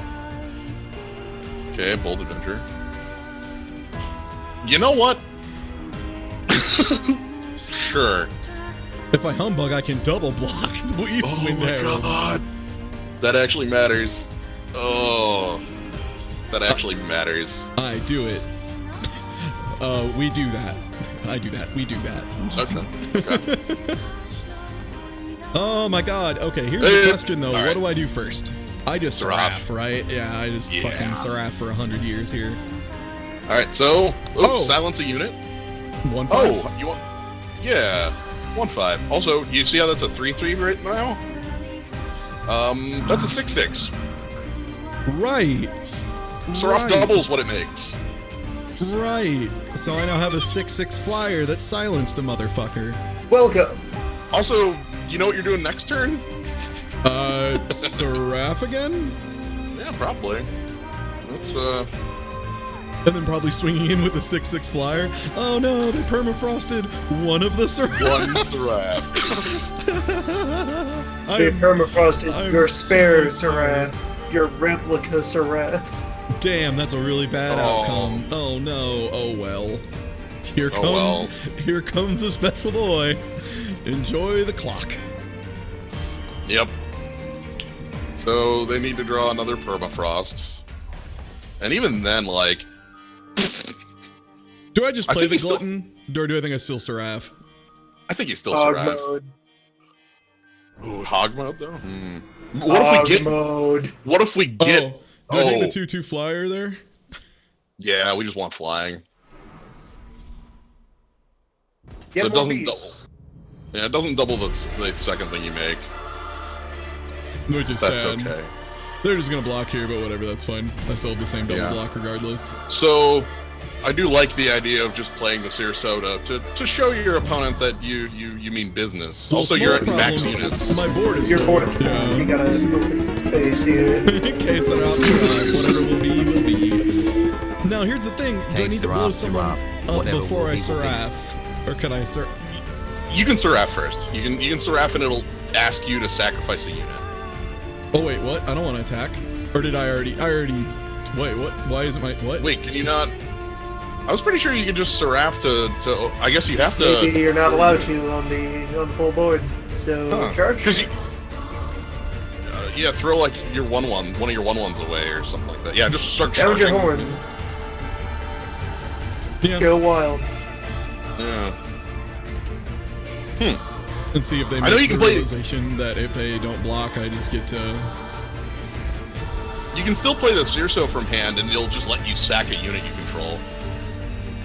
Okay, Bold Adventure. You know what? Sure. If I humbug, I can double block the East Wind Herald. God. That actually matters. Oh. That actually matters. I do it. We do that. I do that. We do that. Okay. Oh my god. Okay, here's Hey, the question though. all What right. do I do first? I just Seraph. Seraph, right? Yeah, I just Yeah. fucking Seraph for 100 years here. Alright, so Oh. silence a unit. 1/5. Oh, you want yeah. 1/5. Also, you see how that's a 3/3 right now? That's a 6/6. Right. Seraph Right. doubles what it makes. Right. So I now have a 6/6 flyer that silenced a motherfucker. Welcome. Also, you know what you're doing next turn? Seraph again? Yeah, probably. That's And then probably swinging in with a 6/6 flyer. Oh no, they permafrosted one of the Seraphs. one Seraph. They permafrosted I'm your spare so Seraph, your replica Seraph. Damn, that's a really bad Oh. outcome. Oh no. Oh well. Here Oh, comes well. here comes a special boy. Enjoy the clock. Yep. So they need to draw another permafrost. And even then, like, Do I just I play think the they still- glutton? Or do I think I still Seraph? I think he's still Hog Seraph. mode. Ooh, hog mode though? What if we Hog get mode. what if we get Do I take the 2/2 flyer there? Yeah, we just want flying. Get So it more doesn't beasts. Yeah, it doesn't double the second thing you make. Which is That's sad. okay. They're just gonna block here, but whatever, that's fine. I still have the same double Yeah. block regardless. So I do like the idea of just playing the Seer Soda to show your opponent that you mean business. Well, Also, small you're at max problem, units. My board is Your full. board's full. Yeah. You gotta open some space here. In case I don't Seraph, whatever will be, will be. Now here's the thing: do I Case need to blow Seraph, someone Seraph, up whatever before will I be, will be. Seraph, or can I Seraph? You can Seraph first. You can Seraph and it'll ask you to sacrifice a unit. Oh wait, what? I don't want to attack. Or did I already? Wait, what? Why isn't my what? Wait, can you not? I was pretty sure you could just Seraph to. I guess you have Maybe to. you're not allowed to on the full board. So charge. Because you. Yeah, throw like your one of your 1/1s away or something like that. Yeah, just start Sound charging. your horn. Yeah. Go wild. Yeah. And see if they I make know you the can play- realization that if they don't block, I just get to. You can still play the Seerso from hand, and it'll just let you sack a unit you control.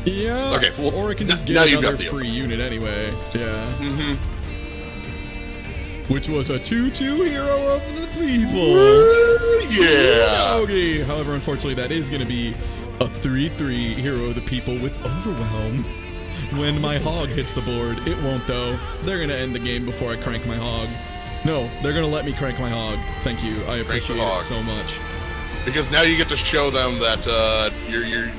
Yeah. Okay, well, or I can just now get you've got another the free unit anyway. Yeah. Mm-hmm. Which was a 2/2 hero of the people. Yeah. Okay. However, unfortunately, that is going to be a 3/3 hero of the people with overwhelm. When my hog hits the board, it won't though. They're going to end the game before I crank my hog. No, they're going to let me crank my hog. Thank you. I appreciate it hog. so much. Because now you get to show them that you're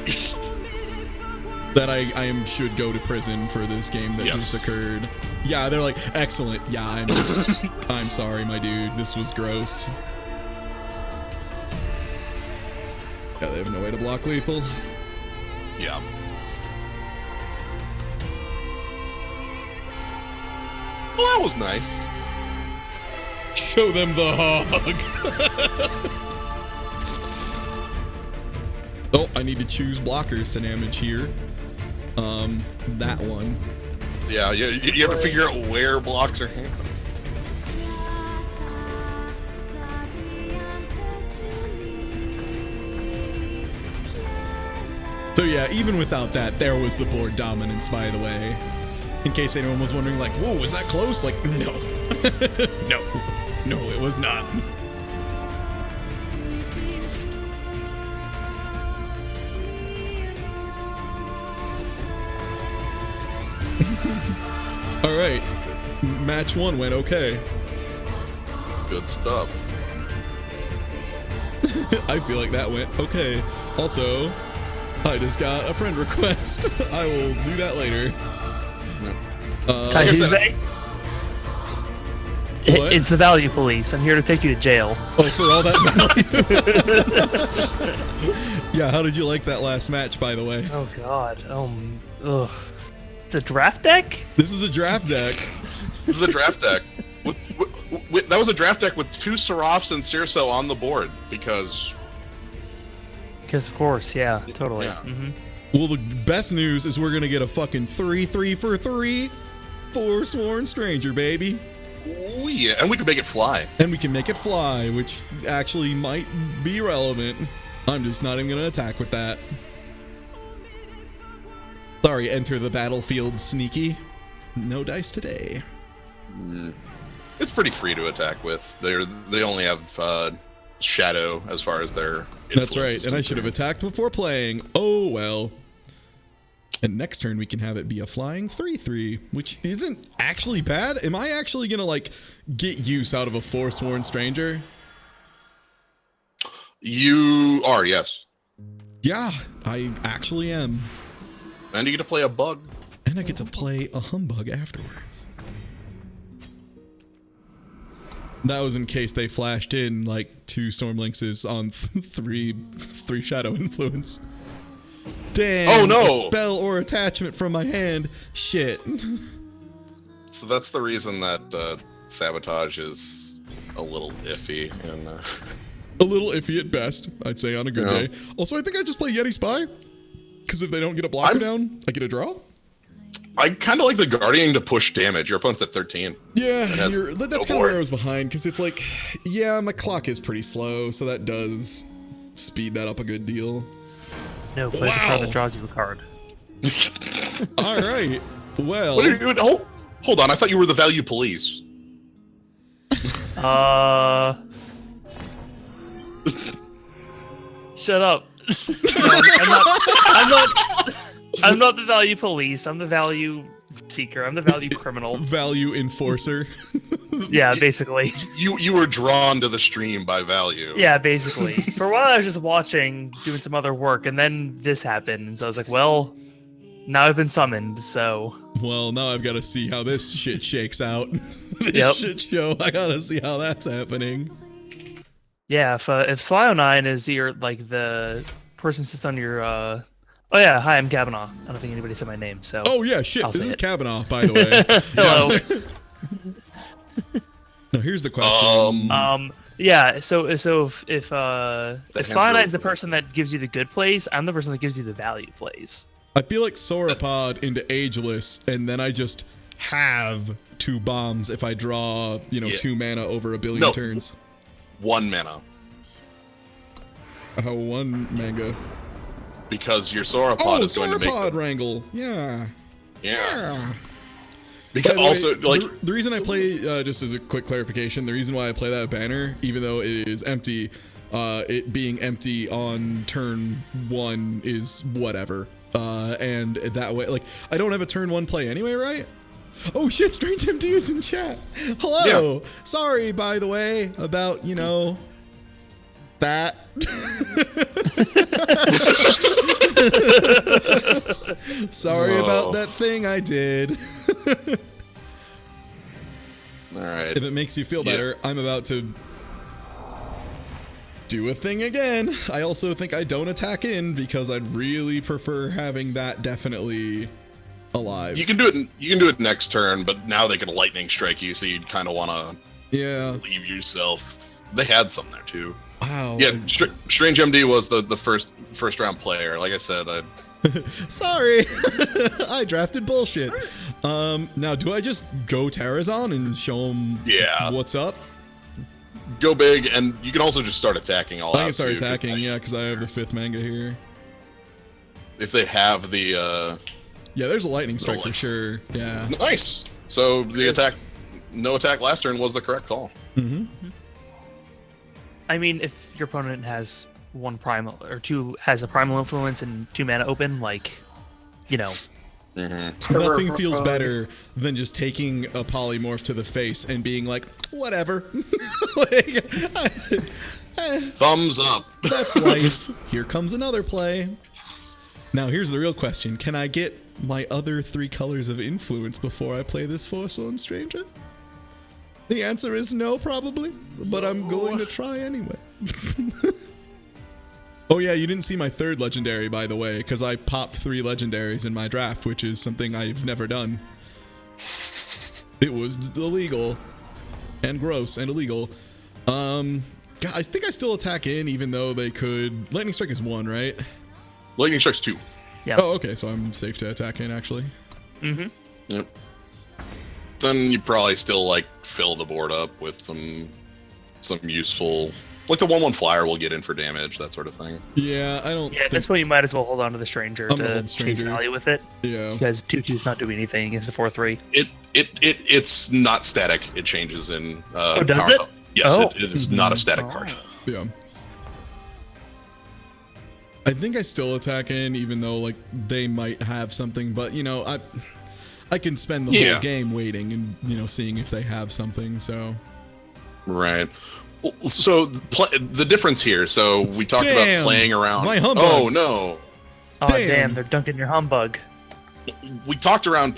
That I should go to prison for this game that Yes. just occurred. Yeah, they're like, excellent. Yeah, I'm sorry, my dude. This was gross. Yeah, they have no way to block lethal. yeah. Well, that was nice. Show them the hog. Oh, I need to choose blockers to damage here. That one. Yeah, you have to figure out where blocks are happening. So yeah, even without that, there was the board dominance, by the way. In case anyone was wondering, like, whoa, was that close? Like, no. No, it was not. All right, match 1 went okay. Good stuff. I feel like that went okay. Also, I just got a friend request. I will do that later. Like I said, What? It's the value police. I'm here to take you to jail. Oh, for all that value. Yeah, how did you like that last match, by the way? Oh God. Ugh. It's a draft deck? This is a draft deck. This is a draft deck. That was a draft deck with 2 Seraphs and Circe on the board because Of course, yeah, totally. Yeah. Well, the best news is we're gonna get a fucking 3/3 for 3 Forsworn Stranger, baby. oh yeah, and we can make it fly. And we can make it fly, which actually might be relevant. I'm just not even gonna attack with that. Sorry, enter the battlefield, sneaky. No dice today. It's pretty free to attack with. They only have shadow as far as their That's influence right, is and I should have concerned. attacked before playing. Oh well. And next turn we can have it be a flying 3/3, which isn't actually bad. Am I actually gonna like get use out of a Forsworn Stranger? You are, yes. Yeah, I actually am. And you get to play a bug. And I get to play a Humbug afterwards. That was in case they flashed in like 2 Stormlynxes on 3 Shadow Influence. Damn. Oh, no. A spell or attachment from my hand. Shit. So that's the reason that sabotage is a little iffy. And A little iffy at best, I'd say, on a good Yeah. day. Also, I think I just play Yeti Spy. Because if they don't get a blocker down, I get a draw. I kind of like the Guardian to push damage. Your opponent's at 13. Yeah, has that's no kind of board. where I was behind. Because it's like, yeah, my clock is pretty slow. So that does speed that up a good deal. No, play the card that draws you a card. All right. Well, What are you doing? Hold on. I thought you were the value police. Shut up. No, I'm not the value police. I'm the value seeker. I'm the value criminal. value enforcer. Yeah, basically. You were drawn to the stream by value. Yeah, basically. For a while, I was just watching, doing some other work, and then this happened. And so I was like, well, now I've been summoned, so. Well, now I've got to see how this shit shakes out. This Yep. shit show. I got to see how that's happening. Yeah, if Slio9 is your, like, the person who sits on your, Oh yeah, hi, I'm Kavanaugh. I don't think anybody said my name, so. Oh, yeah, shit. I'll This say is it. Kavanaugh, by the way. Hello. Now, here's the question. Yeah, so if Slio9 is the person that gives you the good plays, I'm the person that gives you the value plays. I feel like Sauropod into Ageless, and then I just have 2 bombs if I draw, Yeah. 2 mana over a billion No. turns. 1 mana. 1 manga. Because your Sauropod Oh, is going to make Sauropod them. Wrangle. Yeah. Yeah. By Because the way, also, like, the reason I play, just as a quick clarification, the reason why I play that banner, even though it is empty, it being empty on turn 1 is whatever. And that way, like, I don't have a turn 1 play anyway, right? Oh shit, Strange MD is in chat. Hello. Yeah. Sorry, by the way, about, that. Sorry about that thing I did. all right. If it makes you feel Yeah. better, I'm about to do a thing again. I also think I don't attack in because I'd really prefer having that definitely alive. You can do it. You can do it next turn, but now they can lightning strike you, so you'd kind of want to Yeah. leave yourself. They had some there too. Wow. Yeah, Strange MD was the first round player. Like I said, Sorry. I drafted bullshit. Now do I just go Terrazon and show him Yeah. what's up? go big, and you can also just start attacking all I out. can start too, 'cause attacking, yeah, because I have the 5th manga here. if they have the Yeah, there's a lightning strike for sure. Yeah. nice. So the attack, no attack last turn was the correct call. I mean, if your opponent has one primal or two has a primal influence and 2 mana open, like, you know, Nothing feels better than just taking a polymorph to the face and being like, whatever. Like, Thumbs up. that's life. Here comes another play. Now here's the real question. Can I get my other 3 colors of influence before I play this Forsworn Stranger? The answer is no, probably, but I'm going to try anyway. Oh yeah, you didn't see my 3rd legendary, by the way, because I popped 3 legendaries in my draft, which is something I've never done. It was illegal and gross and illegal. God, I think I still attack in, even though they could. Lightning Strike is 1, right? Lightning Strike's 2. yeah. Oh, okay, so I'm safe to attack in, actually. Yep. Then you probably still like fill the board up with some useful, like the 1/1 flyer will get in for damage, that sort of thing. Yeah, I don't. Yeah, at this point you might as well hold on to the stranger I'm gonna to hold chase stranger. value with it. Yeah. Because 2/2's not doing anything against the 4/3. It's not static. It changes in. Oh, does power it? level. Yes, Oh. it is not a static card. Yeah. I think I still attack in, even though like they might have something, but you know, I can spend the Yeah. whole game waiting and you know seeing if they have something. So Right. Well, so the difference here. So we talked Damn, about playing around. my humbug. Oh no. Oh Damn. damn, they're dunking your humbug. We talked about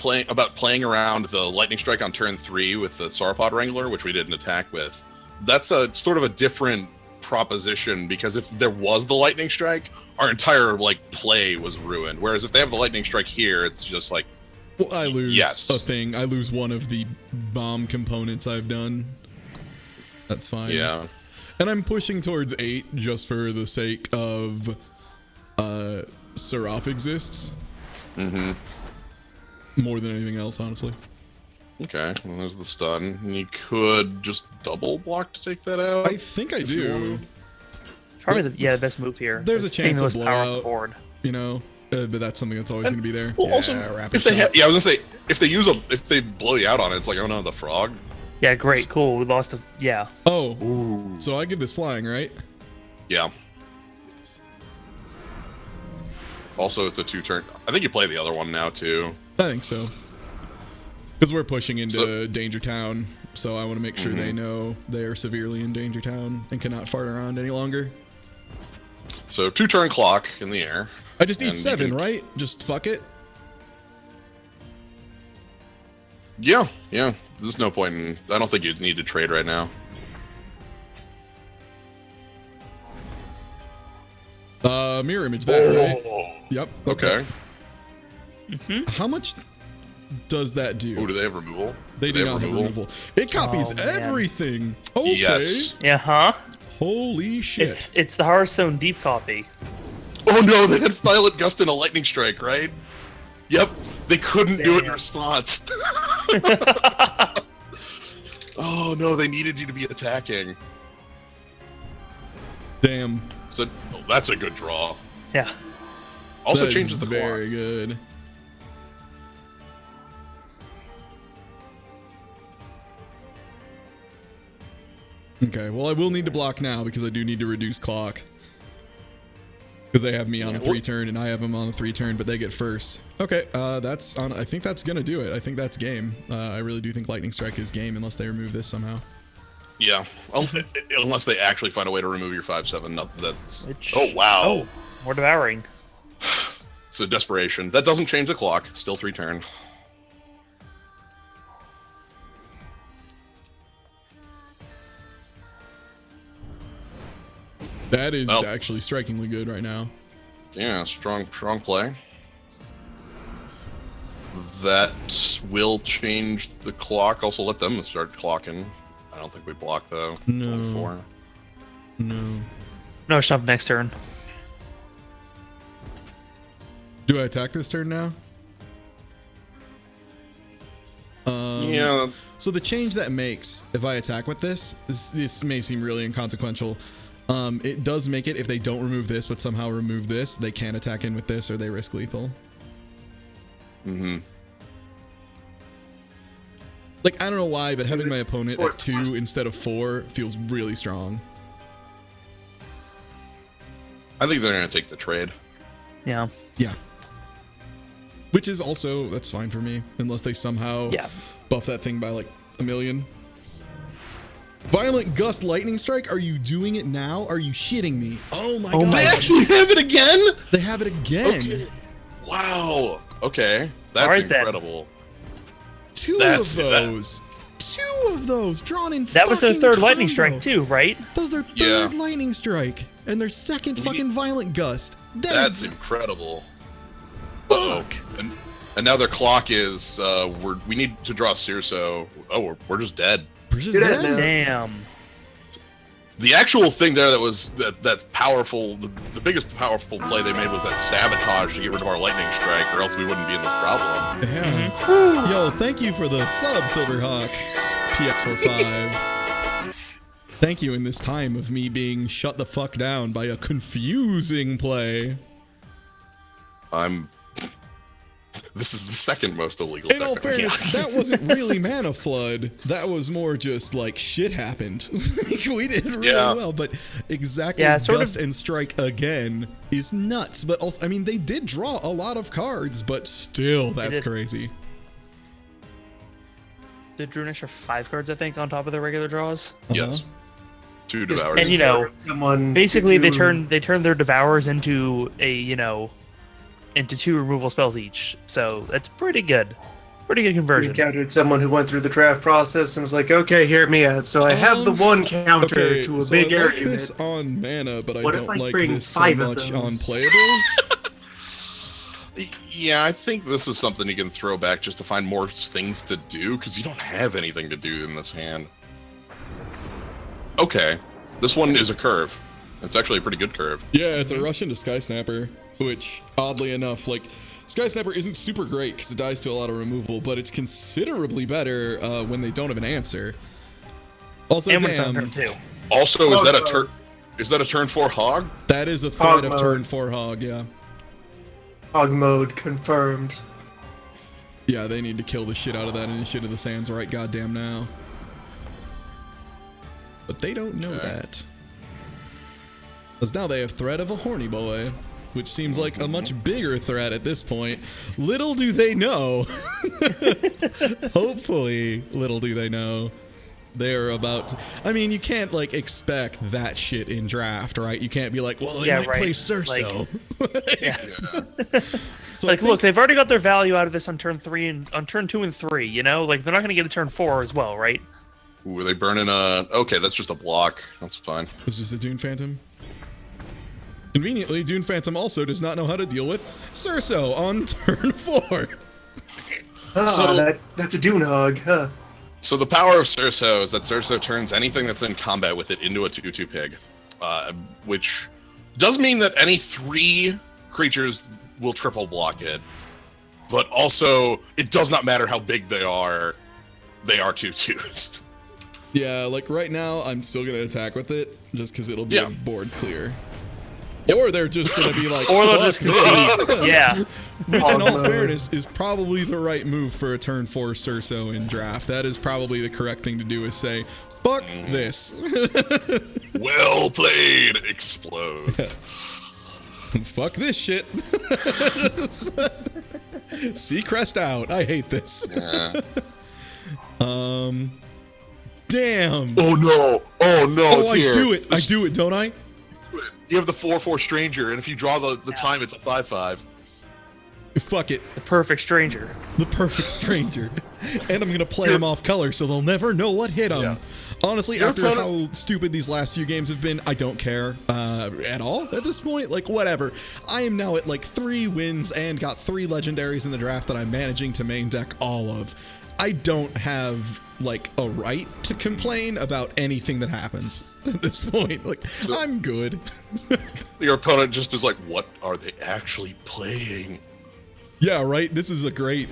playing around the lightning strike on turn 3 with the Sauropod Wrangler, which we didn't attack with. That's a sort of a different proposition, because if there was the lightning strike, our entire like play was ruined. Whereas if they have the lightning strike here, it's just like, well, I lose Yes. a thing. I lose one of the bomb components I've done. That's fine. yeah. And I'm pushing towards 8 just for the sake of Seraph exists. More than anything else, honestly. Okay, well, there's the stun. You could just double block to take that out. I think I do. It's probably the best move here. There's a It's getting chance the of most power off the blowout. board. You know, but that's something that's always going to be there. Well, also, rapid if they shot. I was gonna say, if they blow you out on it, it's like, oh no, the frog. Yeah, great, cool. We lost the yeah. Oh, so I give this flying, right? Yeah. Also, it's a 2-turn. I think you play the other one now too. I think so. Because we're pushing into So- Danger Town, so I want to make sure they know they are severely in Danger Town and cannot fart around any longer. So 2-turn clock in the air. I just And eat you 7, can- right? Just fuck it. Yeah. There's no point in. I don't think you need to trade right now. Mirror image that, right? Oh. Yep. Okay. How much does that do? Oh, do they have removal? They do not have removal. It copies Oh, man. everything. Okay. Yes. Yeah, huh? Holy shit. It's the Hearthstone deep copy. Oh no, they had Violet Gust and a Lightning Strike, right? Yep. They couldn't do it in Damn. response. Oh no, they needed you to be attacking. Damn. So that's a good draw. Yeah. Also That is changes the clock. very good. Okay, well I will need to block now because I do need to reduce clock. Because they have me on a 3-turn and I have them on a 3-turn, but they get first. Okay, that's on. I think that's gonna do it. I think that's game. I really do think Lightning Strike is game unless they remove this somehow. Yeah. Unless they actually find a way to remove your 5/7. No, that's. Which- Oh wow. Oh, more devouring. So desperation. That doesn't change the clock. Still 3-turn. That is Well. actually strikingly good right now. Yeah, strong play. That will change the clock. Also, let them start clocking. I don't think we block though. It's only No. 4. No. No, jump next turn. Do I attack this turn now? Yeah. So the change that makes if I attack with this may seem really inconsequential. It does make it if they don't remove this, but somehow remove this, they can attack in with this or they risk lethal. Mm-hmm. Like, I don't know why, but having my opponent at 2 instead of 4 feels really strong. I think they're going to take the trade. Yeah. Yeah. Which is also, that's fine for me, unless they somehow buff that thing by like 1 million. Violent Gust Lightning Strike, are you doing it now? Are you shitting me? Oh my god. They actually have it again? They have it again. Okay. Wow. Okay. That's incredible. Two of those drawn in. That was their fucking third lightning combo. Strike too, right? That was their third lightning strike and their second fucking Violent Gust. That's incredible. Fuck. And now their clock is we need to draw Cirso. Oh, we're just dead. We're just dead. Damn. The actual thing there that's powerful, the biggest powerful play they made was that sabotage to get rid of our lightning strike, or else we wouldn't be in this problem. Yeah. Yo, thank you for the sub, Silverhawk. PX45. Thank you in this time of me being shut the fuck down by a confusing play. This is the second most illegal. In all fairness, that wasn't really Mana Flood. That was more just like shit happened. We did really well, but exactly Gust and Strike again is nuts. But also, I mean, they did draw a lot of cards, but still, that's crazy. Did drew an extra 5 cards, I think, on top of the regular draws? Yes. 2 Devours. And you know, basically they turned their Devours into into 2 removal spells each. So that's pretty good. Pretty good conversion. We encountered someone who went through the draft process and was like, okay, hear me out. So I have the one counter to a big area. I like this on mana, but I don't like this so much on playables. Yeah, I think this is something you can throw back just to find more things to do, because you don't have anything to do in this hand. Okay, this one is a curve. It's actually a pretty good curve. Yeah, it's a rush into Sky Snapper, which, oddly enough, like, Sky Snapper isn't super great because it dies to a lot of removal, but it's considerably better when they don't have an answer. Also, and damn. Also, is that a turn 4 hog? That is a threat of turn 4 hog, yeah. Hog mode confirmed. Yeah, they need to kill the shit out of that Initiative of the Sands right goddamn now. But they don't know that. Because now they have threat of a horny boy, which seems like a much bigger threat at this point. Little do they know. Hopefully, little do they know. They're about to, I mean, you can't, like, expect that shit in draft, right? You can't be like, well, they might play Cirso. So like, look, they've already got their value out of this on turn 3 and on turn 2 and 3, you know? Like, they're not going to get a turn 4 as well, right? Ooh, are they burning okay, that's just a block. That's fine. It's just a Dune Phantom. Conveniently, Dune Phantom also does not know how to deal with Cirso on turn 4. That's a Dune hog, huh? So the power of Cirso is that Cirso turns anything that's in combat with it into a 2/2 pig, which does mean that any 3 creatures will triple block it, but also it does not matter how big they are 2/2s. Yeah, like right now, I'm still gonna attack with it just because it'll be a board clear. Or they're just gonna be like, or they'll just concede. Yeah. Which, in all fairness, is probably the right move for a turn 4 Cirso in draft. That is probably the correct thing to do, is say, fuck this. Well played, explodes. Fuck this shit. Seacrest out. I hate this. Yeah. Damn. Oh no. It's I here. I do it, don't I? You have the 4/4 stranger, and if you draw the time, it's a 5/5. Fuck it. The perfect stranger. The perfect stranger. And I'm gonna play him off color so they'll never know what hit him. Yeah. Honestly, after how stupid these last few games have been, I don't care at all at this point. Like, whatever. I am now at like 3 wins and got 3 legendaries in the draft that I'm managing to main deck all of. I don't have like a right to complain about anything that happens at this point. Like, so, I'm good. Your opponent just is like, what are they actually playing? Yeah, right. This is a great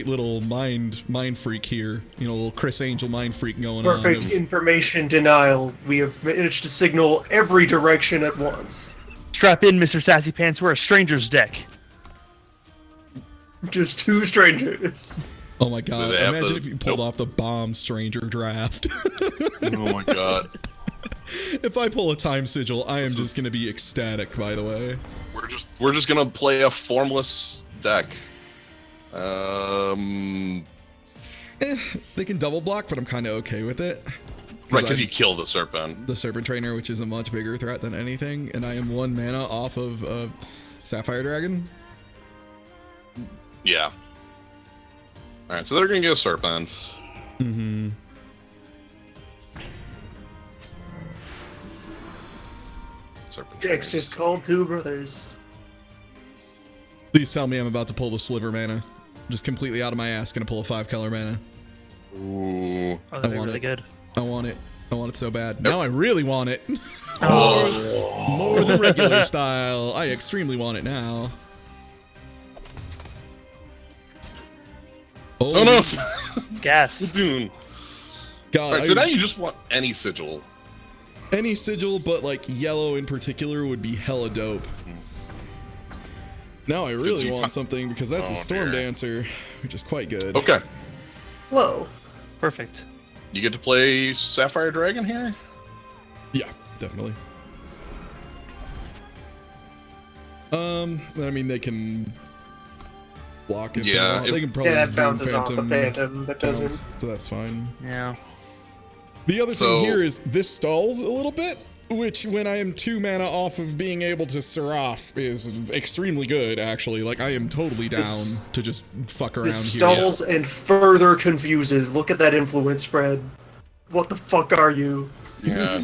little mind freak here. You know, a little Chris Angel mind freak going on. Perfect information denial. We have managed to signal every direction at once. Strap in, Mr. Sassy Pants. We're a stranger's deck. Just two strangers. Oh my god! Do they have Imagine the- if you pulled off the bomb stranger draft. Oh my god. If I pull a time sigil, I am just gonna be ecstatic. By the way, We're just gonna play a formless deck. they can double block, but I'm kind of okay with it. Right, because you kill the serpent. The Serpent Trainer, which is a much bigger threat than anything, and I am 1 mana off of Sapphire Dragon. Yeah. Alright, so they're gonna get a serpent. Mm-hmm. Serpent Dex just called two brothers. Please tell me I'm about to pull the Sliver mana. Just completely out of my ass, gonna pull a 5-color mana. Ooh. Oh, that'd be want really it. good. I want it. I want it so bad. Now I really want it. Oh. More than regular style. I extremely want it now. Oh no! Gas. Dude. God, Alright, so now you just want any sigil. any sigil, but like yellow in particular would be hella dope. Now I really you- want something because that's Oh, a Storm dear. Dancer, which is quite good. Okay. Whoa. Perfect. You get to play Sapphire Dragon here? Yeah, definitely. I mean they can block if they Yeah, want. if- They can probably Yeah, just that Doom bounces off the Phantom. That bounce, doesn't. so that's fine. Yeah. The other So- thing here is this stalls a little bit, which when I am 2 mana off of being able to Seraph is extremely good, actually. Like, I am totally down This- to just fuck around This here. stalls and further confuses. Look at that influence spread. What the fuck are you? Yeah.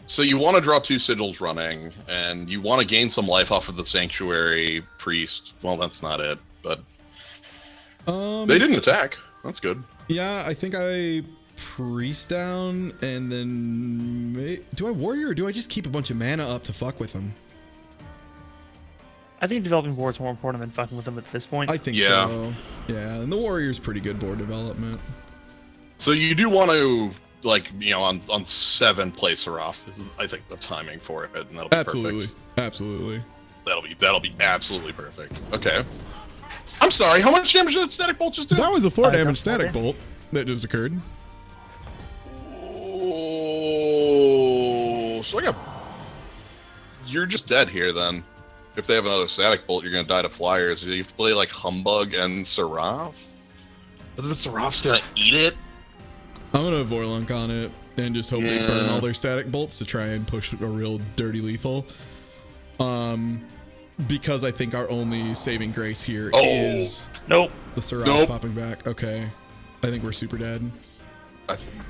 So you want to draw 2 sigils running, and you want to gain some life off of the Sanctuary Priest. Well, that's not it, but they didn't attack. That's good. Yeah, I think I Priest down, and then... Do I Warrior, or do I just keep a bunch of mana up to fuck with them? I think developing board's more important than fucking with them at this point. I think Yeah. so. Yeah, and the Warrior's pretty good board development. So you do want to, like, you know, on 7 play Seraph. Is, I think, the timing for it, and that'll be Absolutely. perfect. Absolutely. That'll be absolutely perfect. Okay. I'm sorry. How much damage did that static bolt just do? That was a 4 damage don't- static okay. bolt that just occurred. Oh, so I got. You're just dead here then. If they have another static bolt, you're gonna die to flyers. You have to play like Humbug and Seraph. But then Seraph's gonna eat it. I'm gonna Vorlunk on it and just hope they burn all their static bolts to try and push a real dirty lethal. Because I think our only saving grace here is Nope. the Seraph Nope. popping back. Okay. I think we're super dead.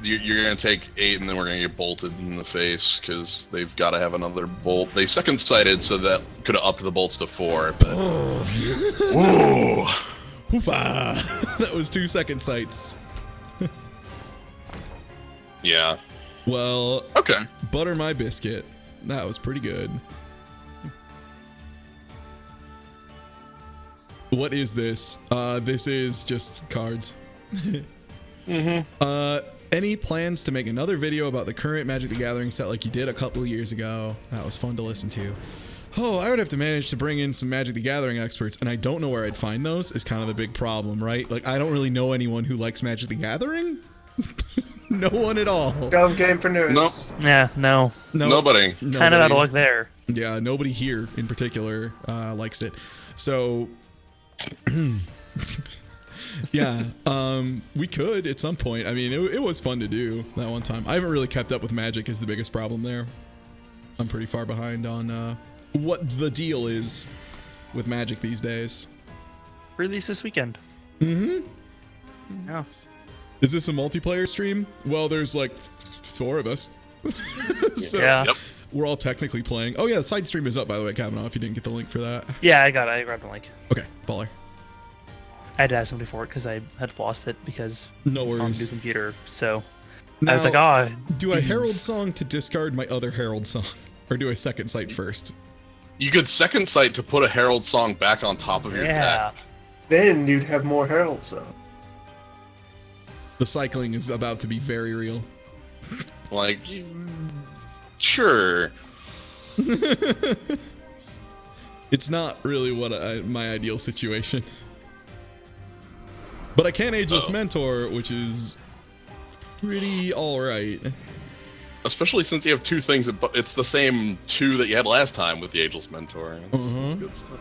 You're gonna take 8, and then we're gonna get bolted in the face because they've got to have another bolt. They second sighted, so that could have upped the bolts to 4. But ooh. Hoofa! That was 2 second sights. Yeah. Well, Okay. butter my biscuit. That was pretty good. What is this? This is just cards. Any plans to make another video about the current Magic the Gathering set like you did a couple of years ago? That was fun to listen to. Oh, I would have to manage to bring in some Magic the Gathering experts, and I don't know where I'd find those is kind of the big problem, right? Like, I don't really know anyone who likes Magic the Gathering. No one at all. Dumb game for nerds. Yeah, no. Nobody. Kind of out of Nobody. luck there. Yeah, nobody here in particular likes it. So, yeah, we could at some point. I mean, it was fun to do that one time. I haven't really kept up with Magic is the biggest problem there. I'm pretty far behind on what the deal is with Magic these days. Release this weekend. Mm-hmm. Yeah. Is this a multiplayer stream? Well, there's like 4 of us. So Yeah. Yep. we're all technically playing. Oh yeah, the side stream is up, by the way, Kavanaugh, if you didn't get the link for that. Yeah, I got it. I grabbed the link. Okay, baller. I had to ask somebody for it because I had lost it because No on the new worries. computer. So Now, I was like, oh, do I Herald Song to discard my other Herald Song? Or do I second sight first? You could second sight to put a Herald Song back on top of your Yeah. deck. Then you'd have more Herald Song. The cycling is about to be very real. Like, sure. It's not really what my ideal situation. But I can Ageless Mentor, which is pretty alright. Especially since you have two things, it's the same two that you had last time with the Ageless Mentor. It's good stuff.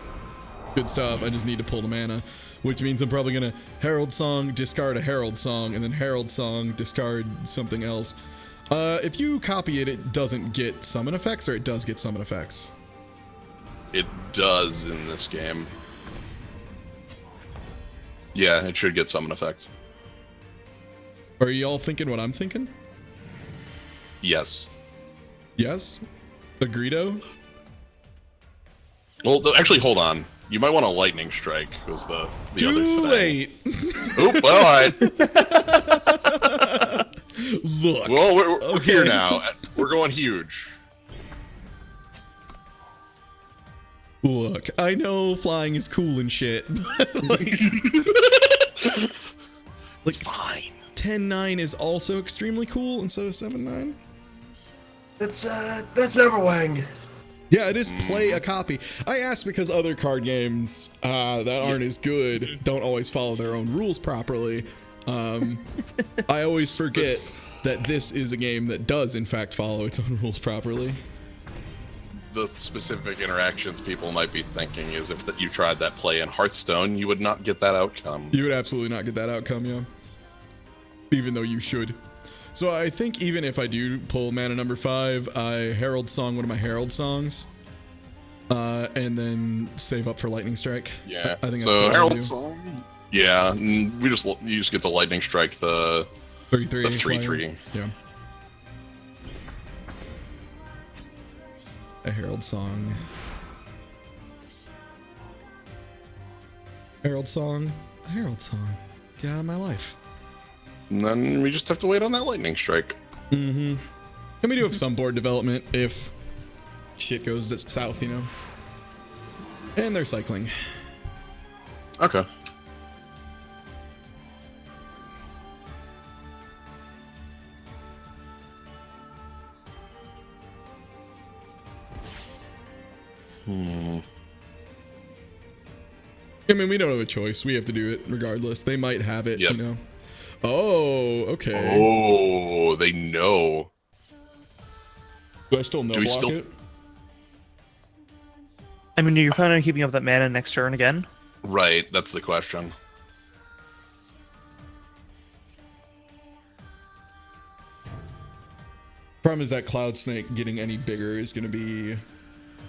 Good stuff. I just need to pull the mana, which means I'm probably gonna Herald Song, discard a Herald Song, and then Herald Song, discard something else. If you copy it, it doesn't get summon effects, or it does get summon effects? It does in this game. Yeah, it should get summon effects. Are y'all thinking what I'm thinking? Yes. Yes? Agreedo? Well, actually, hold on. You might want a Lightning Strike, was the other Too thing. late! Oop, all right. Look. Well, we're here now. We're going huge. Look, I know flying is cool and shit, but like, It's fine. 10-9 is also extremely cool, and so is 7-9. That's number one. Yeah, it is play a copy. I asked because other card games that aren't as good don't always follow their own rules properly. I always forget that this is a game that does, in fact, follow its own rules properly. The specific interactions people might be thinking is if you tried that play in Hearthstone, you would not get that outcome. You would absolutely not get that outcome, yeah. Even though you should. So I think even if I do pull mana number 5, I Herald Song one of my Herald Songs, and then save up for Lightning Strike. Yeah. I think so. that's Herald Song. Yeah, you just get the Lightning Strike the 3/3. 3/3. Yeah. A Herald Song. Herald Song. A Herald Song. Get out of my life. And then we just have to wait on that Lightning Strike. Mm-hmm. And we do have some board development if shit goes south, you know. And they're cycling. Okay. I mean, we don't have a choice. We have to do it regardless. They might have it, you know. Oh, okay. Oh, they know. Do I still no block it? I mean, you're planning on keeping up that mana next turn again? Right, that's the question. Problem is that Cloud Snake getting any bigger is going to be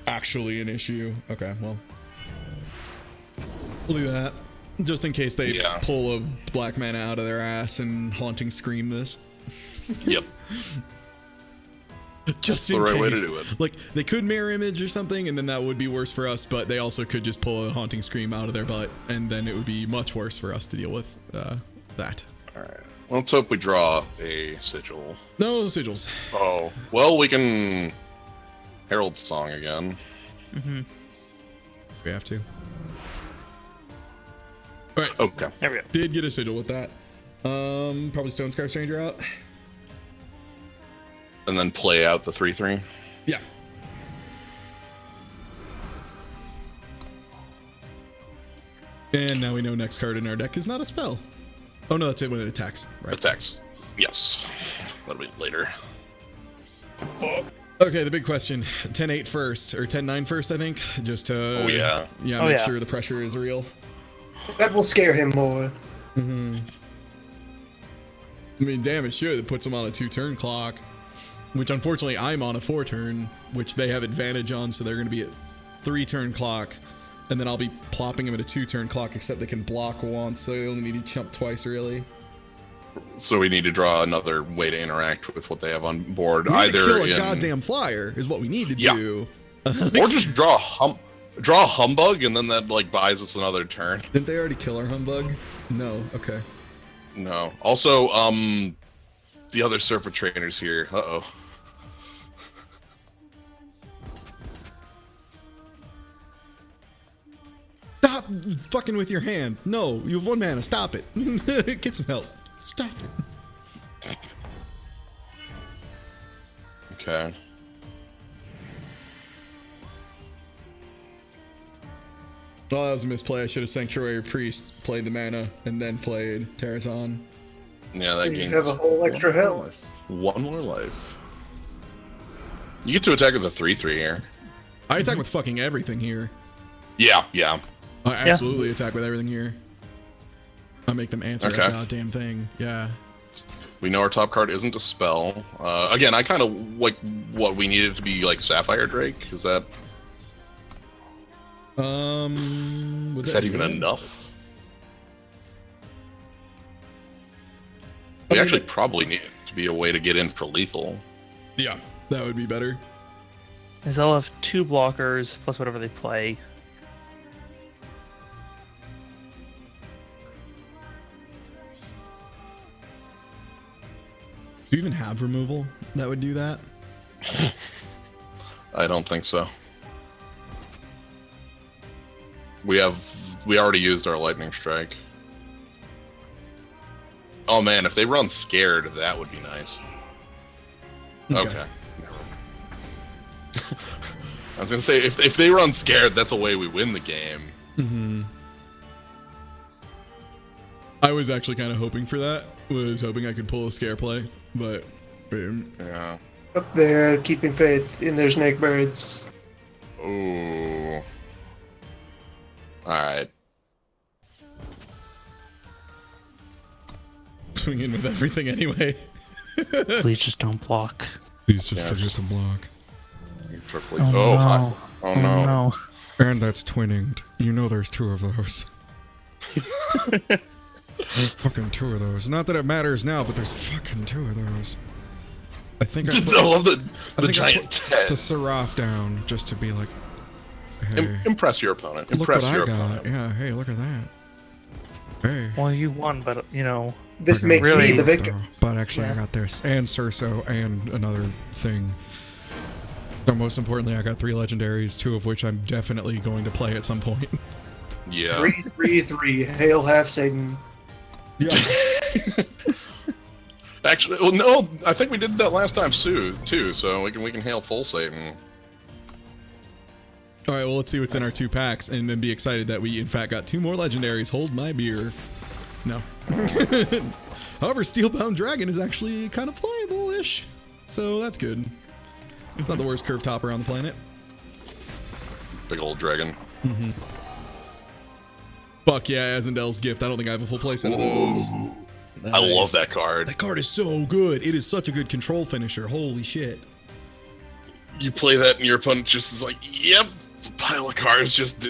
actually an issue. Okay, well. We'll do that. Just in case they pull a black mana out of their ass and Haunting Scream this. Yep. Just That's the right way to do it. Like, they could mirror image or something, and then that would be worse for us, but they also could just pull a Haunting Scream out of their butt, and then it would be much worse for us to deal with that. Alright. Let's hope we draw a sigil. No sigils. Oh. Well, we can Herald Song again. Mm-hmm. We have to. Alright. Okay. There we go. Did get a sigil with that. Probably Stonescar Stranger out. And then play out the 3/3. Yeah. And now we know next card in our deck is not a spell. Oh no, that's it when it attacks. Right. Attacks. Yes. That'll be later. Okay, the big question. 10-8 first, or 10-9 first, I think. Just to make sure the pressure is real. That will scare him more. Mm-hmm. I mean, damn, it should. It puts him on a 2-turn clock. Which, unfortunately, I'm on a 4-turn, which they have advantage on, so they're going to be at 3-turn clock. And then I'll be plopping him at a 2-turn clock, except they can block once, so they only need to jump twice, really. So we need to draw another way to interact with what they have on board. We need to Either kill a goddamn flyer, is what we need to do. Or just draw a Humbug, and then that, like, buys us another turn. Didn't they already kill our Humbug? No, okay. No. Also, the other Serpent Trainer's here. Uh-oh. fucking with your hand. No, you have 1 mana. Stop it. Get some help. Stop it. Okay. Oh, that was a misplay. I should have Sanctuary Priest, played the mana, and then played Terrazon. Yeah, that You game. have a whole extra health. 1 more life. You get to attack with a 3/3 here. I attack with fucking everything here. Yeah. I absolutely attack with everything here. I make them answer that goddamn thing. Yeah. We know our top card isn't a spell. Again, I kind of like what we needed to be like Sapphire Drake. Is that even enough? We actually probably need it to be a way to get in for lethal. Yeah, that would be better. Because they'll have 2 blockers plus whatever they play. Do you even have removal that would do that? I don't think so. We already used our lightning strike. Oh man, if they run scared, that would be nice. Okay. I was gonna say if they run scared, that's a way we win the game. Mm-hmm. I was actually kind of hoping for that. Was hoping I could pull a scare play, but yeah. Up there, keeping faith in their snake birds. Ooh. Alright. Swing in with everything anyway. Please just don't block. Please just a block. Oh no. And that's twinning. You know there's 2 of those. There's fucking 2 of those. Not that it matters now, but there's fucking 2 of those. I think I love the giant head. The Seraph down just to be like, hey, impress your opponent. Look Impress what your I got. opponent. Yeah, hey, look at that. Hey. Well, you won, but you know. This makes really me the victor. But actually, I got this and Cerso and another thing. So most importantly, I got 3 legendaries, 2 of which I'm definitely going to play at some point. Yeah. 3/3. Hail half Satan. Yeah. Actually, well, no, I think we did that last time too. So we can hail full Satan. All right, well, let's see what's in our 2 packs, and then be excited that we in fact got 2 more legendaries. Hold my beer. No. However, Steelbound Dragon is actually kind of playable-ish, so that's good. It's not the worst curve topper on the planet. Big old dragon. Mm-hmm. Fuck yeah, Azendel's Gift. I don't think I have a full playset of those. Nice. I love that card. That card is so good. It is such a good control finisher. Holy shit. You play that and your opponent just is like, yep, pile of cards, just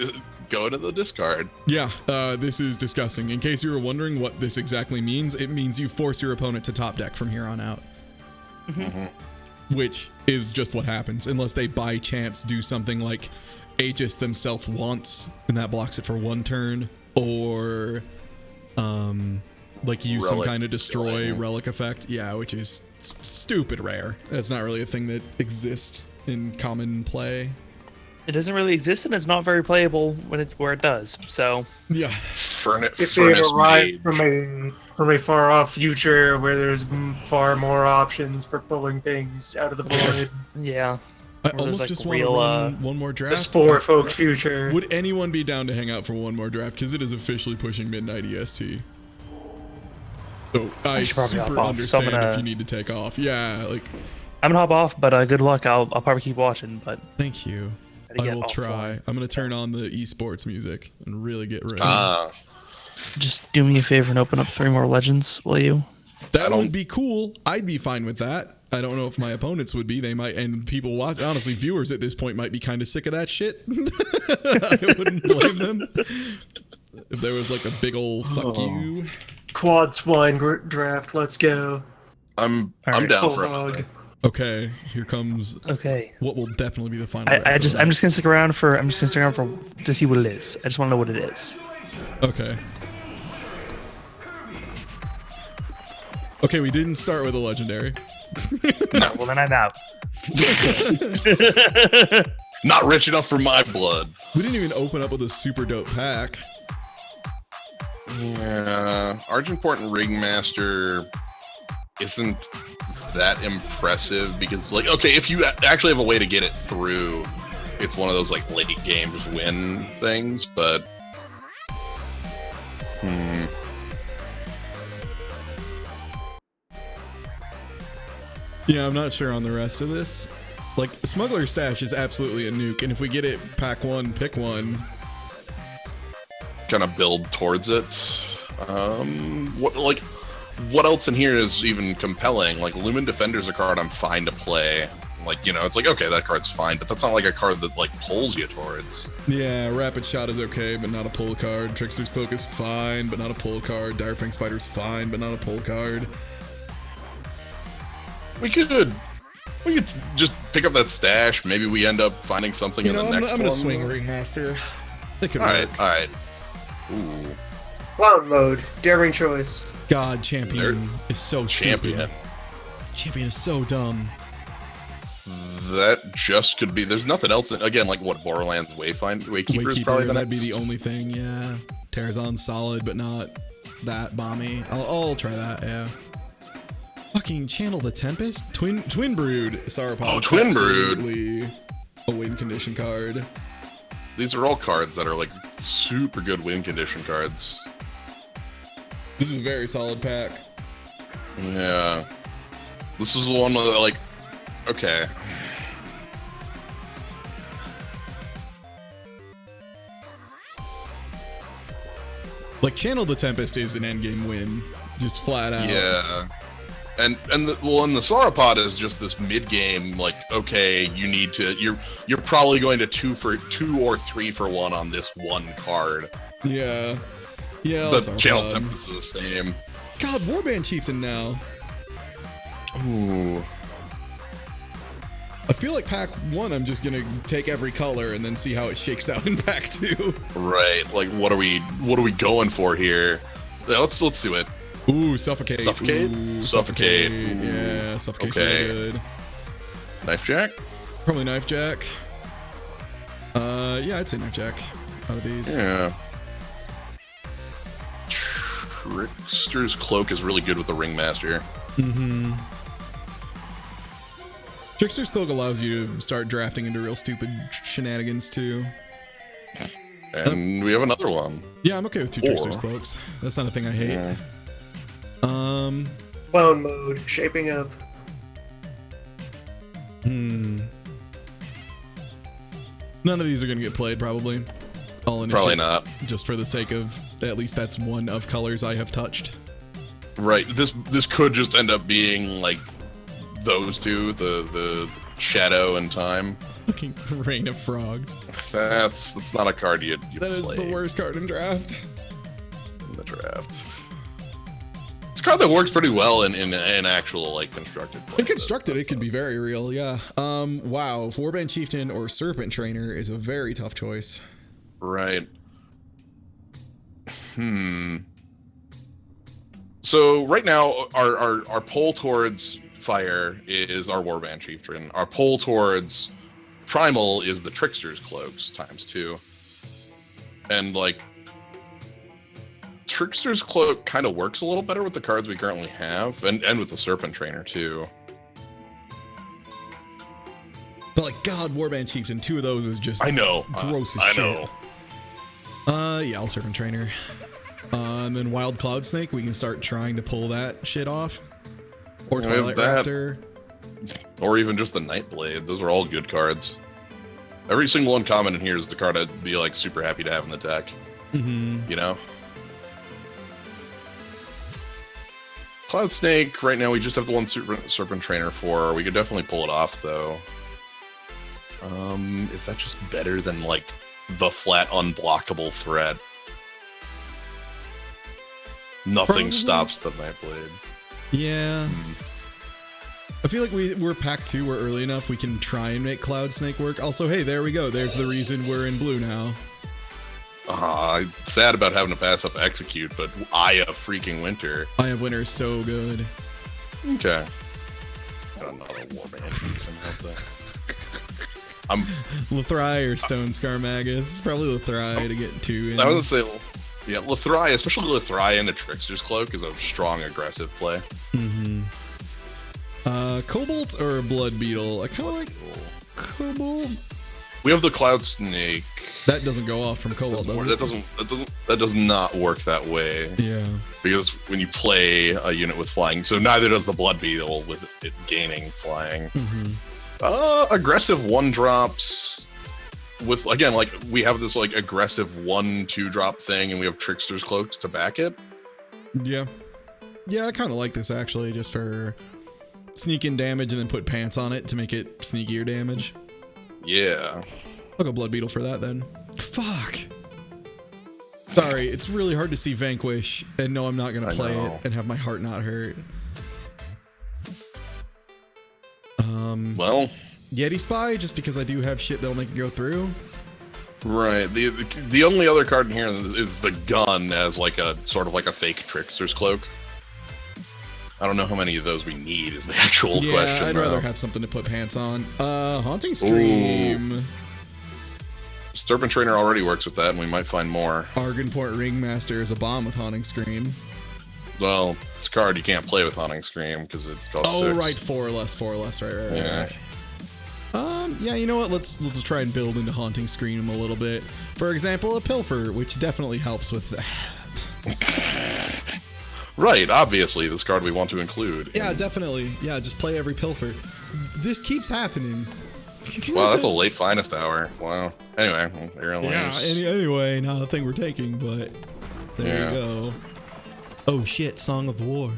go to the discard. Yeah, this is disgusting. In case you were wondering what this exactly means, it means you force your opponent to top deck from here on out. Mm-hmm. Which is just what happens, unless they by chance do something like Aegis themselves once, and that blocks it for 1 turn, or like use some kind of destroy relic effect. Yeah, which is stupid rare. That's not really a thing that exists in common play. It doesn't really exist, and it's not very playable where it does. So yeah, if they arrive from a far off future where there's far more options for pulling things out of the void. Yeah. I almost just want to run 1 more draft. The Spore Folk future. Would anyone be down to hang out for 1 more draft? Because it is officially pushing midnight EST. So I super understand if you need to take off. Yeah, like I'm gonna hop off, but good luck. I'll probably keep watching. But thank you. I will try. I'm gonna turn on the esports music and really get ready. Just do me a favor and open up 3 more legends, will you? That would be cool. I'd be fine with that. I don't know if my opponents would be. They might, and people watch. Honestly, viewers at this point might be kind of sick of that shit. I wouldn't blame them if there was like a big old fuck you. Quad swine draft. Let's go. I'm down for it. Okay, here comes. Okay. What will definitely be the final. I'm just gonna stick around for. To see what it is. I just want to know what it is. Okay. Okay, we didn't start with a legendary. No, well then I'm out. Not rich enough for my blood. We didn't even open up with a super dope pack. Yeah, Argentport and Ringmaster isn't that impressive because, like, okay, if you actually have a way to get it through, it's one of those like late game just win things. But Yeah, I'm not sure on the rest of this. Like, Smuggler's Stash is absolutely a nuke, and if we get it pack one, pick one. kind of build towards it. What else in here is even compelling? Like, Lumen Defender's a card I'm fine to play. Like, you know, it's like, okay, that card's fine, but that's not like a card that like pulls you towards. Yeah, Rapid Shot is okay, but not a pull card. Trickster's Cloak is fine, but not a pull card. Direfang Spider's fine, but not a pull card. We could just pick up that stash. Maybe we end up finding something in the next one. I'm gonna swing Ringmaster. They could All work. right. Ooh. Clown mode, daring choice. God, Champion is so Champion. stupid. Champion is so dumb. That just could be. There's nothing else. Again, like what Borderlands Waykeeper is probably the that'd be next. the only thing. Yeah, Terrazon's solid, but not that bomby. I'll try that. Yeah. Fucking Channel the Tempest, Twin Brood, Sauropod. Oh, Twin Brood. Absolutely a win condition card. These are all cards that are like super good win condition cards. This is a very solid pack. Yeah. This is the one that, like, okay. Like, Channel the Tempest is an endgame win, just flat out. Yeah. And the Sauropod is just this mid game, like, okay, you need to, you're probably going to 2 or 3 for 1 on this one card. Yeah. Yeah. The Sauropod. Channel Tempest is the same. God, Warband Chieftain now. Ooh. I feel like pack 1, I'm just gonna take every color and then see how it shakes out in pack 2. Right. Like, what are we going for here? Yeah, let's do it. Ooh, Suffocate. Suffocate? Ooh, Suffocate. Ooh. Yeah, Suffocate's Okay. really good. Knife Jack? Probably Knife Jack. Yeah, I'd say Knife Jack out of these. Yeah. Trickster's Cloak is really good with the Ringmaster. Mm-hmm. Trickster's Cloak allows you to start drafting into real stupid shenanigans, too. And we have another one. Yeah, I'm okay with 2 Trickster's Cloaks. That's not a thing I hate. Yeah. Clown mode, shaping up. None of these are going to get played, probably. All in Probably not. Just for the sake of, at least that's one of colors I have touched. Right. This could just end up being like those two, the Shadow and Time. Fucking Rain of Frogs. That's not a card you That is play the worst card in draft. in the draft. It's a card that works pretty well in actual like constructed play. In constructed, it could be very real, yeah. Wow, Warband Chieftain or Serpent Trainer is a very tough choice. Right. So right now, our pull towards Fire is our Warband Chieftain. Our pull towards Primal is the Trickster's Cloaks ×2. And like, Trickster's Cloak kind of works a little better with the cards we currently have, and with the Serpent Trainer too. But like, God, Warband Chieftain, 2 of those is just I know. gross as I shit. know. Yeah, I'll Serpent Trainer. And then Wild Cloud Snake, we can start trying to pull that shit off. Or We have Twilight that. Raptor. Or even just the Nightblade. Those are all good cards. Every single uncommon in here is the card I'd be like super happy to have in the deck. Mm-hmm. You know? Cloud Snake, right now we just have the one Serpent Trainer for. We could definitely pull it off though. Is that just better than like the flat unblockable threat? Nothing Probably. stops the Nightblade. Yeah. I feel like we're pack 2, we're early enough, we can try and make Cloud Snake work. Also, hey, there we go. There's the reason we're in blue now. Sad about having to pass up Execute, but Eye of freaking Winter. Eye of Winter is so good. Okay. Another Warband. I'm Lethrai or Stone Scar Magus. Probably Lethrai to get 2 in. I was gonna say Yeah, Lithrai, especially Lithrai into Trickster's Cloak, is a strong aggressive play. Cobalt or Blood Beetle? I kind of like Cobalt. We have the Cloud Snake. That doesn't go off from Cobalt, does it? That does not work that way. Yeah. Because when you play a unit with flying, so neither does the Blood Beetle with it gaining flying. Aggressive 1-drops with, again, like we have this like aggressive 1-2 drop thing, and we have Trickster's Cloaks to back it. Yeah. Yeah, I kind of like this actually, just for sneak-in damage and then put pants on it to make it sneakier damage. Yeah. I'll go Blood Beetle for that then. Fuck. Sorry, it's really hard to see Vanquish and know I'm not going to play it and have my heart not hurt. Well, Yeti Spy, just because I do have shit that'll make it go through. right. The only other card in here is the gun as like a sort of like a fake Trickster's Cloak. I don't know how many of those we need is the actual question. I'd rather have something to put pants on. Haunting Scream. Ooh. Serpent Trainer already works with that, and we might find more. Argenport Ringmaster is a bomb with Haunting Scream. Well, it's a card you can't play with Haunting Scream because it costs 6. Right, 4 less, right. Yeah. Yeah, you know what? Let's try and build into Haunting Scream a little bit. For example, a Pilfer, which definitely helps with that. Right, obviously, this card we want to include. Yeah, definitely. Yeah, just play every Pilfer. This keeps happening. Wow, that's a late finest hour. Wow. Anyway, Aaron Anyway, not a thing we're taking, but there you go. Oh shit, Song of War.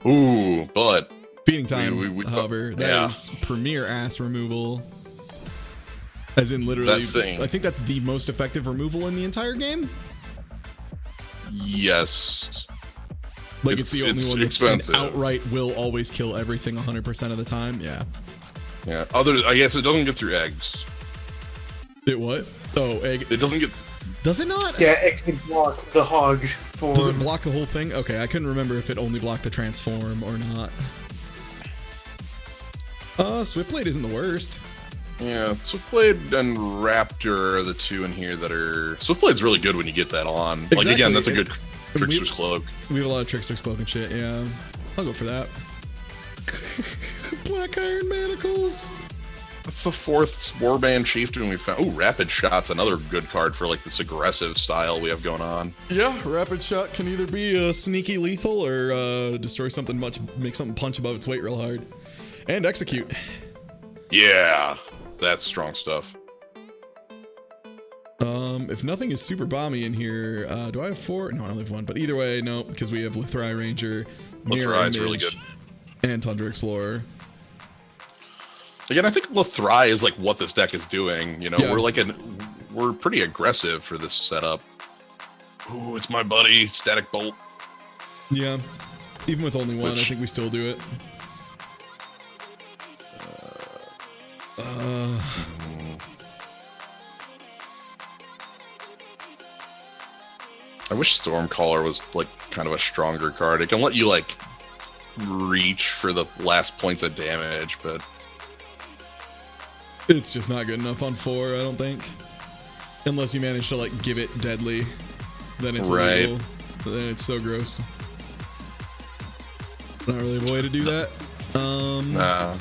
Ooh, but Beating Time, however, that is premier ass removal. As in literally, that thing. I think that's the most effective removal in the entire game. Yes. Like it's the only one that's expensive. Outright will always kill everything 100% of the time. Yeah. Yeah. I guess it doesn't get through eggs. It what? Oh, egg. It doesn't get. Does it not? Yeah, X can block the hog form. Does it block the whole thing? Okay, I couldn't remember if it only blocked the transform or not. Swiftblade isn't the worst. Yeah, Swiftblade and Raptor are the two in here that are. Swiftblade's really good when you get that on. Exactly. Like again, that's a good Trickster's Cloak. We have a lot of Trickster's Cloak and shit. Yeah, I'll go for that. Black Iron Manacles. That's the 4th Warband Chieftain we found. Oh, Rapid Shot's another good card for like this aggressive style we have going on. Yeah, Rapid Shot can either be sneaky lethal or destroy something make something punch above its weight real hard. And Execute. Yeah, that's strong stuff. If nothing is super bomby in here, do I have 4? No, I only have 1. But either way, no, because we have Lithrai Ranger, Lithrai's really good, and Tundra Explorer. Again, I think Lithrai is like what this deck is doing. You know, we're pretty aggressive for this setup. Ooh, it's my buddy, Static Bolt. Yeah, even with only 1, I think we still do it. I wish Stormcaller was like kind of a stronger card. It can let you like reach for the last points of damage, but it's just not good enough on 4, I don't think. Unless you manage to like give it deadly, then it's illegal. Then it's so gross. Not really a way to do that. Nah.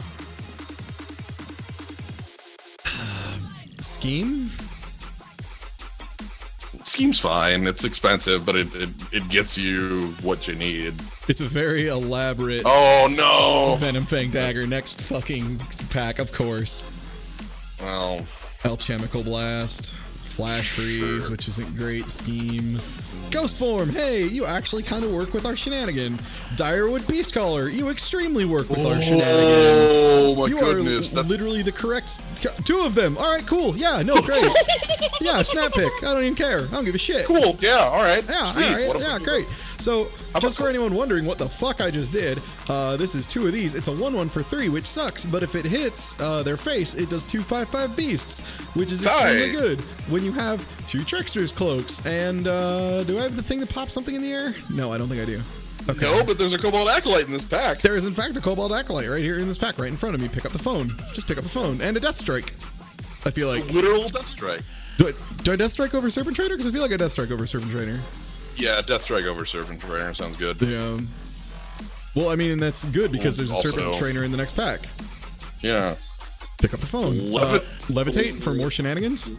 Scheme? Scheme's fine. It's expensive, but it gets you what you need. It's a very elaborate. Oh no! Venom Fang Dagger next fucking pack, of course. Well, Alchemical Blast, Flash Freeze, which isn't great. Scheme. Ghost Form, hey, you actually kind of work with our shenanigan. Direwood Beastcaller, you extremely work with our shenanigan. Oh my goodness, that's literally the correct 2 of them. All right, cool. Yeah, no, great. Yeah, snap pick. I don't even care. I don't give a shit. Cool. Yeah, all right. Yeah, sweet. all right. Yeah, great. So, just for anyone wondering what the fuck I just did, this is 2 of these. It's a 1/1 for 3, which sucks, but if it hits their face, it does 2 5/5 beasts, which is extremely good when you have 2 Trickster's Cloaks. And do I have the thing to pop something in the air? No, I don't think I do. Okay. No, but there's a Cobalt Acolyte in this pack. There is, in fact, a Cobalt Acolyte right here in this pack, right in front of me. Pick up the phone. Just pick up the phone. And a Death Strike. I feel like. A literal Death Strike. Do I Death Strike over Serpent Trainer? Because I feel like I Death Strike over Serpent Trainer. Yeah, Death Strike over Serpent Trainer sounds good. Yeah. Well, I mean, that's good because there's a Also- Serpent Trainer in the next pack. Yeah. Pick up the phone. Levitate for more shenanigans?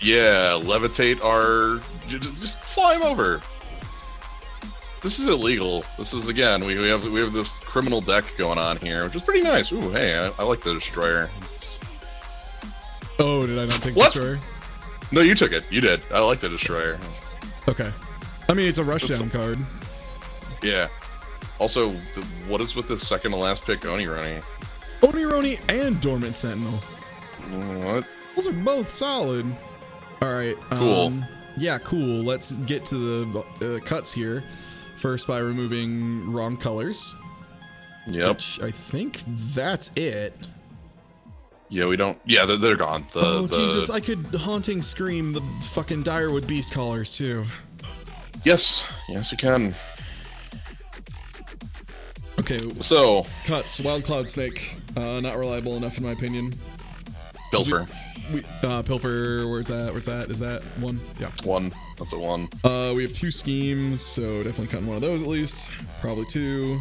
Yeah, levitate our... Just fly him over. This is illegal. This is, again, we have this criminal deck going on here, which is pretty nice. Ooh, hey, I like the Destroyer. Oh, did I not take What? Destroyer? No, you took it. You did. I like the Destroyer. Okay. I mean, it's a rushdown card. Yeah. Also, what is with this second to last pick, Onironi? Onironi and Dormant Sentinel. What? Those are both solid. All right. Cool. Yeah, cool. Let's get to the cuts here. First by removing wrong colors. Yep. Which I think that's it. Yeah, we don't... Yeah, they're gone. Jesus, I could Haunting Scream the fucking Direwood Beast Callers, too. Yes. Yes, you can. Okay. So... Cuts. Wild Cloud Snake. Not reliable enough, in my opinion. Pilfer. Pilfer, where's that? Is that one? Yeah. One. That's a one. We have 2 schemes, so definitely cutting one of those at least. Probably 2.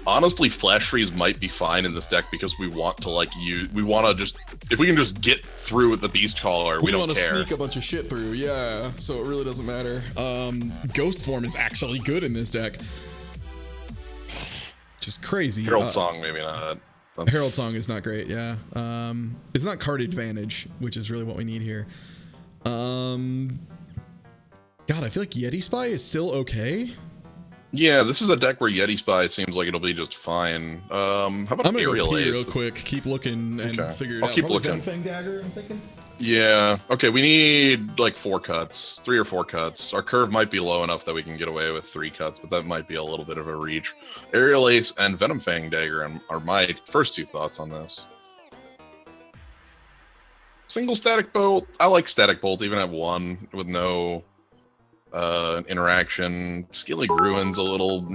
Honestly, Flash Freeze might be fine in this deck because we want to we want to just, if we can just get through with the Beast Caller, we don't want to care. sneak a bunch of shit through, yeah. So it really doesn't matter. Ghost Form is actually good in this deck. Just crazy. Herald Song, maybe not. Herald Song is not great, yeah. It's not card advantage, which is really what we need here. God, I feel like Yeti Spy is still okay. Yeah, this is a deck where Yeti Spy seems like it'll be just fine. How about I'm gonna Aerial go pee Ace? real quick. Keep looking and figure it I'll out. keep Probably looking. Fang Dagger, I'm thinking. Yeah. Okay, we need like 4 cuts, 3 or 4 cuts. Our curve might be low enough that we can get away with 3 cuts, but that might be a little bit of a reach. Aerial Ace and Venom Fang Dagger are my first 2 thoughts on this. Single Static Bolt. I like Static Bolt even at 1 with no interaction. Skilly Ruin's a little...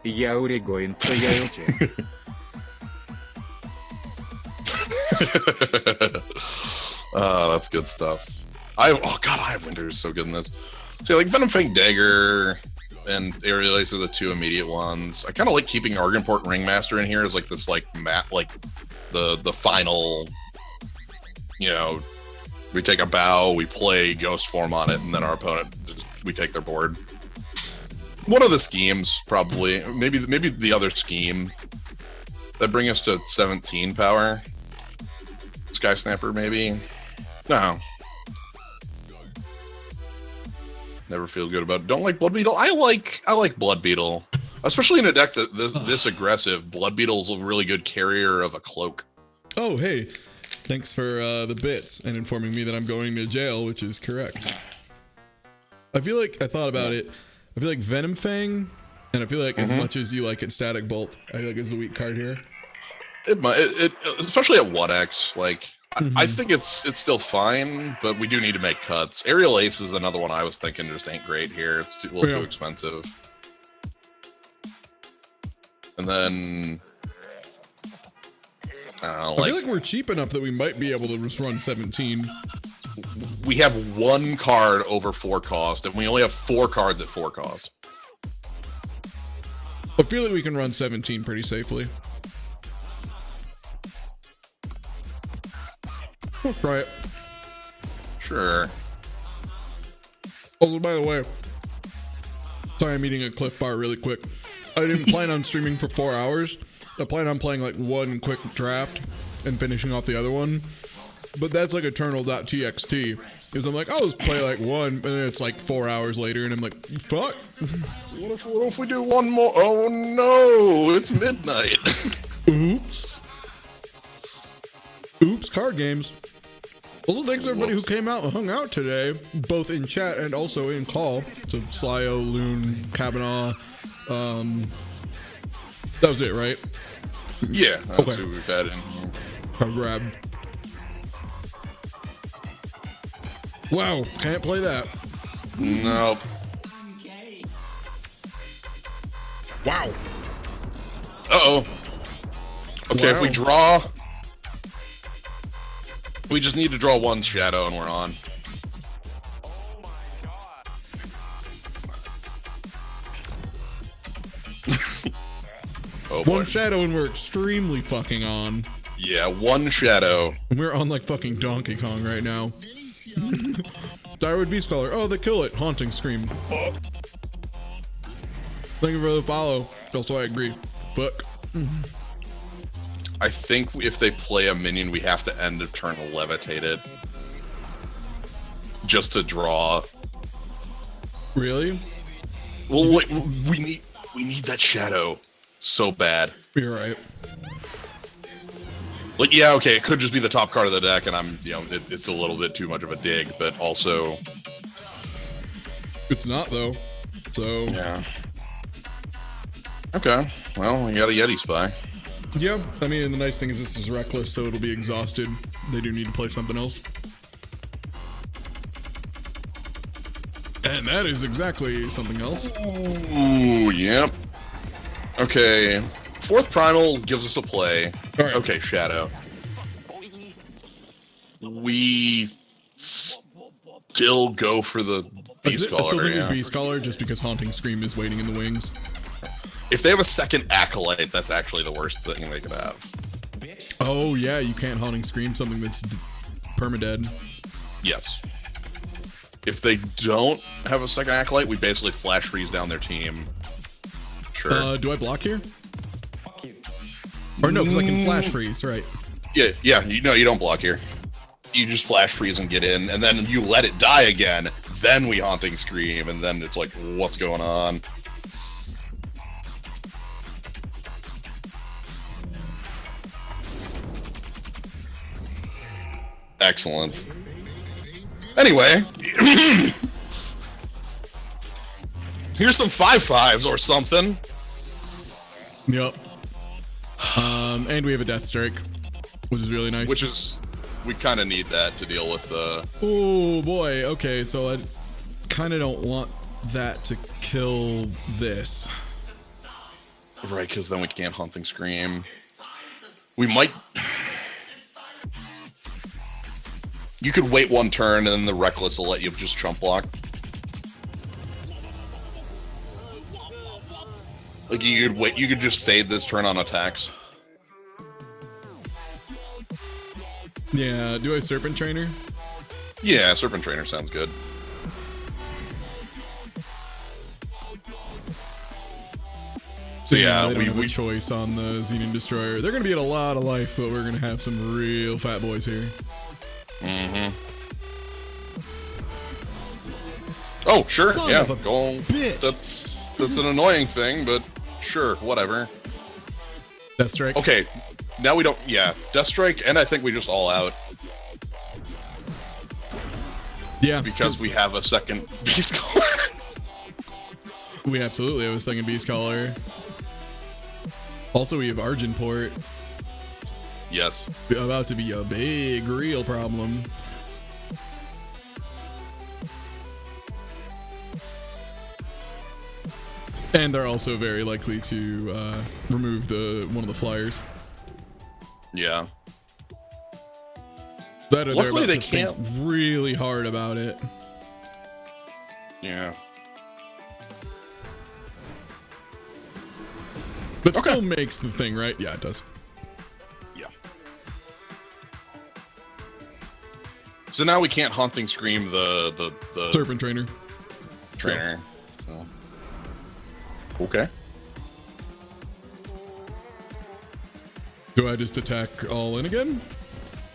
Я Урегоин, Тойоте. That's good stuff. Oh god, Winter is so good in this. So like Venom Fang Dagger and Aerial Ace are the 2 immediate ones. I kind of like keeping Argenport Ringmaster in here as like this like map, like the final, you know, we take a bow, we play Ghost Form on it, and then our opponent we take their board. One of the schemes, probably. Maybe the other scheme that bring us to 17 power. Sky Snapper, maybe. No. Never feel good about it. Don't like Blood Beetle. I like Blood Beetle, especially in a deck that this aggressive. Blood Beetle's a really good carrier of a cloak. Oh, hey. Thanks for the bits and informing me that I'm going to jail, which is correct. I feel like I thought about it. I feel like Venom Fang, and I feel like as much as you like it, Static Bolt, I feel like is the weak card here. It especially at 1x. Like I think it's still fine, but we do need to make cuts. Aerial Ace is another one I was thinking just ain't great here. It's a little too expensive. And then I feel like we're cheap enough that we might be able to just run 17. We have 1 card over 4 cost, and we only have 4 cards at 4 cost. I feel like we can run 17 pretty safely. Let's try it. Sure. Also, by the way, sorry I'm eating a Cliff Bar really quick. I didn't plan on streaming for 4 hours. I plan on playing like 1 quick draft and finishing off the other one. But that's like Eternal.txt. Because I'm like, I'll just play like 1, and then it's like 4 hours later, and I'm like, fuck. What if we do 1 more? Oh no, it's midnight. Oops. Oops, card games. Also, thanks everybody who came out and hung out today, both in chat and also in call. So, Slyo, Loon, Kavanaugh. That was it, right? Yeah, that's who we've had in here. Grab. Wow, can't play that. No. Wow. Uh-oh. Okay, if we draw... We just need to draw one shadow and we're on. Oh boy. One shadow and we're extremely fucking on. Yeah, one shadow. We're on like fucking Donkey Kong right now. Thyroid Beast Color. Oh, they kill it. Haunting Scream. Fuck. Thank you for the follow. Also, I agree. Fuck. I think if they play a minion, we have to end of turn levitate it. Just to draw. Really? Well, wait, we need that shadow so bad. You're right. Like, yeah, okay, it could just be the top card of the deck, and I'm, you know, it's a little bit too much of a dig, but also... It's not, though. So... Yeah. Okay, well, we got a Yeti Spy. Yeah, I mean, the nice thing is this is reckless, so it'll be exhausted. They do need to play something else. And that is exactly something else. Ooh, yep. Okay, 4th Primal gives us a play. Right. Okay, Shadow. We still go for the Beast Caller. I still think yeah. Beast Caller just because Haunting Scream is waiting in the wings. If they have a second Acolyte, that's actually the worst thing they could have. Oh yeah, you can't Haunting Scream something that's permadead. Yes. If they don't have a second Acolyte, we basically flash freeze down their team. Sure. Do I block here? Or no, because I can flash freeze, right? Yeah, you don't block here. You just flash freeze and get in, and then you let it die again, then we Haunting Scream, and then it's like, what's going on? Excellent. Anyway, here's some 5/5s or something. Yep. And we have a Death Strike, which is really nice. Which is, we kind of need that to deal with Oh boy, okay, so I kind of don't want that to kill this. Right, because then we can't Haunting Scream. We might... You could wait one turn and then the Reckless will let you just trump block. Like you could wait, you could just fade this turn on attacks. Yeah, do I Serpent Trainer? Yeah, Serpent Trainer sounds good. So yeah, they don't have a choice on the Xenon Destroyer. They're gonna be at a lot of life, but we're gonna have some real fat boys here. Mm-hmm. Oh, sure, Son yeah. of a Go. bitch. That's an annoying thing, but sure, whatever. Death Strike. Okay, now we don't. Yeah, Death Strike, and I think we just all out. Yeah, because we have a second Beast Caller. We absolutely have a second Beast Caller. Also, we have Argenport. Yes. About to be a big, real problem. And they're also very likely to remove one of the flyers. Yeah. That or Luckily, they're they about to can't. think really hard about it. Yeah. But still makes the thing, right? Yeah, it does. Yeah. So now we can't Haunting Scream the Serpent Trainer. Trainer. So. Okay. Do I just attack all in again?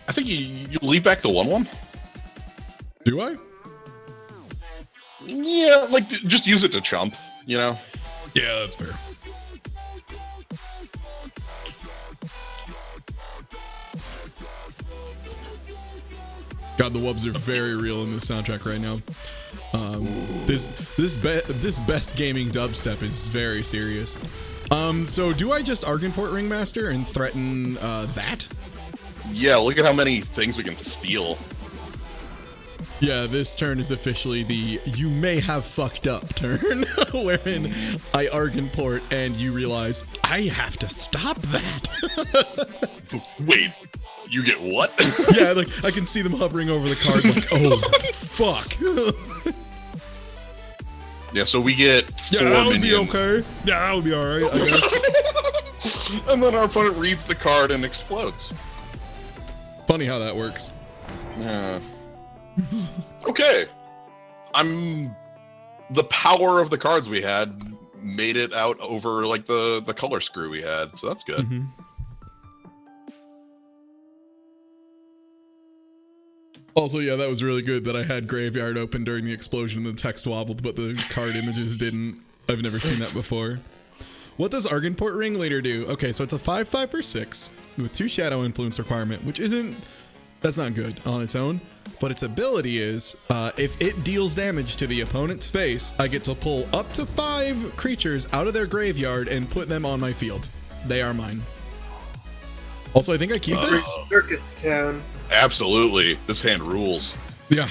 I think you leave back the 1/1. Do I? Yeah, like just use it to chump, you know? Yeah, that's fair. God, the wubs are very real in this soundtrack right now. This best gaming dubstep is very serious. So do I just Argenport Ringmaster and threaten that? Yeah, look at how many things we can steal. Yeah, this turn is officially the you may have fucked up turn, wherein I Argenport and you realize I have to stop that. Wait, You get what? Yeah, like I can see them hovering over the card like, oh, fuck. Yeah, so we get 4 Yeah, that would minions. be okay. Yeah, that would be alright, I guess. And then our opponent reads the card and explodes. Funny how that works. Yeah. Okay. The power of the cards we had made it out over like the color screw we had, so that's good. Mm-hmm. Also, yeah, that was really good that I had Graveyard open during the explosion and the text wobbled, but the card images didn't. I've never seen that before. What does Argenport Ringleader do? Okay, so it's a 5/5 for 6 with 2 Shadow Influence requirement, which that's not good on its own. But its ability is, if it deals damage to the opponent's face, I get to pull up to 5 creatures out of their graveyard and put them on my field. They are mine. Also, I think I keep this. Circus town. Absolutely. This hand rules. Yeah.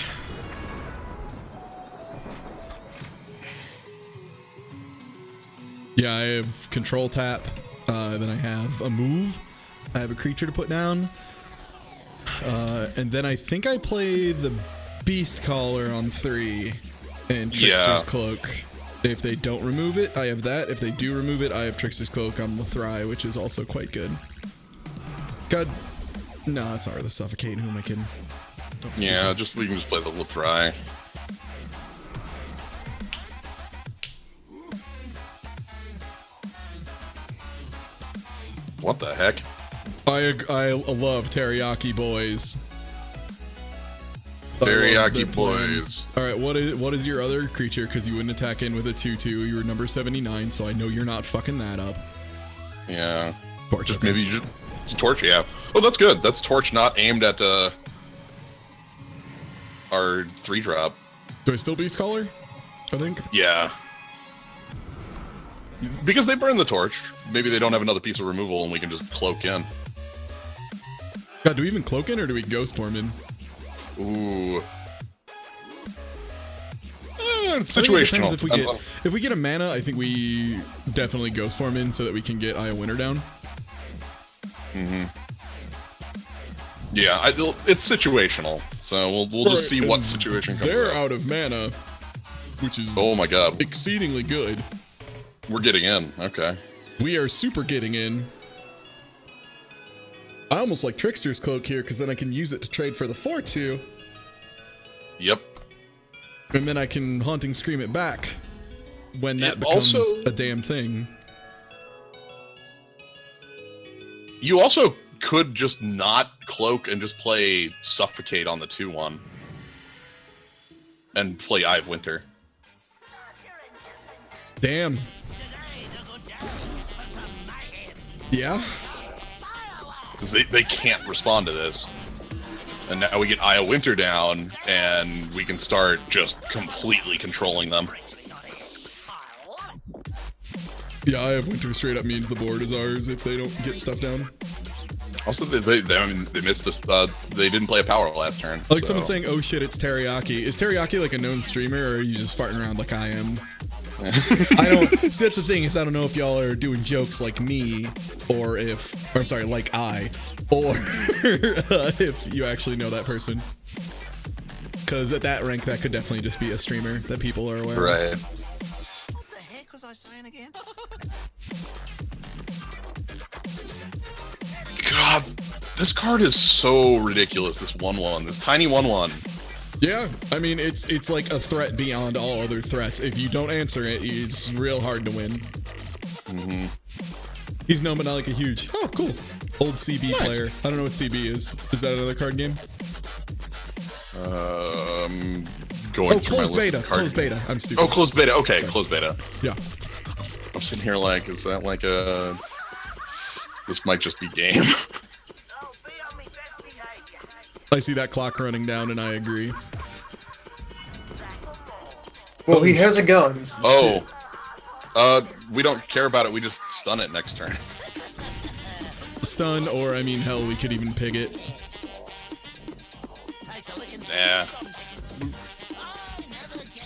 Yeah, I have control tap. Then I have a move. I have a creature to put down. And then I think I play the Beast Caller on 3 and Trickster's Cloak. If they don't remove it, I have that. If they do remove it, I have Trickster's Cloak on Lethrai, which is also quite good. God. No, that's not the Suffocate. Who am I kidding? Yeah, we can just play the Lethrai. What the heck? I love Teriyaki Boys. Teriyaki Boys. All right, what is your other creature? Because you wouldn't attack in with a 2/2. You were number 79, so I know you're not fucking that up. Yeah. Torch. Just maybe you just torch. Yeah. Oh, that's good. That's torch not aimed at our 3-drop. Do I still Beast Caller? I think. Yeah. Because they burn the torch. Maybe they don't have another piece of removal, and we can just cloak in. God, do we even cloak in or do we ghost form in? Ooh. It's situational. If we get a mana, I think we definitely ghost form in so that we can get Eye of Winter down. Mm-hmm. Yeah, it's situational, so we'll just see what situation comes They're up. out of mana, which is oh my god, exceedingly good. We're getting in. Okay. We are super getting in. I almost like Trickster's Cloak here because then I can use it to trade for the 4/2. Yep. And then I can Haunting Scream it back when that becomes a damn thing. You also could just not cloak and just play Suffocate on the 2/1 and play Eye of Winter. Damn. Yeah. Because they can't respond to this. And now we get Eye of Winter down, and we can start just completely controlling them. Yeah, Eye of Winter straight up means the board is ours if they don't get stuff down. Also, they missed us. They didn't play a power last turn. Like someone saying, "Oh shit, it's Teriyaki." Is Teriyaki like a known streamer, or are you just farting around like I am? I don't. See, that's the thing is, I don't know if y'all are doing jokes like me, or I'm sorry, like or if you actually know that person. Because at that rank, that could definitely just be a streamer that people are aware of. Right. What the heck was I saying again? God, this card is so ridiculous. This 1/1, this tiny 1/1. Yeah, I mean it's like a threat beyond all other threats. If you don't answer it, it's real hard to win. Mm-hmm. He's known but not like a huge. Oh, cool. Old CB player. I don't know what CB is. Is that another card game? Going through my list of card Closed beta. I'm stupid. Oh, closed beta. Okay, closed beta. Yeah. I'm sitting here like, is that like a? This might just be game. I see that clock running down, and I agree. Well, he has a gun. Oh. We don't care about it. We just stun it next turn. Stun, or I mean, hell, we could even pig it. Yeah.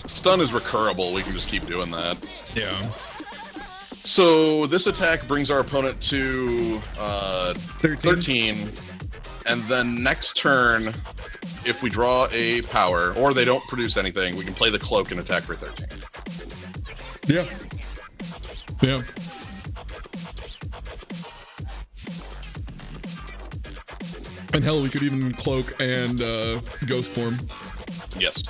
Stun is recurable. We can just keep doing that. Yeah. So this attack brings our opponent to 13. And then next turn, if we draw a power, or they don't produce anything, we can play the cloak and attack for 13. Yeah. Yeah. And hell, we could even cloak and ghost form. Yes.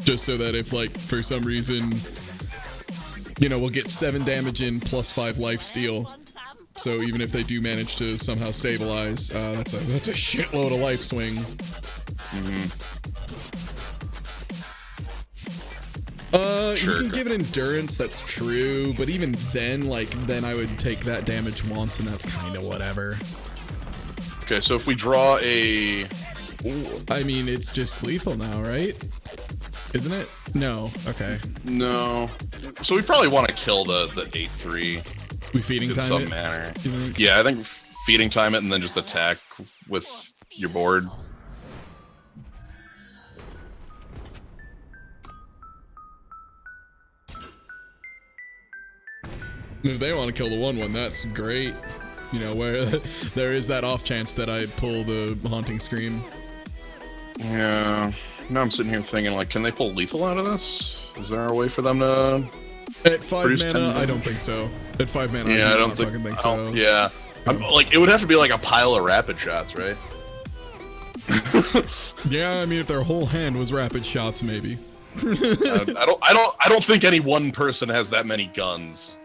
Just so that if, like, for some reason, you know, we'll get 7 damage in plus 5 life steal. So even if they do manage to somehow stabilize, that's a shitload of life swing. Sure. You can give it endurance, that's true, but even then, like, then I would take that damage once, and that's kind of whatever. Okay, so if we draw a... I mean, it's just lethal now, right? Isn't it? No. Okay. No. So we probably want to kill the 8/3. We feeding in time some it? manner. You think? Yeah, I think feeding time it and then just attack with your board. If they want to kill the 1/1, that's great. You know, where there is that off chance that I pull the Haunting Scream. Yeah. Now I'm sitting here thinking, like, can they pull lethal out of this? Is there a way for them to... At 5 produce mana, 10 I don't think so. At 5 mana, Yeah, I don't fucking think I so. don't- Yeah. Like, it would have to be like a pile of rapid shots, right? Yeah, I mean, if their whole hand was rapid shots, maybe. I don't think any one person has that many guns.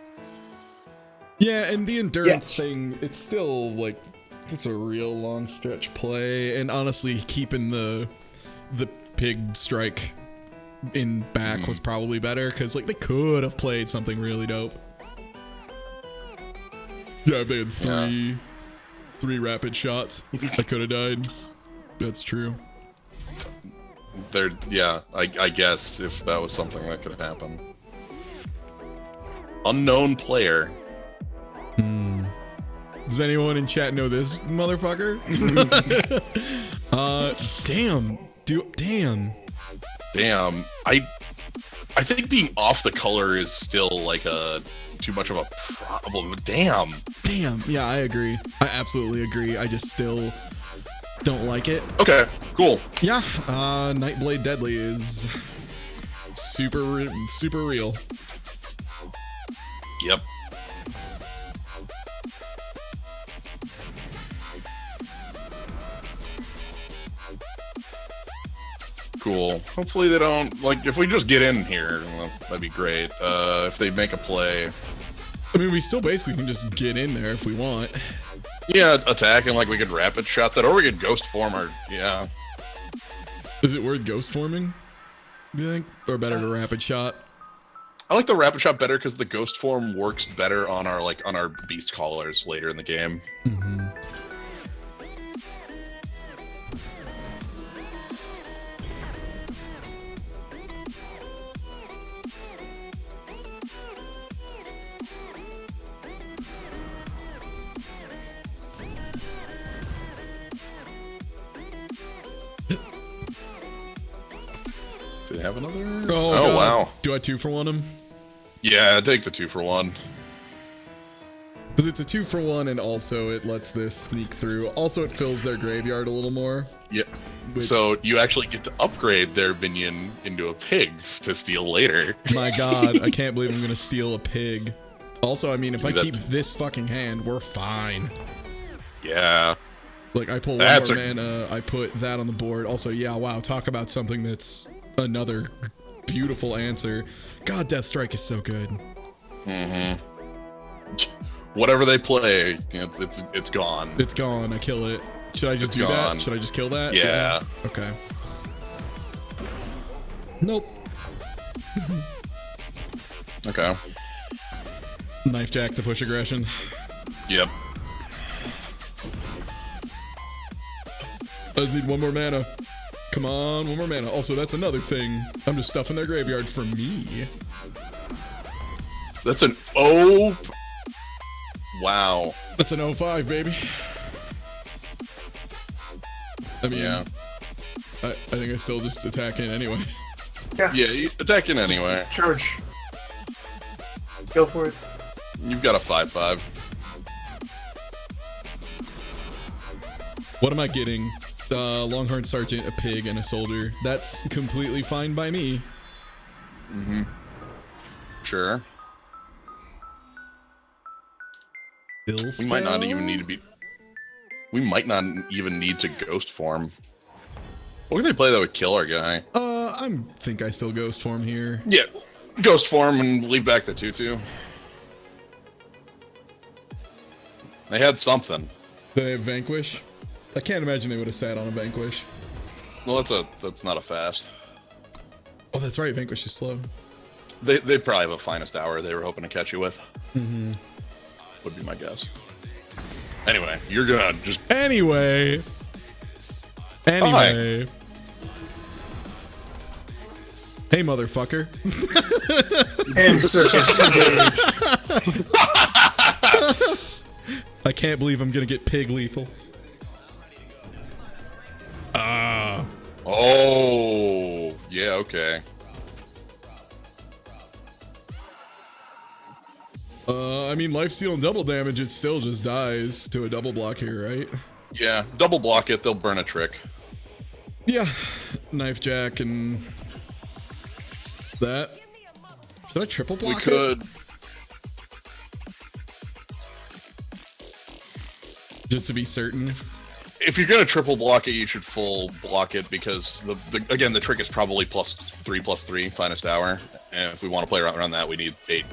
Yeah, and the endurance thing, it's still, like, it's a real long stretch play, and honestly, keeping the pig strike in back was probably better, because, like, they could have played something really dope. Yeah, if they had three rapid shots, I could have died. That's true. I guess if that was something that could happen. Unknown player. Does anyone in chat know this motherfucker? Damn. Damn. I think being off the color is still like too much of a problem. Damn. Yeah, I agree. I absolutely agree. I just still don't like it. Okay, cool. Yeah, Nightblade Deadly is super real. Yep. Cool. Hopefully they don't, like, if we just get in here, well, that'd be great. If they make a play. I mean, we still basically can just get in there if we want. Yeah, attack, and like we could rapid shot that, or we could ghost form our, yeah. Is it worth ghost forming, do you think? Or better to rapid shot? I like the rapid shot better because the ghost form works better on our beast callers later in the game. Mm-hmm. Do they have another? Oh God. Wow. Do I 2-for-1 him? Yeah, take the 2-for-1. Because it's a 2-for-1 and also it lets this sneak through. Also, it fills their graveyard a little more. Yeah. So you actually get to upgrade their minion into a pig to steal later. My god, I can't believe I'm going to steal a pig. Also, I mean, if I that- keep this fucking hand, we're fine. Yeah. Like, I pull one more mana, I put that on the board. Also, yeah, wow, talk about something that's another beautiful answer. God, Death Strike is so good. Mm-hmm. Whatever they play, it's gone. It's gone, I kill it. Should I just It's do gone. that? Should I just kill that? Yeah. Okay. Nope. Okay. Knife Jack to push aggression. Yep. I just need one more mana. Come on, one more mana. Also, that's another thing. I'm just stuffing their graveyard for me. That's an O. Wow. That's an 0-5, baby. I mean, Yeah. I think I still just attack in anyway. Yeah. Yeah, you attack in anyway. Charge. Go for it. You've got a 5/5. What am I getting? Longhorn Sergeant, a pig, and a soldier. That's completely fine by me. Mm-hmm. Sure. We might not even need to be. We might not even need to ghost form. What can they play that would kill our guy? I think I still ghost form here. Yeah, ghost form and leave back the 2/2. They had something. They have Vanquish. I can't imagine they would have sat on a Vanquish. Well, that's not a fast. Oh, that's right. Vanquish is slow. They probably have a finest hour they were hoping to catch you with. Mm-hmm. Would be my guess. Anyway, you're gonna just. Anyway. Hi. Hey, motherfucker. And circus engaged. I can't believe I'm gonna get pig lethal. Oh, yeah, okay. I mean, lifesteal and double damage, it still just dies to a double block here, right? Yeah, double block it, they'll burn a trick. Yeah, knife jack and that. Should I triple block We could. Just to be certain. If you're gonna triple block it, you should full block it because again the trick is probably +3/+3 finest hour, and if we want to play around that, we need 8.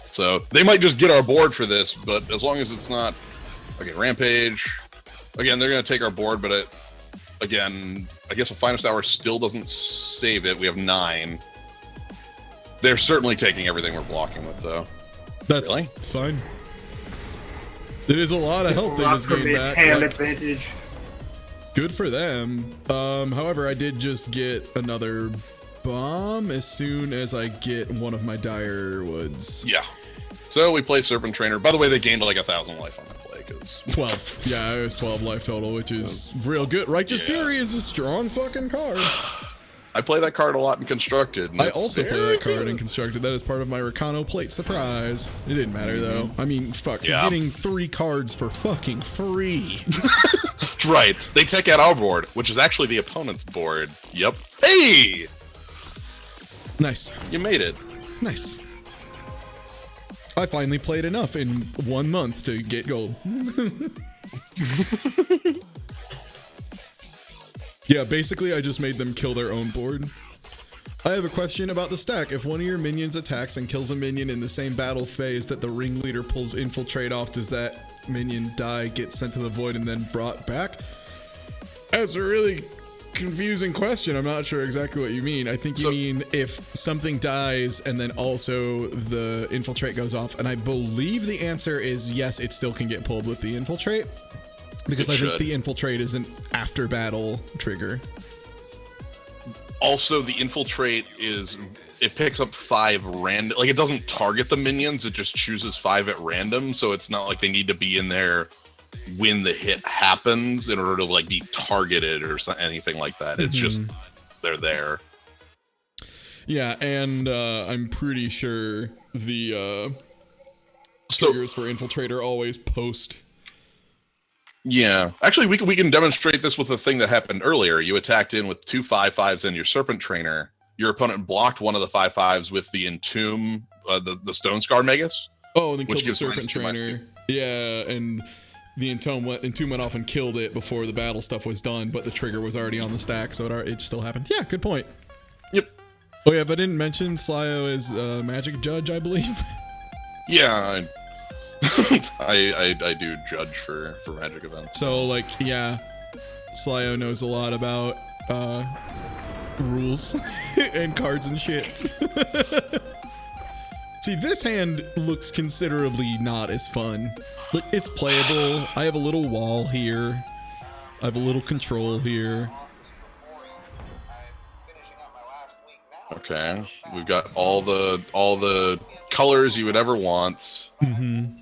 So they might just get our board for this, but as long as it's not okay, rampage. Again, they're gonna take our board, but again, I guess a finest hour still doesn't save it. We have 9. They're certainly taking everything we're blocking with, though. That's really fine. It is a lot of health they just gained back. Hand advantage. Good for them. However, I did just get another bomb as soon as I get one of my dire woods. Yeah. So we play Serpent Trainer. By the way, they gained like 1,000 life on that play. Cause 12. Yeah, it was 12 life total, which is real good. Righteous Fury is a strong fucking card. I play that card a lot in Constructed. And I also play that card good. in Constructed. That is part of my Rakano plate surprise. It didn't matter though. I mean, fuck, Yeah. getting 3 cards for fucking free. Right. They take out our board, which is actually the opponent's board. Yep. Hey! Nice. You made it. Nice. I finally played enough in 1 month to get gold. Yeah, basically I just made them kill their own board. I have a question about the stack. If one of your minions attacks and kills a minion in the same battle phase that the ringleader pulls Infiltrate off, does that minion die, get sent to the void, and then brought back? That's a really confusing question. I'm not sure exactly what you mean. I think you mean if something dies and then also the Infiltrate goes off, and I believe the answer is yes, it still can get pulled with the Infiltrate. Because I think the Infiltrate is an after battle trigger. Also, the Infiltrate it picks up 5 random, like it doesn't target the minions, it just chooses 5 at random, so it's not like they need to be in there when the hit happens in order to like be targeted or anything like that. It's just they're there. Yeah, and I'm pretty sure the triggers for Infiltrate are always post. Yeah, actually, we can demonstrate this with a thing that happened earlier. You attacked in with 2 5/5s and your Serpent Trainer. Your opponent blocked one of the 5/5s with the Entomb, the Stone Scar Magus. Oh, and then which killed the gives Serpent Trainer. Yeah, and the Entomb went off and killed it before the battle stuff was done, but the trigger was already on the stack, so it still happened. Yeah, good point. Yep. Oh yeah, but I didn't mention Slyo is a magic judge, I believe. Yeah, I do judge for magic events. So like, yeah, Slyo knows a lot about rules and cards and shit. See, this hand looks considerably not as fun. Look, it's playable. I have a little wall here. I have a little control here. Okay, we've got all the colors you would ever want. Mm-hmm.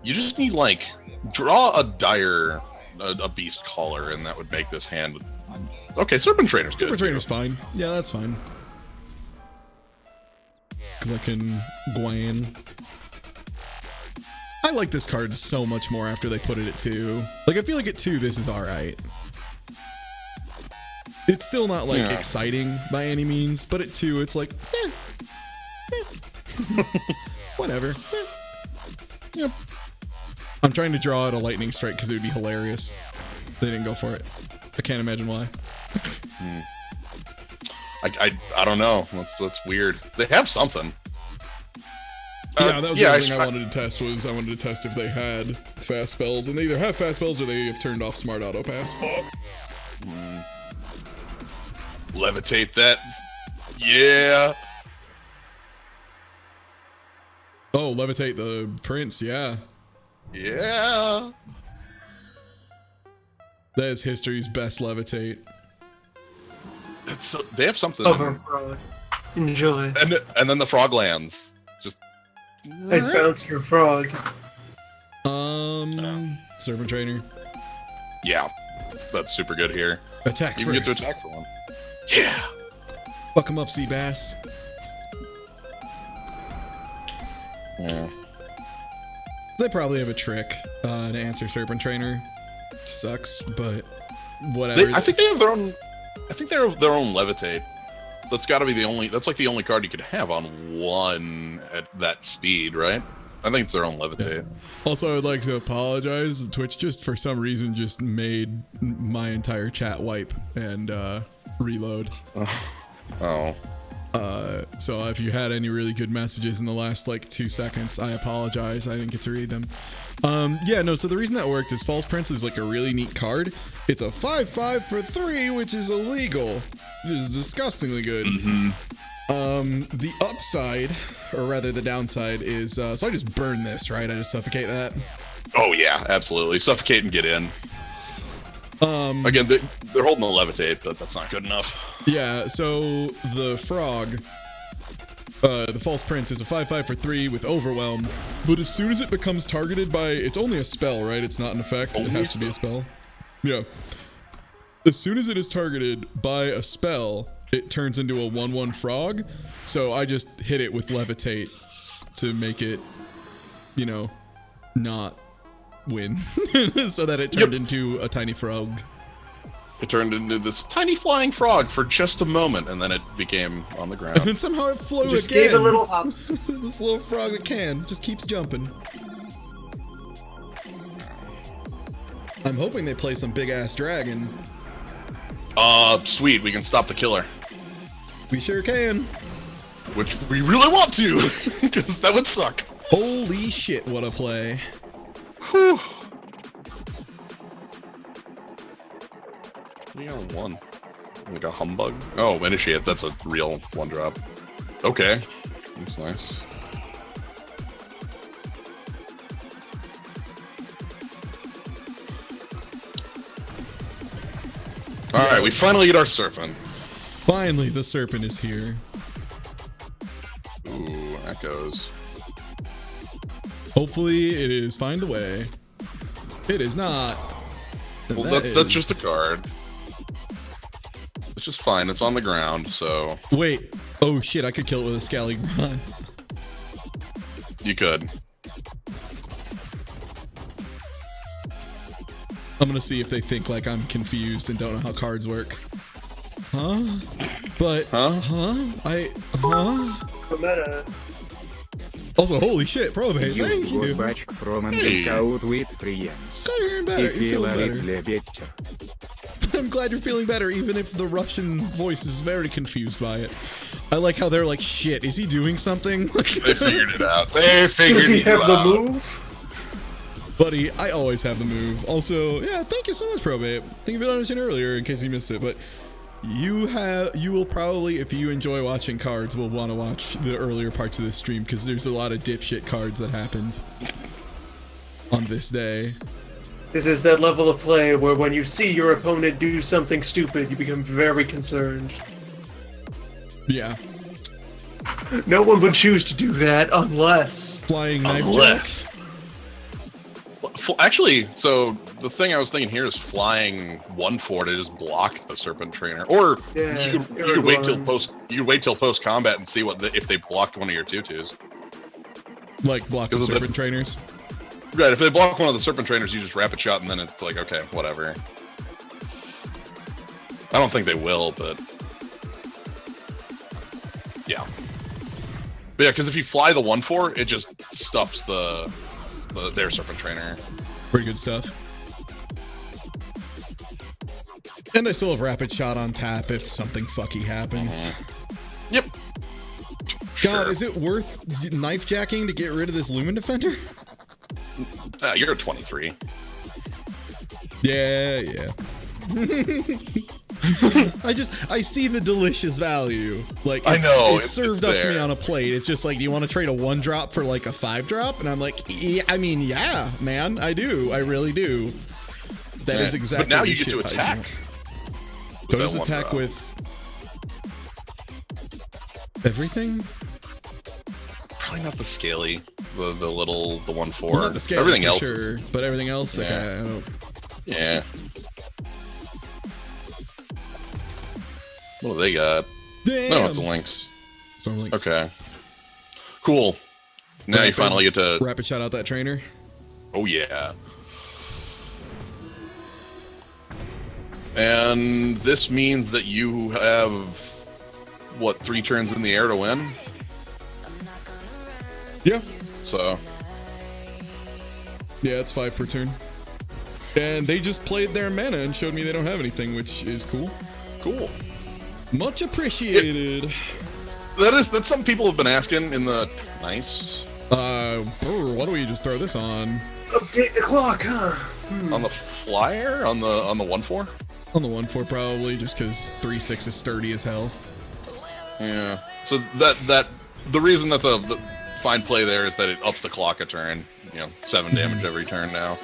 You just need like draw a dire, a beast caller, and that would make this hand. Okay, Serpent Trainer's good. Serpent Trainer's fine. Yeah, that's fine. Because I can Gwen. I like this card so much more after they put it at 2. Like, I feel like at 2, this is alright. It's still not, like, exciting by any means, but at 2, it's like, whatever. Yep. I'm trying to draw out a lightning strike because it would be hilarious. They didn't go for it. I can't imagine why. I don't know. That's weird. They have something. Yeah, that was the other thing I wanted to test. I wanted to test if they had fast spells, and they either have fast spells or they have turned off smart auto pass. Levitate that. Yeah. Oh, levitate the prince. Yeah. Yeah. That is history's best levitate. They have something. Enjoy. And then the frog lands. Just. I bounced your frog. Serpent Trainer. Yeah, that's super good here. Attack you first. You get to attack for one. Yeah. Fuck him up, Seabass. Yeah. They probably have a trick to answer Serpent Trainer. Sucks, but whatever. I think they have their own. I think they have their own levitate. That's got to be the only. That's like the only card you could have on one at that speed, right? I think it's their own levitate. Yeah. Also, I would like to apologize. Twitch just for some reason just made my entire chat wipe and reload. Oh. So if you had any really good messages in the last like 2 seconds, I apologize. I didn't get to read them. Yeah, no, so the reason that worked is False Prince is like a really neat card. It's a 5/5 for 3, which is illegal. It is disgustingly good. The upside, or rather the downside, is so I just burn this, right? I just suffocate that. Oh yeah, absolutely. Suffocate and get in. Again, they're holding the levitate, but that's not good enough. Yeah, so the frog, the False Prince, is a 5/5 for 3 with Overwhelm, but as soon as it becomes targeted by, it's only a spell, right? It's not an effect. It has to be a spell. Yeah. As soon as it is targeted by a spell, it turns into a 1/1 frog. So I just hit it with Levitate to make it, you know, not win, so that it turned into a tiny frog. It turned into this tiny flying frog for just a moment, and then it became on the ground. And then somehow it flew again. Just gave a little hop. This little frog that can just keeps jumping. I'm hoping they play some big ass dragon. Sweet, we can stop the killer. We sure can. Which we really want to, because that would suck. Holy shit, what a play. Whew. You got one. Like a humbug? Oh, initiate, that's a real 1-drop. Okay. That's nice. Alright, we finally get our serpent. Finally, the serpent is here. Ooh, echoes. Hopefully it is Find a Way. It is not. Well, that's just a card. It's just fine. It's on the ground, so... Wait. Oh shit, I could kill it with a Scalligron. You could. I'm gonna see if they think like I'm confused and don't know how cards work. Huh? But... Meta. Also, holy shit, Probate, Used thank you. batch from and out with friends. You're better, If you're you feeling are better. I'm glad you're feeling better, even if the Russian voice is very confused by it. I like how they're like, shit, is he doing something? They figured it out. They figured Does he it have the out. move? Buddy, I always have the move. Also, yeah, thank you so much, Probate. Thank you for understanding earlier in case you missed it, but you will probably, if you enjoy watching cards, will want to watch the earlier parts of this stream because there's a lot of dipshit cards that happened on this day. This is that level of play where when you see your opponent do something stupid, you become very concerned. Yeah. No one would choose to do that unless... Flying knife. Unless. Actually, so the thing I was thinking here is flying 1/4 to just block the Serpent Trainer, or Yeah, you could wait till post combat and see what if they block one of your 2/2s. Like block the Because of Serpent Trainers. Right, if they block one of the Serpent Trainers, you just Rapid Shot, and then it's like, okay, whatever. I don't think they will, but... Yeah. But yeah, because if you fly the 1/4, it just stuffs their Serpent Trainer. Pretty good stuff. And I still have Rapid Shot on tap if something fucky happens. Yep. God, Sure. is it worth knife jacking to get rid of this Lumen Defender? You're at 23. Yeah. I see the delicious value. Like, I know, it's it's served up to me there. on a plate. It's just like, do you want to trade a 1-drop for like a 5-drop? And I'm like, yeah, man, I do. I really do. That is exactly. But now the you get to shit I attack. do. with Does that attack 1-drop. with everything? Probably not the Scaly. The 1/4. Well, not the scale, Everything for else sure, is... but everything else, like, Yeah. I don't. Yeah. What do they got? Damn. No, it's a Lynx. Storm Lynx. Okay. Cool. Now you finally get to... Rapid Shot out that trainer. Oh, yeah. And this means that you have, what, 3 turns in the air to win? Yeah. So... Yeah, it's 5 per turn. And they just played their mana and showed me they don't have anything, which is cool. Cool. Much appreciated. That's something people have been asking in the... Nice. Why don't we just throw this on? Update the clock, huh? On the flyer? On the 1/4? On the 1/4 probably, just because 3/6 is sturdy as hell. Yeah. So the reason that's a fine play there is that it ups the clock a turn. 7 damage every turn now.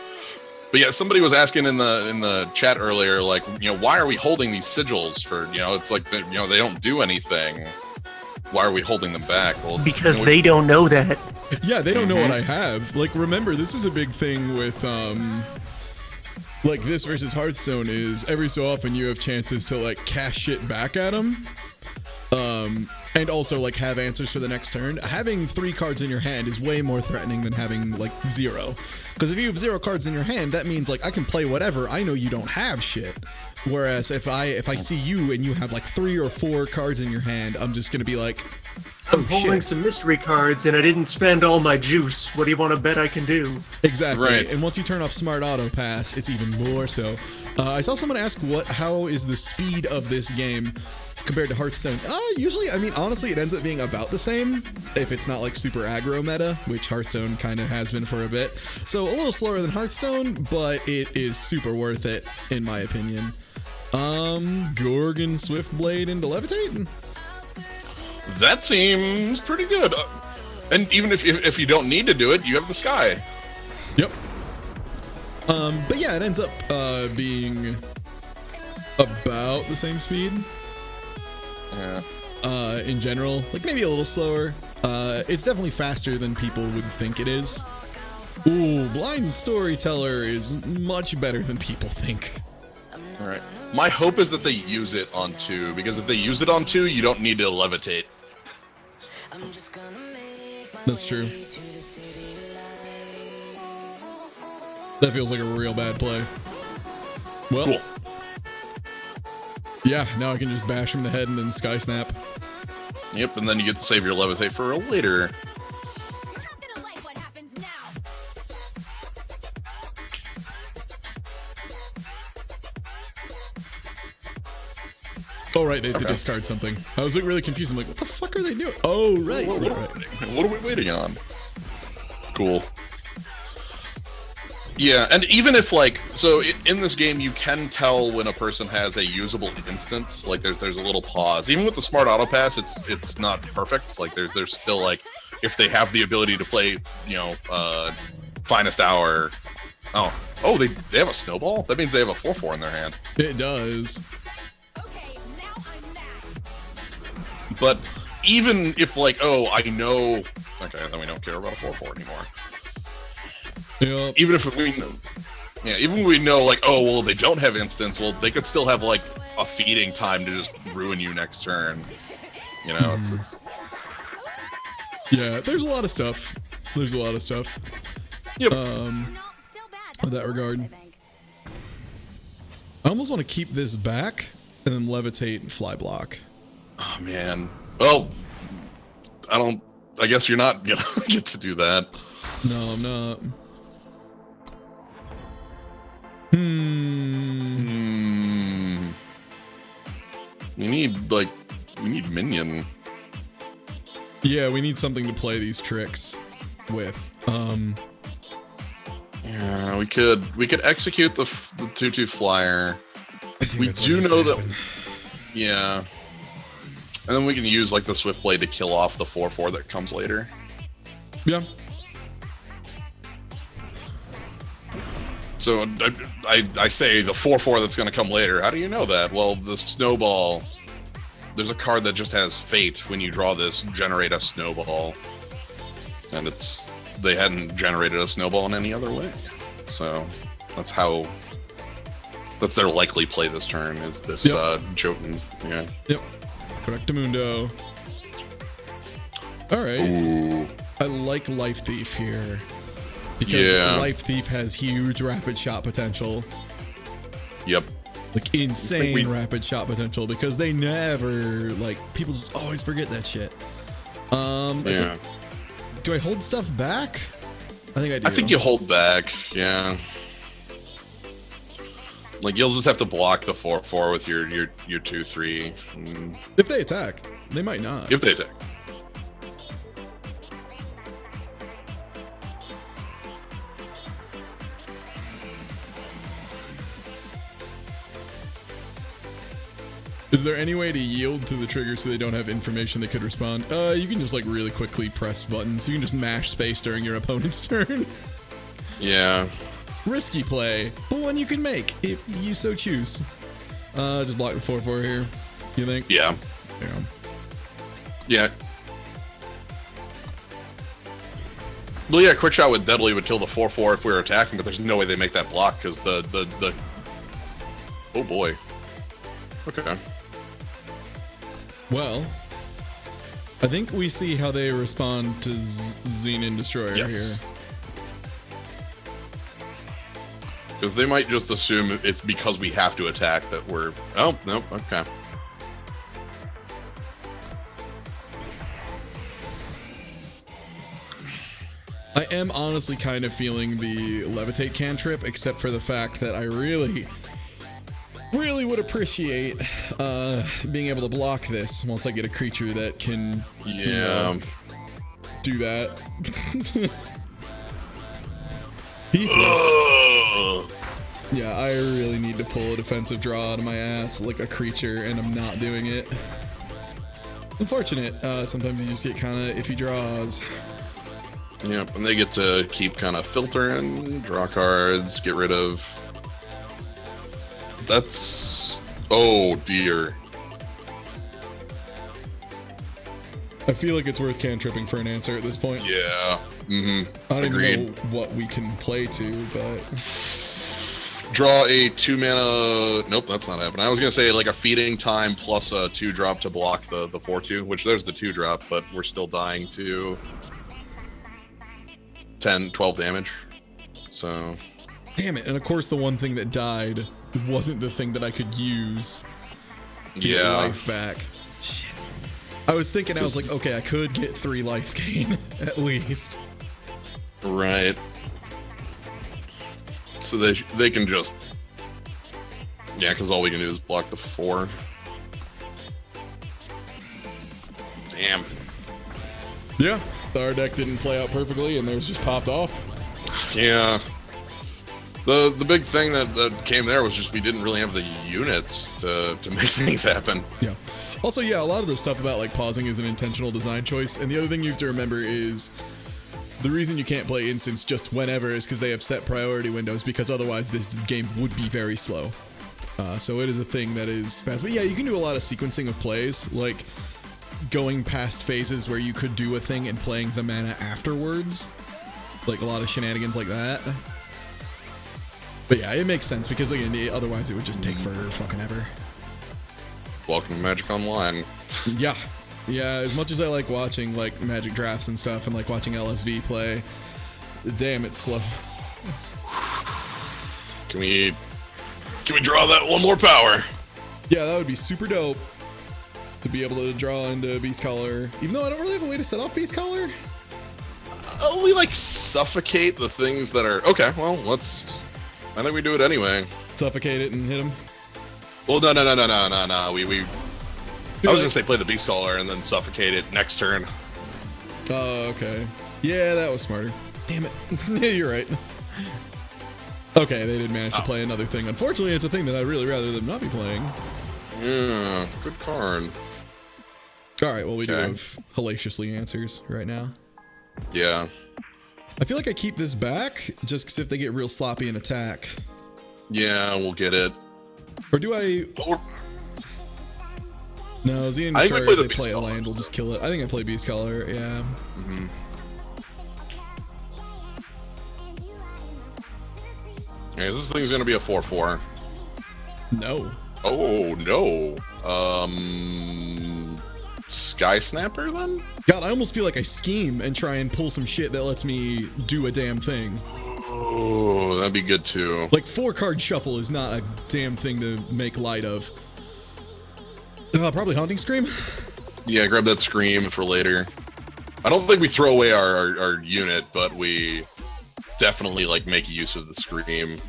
But yeah, somebody was asking in the chat earlier, like, why are we holding these sigils for? It's like they don't do anything. Why are we holding them back? Well, it's, Because they don't know that. Yeah, they don't know what I have. Like, remember, this is a big thing with like this versus Hearthstone is every so often you have chances to like cash shit back at them. And also like have answers for the next turn. Having 3 cards in your hand is way more threatening than having like 0. Because if you have 0 cards in your hand, that means like I can play whatever. I know you don't have shit. Whereas if I see you and you have like 3 or 4 cards in your hand, I'm just gonna be like, I'm holding some mystery cards and I didn't spend all my juice. What do you want to bet I can do? Exactly. Right. And once you turn off Smart Auto Pass, it's even more so. I saw someone ask how is the speed of this game compared to Hearthstone? Usually, I mean, honestly, it ends up being about the same if it's not like super aggro meta, which Hearthstone kind of has been for a bit. So a little slower than Hearthstone, but it is super worth it, in my opinion. Gorgon, Swiftblade, into Levitate? That seems pretty good. And even if you don't need to do it, you have the Sky. Yep. But yeah, it ends up being about the same speed. Yeah. In general, like maybe a little slower. It's definitely faster than people would think it is. Ooh, Blind Storyteller is much better than people think. All right. My hope is that they use it on 2, because if they use it on 2, you don't need to levitate. That's true. That feels like a real bad play. Well, Cool. yeah, now I can just bash him in the head and then Sky Snap. Yep, and then you get to save your levitate for a later. Oh, right, they had to discard something. I was like really confused. I'm like, what the fuck are they doing? Oh, right. What are we waiting on? Cool. Yeah, and even if like, so in this game you can tell when a person has a usable instant. Like there's a little pause. Even with the Smart Auto Pass, it's not perfect. Like there's still like, if they have the ability to play, Finest Hour. Oh, they have a Snowball? That means they have a 4/4 in their hand. It does. But even if like, oh, I know, okay, then we don't care about a 4/4 anymore. Yep. Even if we know, even when we know like, oh, well, they don't have instants, well, they could still have like a feeding time to just ruin you next turn. It's Yeah, there's a lot of stuff. Yep. In that regard. I almost want to keep this back and then levitate and fly block. Oh man. Well, I guess you're not gonna get to do that. No, I'm not. We need minion. Yeah, we need something to play these tricks with. Yeah, we could execute the 2/2 flyer. We that's do what know needs to that. happen. Yeah. And then we can use like the Swift Blade to kill off the 4/4 that comes later. Yeah. So I say the 4/4 that's going to come later. How do you know that? Well, the snowball. There's a card that just has fate. When you draw this, generate a snowball, and they hadn't generated a snowball in any other way. So that's their likely play this turn. Is this Jotun? Yeah. Yep. Correctamundo. All right. Ooh. I like Life Thief here. Because Life Thief has huge rapid shot potential. Yep. Like insane rapid shot potential because they never people just always forget that shit. Yeah. Do I hold stuff back? I think I do. I think you hold back. Yeah. Like you'll just have to block the 4/4 with your 2/3. If they attack, they might not. If they attack. Is there any way to yield to the trigger so they don't have information that could respond? You can just really quickly press buttons. You can just mash space during your opponent's turn. Yeah. Risky play, but one you can make if you so choose. Just block the 4/4 here. You think? Yeah. Yeah. Well, yeah, quick shot with Deadly would kill the 4/4 if we were attacking, but there's no way they make that block because the oh boy. Okay. Well, I think we see how they respond to Xenon Destroyer here. Because they might just assume it's because we have to attack that we're... Oh, nope, okay. I am honestly kind of feeling the Levitate cantrip, except for the fact that I really would appreciate being able to block this once I get a creature that can do that. Yeah, I really need to pull a defensive draw out of my ass like a creature, and I'm not doing it. Unfortunate. Sometimes you just get kind of iffy draws. Yep, and they get to keep kind of filtering, draw cards, get rid of... That's... Oh, dear. I feel like it's worth cantripping for an answer at this point. Yeah. Mm-hmm. I don't Agreed. even know what we can play to, but... Draw a 2-mana... Nope, that's not happening. I was going to say like a Feeding Time plus a 2-drop to block the 4/2, which there's the 2-drop, but we're still dying to 10, 12 damage. So... Damn it, and of course the one thing that died wasn't the thing that I could use to get life back. Shit. I was thinking, I was like, okay, I could get 3 life gain, at least. Right. So they can just... Yeah, because all we can do is block the 4. Damn. Yeah, our deck didn't play out perfectly, and theirs just popped off. Yeah. The big thing that came there was just we didn't really have the units to make things happen. Yeah. Also, yeah, a lot of the stuff about like pausing is an intentional design choice, and the other thing you have to remember is the reason you can't play instants just whenever is because they have set priority windows, because otherwise this game would be very slow. So it is a thing that is fast. But yeah, you can do a lot of sequencing of plays, like going past phases where you could do a thing and playing the mana afterwards. Like a lot of shenanigans like that. But yeah, it makes sense because again, otherwise it would just take forever fucking ever. Welcome to Magic Online. Yeah. Yeah, as much as I like watching like Magic drafts and stuff and like watching LSV play, Damn, it's slow. Can we draw that one more power? Yeah, that would be super dope to be able to draw into Beast Collar. Even though I don't really have a way to set off Beast Collar. Oh, we like suffocate the things that are okay. Well, I think we do it anyway. Suffocate it and hit him. Well, no. I was gonna say play the Beast Collar and then suffocate it next turn. Oh, okay. Yeah, that was smarter. Damn it. You're right. Okay, they did manage to play another thing. Unfortunately, it's a thing that I'd really rather them not be playing. Yeah, good card. All right, well, we do have hellaciously answers right now. Yeah. I feel like I keep this back just because if they get real sloppy in attack. Yeah, we'll get it. Or do I? No, Xenon I think we Destroyer, play if the they Beast play a Collar. land, will just kill it. I think I play Beast Collar, yeah. Mm-hmm. Yeah, this thing's gonna be a 4/4. No. Oh no. Sky Snapper then? God, I almost feel like I scheme and try and pull some shit that lets me do a damn thing. Oh, that'd be good too. Like 4-card shuffle is not a damn thing to make light of. Probably Haunting Scream. Yeah, grab that Scream for later. I don't think we throw away our unit, but we definitely like make use of the Scream.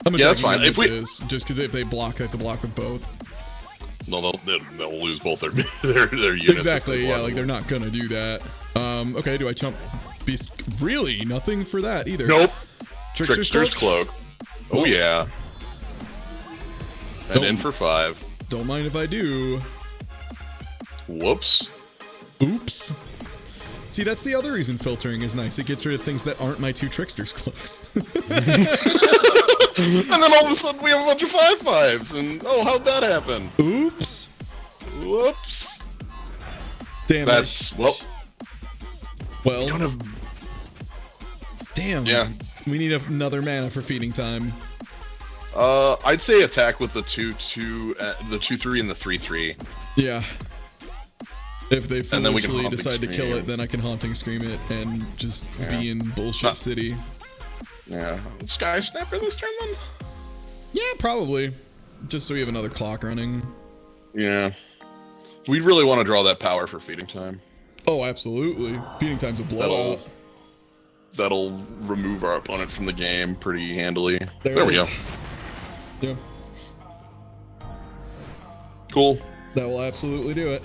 Yeah, that's fine. If we just because if they block, they have to block with both. No, they'll lose both their their units. Exactly. Yeah, like they're not gonna do that. Okay, do I chump Beast? Really, nothing for that either. Nope. Trickster's Cloak. Oh yeah. And in for 5. Don't mind if I do. Whoops. Oops. See, that's the other reason filtering is nice. It gets rid of things that aren't my 2 Trickster's Cloaks. And then all of a sudden we have a bunch of 5/5s, and oh, how'd that happen? Oops. Whoops. Damn. That's well. Well. We don't have. Damn. Yeah. We need another mana for feeding time. I'd say attack with the 2/2, the 2/3, and the 3/3. Yeah. If they And then we can foolishly Haunting decide to kill Scream. it, then I can Haunting Scream it and just be in bullshit city. Yeah. Sky Snapper this turn then? Yeah, probably. Just so we have another clock running. Yeah. We really want to draw that power for feeding time. Oh, absolutely. Feeding time's a blowout. That'll remove our opponent from the game pretty handily. There There we it go. is. Yeah. Cool. That will absolutely do it.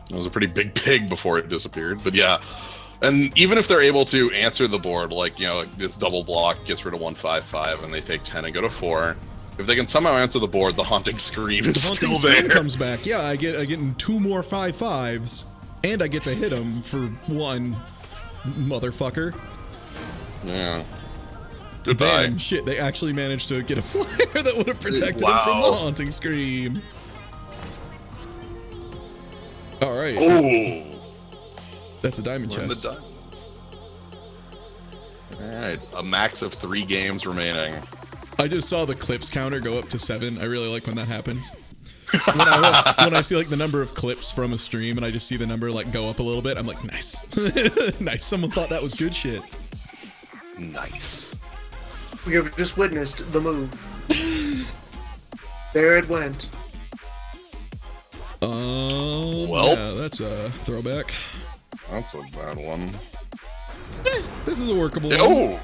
It was a pretty big pig before it disappeared, but yeah. And even if they're able to answer the board, like, you know, like this double block gets rid of 1/5/5 and they take 10 and go to 4. If they can somehow answer the board, the Haunting Scream is Haunting still Scream there. comes back. Yeah, I get 2 more 5/5s, and I get to hit him for 1, motherfucker. Yeah. Goodbye. Damn, shit, they actually managed to get a flyer that would have protected him from the Haunting Scream. All right. Oh. That's a diamond We're in the chest. diamonds. Alright, a max of 3 games remaining. I just saw the clips counter go up to 7. I really like when that happens. When I see like the number of clips from a stream and I just see the number like go up a little bit, I'm like, nice. Nice. Someone thought that was good shit. Nice. We have just witnessed the move. There it went. Well. Yeah, that's a throwback. That's a bad one. This is a workable one. Oh!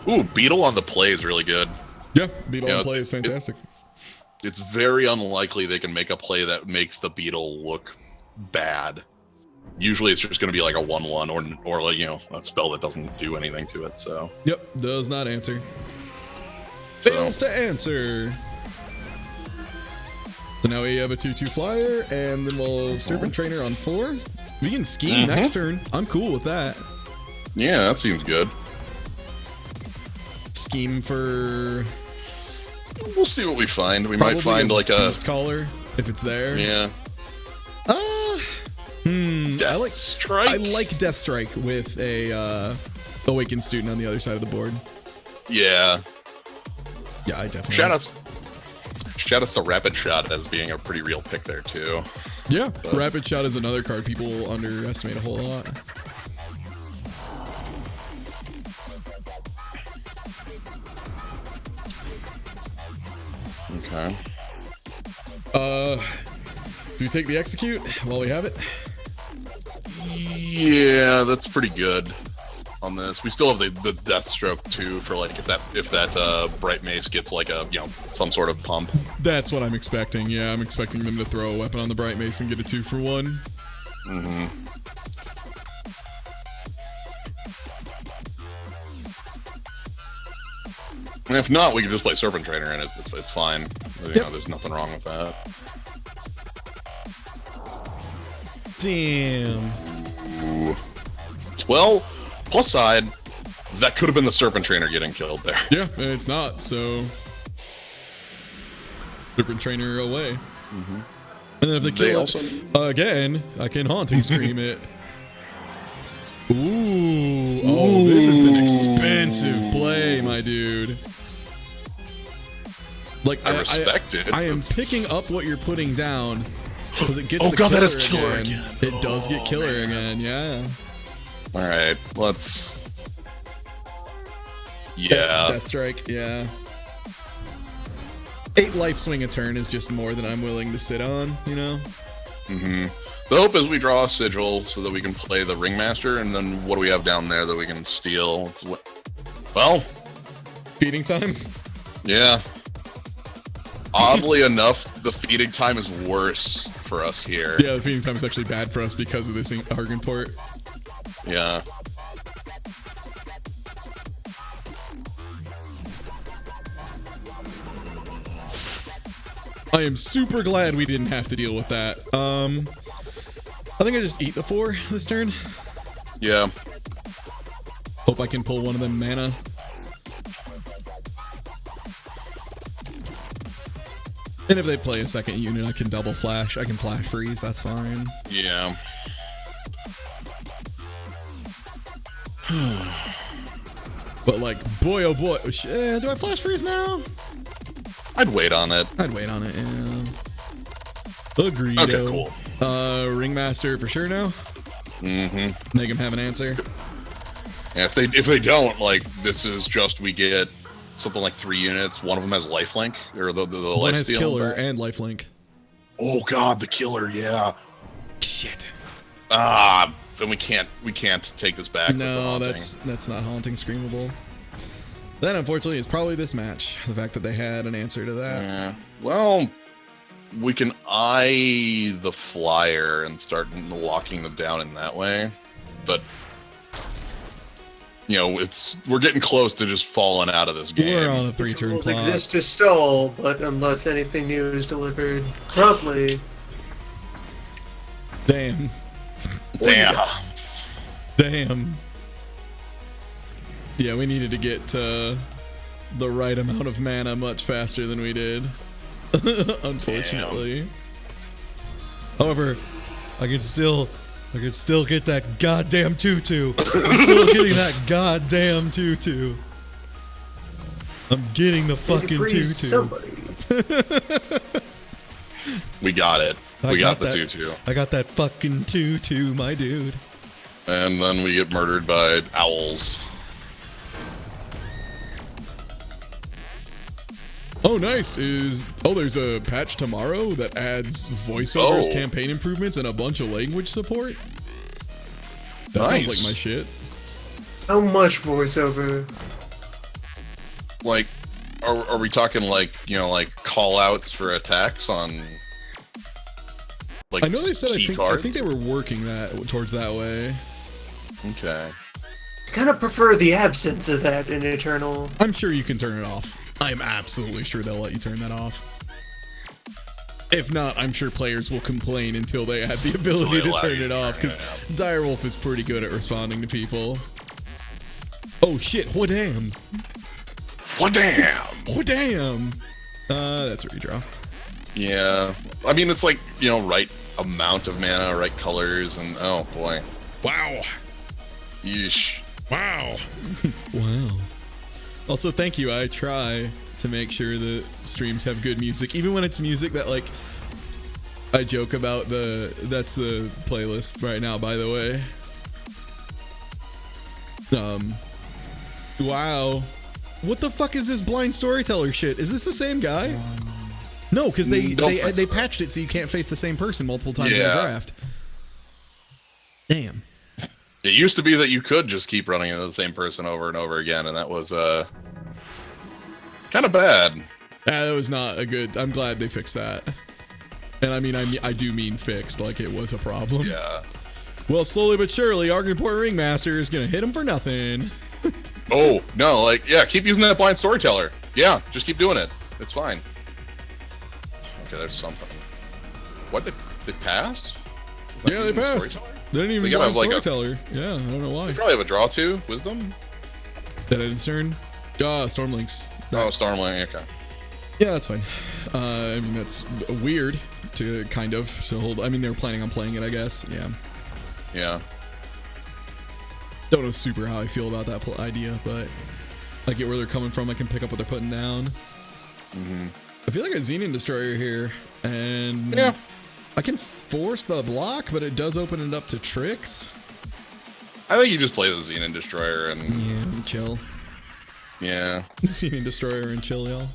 Ooh, Beetle on the play is really good. Yeah, Beetle on Yeah, the play is fantastic. It's very unlikely they can make a play that makes the Beetle look bad. Usually it's just going to be like a 1/1 or like, you know, a spell that doesn't do anything to it, so. Yep, does not answer. So. Fails to answer. So now we have a 2/2 flyer, and then we'll Serpent Trainer on 4. We can scheme next turn. I'm cool with that. Yeah, that seems good. Scheme for... We'll see what we find. We might probably find like a... Beast Caller, if it's there. Yeah. Death Strike? I like Death Strike with a Awakened Student on the other side of the board. Yeah. Yeah, I definitely... Shoutouts to Rapid Shot as being a pretty real pick there, too. Yeah, Rapid Shot is another card people underestimate a whole lot. Okay. Do we take the execute while we have it? Yeah, that's pretty good on this. We still have the Deathstroke too for like if that Bright Mace gets like a some sort of pump. That's what I'm expecting. Yeah, I'm expecting them to throw a weapon on the Bright Mace and get a 2-for-1. Mm-hmm. And if not, we can just play Serpent Trainer and it's fine. You know, there's nothing wrong with that. Damn. Ooh. Well, plus side, that could have been the Serpent Trainer getting killed there. Yeah, and it's not, so Serpent Trainer away. Mm-hmm. And then if they kill again, I can Haunting Scream it. Ooh. Oh, this is an expensive play, my dude. Like I respect it. I am picking up what you're putting down because it gets. Oh the god, killer that is killer again. It does get killer again. Yeah. All right, let's. Yeah. Death Strike. Yeah. 8 life swing a turn is just more than I'm willing to sit on. You know. Mm-hmm. The hope is we draw a sigil so that we can play the Ringmaster, and then what do we have down there that we can steal? Well, feeding time. Yeah. Oddly enough, the feeding time is worse for us here. Yeah, the feeding time is actually bad for us because of this Argon port. Yeah. I am super glad we didn't have to deal with that. I think I just eat the 4 this turn. Yeah. Hope I can pull one of them mana. And if they play a second unit, I can double flash. I can flash freeze. That's fine. Yeah. But like, boy, oh boy, do I flash freeze now? I'd wait on it. I'd wait on it. Yeah. Agreed. Okay, cool. Ringmaster for sure now. Mm-hmm. Make him have an answer. Yeah, if they don't, like, this is just we get something like 3 units. One of them has lifelink, or the One has lifesteal. killer and lifelink. Oh god, the killer, yeah. Shit. Then we can't take this back. No, that's not Haunting Screamable. Then unfortunately, it's probably this match. The fact that they had an answer to that. Yeah. Well, we can eye the flyer and start locking them down in that way, but you know, we're getting close to just falling out of this game. We're on a 3-turn Tools clock. exist to stall, but unless anything new is delivered promptly. Damn. Damn. Yeah, we needed to get the right amount of mana much faster than we did. Unfortunately. Damn. However, I could still get that goddamn tutu. I'm still getting that goddamn tutu. I'm getting the fucking tutu. Somebody. We got it. We got the that, tutu. I got that fucking tutu, my dude. And then we get murdered by owls. Oh, nice. There's a patch tomorrow that adds voiceovers, campaign improvements, and a bunch of language support? That sounds like my shit. How much voiceover? Like, are we talking like, like call outs for attacks on like I know they said key I cards? think they were working towards that way. Okay. I kind of prefer the absence of that in Eternal. I'm sure you can turn it off. I'm absolutely sure they'll let you turn that off. If not, I'm sure players will complain until they have the ability to turn it off, because Direwolf is pretty good at responding to people. Oh shit, what damn. What damn. What damn. That's a redraw. Yeah. I mean, it's like, right amount of mana, right colors, and oh boy. Wow. Yeesh. Wow. Wow. Also, thank you. I try to make sure the streams have good music, even when it's music that, like, I joke about that's the playlist right now, by the way. Wow. What the fuck is this blind storyteller shit? Is this the same guy? No, because they Don't fix it. patched it so you can't face the same person multiple times in a Yeah. draft. Damn. It used to be that you could just keep running into the same person over and over again, and that was kind of bad. That was not a good. I'm glad they fixed that. And I mean, I do mean fixed, like it was a problem. Yeah. Well, slowly but surely, Argenport Ringmaster is gonna hit him for nothing. Oh no, like yeah, keep using that blind storyteller. Yeah, just keep doing it. It's fine. Okay, there's something. What they passed? Yeah, they passed. They didn't even They gotta blind have, like, a- storyteller. Yeah, I don't know why. They probably have a draw too. Wisdom. That end turn. Stormlinks. Oh, Stormling. Okay. Yeah, that's fine. I mean, that's weird to kind of to hold. I mean, they were planning on playing it, I guess. Yeah. Yeah. Don't know super how I feel about that idea, but I get where they're coming from. I can pick up what they're putting down. Mm-hmm. I feel like a Xenon Destroyer here, and yeah, I can force the block, but it does open it up to tricks. I think you just play the Xenon Destroyer and yeah, chill. Yeah. Xenon Destroyer and chill, y'all.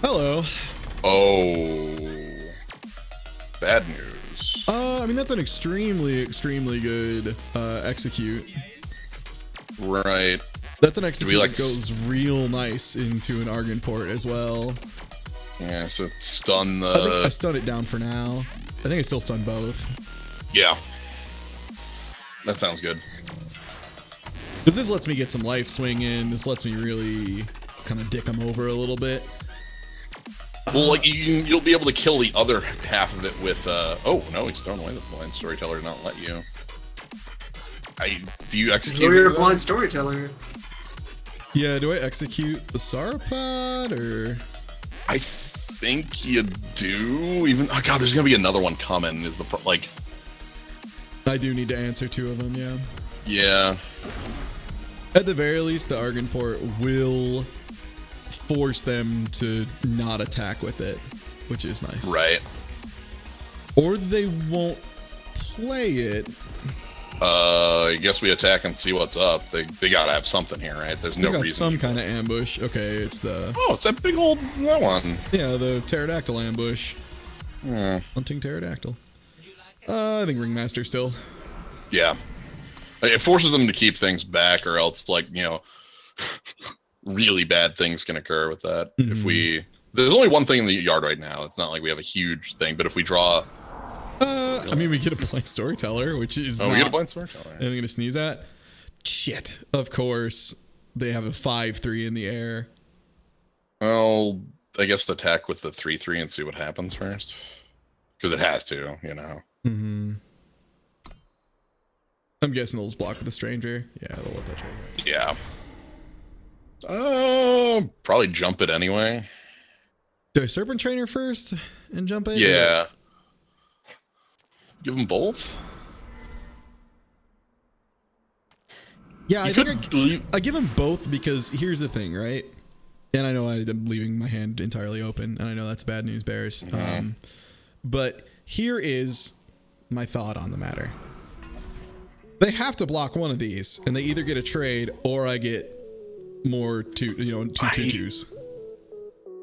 Hello. Oh. Bad news. I mean, that's an extremely good execute. Right. That's an execute like that goes real nice into an Argenport as well. Yeah, so stun the... I think I stun it down for now. I think I still stun both. Yeah. That sounds good. Because this lets me get some life swing in. This lets me really kind of dick them over a little bit. Well, like you'll be able to kill the other half of it with. Oh no, he's thrown away the blind storyteller to not let you. Do you execute? So you're a blind storyteller. Yeah, do I execute the Sauropod or? I think you do. Even oh god, there's gonna be another one coming. Is the like? I do need to answer 2 of them. Yeah. Yeah. At the very least, the Argenport will force them to not attack with it, which is nice. Right. Or they won't play it. I guess we attack and see what's up. They gotta have something here, right? There's no reason. Some kind of ambush. Okay, it's the. Oh, it's that big old that one. Yeah, the pterodactyl ambush. Yeah. Hunting pterodactyl. I think Ringmaster still. Yeah. It forces them to keep things back, or else, like, you know, really bad things can occur with that. Mm-hmm. If we... There's only one thing in the yard right now. It's not like we have a huge thing, but if we draw... I mean, we get a blind storyteller, which is we get a blind storyteller. And I'm going to sneeze at? Shit. Of course. They have a 5/3 in the air. Well, I guess attack with the 3/3 and see what happens first. Because it has to, you know. Mm-hmm. I'm guessing they'll just block with the stranger. Yeah, they'll let that trade. Yeah. Probably jump it anyway. Do I Serpent Trainer first and jump it? Yeah. Give them both? Yeah, I think I give them both because here's the thing, right? And I know I'm leaving my hand entirely open, and I know that's bad news bears. Mm-hmm. But here is my thought on the matter. They have to block one of these, and they either get a trade or I get more two 2/2s.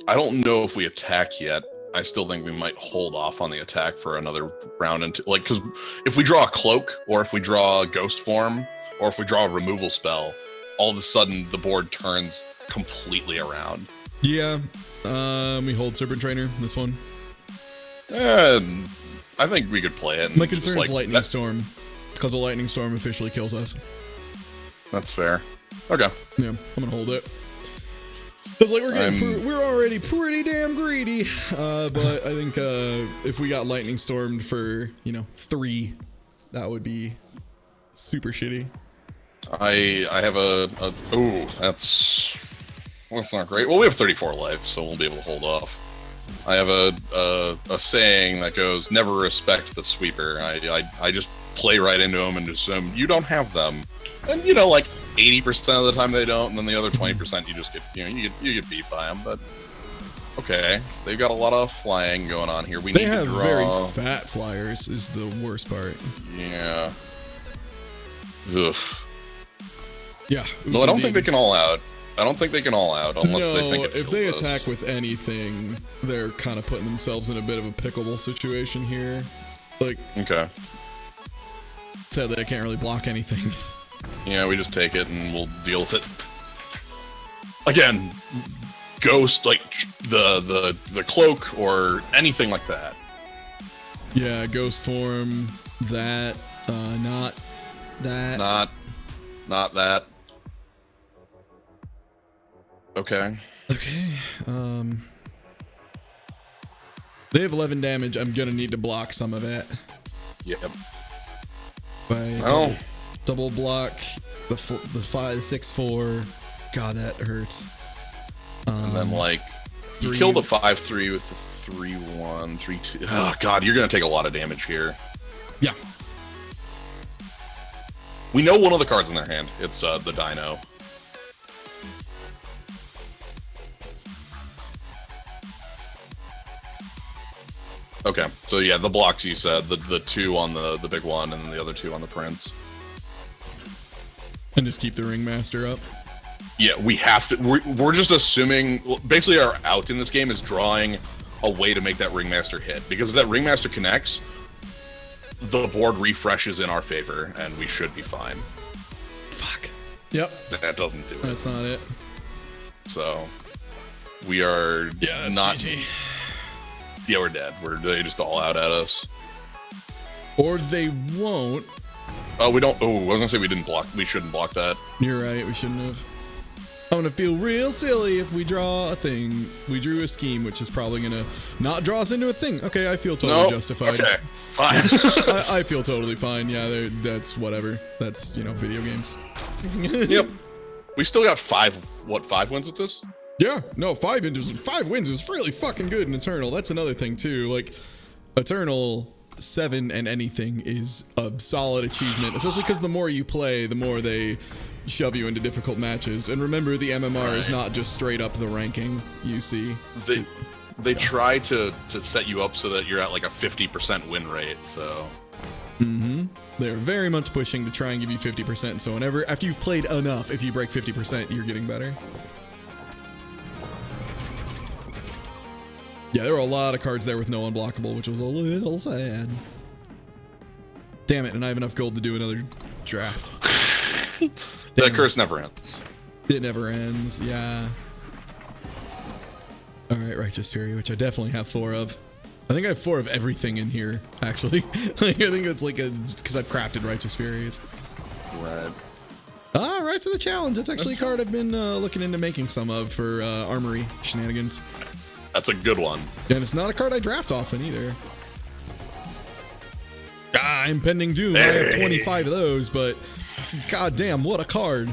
I don't know if we attack yet. I still think we might hold off on the attack for another round into like because if we draw a cloak or if we draw a ghost form or if we draw a removal spell, all of a sudden the board turns completely around. Yeah, we hold Serpent Trainer this one. I think we could play it. My concern is Lightning Storm because the Lightning Storm officially kills us. That's fair. Okay. Yeah, I'm gonna hold it. Cause like we're already pretty damn greedy, but I think if we got Lightning Stormed for 3, that would be super shitty. I have that's not great. Well, we have 34 life, so we'll be able to hold off. I have a saying that goes, "Never respect the sweeper." I just play right into them and assume you don't have them, and like 80% of the time they don't, and then the other 20% you just get you get beat by them. But okay, they've got a lot of flying going on here. They have very fat flyers. Is the worst part. Yeah. Ugh. Yeah. No, I don't think they can all out. I don't think they can all out unless they think it if they kills us. attack with anything, they're kind of putting themselves in a bit of a pickleable situation here. Like, Okay. sadly, I can't really block anything. Yeah, we just take it and we'll deal with it. Again, ghost, like the cloak or anything like that. Yeah, ghost form, that, not that. Not that. Okay. Okay, they have 11 damage. I'm gonna need to block some of it. Yep. By Well. double block the 6/4. God, that hurts. And then, like, you 3 kill the 5/3 with the 3/1, 3/2. Oh, God, you're going to take a lot of damage here. Yeah. We know one of the cards in their hand. It's the Dino. Okay, so yeah, the blocks you said, the 2 on the big one, and then the other 2 on the Prince. And just keep the Ringmaster up. Yeah, we have to. We're just assuming. Basically, our out in this game is drawing a way to make that Ringmaster hit. Because if that Ringmaster connects, the board refreshes in our favor, and we should be fine. Fuck. Yep. That doesn't do it. That's not it. So we are that's not. GG. Yeah, we're dead. They just all out at us. Or they won't. Oh, we don't. Oh, I was gonna say we didn't block. We shouldn't block that. You're right. We shouldn't have. I'm gonna feel real silly if we draw a thing. We drew a scheme, which is probably gonna not draw us into a thing. Okay, I feel totally justified. Okay, fine. I feel totally fine. Yeah, that's whatever. That's, video games. Yep. We still got 5 wins with this? Yeah, no, 5 wins is really fucking good in Eternal. That's another thing too. Like, Eternal 7 and anything is a solid achievement, especially because the more you play, the more they shove you into difficult matches. And remember, the MMR is not just straight up the ranking you see. They try to set you up so that you're at like a 50% win rate, so. They're very much pushing to try and give you 50%. So after you've played enough, if you break 50%, you're getting better. Yeah, there were a lot of cards there with no unblockable, which was a little sad. Damn it, and I have enough gold to do another draft. That curse never ends. It never ends, yeah. Alright, Righteous Fury, which I definitely have 4 of. I think I have 4 of everything in here, actually. I think it's like because I've crafted Righteous Furies. Right. Rise to the Challenge. That's actually a card I've been looking into making some of for Armory shenanigans. That's a good one. And it's not a card I draft often either. Impending Doom. I have 25 of those, but goddamn, what a card.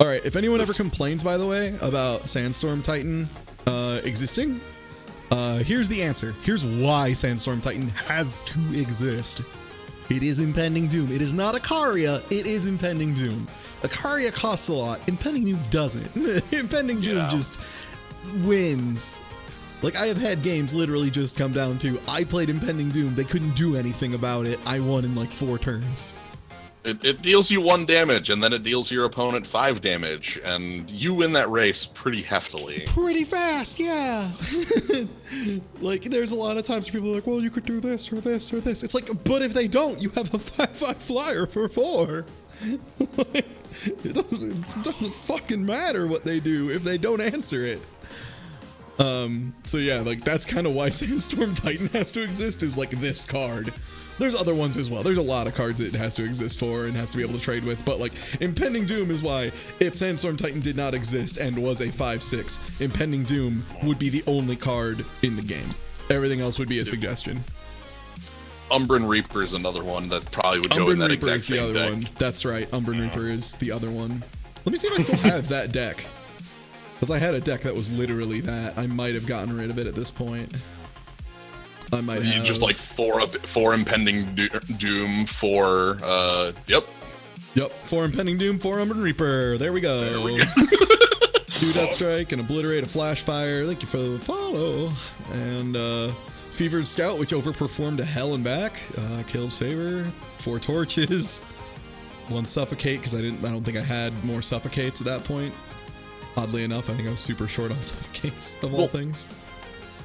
Alright, if anyone ever complains, by the way, about Sandstorm Titan existing, here's the answer. Here's why Sandstorm Titan has to exist. It is Impending Doom. It is not Ikaria, it is Impending Doom. Ikaria costs a lot. Impending Doom doesn't. Impending Doom just wins. Like, I have had games literally just come down to, I played Impending Doom, they couldn't do anything about it, I won in like 4 turns. It deals you 1 damage, and then it deals your opponent 5 damage, and you win that race pretty heftily. Pretty fast, yeah. Like, there's a lot of times where people are like, well, you could do this or this or this. It's like, but if they don't, you have a 5/5 flyer for 4. It doesn't fucking matter what they do if they don't answer it. So yeah, like, that's kind of why Sandstorm Titan has to exist, is like this card. There's other ones as well. There's a lot of cards it has to exist for and has to be able to trade with, but like, Impending Doom is why, if Sandstorm Titan did not exist and was a 5/6, Impending Doom would be the only card in the game. Everything else would be a suggestion. Umbran Reaper is another one that probably would go in that exact same deck. One. That's right, Umbran Reaper is the other one. Let me see if I still have that deck. Because I had a deck that was literally that. I might have gotten rid of it at this point. I might have. Just like 4 Impending Doom, 4, yep. Yep, 4 Impending Doom, 4 Umbran Reaper. There we go. There we go. 2 Death Strike and Obliterate, a Flash Fire. Thank you for the follow. And Fevered Scout, which overperformed a Hell and Back. Kill Saber, 4 Torches, 1 Suffocate, because I don't think I had more Suffocates at that point. Oddly enough, I think I was super short on Suffocates of all things.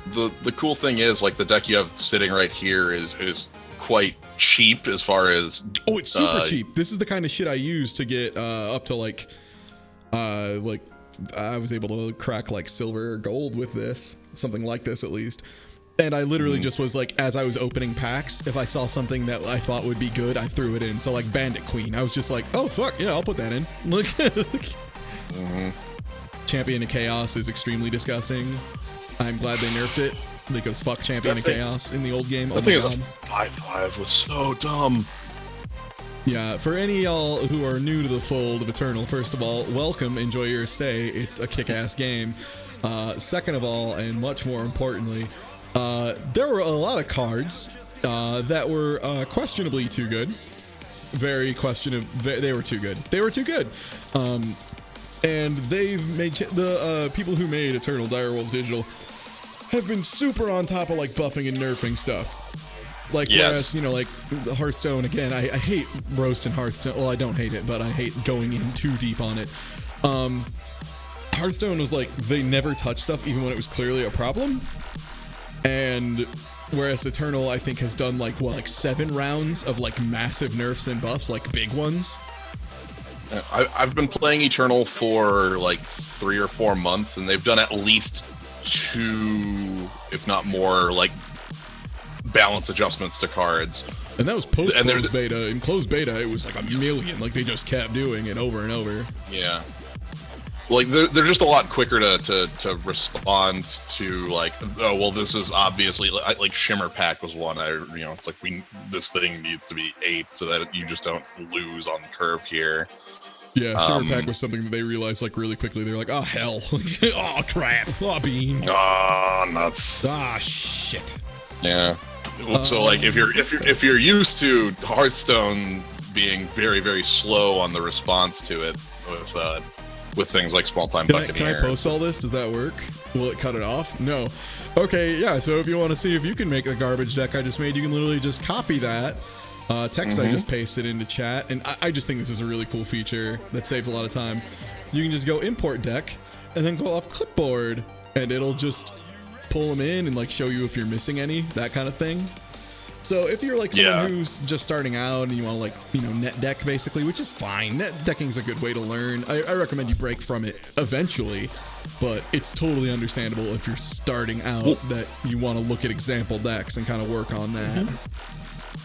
The cool thing is, like, the deck you have sitting right here is quite cheap as far as... Oh, it's super cheap. This is the kind of shit I use to get up to like I was able to crack like silver or gold with this, something like this at least. And I literally just was like, as I was opening packs, if I saw something that I thought would be good, I threw it in. So like Bandit Queen, I was just like, oh fuck, yeah, I'll put that in. Look. Champion of Chaos is extremely disgusting. I'm glad they nerfed it because fuck Champion of Chaos in the old game. That thing is a 5/5 was so dumb. Yeah, for any of y'all who are new to the fold of Eternal, first of all, welcome, enjoy your stay. It's a kick-ass game. Second of all, and much more importantly, there were a lot of cards that were questionably too good. Very questionable. They were too good. They were too good. And they've made the people who made Eternal Direwolf Digital have been super on top of like buffing and nerfing stuff. Like, whereas, you know, like Hearthstone, again, I hate roasting Hearthstone. Well, I don't hate it, but I hate going in too deep on it. Hearthstone was like, they never touched stuff even when it was clearly a problem. And whereas Eternal, I think, has done like, what, like 7 rounds of like massive nerfs and buffs, like big ones. I've been playing Eternal for like 3 or 4 months, and they've done at least 2, if not more, like balance adjustments to cards. And that was post-closed beta. In closed beta, it was like a million. Like they just kept doing it over and over. Yeah. Like they're just a lot quicker to respond to, like, oh well, this is obviously like Shimmer Pack was one. It's like this thing needs to be 8 so that you just don't lose on the curve here. Yeah, Shimmer Pack was something that they realized like really quickly. They're like, oh hell, oh crap, oh beans, oh nuts, ah shit. Yeah. So like if you're used to Hearthstone being very, very slow on the response to it with things like Small Time Buccaneer. Can I post all this? Does that work? Will it cut it off? No. Okay, yeah, so if you want to see if you can make the garbage deck I just made, you can literally just copy that text I just pasted into chat, and I just think this is a really cool feature that saves a lot of time. You can just go import deck and then go off clipboard, and it'll just pull them in and like show you if you're missing any, that kind of thing. So if you're like someone who's just starting out and you want to like, you know, net deck basically, which is fine. Net decking is a good way to learn. I recommend you break from it eventually, but it's totally understandable if you're starting out that you want to look at example decks and kind of work on that.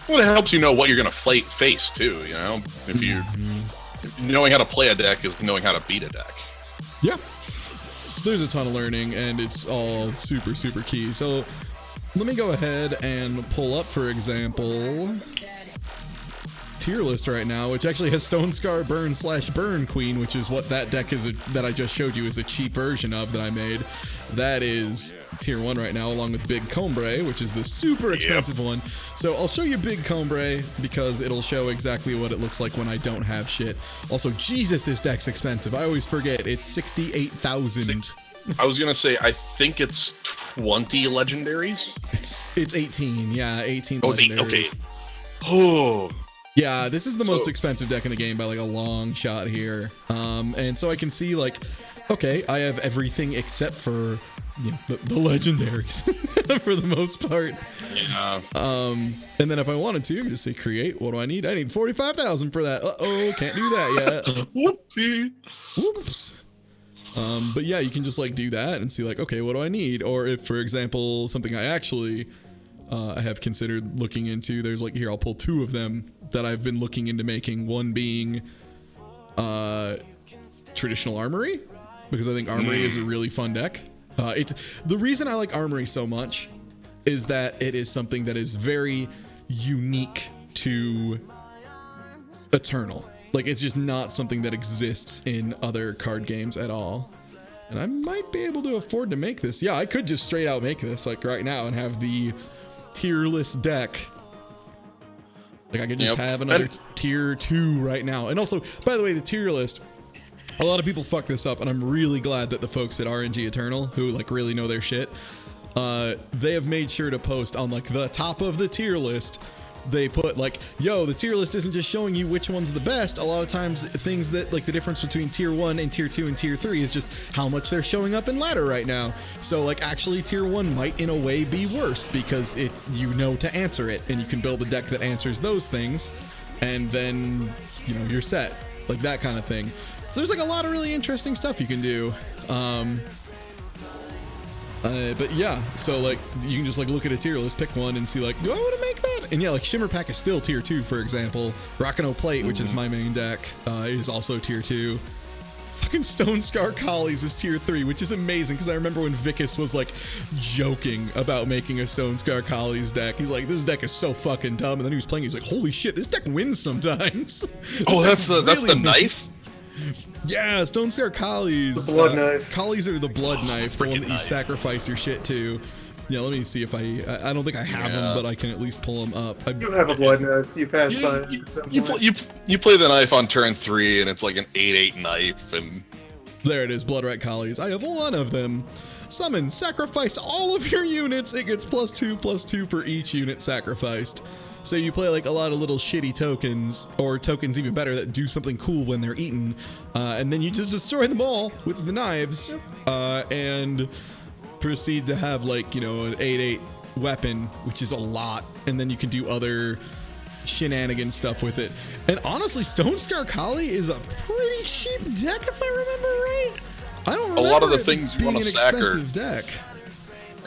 Well, it helps you know what you're going to face too, you know? If you knowing how to play a deck is knowing how to beat a deck. Yeah. There's a ton of learning and it's all super, super key. So let me go ahead and pull up, for example, tier list right now, which actually has Stonescar Burn/Burn Queen, which is what that deck is that I just showed you is a cheap version of that I made. That is tier 1 right now, along with Big Combre, which is the super expensive one. So I'll show you Big Combre because it'll show exactly what it looks like when I don't have shit. Also, Jesus, this deck's expensive. I always forget. It's 68,000. I was gonna say, I think it's 20 legendaries. It's 18, yeah, 18. Oh, it's 8. Okay. Oh. Yeah, this is the most expensive deck in the game by like a long shot here. And so I can see like, okay, I have everything except for, you know, the legendaries for the most part. Yeah. And then if I wanted to, just say create. What do I need? I need 45,000 for that. Uh-oh, can't do that yet. Whoopsie. Whoops. But yeah, you can just like do that and see like, okay, what do I need? Or if, for example, something I actually I have considered looking into, there's like, here, I'll pull 2 of them that I've been looking into making. One being Traditional Armory, because I think Armory is a really fun deck. It's the reason I like Armory so much is that it is something that is very unique to Eternal. Like, it's just not something that exists in other card games at all. And I might be able to afford to make this. Yeah, I could just straight out make this, like, right now and have the tier list deck. Like, I could just have another tier 2 right now. And also, by the way, the tier list, a lot of people fuck this up, and I'm really glad that the folks at RNG Eternal, who, like, really know their shit, they have made sure to post on, like, the top of the tier list they put like, yo, the tier list isn't just showing you which one's the best. A lot of times things that like the difference between tier 1 and tier 2 and tier 3 is just how much they're showing up in ladder right now. So like actually tier 1 might in a way be worse because you know to answer it, and you can build a deck that answers those things, and then you're set, like that kind of thing. So there's like a lot of really interesting stuff you can do. But yeah, so like you can just like look at a tier list, pick one, and see like, do I want to make that? And yeah, like Shimmer Pack is still tier 2, for example. Rakano Plate, which is my main deck, is also tier 2. Fucking Stone Scar Collies is tier 3, which is amazing because I remember when Vicus was like joking about making a Stone Scar Collies deck. He's like, this deck is so fucking dumb, and then he was playing. He's like, holy shit, this deck wins sometimes. Oh, that's the knife. Yeah, Stone Scar Collies. The blood knife. Collies are the blood knife, the one that you knife. sacrifice your shit to. Yeah, let me see if I don't think I have them, but I can at least pull them up. You have a blood knife. You passed by it at some point. You play the knife on turn 3, and it's like an 8/8 knife, and there it is, Bloodrat Collies. I have one of them. Summon, sacrifice all of your units. It gets +2/+2 for each unit sacrificed. So you play like a lot of little shitty tokens, or tokens even better that do something cool when they're eaten, and then you just destroy them all with the knives, and proceed to have like an 8/8 weapon, which is a lot, and then you can do other shenanigan stuff with it. And honestly, Stone Scar Collie is a pretty cheap deck if I remember right. I don't remember a lot of the it things you being want to an sack expensive deck.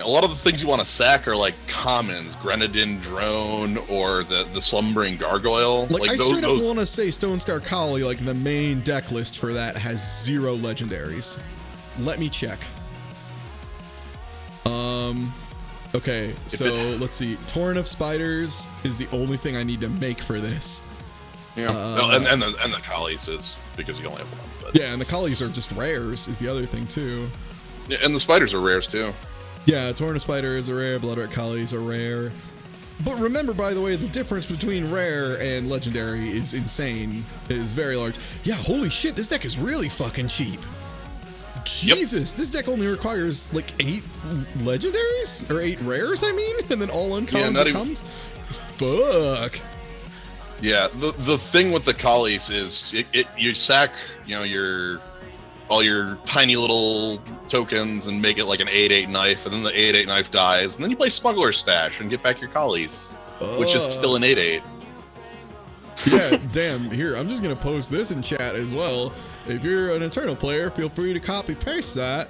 A lot of the things you want to sack are like commons, Grenadin Drone or the Slumbering Gargoyle. Like I those, straight up want to say Stone Scar Collie, like the main deck list for that has 0 legendaries. Let me check. Okay, so let's see. Torrent of Spiders is the only thing I need to make for this. Yeah, and the Collies is because you only have one. But. Yeah, and the Collies are just rares is the other thing too. Yeah, and the Spiders are rares too. Yeah, Torrent of Spider is a rare, Bloodrat Collies are rare. But remember, by the way, the difference between rare and legendary is insane. It is very large. Yeah, holy shit, this deck is really fucking cheap. Jesus, this deck only requires like 8 legendaries? Or 8 rares, I mean? And then all uncommons and commons? Fuck. Yeah, the thing with the Collies is you sack, all your tiny little tokens and make it like an 8/8 knife, and then the 8/8 knife dies, and then you play Smuggler's Stash and get back your Collies, which is still an 8/8. Yeah, damn. Here, I'm just gonna post this in chat as well. If you're an Eternal player, feel free to copy paste that,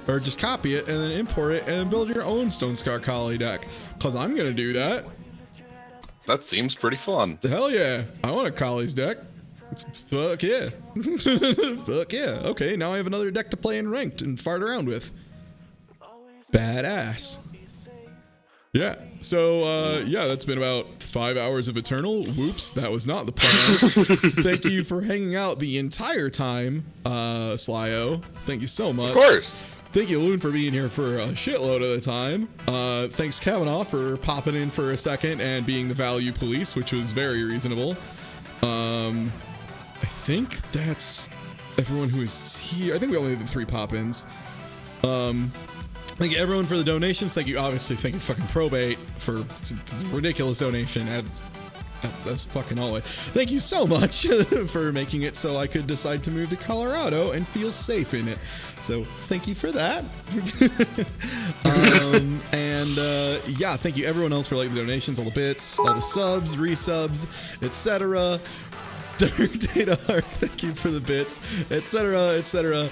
or just copy it and then import it and then build your own Stone Scar Collie deck. Cause I'm gonna do that. That seems pretty fun. Hell yeah, I want a Collies deck. Fuck yeah. Fuck yeah. Okay, now I have another deck to play in ranked and fart around with. Badass. Yeah, so yeah, that's been about 5 hours of Eternal. Whoops, that was not the plan. Thank you for hanging out the entire time, Slyo. Thank you so much. Of course. Thank you, Loon, for being here for a shitload of the time. Thanks, Kavanaugh, for popping in for a second and being the value police, which was very reasonable. I think that's everyone who is here. I think we only did the 3 pop-ins. Thank you everyone for the donations. Thank you, obviously. Thank you fucking Probate for the ridiculous donation. That's fucking always. Thank you so much for making it so I could decide to move to Colorado and feel safe in it. So thank you for that. Yeah, thank you everyone else for like the donations, all the bits, all the subs, resubs, etc. Dark Data Arc, thank you for the bits, etc., etc.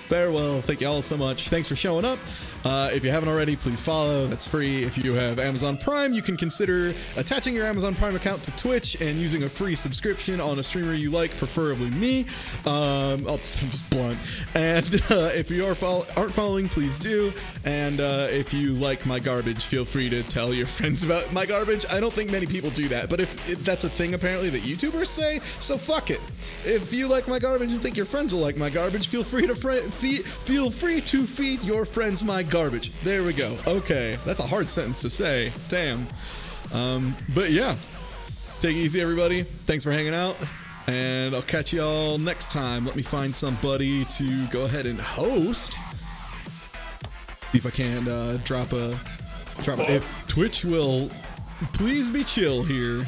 Farewell. Thank you all so much. Thanks for showing up. If you haven't already, please follow. That's free. If you have Amazon Prime, you can consider attaching your Amazon Prime account to Twitch and using a free subscription on a streamer you like, preferably me. I'm just blunt. And if you aren't following, please do. And if you like my garbage, feel free to tell your friends about my garbage. I don't think many people do that, but if that's a thing apparently that YouTubers say, so fuck it. If you like my garbage and think your friends will like my garbage, feel free to feed your friends my garbage. There we go. Okay, that's a hard sentence to say. Damn. But yeah, take it easy, everybody. Thanks for hanging out, and I'll catch y'all next time. Let me find somebody to go ahead and host. See if I can drop a. If Twitch will Please be chill here.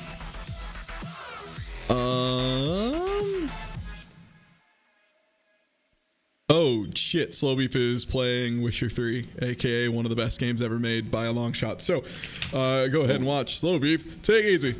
Oh shit, Slowbeef is playing Witcher 3, aka one of the best games ever made by a long shot. So, go ahead and watch Slowbeef. Take it easy.